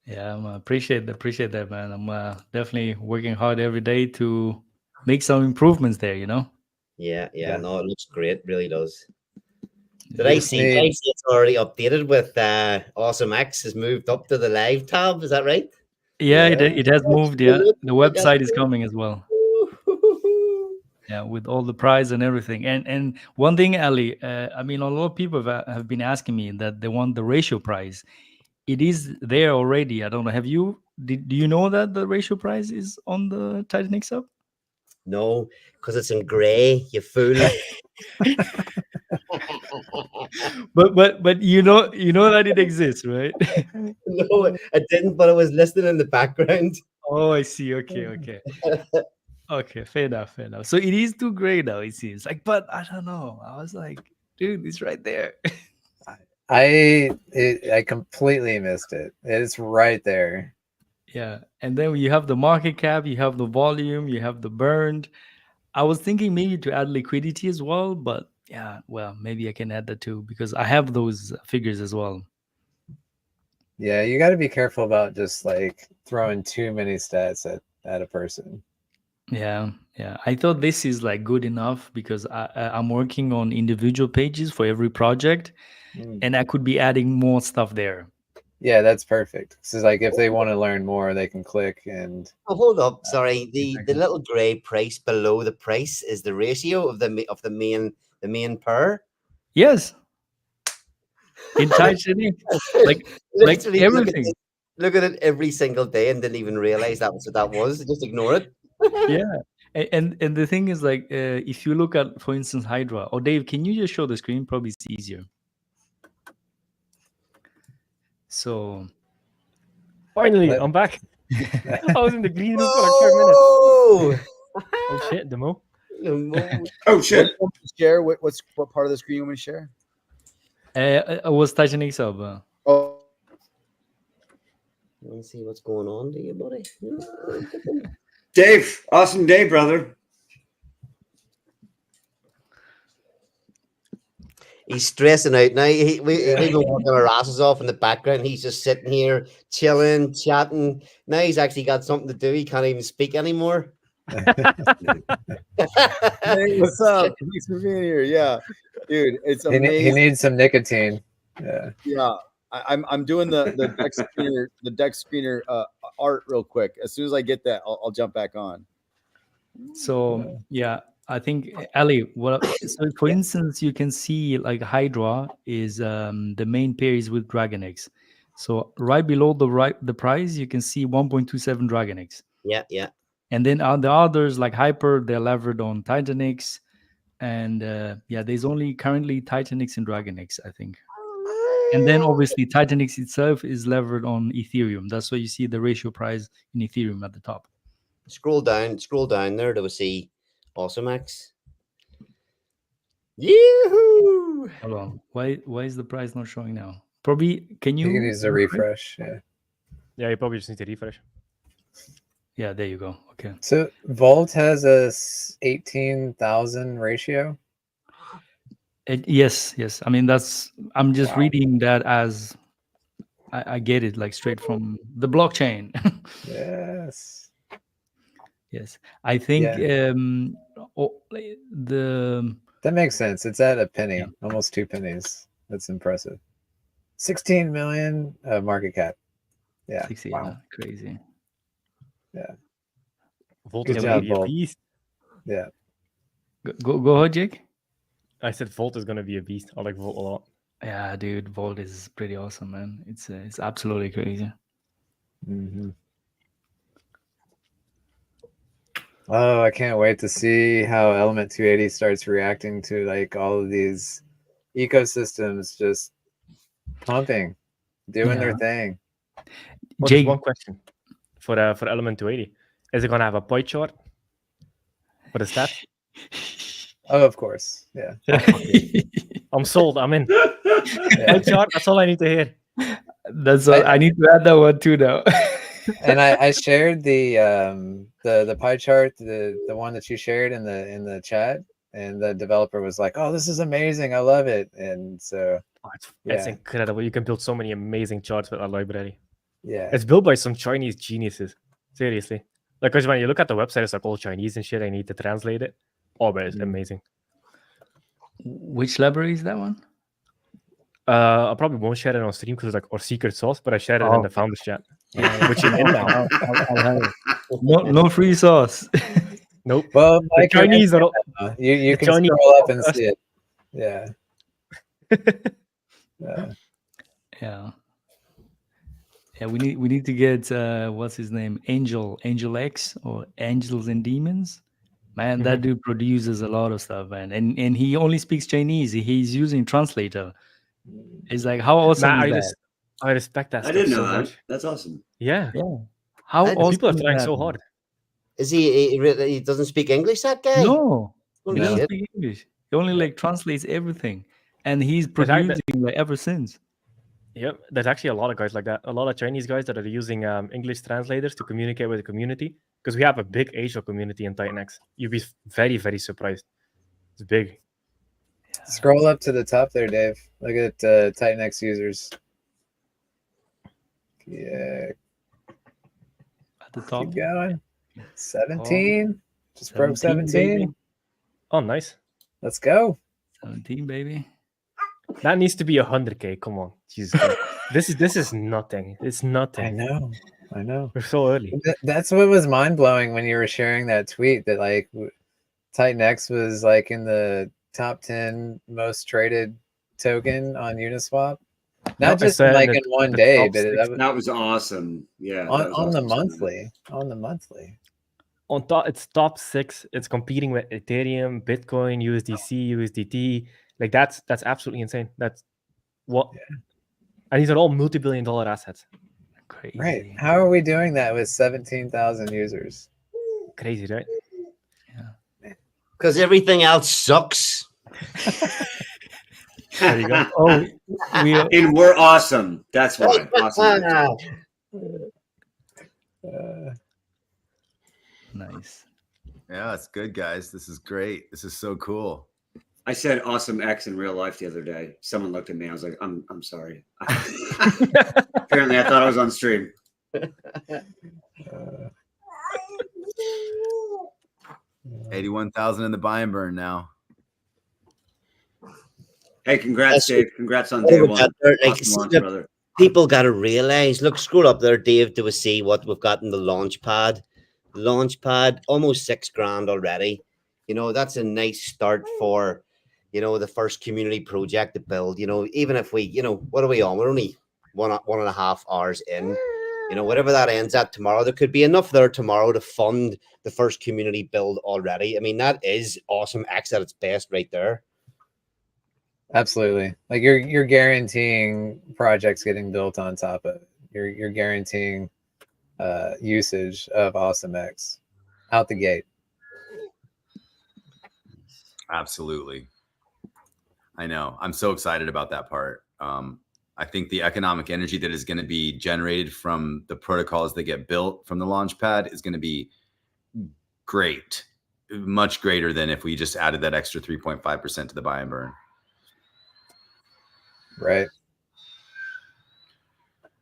Yeah, I appreciate that, man. I'm definitely working hard every day to make some improvements there. You know. Yeah. No, it looks great. Really does. Did I see it's already updated with AwesomeX has moved up to the live tab? Is that right? Yeah, it has moved. Yeah, the website is coming as well. Yeah, with all the prize and everything. And one thing, Ali, I mean, a lot of people have been asking me that they want the ratio price. it is there already. I don't know. Do you know that the ratio price is on the TitanX app? No, because it's in grey, you fool. But you know that it exists, right? No, I didn't, but I was listening in the background. Oh, I see. Okay. Okay, fair enough. So it is too gray now, it seems. Like, but I don't know. I was like, dude, it's right there. I completely missed it. It's right there. Yeah. And then you have the market cap, you have the volume, you have the burned. I was thinking maybe to add liquidity as well, but yeah, well, maybe I can add that too because I have those figures as well. Yeah, you got to be careful about just like throwing too many stats at a person. Yeah. I thought this is like good enough because I'm working on individual pages for every project, and I could be adding more stuff there. Yeah, that's perfect. So like if they want to learn more, they can click and. Oh, hold up, sorry. The little grey price below the price is the ratio of the main pair. Yes. In TitanX, like Literally, everything. Look at it every single day and didn't even realize that was what that was. Just ignore it. Yeah. And the thing is, like, if you look at, for instance, Hydra, or Dave, can you just show the screen? Probably it's easier. So Finally, I'm back. I was in the green room for like 5 minutes. Oh shit, Demo. Oh shit! Share what part of the screen you want me to share? I was TitanX up. Oh, Let's see what's going on to you, buddy. Dave, awesome day, brother. He's stressing out now. We've been working our asses off in the background. He's just sitting here, chilling, chatting. Now he's actually got something to do. He can't even speak anymore. hey, what's up? Thanks for being here. Yeah, dude, it's amazing. He needs some nicotine. Yeah. I'm doing the deck screener art real quick. As soon as I get that, I'll jump back on. So yeah, I think Ali. So for instance, you can see like Hydra is the main pair is with DragonX. So right below the price, you can see 1.27 DragonX. Yeah. And then on the others like Hyper, they're levered on TitanX, and there's only currently TitanX and DragonX, I think. And then obviously TitanX itself is levered on Ethereum. That's why you see the ratio price in Ethereum at the top. Scroll down there to see AwesomeX. Yoo-hoo! Hold on. Why is the price not showing now? Probably can you use a refresh? Yeah, you probably just need to refresh. Yeah, there you go. Okay. So Volt has a 18,000 ratio. Yes. I mean I'm just reading that as I get it like straight from the blockchain. Yes. I think that makes sense. It's at a penny, almost 2 pennies. That's impressive. 16 million market cap. Yeah. 16, wow. Crazy. Yeah. Volt is gonna be a beast. Yeah. Go ahead, Jake. I said Volt is gonna be a beast. I like Volt a lot. Yeah, dude, Volt is pretty awesome, man. It's absolutely crazy. Mm-hmm. Oh, I can't wait to see how Element 280 starts reacting to like all of these ecosystems just pumping, doing their thing. Jake, one question for Element 280: is it gonna have a pie chart for the stats? Oh, of course. Yeah. I'm sold. I'm in. Pie chart. That's all I need to hear. That's all. I need to add that one too now. And I shared the pie chart, the one that you shared in the chat, and the developer was like, "Oh, this is amazing! I love it!" And so it's incredible. You can build so many amazing charts with that library. Yeah, it's built by some Chinese geniuses. Seriously, like because when you look at the website, it's like all Chinese and shit. I need to translate it. Oh, but it's amazing. Which library is that one? I probably won't share it on stream because it's like our secret sauce, but I shared it in the founders chat, which is in now. I'll have it. No free sauce. Nope. Well, the Chinese are you can Chinese scroll up and see it. Yeah. Yeah. Yeah, we need to get what's his name, Angel X or Angels and Demons. Man, that dude produces a lot of stuff, man, and he only speaks Chinese. He's using translator. It's like, how awesome Nah, is that? I respect that I stuff didn't know so that. much. That's awesome. Yeah, Yeah, how And awesome people are is trying that, so man? hard. Is he doesn't speak English, that guy? No, Holy he doesn't shit. speak English. He only like translates everything, and he's There's act- producing like ever since. Yep, there's actually a lot of guys like that. A lot of Chinese guys that are using English translators to communicate with the community, because we have a big Asia community in TitanX. You'd be very, very surprised. It's big. Scroll up to the top there, Dave. Look at TitanX users. Yeah, At the top, keep going. 17. Just broke 17, 17. baby. Oh, nice. Let's go. 17, baby. That needs to be 100K. Come on, Jesus Christ. This is nothing. It's I nothing. know. I know. We're so early. That's what was mind blowing when you were sharing that tweet that like TitanX was like in the top 10 most traded token on Uniswap. No, Not I just said like that in one the day, top but six- that was That was awesome. Yeah. that was on the awesome. monthly. On the monthly. On top, it's top 6. It's competing with Ethereum, Bitcoin, USDC, USDT. Like that's absolutely insane. That's what, and these are all multi-billion-dollar assets. Crazy. Right. How are we doing that with 17,000 users? Crazy, right? Because everything else sucks. There you go. Oh, we are, And we're awesome. That's why. Awesome. nice. Yeah, it's good, guys. This is great. This is so cool. I said AwesomeX in real life the other day. Someone looked at me. I was like, I'm sorry. Apparently, I thought I was on stream. 81,000 in the buy and burn now. Hey, congrats, That's- Dave. Congrats on Oh, day we one. got there, like, Awesome see, launch, the brother. people got to realize. Look, scroll up there, Dave, to see what we've got in the launch pad. Launch pad, almost $6,000 already. You know, that's a nice start for, you know, the first community project to build. You know, even if we, you know, what are we on? We're only 1.5 hours in. You know, whatever that ends at tomorrow, there could be enough there tomorrow to fund the first community build already. I mean, that is AwesomeX at its best right there. Absolutely. Like you're guaranteeing projects getting built on top of it. You're guaranteeing usage of AwesomeX out the gate. Absolutely. I know. I'm so excited about that part. I think the economic energy that is going to be generated from the protocols that get built from the launch pad is going to be great, much greater than if we just added that extra 3.5% to the buy and burn. Right.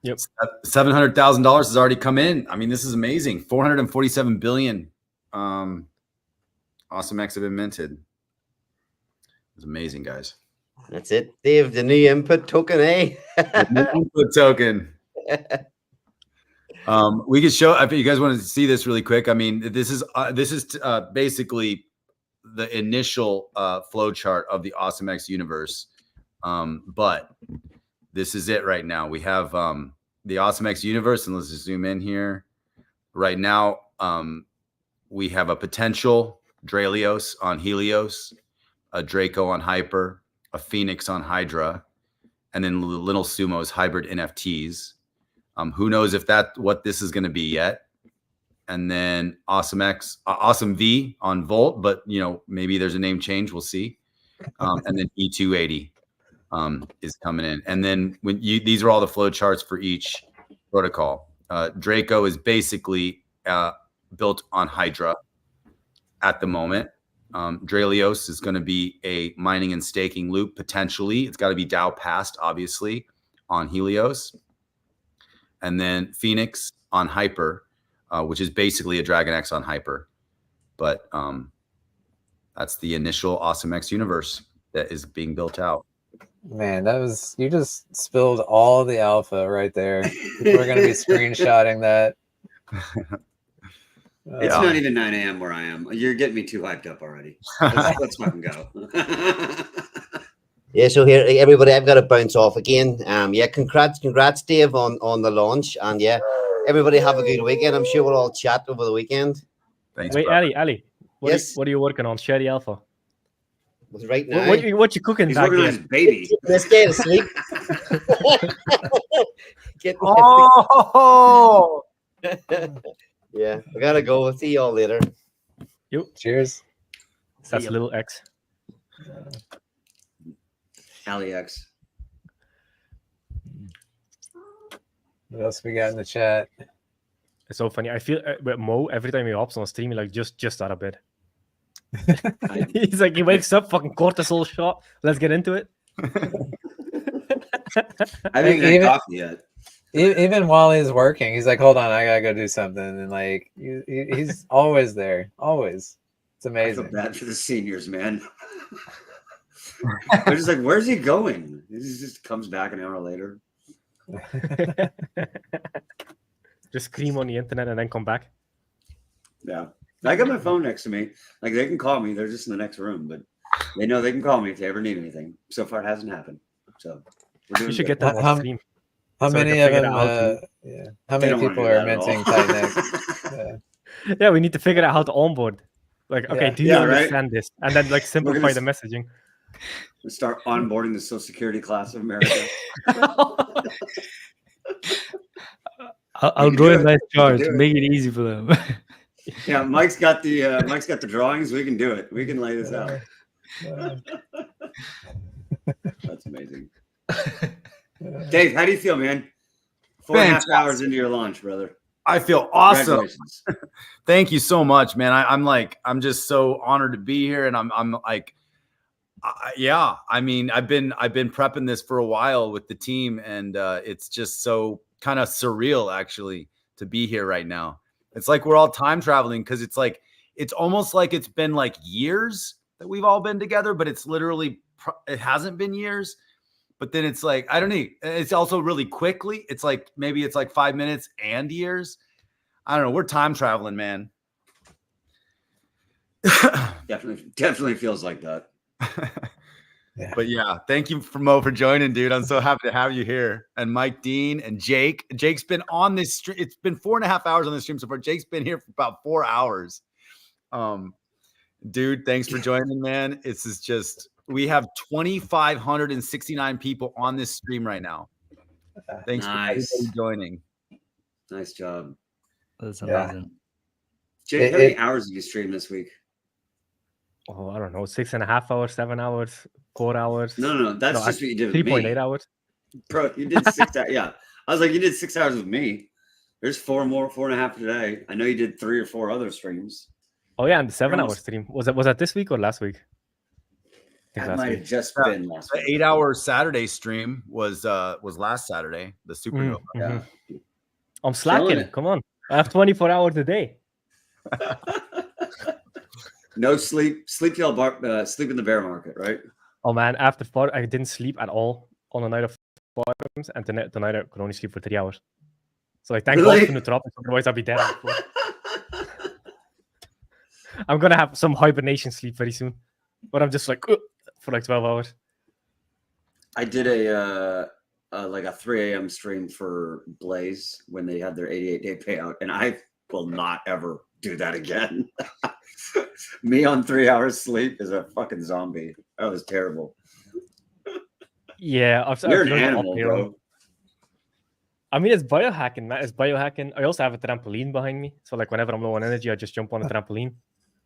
Yep. $700,000 has already come in. I mean, this is amazing. 447 billion. AwesomeX have been minted. It's amazing, guys. That's it, Dave. The new input token, eh? Input token. We could show if you guys want to see this really quick. I mean, this is basically the initial flow chart of the AwesomeX universe. But this is it right now. We have the AwesomeX universe, and let's just zoom in here. Right now, we have a potential Dralios on Helios, a Draco on Hyper, a Phoenix on Hydra, and then Little Sumo's hybrid NFTs. Who knows if what this is going to be yet? And then AwesomeX, Awesome V on Volt, but you know, maybe there's a name change. We'll see. And then E280 is coming in. And then these are all the flow charts for each protocol. Draco is basically built on Hydra at the moment. Dralios is going to be a mining and staking loop potentially. It's got to be DAO passed, obviously, on Helios. And then Phoenix on Hyper, which is basically a DragonX on Hyper. But that's the initial AwesomeX universe that is being built out. Man, you just spilled all the alpha right there. We're gonna be screenshotting that. It's not even 9 a.m. where I am. You're getting me too hyped up already. Let's fucking go. Yeah, so here, everybody, I've got to bounce off again. Yeah, congrats, Dave, on the launch, and yeah, everybody have a good weekend. I'm sure we'll all chat over the weekend. Thanks, Wait, brother. Ali, Yes. what are you working on? Share the alpha. Right now, What you cooking He's back working on there? his baby. let's get to sleep. Oh, Yeah, I gotta go. We'll see y'all later. Cheers. That's ya. little X. AliX. What else we got in the chat? It's so funny. I feel with Mo every time he hops on stream, he like just out of bed. He's like he wakes up, fucking cortisol shot. Let's get into it. I haven't even had Even- coffee yet. Even while he's working, he's like, "Hold on, I gotta go do something," and like he's always there, always. It's I feel amazing. bad for the seniors, man. They're just like, where's he going? He just comes back an hour later. Just scream on the internet and then come back. Yeah. I got my phone next to me. Like they can call me. They're just in the next room, but they know they can call me if they ever need anything. So far, it hasn't happened. So we're doing You should good. get them on stream. How So I many can of figure them? it out, How They many don't wanna people do are that at all. minting TitanX? Yeah, we need to figure out how to onboard. Like, okay, Yeah. do you Yeah, right? understand this? And then like simplify the messaging. We start onboarding the Social Security class of America. I'll can draw do a it. nice You can chart do to it. make it easy for them. Yeah, Mike's got the drawings. We can do it. We can lay this out. That's amazing. Dave, how do you feel, man? 4.5 hours into your launch, brother. I feel awesome. Congratulations. Thank you so much, man. I'm just so honored to be here, and I'm like, yeah. I mean, I've been prepping this for a while with the team, and it's just so kind of surreal actually to be here right now. It's like we're all time traveling because it's almost like it's been like years that we've all been together, but it's literally it hasn't been years. But then it's like, I don't know. It's also really quickly. It's like maybe it's like 5 minutes and years. I don't know. We're time traveling, man. Definitely feels like that. Yeah. But yeah, thank you Mo for joining, dude. I'm so happy to have you here. And Mike Dean and Jake. Jake's been on this stream. It's been 4.5 hours on the stream so far. Jake's been here for about 4 hours. Dude, thanks for joining, man. It's just we have 2,569 people on this stream right now. Thanks for everybody joining. Nice job. That's Yeah. amazing. Jake, how many hours did you stream this week? Oh, I don't know, 6.5 hours, 7 hours, 4 hours. No. That's just what you did with 3.8 me. hours. Bro, you did 6 hours. Yeah. I was like, you did 6 hours with me. There's 4.5 today. I know you did 3 or 4 other streams. Oh yeah, and the 7 hour almost- stream. Was that this week or last week? I think That last might week. have just been last The week. 8-hour Saturday stream was last Saturday, the Supernova. Mhm. Yeah. I'm slacking. it. Come on. I have 24 hours a day. No sleep. Sleep till sleep in the bear market, right? Oh man, after 4, I didn't sleep at all on the night of forums, and the night I could only sleep for 3 hours. So like, thank Really? God for Nootropics, otherwise I'd be dead. on the floor. I'm gonna have some hibernation sleep very soon, but I'm just like for like 12 hours. I did a 3 a.m. stream for Blaze when they had their 88-day payout, and I will not ever do that again. Me on 3 hours sleep is a fucking zombie. That was terrible. Yeah, You're an learned to animal, up here. bro. I mean, it's biohacking, man. It's biohacking. I also have a trampoline behind me, so like whenever I'm low on energy, I just jump on the trampoline.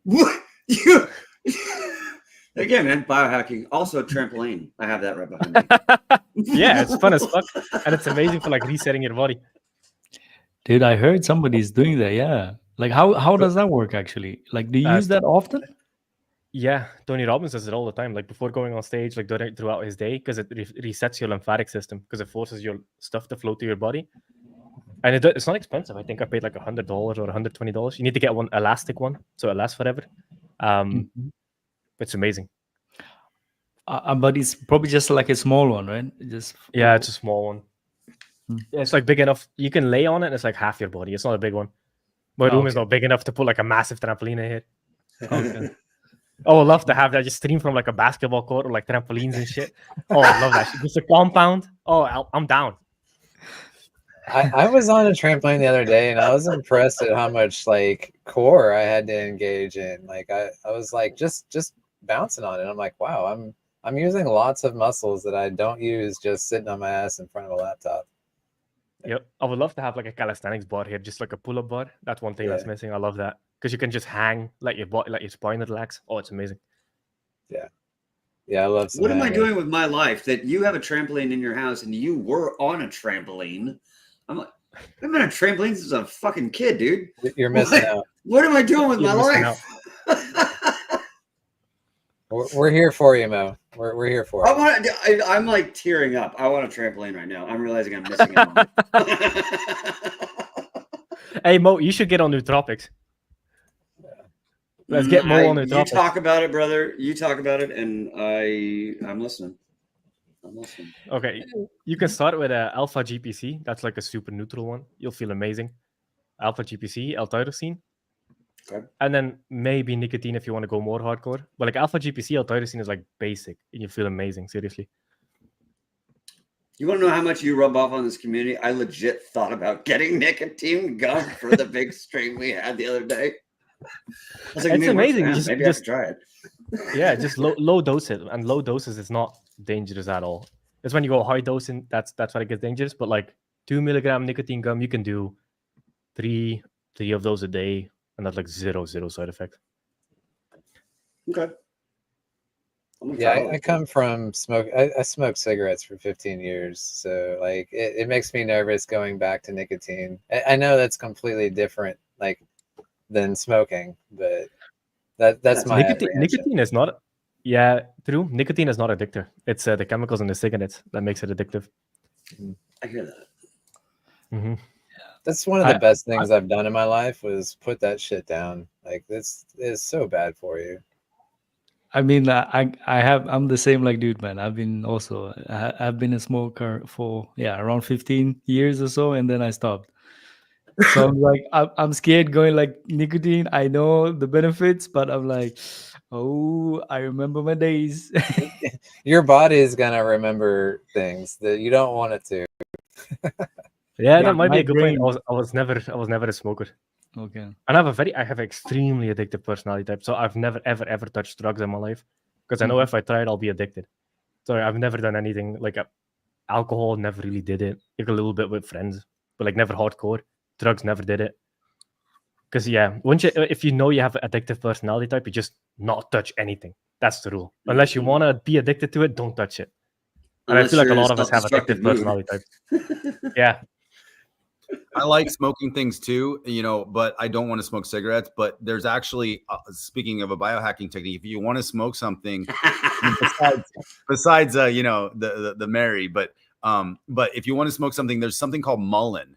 What? You again, man? Biohacking. Also, trampoline. I have that right behind me. Yeah, it's fun as fuck, and it's amazing for like resetting your body. Dude, I heard somebody's doing that. Yeah. Like how does that work actually? Like, do you use that often? Yeah, Tony Robbins does it all the time. Like before going on stage, like throughout his day, because it resets your lymphatic system, because it forces your stuff to flow to your body. And it's not expensive. I think I paid like $100 or $120. You need to get one elastic one, so it lasts forever. It's amazing. But it's probably just like a small one, right? Just Yeah, it's a small one. Yeah, it's like big enough. You can lay on it, and it's like half your body. It's not a big one. My room is not big enough to put like a massive trampoline in here. Okay. Oh, I'd love to have that. Just stream from like a basketball court or like trampolines and shit. Oh, I love that shit. Just a compound. Oh, I'm down. I was on a trampoline the other day and I was impressed at how much like core I had to engage in. Like I was like just bouncing on it. I'm like, wow, I'm using lots of muscles that I don't use just sitting on my ass in front of a laptop. Yep. I would love to have like a calisthenics bar here, just like a pull-up bar. That's one thing that's Yeah. missing. I love that. Because you can just hang, let your body, let your spine relax. Oh, it's amazing. Yeah, I love some What am I hanging. doing with my life that you have a trampoline in your house and you were on a trampoline? I'm like, I've been on a trampoline since a fucking kid, dude. You're missing What? out. What am I doing with You're my missing life? We're here for you, Mo. We're here for you. I'm like tearing up. I want a trampoline right now. I'm realizing I'm missing out. Hey, Mo, you should get on Nootropics. Let's get Mo on You Nootropics. talk about it, brother. You talk about it, and I'm listening. I'm listening. Okay, you can start with Alpha GPC. That's like a super neutral one. You'll feel amazing. Alpha GPC, L-tyrosine. Okay. And then maybe nicotine if you want to go more hardcore. But like Alpha GPC, L-tyrosine is like basic, and you feel amazing. Seriously. You want to know how much you rub off on this community? I legit thought about getting nicotine gum for the big stream we had the other day. I was like, It's "Man, amazing. what's Just- that? Maybe I should try it. Yeah, just low doses, and low doses is not dangerous at all. It's when you go high dosing that's when it gets dangerous. But like 2 milligram nicotine gum, you can do three of those a day, and that's like zero side effect. Okay. Yeah, I come from smoke. I smoked cigarettes for 15 years, so like it makes me nervous going back to nicotine. I know that's completely different, like than smoking, but that's my Nicotine. apprehension. Nicotine is not. Yeah, true. Nicotine is not addictive. It's the chemicals in the cigarettes that makes it addictive. I hear that. Mm-hmm. That's one of the best things I've done in my life was put that shit down. Like this is so bad for you. I mean, I'm the same like dude, man. I've been I've been a smoker for around 15 years or so, and then I stopped. So I'm like, I'm scared going like nicotine. I know the benefits, but I'm like, oh, I remember my days. Your body is gonna remember things that you don't want it to. Yeah, that might be my a good point. brain- I was never a smoker. Okay. And I have extremely addictive personality type. So I've never ever touched drugs in my life because I know if I try it, I'll be addicted. So I've never done anything like alcohol. Never really did it. Like a little bit with friends, but like never hardcore. Drugs never did it. Because if you know you have an addictive personality type, you just not touch anything. That's the rule. Unless you want to be addicted to it, don't touch it. And I feel like a lot of us have addictive personality types. Yeah. I like smoking things too, but I don't want to smoke cigarettes. But there's actually, speaking of a biohacking technique, if you want to smoke something besides the Mary, but if you want to smoke something, there's something called mullein.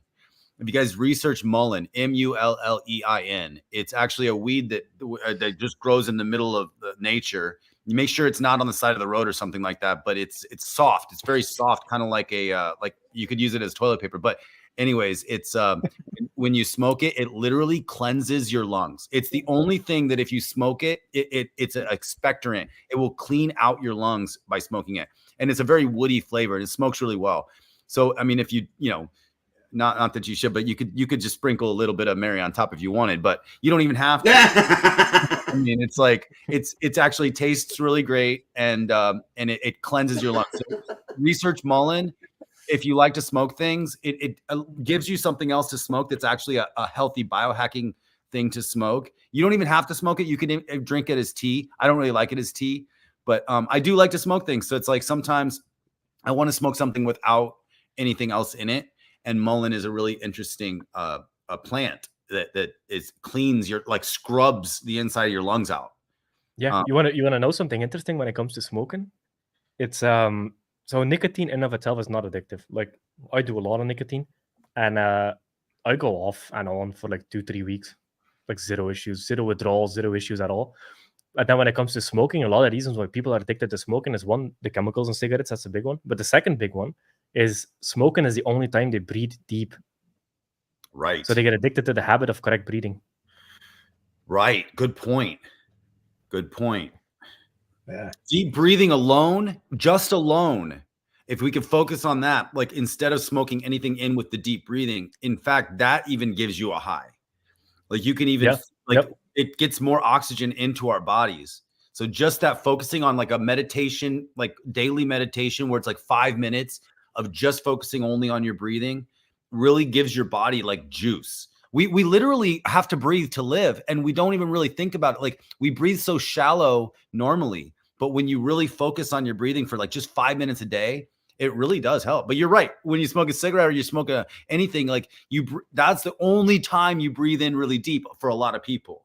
If you guys research mullein, mullein, it's actually a weed that just grows in the middle of nature. You make sure it's not on the side of the road or something like that, but it's soft. It's very soft, kind of like like you could use it as toilet paper. But anyways, it's when you smoke it, it literally cleanses your lungs. It's the only thing that if you smoke it, it's an expectorant. It will clean out your lungs by smoking it, and it's a very woody flavor. And it smokes really well. So I mean, if you not that you should, but you could just sprinkle a little bit of Mary on top if you wanted, but you don't even have to. I mean, it's like it's actually tastes really great, and it cleanses your lungs. So research mullein. If you like to smoke things, it gives you something else to smoke that's actually a healthy biohacking thing to smoke. You don't even have to smoke it. You can drink it as tea. I don't really like it as tea, but I do like to smoke things. So it's like sometimes I want to smoke something without anything else in it. And mullein is a really interesting a plant that cleans scrubs the inside of your lungs out. Yeah, you want to know something interesting when it comes to smoking? It's so nicotine in of itself is not addictive. Like I do a lot of nicotine, and I go off and on for like 2-3 weeks, like zero issues, zero withdrawals, zero issues at all. And then when it comes to smoking, a lot of reasons why people are addicted to smoking is one, the chemicals in cigarettes. That's a big one. But the second big one is smoking is the only time they breathe deep. Right. So they get addicted to the habit of correct breathing. Right. Good point. Good point. Yeah. Deep breathing alone, just alone, if we could focus on that, like instead of smoking anything in with the deep breathing, in fact, that even gives you a high. Like you can even it gets more oxygen into our bodies. So just that focusing on like a meditation, like daily meditation, where it's like 5 minutes of just focusing only on your breathing, really gives your body like juice. We literally have to breathe to live, and we don't even really think about it. Like we breathe so shallow normally, but when you really focus on your breathing for like just 5 minutes a day, it really does help. But you're right. When you smoke a cigarette or you smoke anything, like that's the only time you breathe in really deep for a lot of people.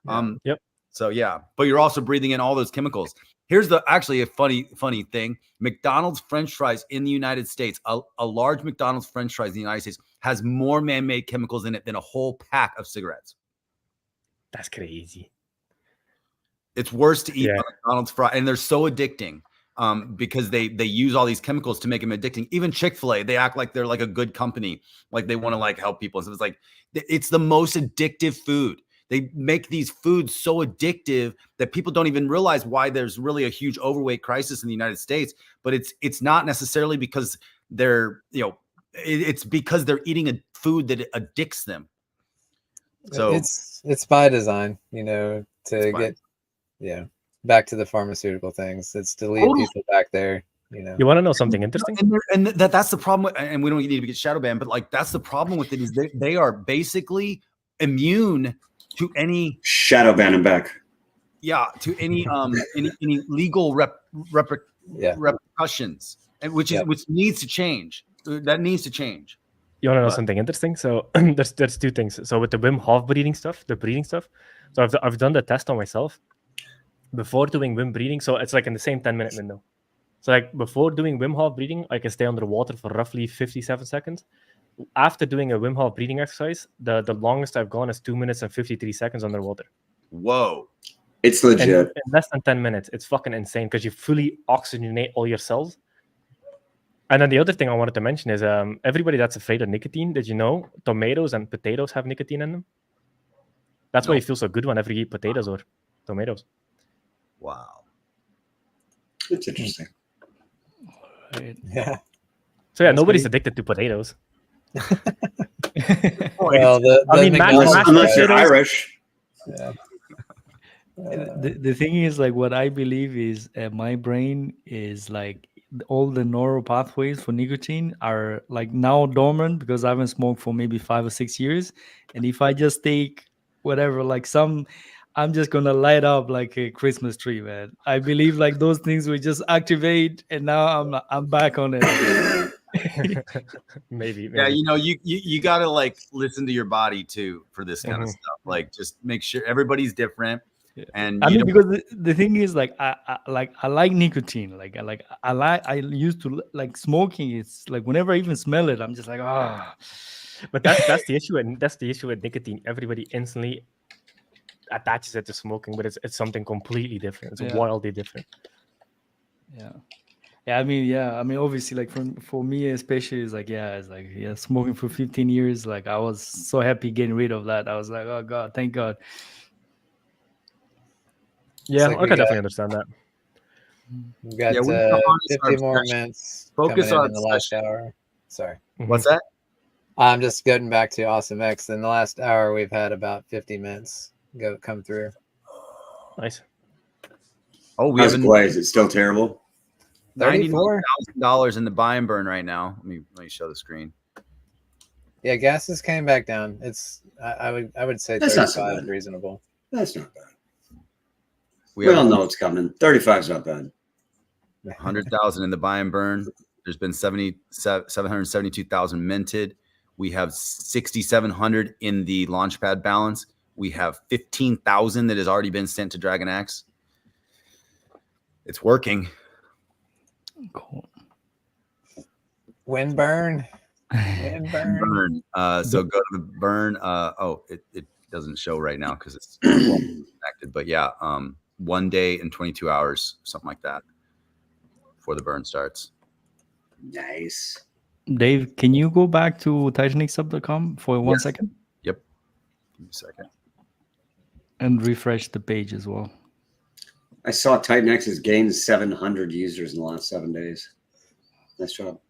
Yeah. So yeah, but you're also breathing in all those chemicals. Here's actually a funny thing. McDonald's French fries in the United States, a large McDonald's French fries in the United States has more man-made chemicals in it than a whole pack of cigarettes. That's crazy. It's worse to eat a McDonald's fry, and they're so addicting because they use all these chemicals to make them addicting. Even Chick-fil-A, they act like they're like a good company, like they want to like help people. So it's like it's the most addictive food. They make these foods so addictive that people don't even realize why there's really a huge overweight crisis in the United States. But it's not necessarily because they're, it's because they're eating a food that addicts them. So it's by design, to get back to the pharmaceutical things. It's to lead people back there. You want to know something interesting? And that's the problem. And we don't need to get shadow banned, but like that's the problem with it is they are basically immune to any shadow ban and back. Yeah, to any legal repercussions, and which needs to change. That needs to change. You want to know something interesting? So there's two things. So with the Wim Hof breathing stuff, so I've done the test on myself before doing Wim breathing. So it's like in the same 10-minute window. So like before doing Wim Hof breathing, I can stay underwater for roughly 57 seconds. After doing a Wim Hof breathing exercise, the longest I've gone is 2 minutes and 53 seconds underwater. Whoa. It's legit. In less than 10 minutes. It's fucking insane because you fully oxygenate all your cells. And then the other thing I wanted to mention is everybody that's afraid of nicotine, did you know tomatoes and potatoes have nicotine in them? That's why you feel so good whenever you eat potatoes or tomatoes. Wow. It's interesting. Yeah. So yeah, nobody's addicted to potatoes. Well, unless you're Irish. Yeah. The thing is, like, what I believe is my brain is like all the neural pathways for nicotine are like now dormant because I haven't smoked for maybe 5 or 6 years. And if I just take whatever, like I'm just gonna light up like a Christmas tree, man. I believe like those things will just activate, and now I'm back on it again. maybe. Yeah, you gotta like listen to your body too for this kind of stuff. Like just make sure everybody's different. Yeah. And I mean, because the thing is, like, I like nicotine. I used to like smoking. It's like whenever I even smell it, I'm just like, ah. But that's the issue, and that's the issue with nicotine. Everybody instantly attaches it to smoking, but it's something completely different. It's wildly different. Yeah, I mean, obviously, like for me especially, it's like smoking for 15 years. Like I was so happy getting rid of that. I was like, oh God, thank God. Yeah, I can definitely understand that. We've got 50 more minutes Focus coming on in the last hour. Sorry. What's that? I'm just getting back to AwesomeX. In the last hour, we've had about 50 minutes come through. Nice. Oh, we How's have Blaze? It's still terrible. $99,000 in the buy and burn right now. Let me show the screen. Yeah, gases came back down. It's I would say That's 35 is reasonable. That's not bad. We all know it's coming. 35 is not bad. 100,000 in the buy and burn. There's been 772,000 minted. We have 6,700 in the launchpad balance. We have 15,000 that has already been sent to DragonX. It's working. Cool. Wind burn. Burn. So go to the burn. It doesn't show right now because it's connected. But yeah, 1 day and 22 hours, something like that, before the burn starts. Nice. Dave, can you go back to TitanXsub.com for 1 second? Yep. Give me a second. And refresh the page as well. I saw TitanX has gained 700 users in the last 7 days. Nice job.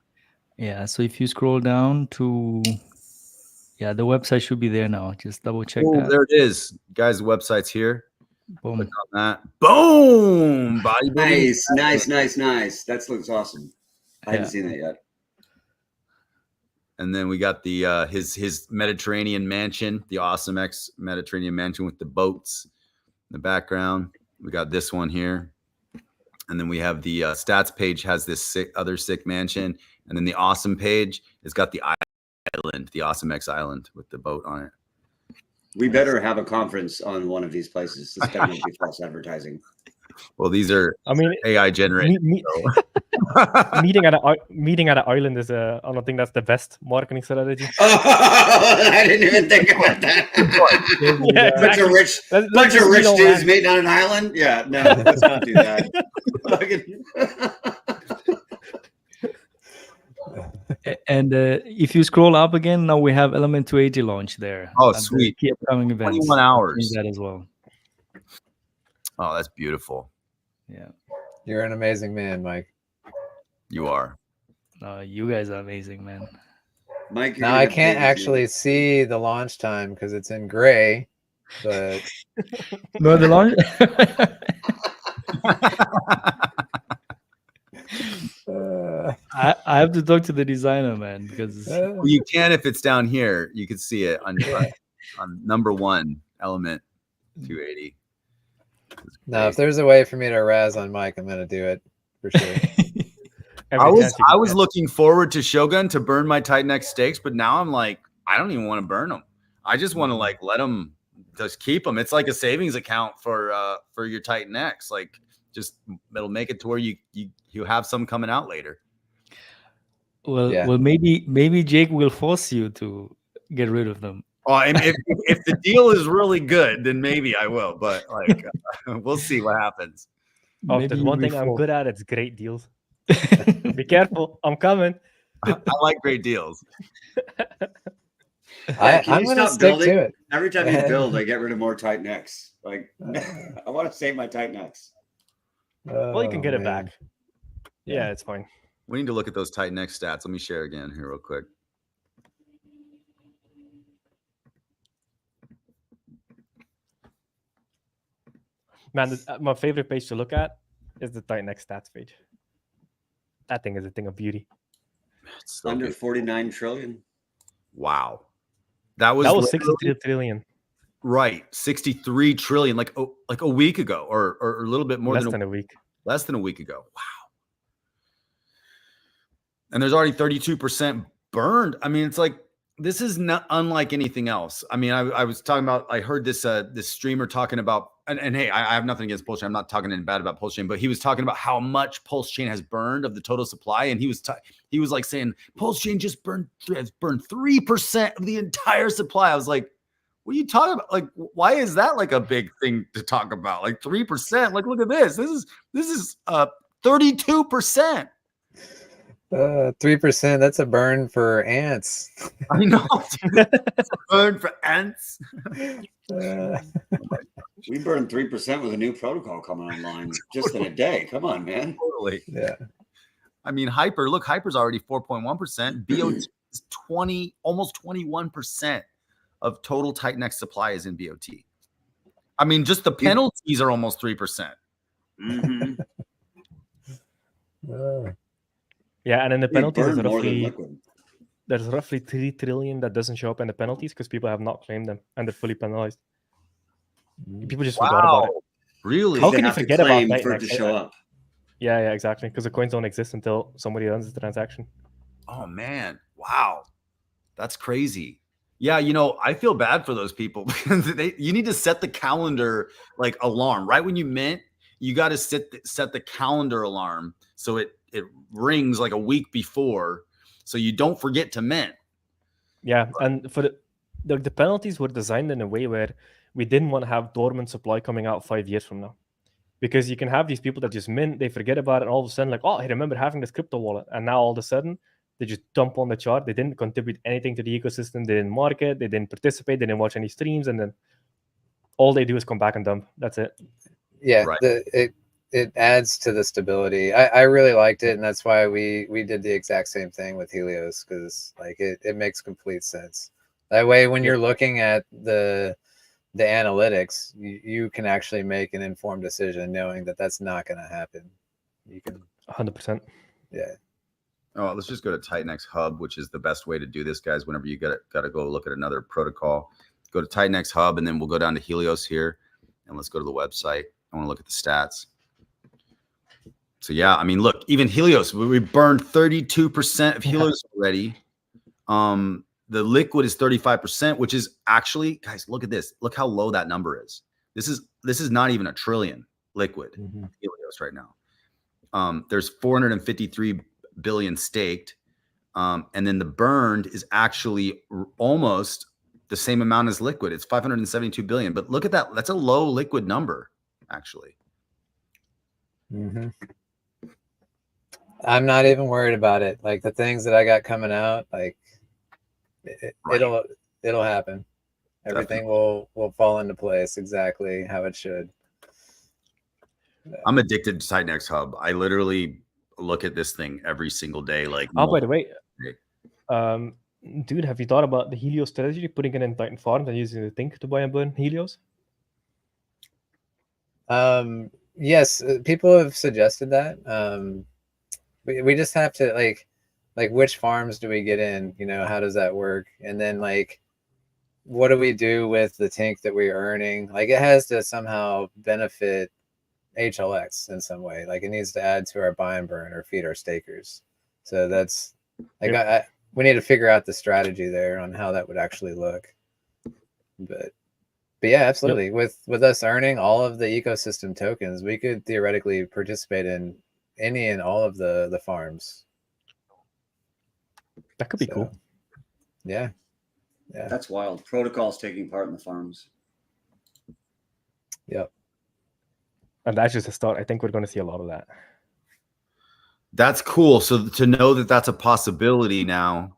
Yeah. So if you scroll down to, yeah, the website should be there now. Just double check Oh, that. there it is, guys. The website's here. Boom. Click on that. Boom! Bodybuilding. Nice. That looks awesome. I haven't seen that yet. And then we got the his Mediterranean mansion, the AwesomeX Mediterranean mansion with the boats in the background. We got this one here. And then we have the stats page has this other sick mansion. And then the awesome page has got the island, the AwesomeX island with the boat on it. We better have a conference on one of these places. This better not be false advertising. Well, these are AI generated. Meeting at an island is I don't think that's the best marketing strategy. I didn't even think about that. Yeah, exactly. Bunch of rich dudes meeting on an island. Yeah, no, let's not do that. And if you scroll up again, now we have Element 280 launch there. Oh, sweet. Key upcoming events. 21 hours. That as well. Oh, that's beautiful. Yeah. You're an amazing man, Mike. You are. You guys are amazing, man. Mike, now I can't actually see the launch time because it's in gray, but no, the launch. I have to talk to the designer, man, because well, you can if it's down here. You can see it on number 1 Element 280. Now, if there's a way for me to razz on Mike, I'm gonna do it for sure. I was looking forward to Shogun to burn my TitanX stakes, but now I'm like, I don't even want to burn them. I just want to like let them just keep them. It's like a savings account for your TitanX. Like, just it'll make it to where you have some coming out later. Well, well, maybe Jake will force you to get rid of them. Oh, and if the deal is really good, then maybe I will. But like, we'll see what happens. Oh, if there's one thing I'm good at, it's great deals. Be careful, I'm coming. I like great deals. I'm gonna stick to it. Every time you build, I get rid of more TitanX. Like, I want to save my TitanX. Well, you can get it back. Yeah, it's fine. We need to look at those TitanX stats. Let me share again here real quick. Man, my favorite page to look at is the TitanX stats page. That thing is a thing of beauty. So under good. 49 trillion. Wow. That was 63 trillion. Right. 63 trillion, like a week ago, or a little bit more than a week. Less than a week ago. Wow. And there's already 32% burned. I mean, it's like, this is not unlike anything else. I mean, I was talking about, I heard this streamer talking about, and hey, I have nothing against Pulse Chain. I'm not talking anything bad about Pulse Chain, but he was talking about how much Pulse Chain has burned of the total supply. And he was like saying, Pulse Chain just has burned 3% of the entire supply. I was like, what are you talking about? Like, why is that like a big thing to talk about? Like 3%, like, look at this. This is 32%. 3%, that's a burn for ants. I know. It's a burn for ants. We burned 3% with a new protocol coming online just in a day. Come on, man. Totally. Yeah. I mean, Hyper's already 4.1%. BOT is almost 21% of total TitanX supply is in BOT. I mean, just the penalties are almost 3%. Mm-hmm. Yeah, and then the penalties is there's roughly 3 trillion that doesn't show up in the penalties because people have not claimed them and they're fully penalized. People just forgot about it. Really? How can you forget about that? For it to show up? Yeah, exactly. Because the coins don't exist until somebody runs the transaction. Oh man, wow, that's crazy. Yeah, I feel bad for those people because you need to set the calendar like alarm right when you mint. You got to set the calendar alarm so it rings like a week before, so you don't forget to mint. Yeah, and for the penalties were designed in a way where we didn't want to have dormant supply coming out 5 years from now, because you can have these people that just mint, they forget about it, and all of a sudden like, oh, I remember having this crypto wallet, and now all of a sudden they just dump on the chart. They didn't contribute anything to the ecosystem. They didn't market. They didn't participate. They didn't watch any streams, and then all they do is come back and dump. That's it. Yeah, right. it adds to the stability. I really liked it, and that's why we did the exact same thing with Helios, because like it makes complete sense. That way, when you're looking at the analytics, you can actually make an informed decision knowing that that's not going to happen. You can 100%. Yeah. Oh, let's just go to TitanX Hub, which is the best way to do this, guys. Whenever you got to go look at another protocol, go to TitanX Hub, and then we'll go down to Helios here, and let's go to the website. I want to look at the stats. So yeah, I mean, look, even Helios, we burned 32% of Helios already. The liquid is 35%, which is actually, guys, look at this. Look how low that number is. This is not even a trillion liquid Helios right now. There's 453 billion staked, and then the burned is actually almost the same amount as liquid. It's 572 billion. But look at that. That's a low liquid number, actually. I'm not even worried about it. Like the things that I got coming out, like it'll happen. Everything will fall into place exactly how it should. I'm addicted to TitanX Hub. I literally look at this thing every single day. Like, oh, by the way, dude, have you thought about the Helios strategy, putting it in Titan farms and using the Think to buy and burn Helios? Yes, people have suggested that. We just have to like which farms do we get in? You know, how does that work? And then like, what do we do with the Tink that we're earning? Like, it has to somehow benefit HLX in some way. Like, it needs to add to our buy and burn or feed our stakers. So that's like, we need to figure out the strategy there on how that would actually look. But yeah, absolutely. With us earning all of the ecosystem tokens, we could theoretically participate in any and all of the farms. That could be cool. Yeah. That's wild. Protocols taking part in the farms. Yep. And that's just a start. I think we're going to see a lot of that. That's cool. So to know that that's a possibility now,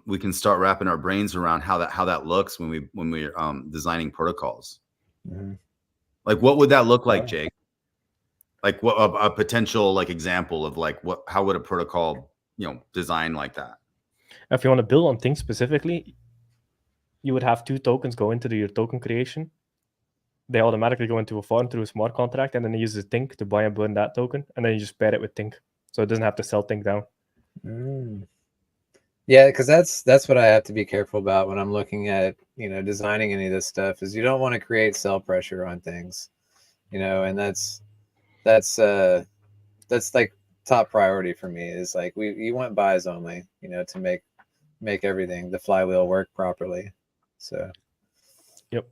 we can start wrapping our brains around how that looks when we're designing protocols. Like, what would that look like, Jake? Like, what a potential like example of like how would a protocol design like that? If you want to build on things specifically, you would have two tokens go into your token creation. They automatically go into a farm through a smart contract, and then you use the Tink to buy and burn that token, and then you just pair it with Tink, so it doesn't have to sell Tink down. Yeah, because that's what I have to be careful about when I'm looking at designing any of this stuff. Is you don't want to create sell pressure on things, and that's like top priority for me. Is like you want buys only, to make everything, the flywheel, work properly. So yep.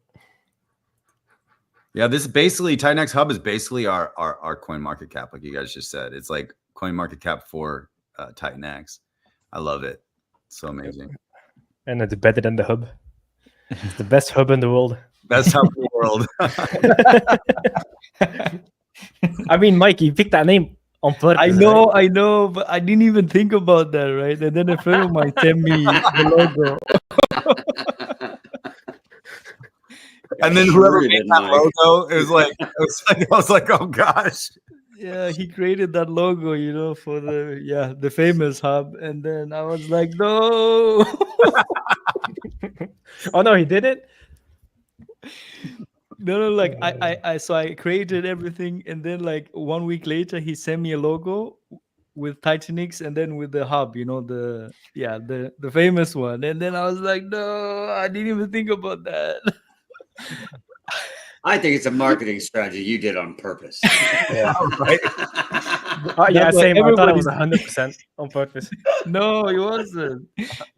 Yeah, this is basically TitanX Hub is basically our coin market cap, like you guys just said. It's like coin market cap for TitanX. I love it. It's so amazing. And it's better than the hub. It's the best hub in the world. Best hub in the world. I mean, Mike, you picked that name on purpose. I know, but I didn't even think about that, right? And then a friend of mine sent me the logo. And then whoever made that logo, it was like, oh gosh. Yeah, he created that logo, for the famous hub. And then I was like, no. Oh no, he did it? No, like I created everything, and then like 1 week later he sent me a logo with TitanX and then with the hub, the famous one. And then I was like, no, I didn't even think about that. I think it's a marketing strategy you did on purpose. Yeah. Right? Yeah, That's same. why I thought it was everybody's- 100% on purpose. No, it wasn't.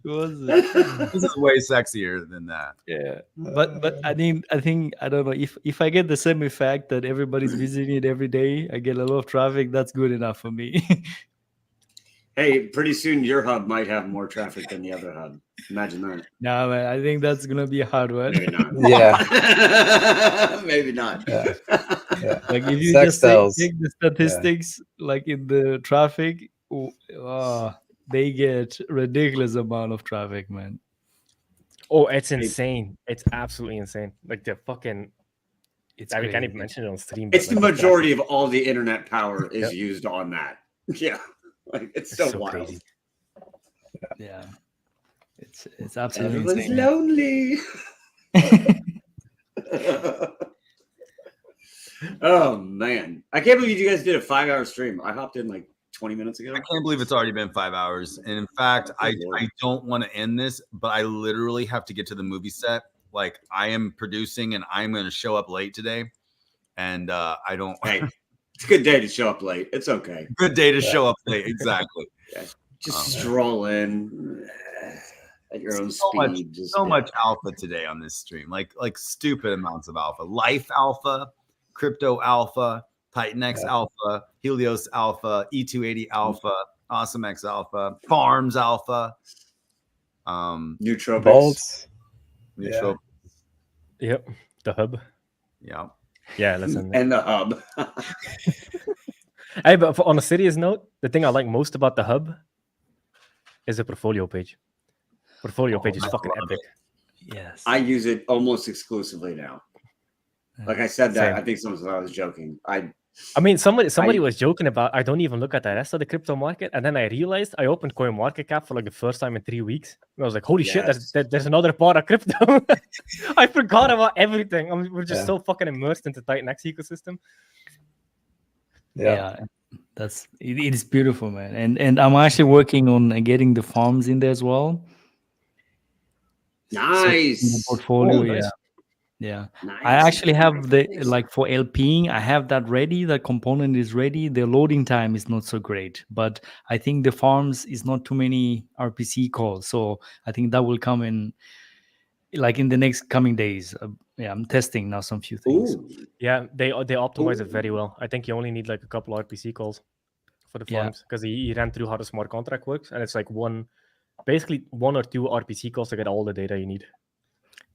This is way sexier than that. Yeah, but I think I don't know, if I get the same effect that everybody's visiting it every day, I get a lot of traffic, that's good enough for me. Hey, pretty soon your hub might have more traffic than the other hub. Imagine that. No, man, I think that's gonna be a hard one. Maybe not. Yeah. Maybe not. Yeah. Like if you Sex just sells. take the statistics, like in the traffic, they get ridiculous amount of traffic, man. Oh, it's insane. It's absolutely insane. Like the fucking It's I mean, we can't crazy. even mention it on stream. It's but, the like, majority of all the internet power is Yep. used on that. Yeah, like it's It's so, so wild. crazy. Yeah, it's absolutely Everyone's insane. lonely. Oh man, I can't believe you guys did a 5-hour stream. I hopped in like 20 minutes ago. I can't believe it's already been 5 hours. And in fact, I don't want to end this, but I literally have to get to the movie set. Like I am producing and I'm going to show up late today. And I don't. Hey, it's a good day to show up late. It's okay. Good day to show up late. Exactly. Just stroll in at your own speed. So much alpha today on this stream. Like stupid amounts of alpha. Life alpha, crypto alpha, TitanX alpha, Helios alpha, E280 alpha, AwesomeX alpha, Farms alpha, nootropics. Bolts. Neutral. Yep. The hub. Yeah. Yeah, listen. And the hub. Hey, but on a serious note, the thing I like most about the hub is the portfolio page. Portfolio page is fucking epic. Yes. I use it almost exclusively now. Like I said that, Same. I think someone said I was joking. I mean, somebody was joking about I don't even look at the rest of the crypto market, and then I realized I opened CoinMarketCap for like the first time in 3 weeks, and I was like, "Holy shit, there's another part of crypto." I forgot about everything. We're just so fucking immersed into TitanX ecosystem. Yeah, it is beautiful, man. And I'm actually working on getting the farms in there as well. Nice. So in the portfolio, nice. Yeah. Nice. I actually have the like for LPing, I have that ready. The component is ready. The loading time is not so great, but I think the farms is not too many RPC calls. So I think that will come in like in the next coming days. I'm testing now some few things. Ooh. Yeah, they optimize it very well. I think you only need like a couple RPC calls for the farms because he ran through how the smart contract works, and it's like basically one or two RPC calls to get all the data you need.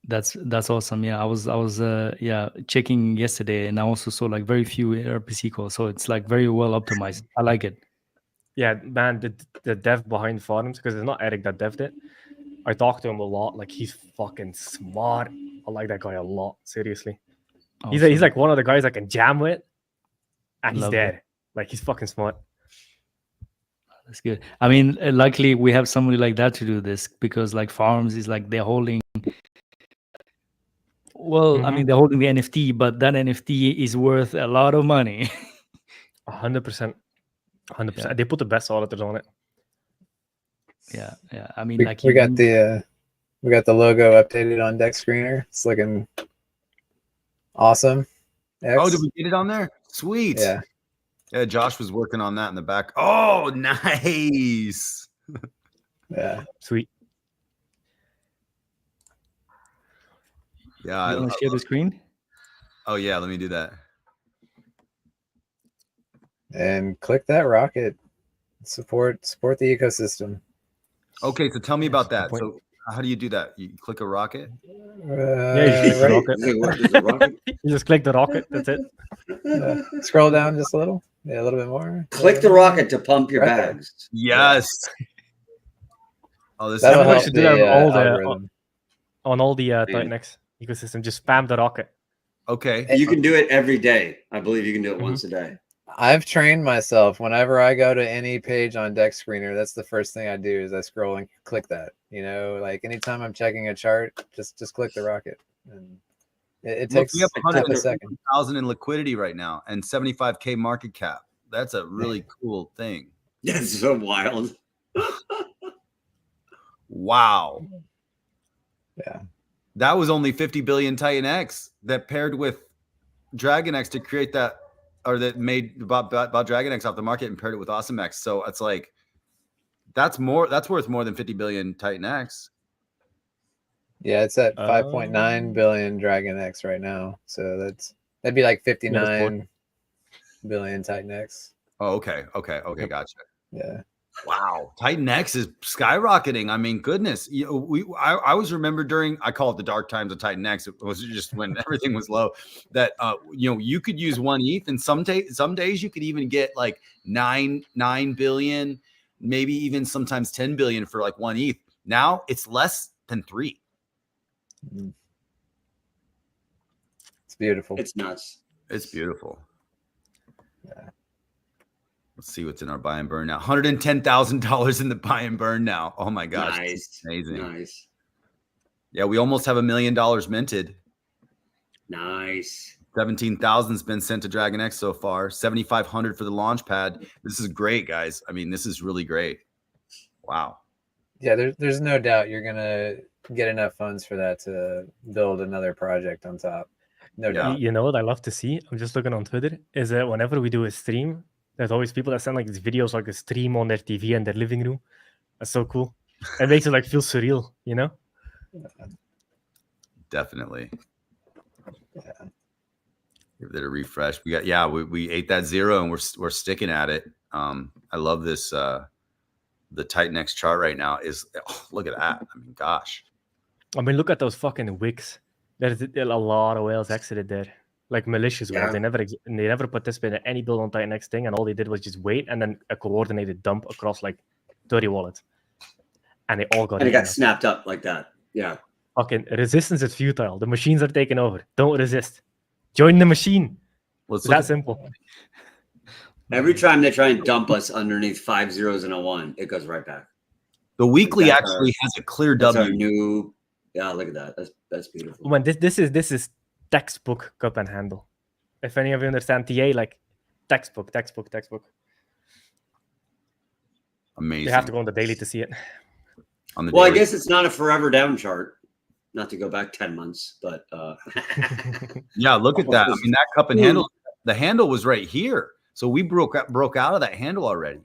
That's awesome. Yeah, I was checking yesterday, and I also saw like very few RPC calls, so it's like very well optimized. I like it. Yeah, man, the dev behind farms, because it's not Eric that devved it. I talked to him a lot. Like he's fucking smart. I like that guy a lot. Seriously, Awesome. he's like one of the guys I can jam with, and he's Love there. it. Like he's fucking smart. That's good. I mean, luckily we have somebody like that to do this because like farms is like they're holding. Well, I mean, they're holding the NFT, but that NFT is worth a lot of money. 100%. 100%. They put the best auditors on it. Yeah. I mean, we got the logo updated on Deck Screener. It's looking awesome. Oh, did we get it on there? Sweet. Yeah, Josh was working on that in the back. Oh, nice. Yeah. Sweet. Yeah. You want to share the screen? Oh, yeah. Let me do that. And click that rocket. Support the ecosystem. Okay, so tell me about that. So how do you do that? You click a rocket? Yeah, you click the rocket. You just click the rocket. That's it. Scroll down just a little. Yeah, a little bit more. Click the rocket to pump your bags. Yes. Oh, this That'll help should do that algorithm. on all the TitanX ecosystem. Just spam the rocket. Okay. You can do it every day. I believe you can do it once a day. I've trained myself. Whenever I go to any page on Deck Screener, that's the first thing I do is I scroll and click that. You know, like anytime I'm checking a chart, just click the rocket. And it takes a second. 100,000 in liquidity right now and 75K market cap. That's a really cool thing. That's so wild. Wow. Yeah. That was only 50 billion TitanX that paired with DragonX to create that, or that made bought DragonX off the market and paired it with AwesomeX. So it's like that's worth more than 50 billion TitanX. Yeah, it's at 5.9 billion DragonX right now. So that'd be like 59 billion TitanX. Oh, okay, gotcha. Yeah. Wow, TitanX is skyrocketing. I mean, goodness, I always remember I call it the dark times of TitanX. It was just when everything was low. That you could use 1 ETH, and some days you could even get like 9 billion, maybe even sometimes 10 billion for like 1 ETH. Now it's less than 3. It's beautiful. It's nuts. It's beautiful. Yeah. Let's see what's in our buy and burn now. $110,000 in the buy and burn now. Oh my gosh. Nice. Amazing. Nice. Yeah, we almost have $1 million minted. Nice. 17,000's been sent to DragonX so far. 7,500 for the launch pad. This is great, guys. I mean, this is really great. Wow. Yeah, there's no doubt you're gonna get enough funds for that to build another project on top. No doubt. You know what I love to see? I'm just looking on Twitter. Is that whenever we do a stream, there's always people that send like these videos, like a stream on their TV in their living room. That's so cool. It makes it like feel surreal, you know? Definitely. Yeah. Give it a refresh. We ate that zero and we're sticking at it. I love this. The TitanX chart right now is look at that. I mean, gosh. I mean, look at those fucking wicks. There's a lot of whales exited there, like malicious whales. Yeah. They never participated in any build on TitanX thing, and all they did was just wait and then a coordinated dump across like 30 wallets, and they all got. And it got snapped up like that. Yeah. Fucking resistance is futile. The machines are taking over. Don't resist. Join the machine. Let's It's look that at- simple. Every time they try and dump us underneath 5 zeros and a 1, it goes right back. The weekly That's actually has a clear That's our W. new. Yeah, look at that. That's beautiful. When this is textbook cup and handle. If any of you understand TA, like textbook. Amazing. You have to go on the daily to see it. On the Well, I daily. guess it's not a forever down chart. Not to go back 10 months, but Yeah, look at that. I mean, that cup and handle. The handle was right here, so we broke out of that handle already.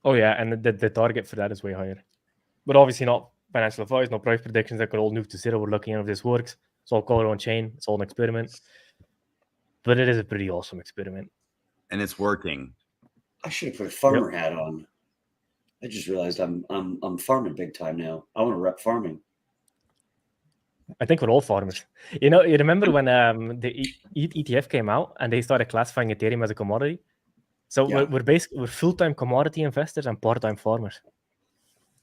Oh yeah, and the target for that is way higher. But obviously not financial advice, no price predictions. That could all nuke to zero. We're looking at if this works. It's all color on chain. It's all an experiment. But it is a pretty awesome experiment. And it's working. I should have put a farmer hat on. I just realized I'm farming big time now. I want to rep farming. I think we're all farmers. You know, you remember when the ETF came out and they started classifying Ethereum as a commodity? So Yeah. we're full-time commodity investors and part-time farmers.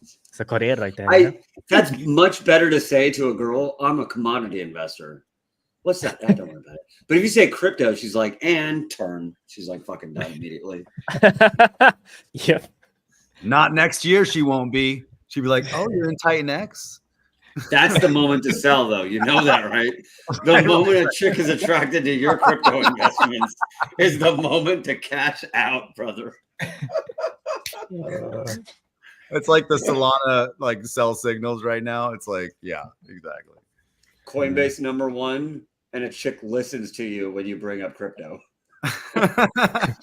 It's a career right there. you know? That's much better to say to a girl, I'm a commodity investor. What's that? I don't know about it. But if you say crypto, she's like, and turn. She's like fucking done immediately. Yeah. Not next year. She won't be. She'd be like, "Oh, you're in TitanX." That's the moment to sell, though. You know that, right? The moment a chick is attracted to your crypto investments is the moment to cash out, brother. It's like the Solana like sell signals right now. It's like, yeah, exactly. Coinbase #1, and a chick listens to you when you bring up crypto. I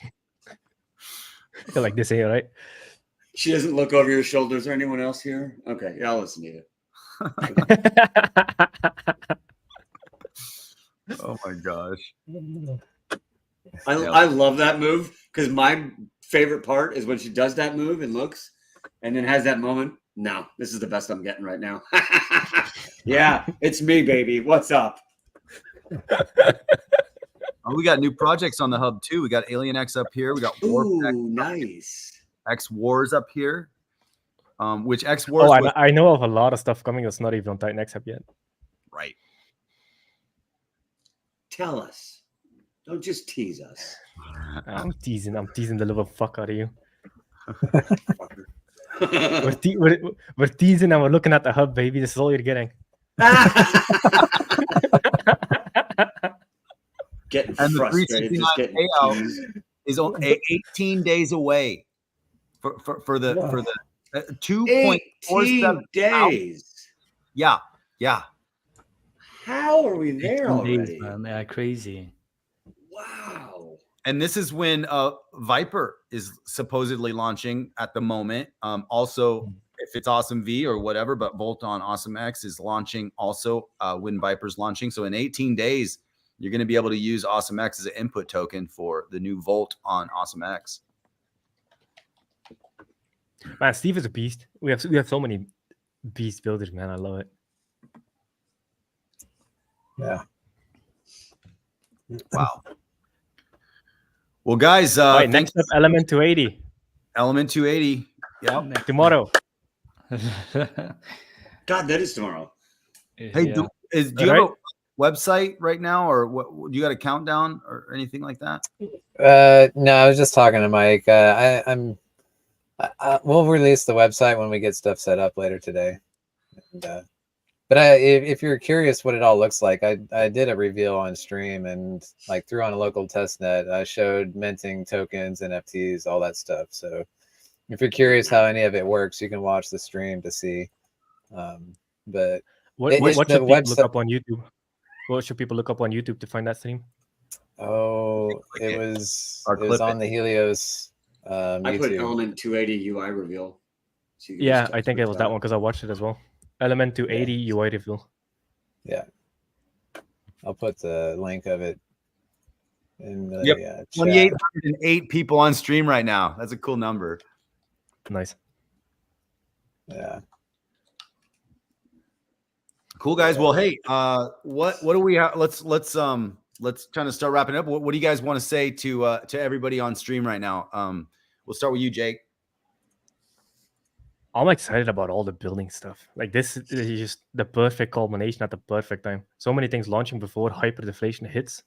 feel like this here, right? She doesn't look over your shoulder. Is there anyone else here? Okay, yeah, I'll listen to you. Oh my gosh. I love that move because my favorite part is when she does that move and looks and then has that moment. No, this is the best I'm getting right now. Yeah, it's me, baby. What's up? Oh, we got new projects on the hub too. We got Alien X up here. We got Ooh, Warp nice. X Wars up here. Which X Wars Oh, was I know of a lot of stuff coming that's not even on TitanX Hub yet. right. Tell us. Don't just tease us. I'm teasing the little fuck out of you. Fucker. We're teasing and we're looking at the hub, baby. This is all you're getting. Getting And the frustrated. 369 Just getting payout teased. is only 18 days away for the 2.47 18 days. Yeah. How are we there 18 already? days, man. Yeah, crazy. Wow. And this is when Viper is supposedly launching at the moment. Also, if it's Awesome V or whatever, but Volt on AwesomeX is launching also when Viper's launching. So in 18 days, you're going to be able to use AwesomeX as an input token for the new Volt on AwesomeX. Man, Steve is a beast. We have so many beast builders, man. I love it. Yeah. Wow. Well, guys, All right, thanks. next up, Element 280 Element 280. Yep. tomorrow. God, that is tomorrow. Hey, Yeah. do you All have website right now, or what? Do you got a countdown or anything like that? No, I was just talking to Mike. We'll release the website when we get stuff set up later today. And, but if you're curious what it all looks like, I did a reveal on stream and like threw on a local test net. I showed minting tokens, NFTs, all that stuff. So if you're curious how any of it works, you can watch the stream to see. But What should people look up on YouTube? What should people look up on YouTube to find that stream? Oh, it was on the Helios I put YouTube. Element 280 UI reveal. So Yeah, I think it was that one because I watched it as well. Element 280 UI reveal. Yeah, I'll put the link of it in the chat. 2,808 people on stream right now. That's a cool number. Nice. Yeah. Cool, guys. Well, hey, what do we have? Let's try to start wrapping up. What do you guys want to say to everybody on stream right now? We'll start with you, Jake. I'm excited about all the building stuff. Like this is just the perfect culmination at the perfect time. So many things launching before hyper deflation hits,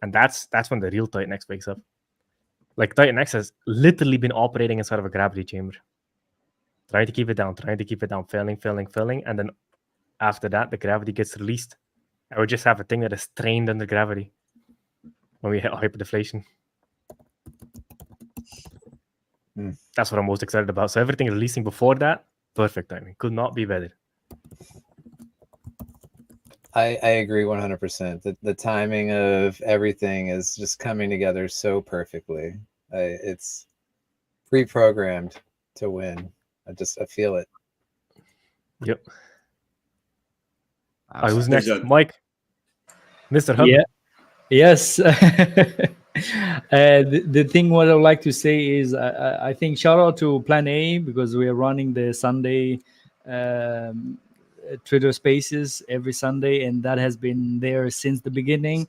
and that's when the real TitanX wakes up. Like TitanX has literally been operating inside of a gravity chamber, trying to keep it down, failing, and then after that, the gravity gets released. I would just have a thing that is trained under gravity when we hit hyperdeflation. That's what I'm most excited about. So everything releasing before that, perfect timing. Could not be better. I agree 100%. The timing of everything is just coming together so perfectly. It's pre-programmed to win. I feel it. Yep. Who's next? Mike. Mr. Hub. Yeah. Yes. The thing what I would like to say is I think shout out to Plan A because we are running the Sunday Twitter Spaces every Sunday, and that has been there since the beginning,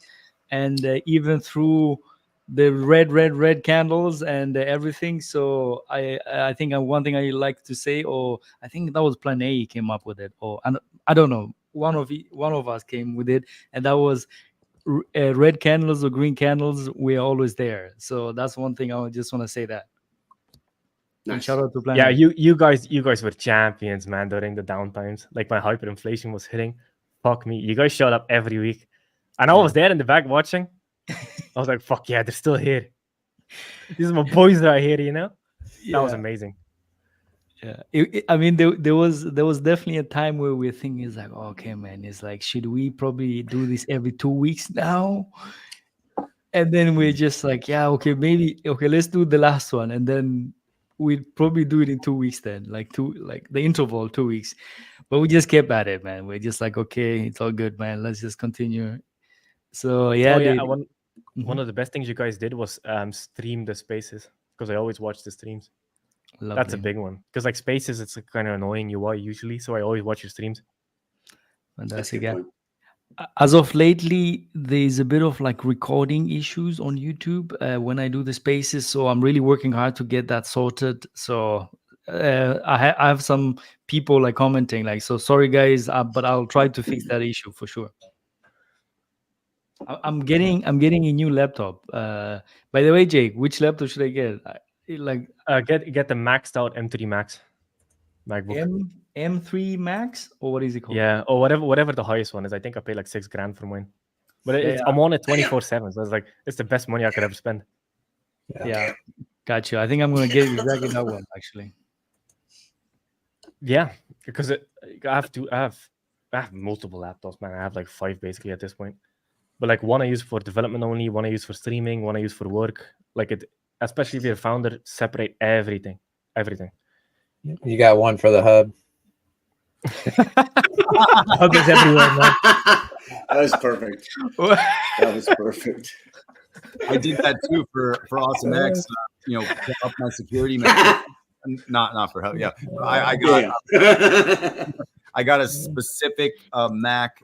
and even through the red candles and everything. So I think one thing I like to say, or I think that was Plan A came up with it, or I don't know. One of us came with it, and that was red candles or green candles. We're always there. So that's one thing I just want to say that. Nice. And shout out to Plan Yeah, A. you guys were champions, man, during the downtimes. Like my hyperinflation was hitting. Fuck me. You guys showed up every week. And I was there in the back watching. I was like, fuck yeah, they're still here. These are my boys right here, you know? Yeah. That was amazing. Yeah, I mean, there was definitely a time where we're thinking, it's like, oh, okay, man, it's like, should we probably do this every 2 weeks now? And then we're just like, yeah, okay, let's do the last one, and then we'd probably do it in 2 weeks then, like the interval 2 weeks. But we just kept at it, man. We're just like, okay, it's all good, man. Let's just continue. So yeah, one of the best things you guys did was stream the spaces, because I always watch the streams. Lovely. That's a big one, because like spaces, it's a kind of annoying UI usually, so I always watch your streams. Fantastic. Yeah. As of lately, there's a bit of like recording issues on YouTube when I do the spaces, so I'm really working hard to get that sorted. So I have some people like commenting like, so sorry guys, but I'll try to fix that issue for sure. I'm getting a new laptop. By the way, Jake, which laptop should I get? Get the maxed out M3 Max MacBook. M3 Max, or what is it called? Yeah, or whatever the highest one is. I think I paid like $6,000 for mine, but I'm on it 24/7. So it's like it's the best money I could ever spend. Yeah, gotcha. I think I'm gonna get exactly that one actually. Yeah, because I have multiple laptops, man. I have like 5 basically at this point. But like one I use for development only, one I use for streaming, one I use for work. Like it, especially if you're a founder, separate everything. You got one for the hub. Hub is everywhere, man. That was perfect. That was perfect. I did that too for AwesomeX. Put up my security measures. Not for help. Yeah, I got a specific Mac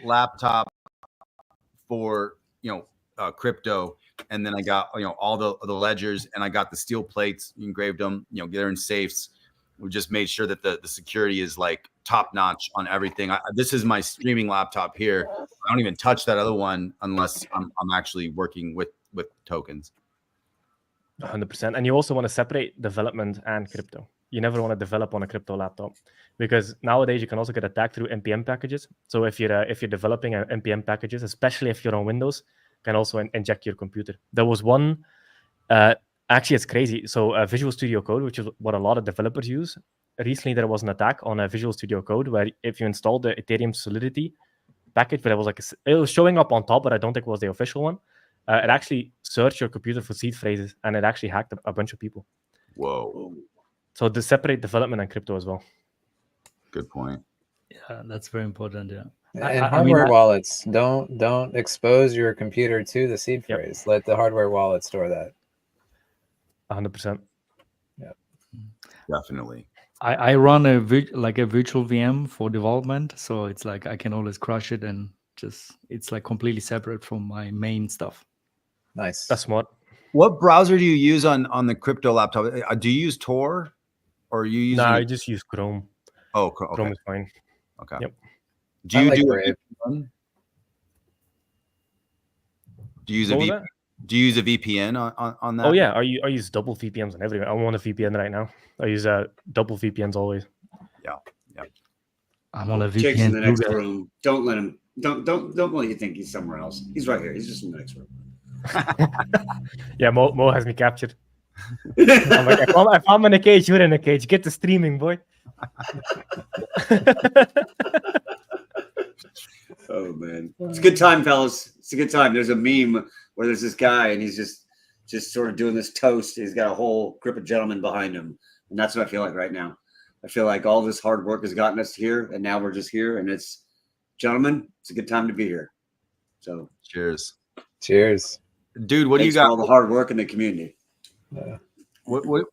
laptop for crypto, and then I got all the ledgers, and I got the steel plates, engraved them. They're in safes. We just made sure that the security is like top notch on everything. This is my streaming laptop here. I don't even touch that other one unless I'm actually working with tokens. 100%. And you also want to separate development and crypto. You never want to develop on a crypto laptop, because nowadays you can also get attacked through NPM packages. So if you're developing NPM packages, especially if you're on Windows, can also inject your computer. There was one, actually it's crazy. So Visual Studio Code, which is what a lot of developers use. Recently there was an attack on a Visual Studio Code where if you installed the Ethereum Solidity package, but it was showing up on top, but I don't think it was the official one. It actually searched your computer for seed phrases, and it actually hacked a bunch of people. Whoa. So to separate development and crypto as well. Good point. Yeah, that's very important. Yeah. And hardware wallets, don't expose your computer to the seed phrase. Let the hardware wallet store that. 100%. Yeah, definitely. I run a virtual VM for development, so it's like I can always crush it and it's like completely separate from my main stuff. Nice. That's smart. What browser do you use on the crypto laptop? Do you use Tor, or are you using? No, I just use Chrome. Oh, okay. Chrome is fine. Okay. Yep. Do you like do Brave. Do you use a VPN? Do you use a VPN on that? Oh yeah, I use double VPNs on everything. I'm on a VPN right now. I use double VPNs always. Yeah. I'm on a Jake's in VPN. the next room. Don't let him. Don't let you think he's somewhere else. He's right here. He's just in the next room. Yeah, Mo has me captured. I'm like, if I'm in a cage, you're in a cage. Get to streaming, boy. Oh man, it's a good time, fellas. It's a good time. There's a meme where there's this guy and he's just sort of doing this toast. He's got a whole group of gentlemen behind him, and that's what I feel like right now. I feel like all this hard work has gotten us here, and now we're just here. And it's, gentlemen, it's a good time to be here. So cheers, dude. What do you got? For all the hard work in the community.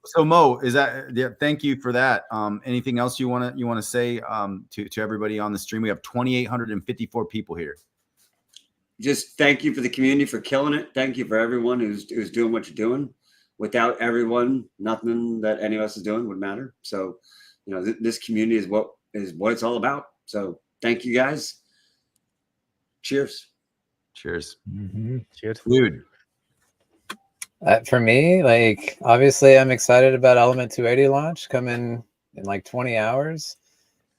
So Mo, is that? Yeah, thank you for that. Anything else you want to say to everybody on the stream? We have 2,854 people here. Just thank you for the community for killing it. Thank you for everyone who's doing what you're doing. Without everyone, nothing that any of us is doing would matter. So, this community is what it's all about. So, thank you guys. Cheers. Cheers. Mm-hmm. Cheers, dude. For me, like, obviously I'm excited about Element 280 launch coming in like 20 hours.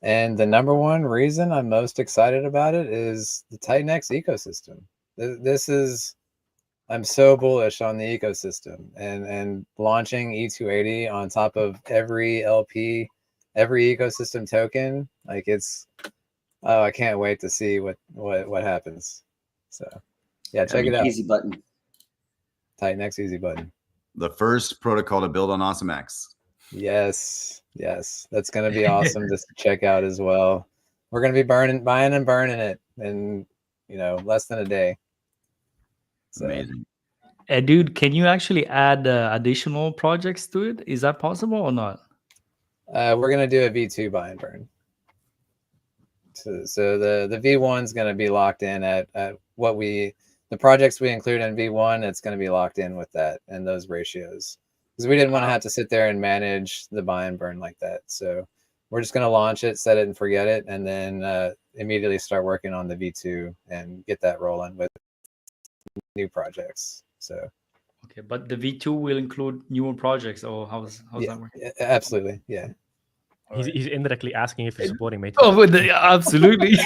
And the number one reason I'm most excited about it is the TitanX ecosystem. I'm so bullish on the ecosystem, and launching E280 on top of every LP, every ecosystem token. Like I can't wait to see what happens. So yeah, check it out. Easy button. TitanX easy button. The first protocol to build on AwesomeX. Yes. That's going to be awesome to check out as well. We're going to be buying and burning it in, less than a day. So. Amazing. Dude, can you actually add additional projects to it? Is that possible or not? We're going to do a V2 buy and burn. So the V1 is going to be locked in at the projects we include in V1, it's going to be locked in with that and those ratios, because we didn't want to have to sit there and manage the buy and burn like that. So we're just going to launch it, set it and forget it, and then immediately start working on the V2 and get that rolling with new projects. So okay, but the V2 will include newer projects, or how's that work? Absolutely, yeah. He's indirectly asking if you're supporting Mate. Oh, absolutely.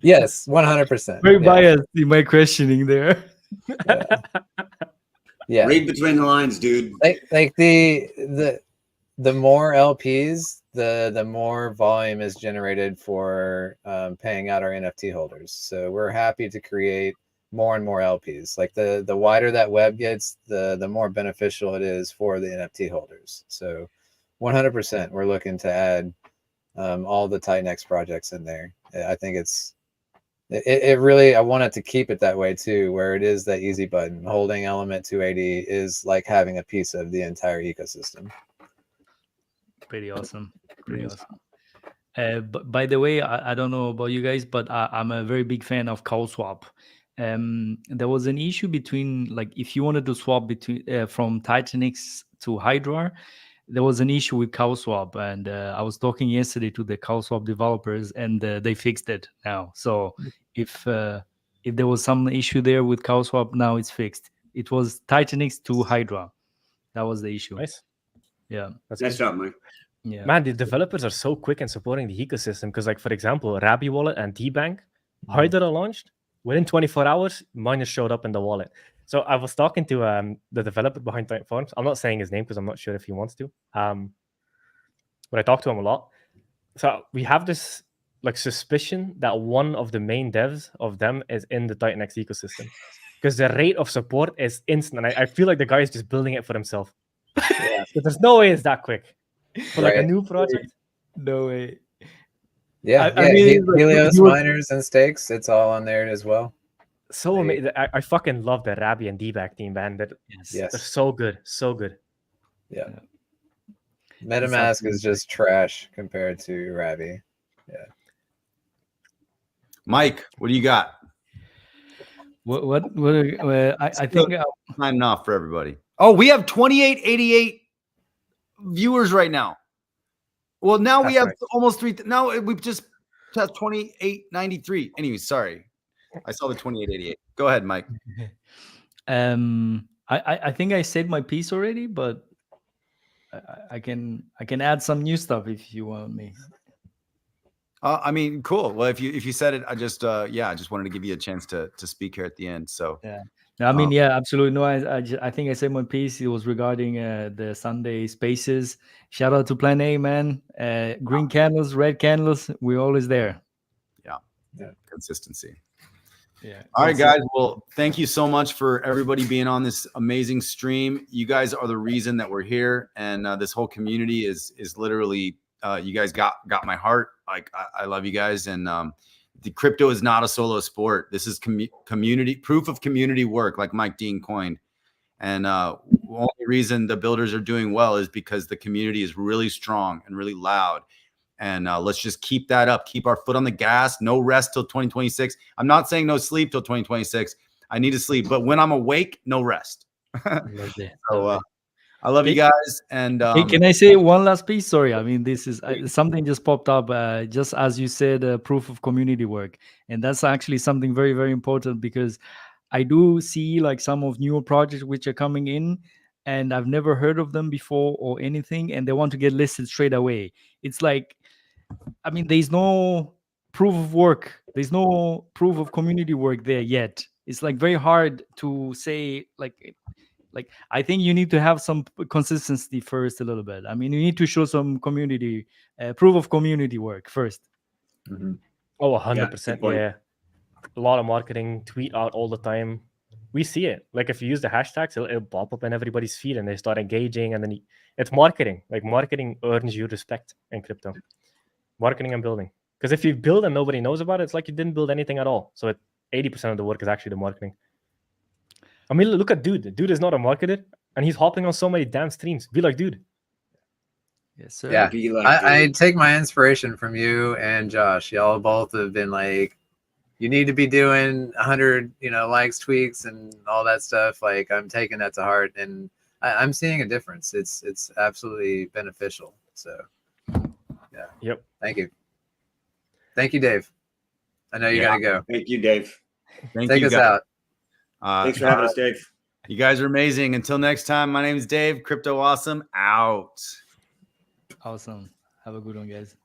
Yes, 100%. Very biased in my questioning there. Yeah. Read between the lines, dude. Like the more LPs, the more volume is generated for paying out our NFT holders. So we're happy to create more and more LPs. Like the wider that web gets, the more beneficial it is for the NFT holders. So 100%, we're looking to add all the TitanX projects in there. I think it really, I want it to keep it that way too, where it is that easy button. Holding Element 280 is like having a piece of the entire ecosystem. Pretty awesome. But by the way, I don't know about you guys, but I'm a very big fan of cow swap. There was an issue between, like, if you wanted to swap between from TitanX to Hydra, there was an issue with CowSwap, and I was talking yesterday to the CowSwap developers, and they fixed it now. So if there was some issue there with CowSwap, now it's fixed. It was TitanX to Hydra. That was the issue. Nice. Yeah. That's Nice good. job, Mike. Yeah. Man, the developers are so quick in supporting the ecosystem because, like, for example, Rabby Wallet and D-Bank, Hydra launched within 24 hours, miners showed up in the wallet. So I was talking to the developer behind Titan Farms. I'm not saying his name because I'm not sure if he wants to. But I talk to him a lot. So we have this like suspicion that one of the main devs of them is in the TitanX ecosystem because the rate of support is instant. And I feel like the guy is just building it for himself. Yeah. But there's no way it's that quick for like a Right. new project. No way. Yeah, I mean, like, Helios you were- miners and stakes, it's all on there as well. So amazing. I fucking love the Rabby and D-Back team, man. They're Yes. so good. So good. Yeah. Yeah. MetaMask is just trash compared to Rabby. Mike, what do you got? I think Signing off for everybody. Oh, we have 2888 viewers right now. Well, now we That's have right. almost 3. Now we've just passed 2893. Anyway, sorry. I saw the 2888. Go ahead, Mike. I think I said my piece already, but I can add some new stuff if you want me. I mean, cool. Well, if you said it, I just I just wanted to give you a chance to speak here at the end. So No, I mean, yeah, absolutely. No, I think I said my piece. It was regarding the Sunday spaces. Shout out to Plan A, man. Green candles, red candles. We're always there. consistency. Yeah. All right, guys. Well, thank you so much for everybody being on this amazing stream. You guys are the reason that we're here, and this whole community is literally. You guys got my heart. Like I love you guys, and the crypto is not a solo sport. This is community proof of community work, like Mike Dean coined. And the only reason the builders are doing well is because the community is really strong and really loud. And let's just keep that up. Keep our foot on the gas. No rest till 2026. I'm not saying no sleep till 2026. I need to sleep, but when I'm awake, no rest. So I love you guys. And Hey, can I say one last piece? Sorry, I mean, this is something just popped up. Just as you said, proof of community work, and that's actually something very, very important because I do see like some of newer projects which are coming in, and I've never heard of them before or anything, and they want to get listed straight away. It's like, I mean, there's no proof of work. There's no proof of community work there yet. It's like very hard to say like I think you need to have some consistency first a little bit. I mean, you need to show some community proof of community work first. Mm-hmm. Oh, good 100%. point. Yeah. A lot of marketing, tweet out all the time. We see it. Like if you use the hashtags, it'll pop up in everybody's feed and they start engaging. And then it's marketing. Like marketing earns you respect in crypto. Marketing and building. Because if you build and nobody knows about it, it's like you didn't build anything at all. So 80% of the work is actually the marketing. I mean, look at Dude. Dude is not a marketer, and he's hopping on so many damn streams. Be like, Dude. Yes, sir. Yeah, Be like, I dude. take my inspiration from you and Josh. Y'all both have been like, you need to be doing 100, likes, tweaks, and all that stuff. Like I'm taking that to heart, and I'm seeing a difference. It's absolutely beneficial. So, yeah. Yep. Thank you, Dave. I know you gotta go. Thank you, Dave. thank Take you us guys. out. Thanks for having us, Dave. You guys are amazing. Until next time, my name is Dave. Crypto Awesome out. Awesome. Have a good one, guys.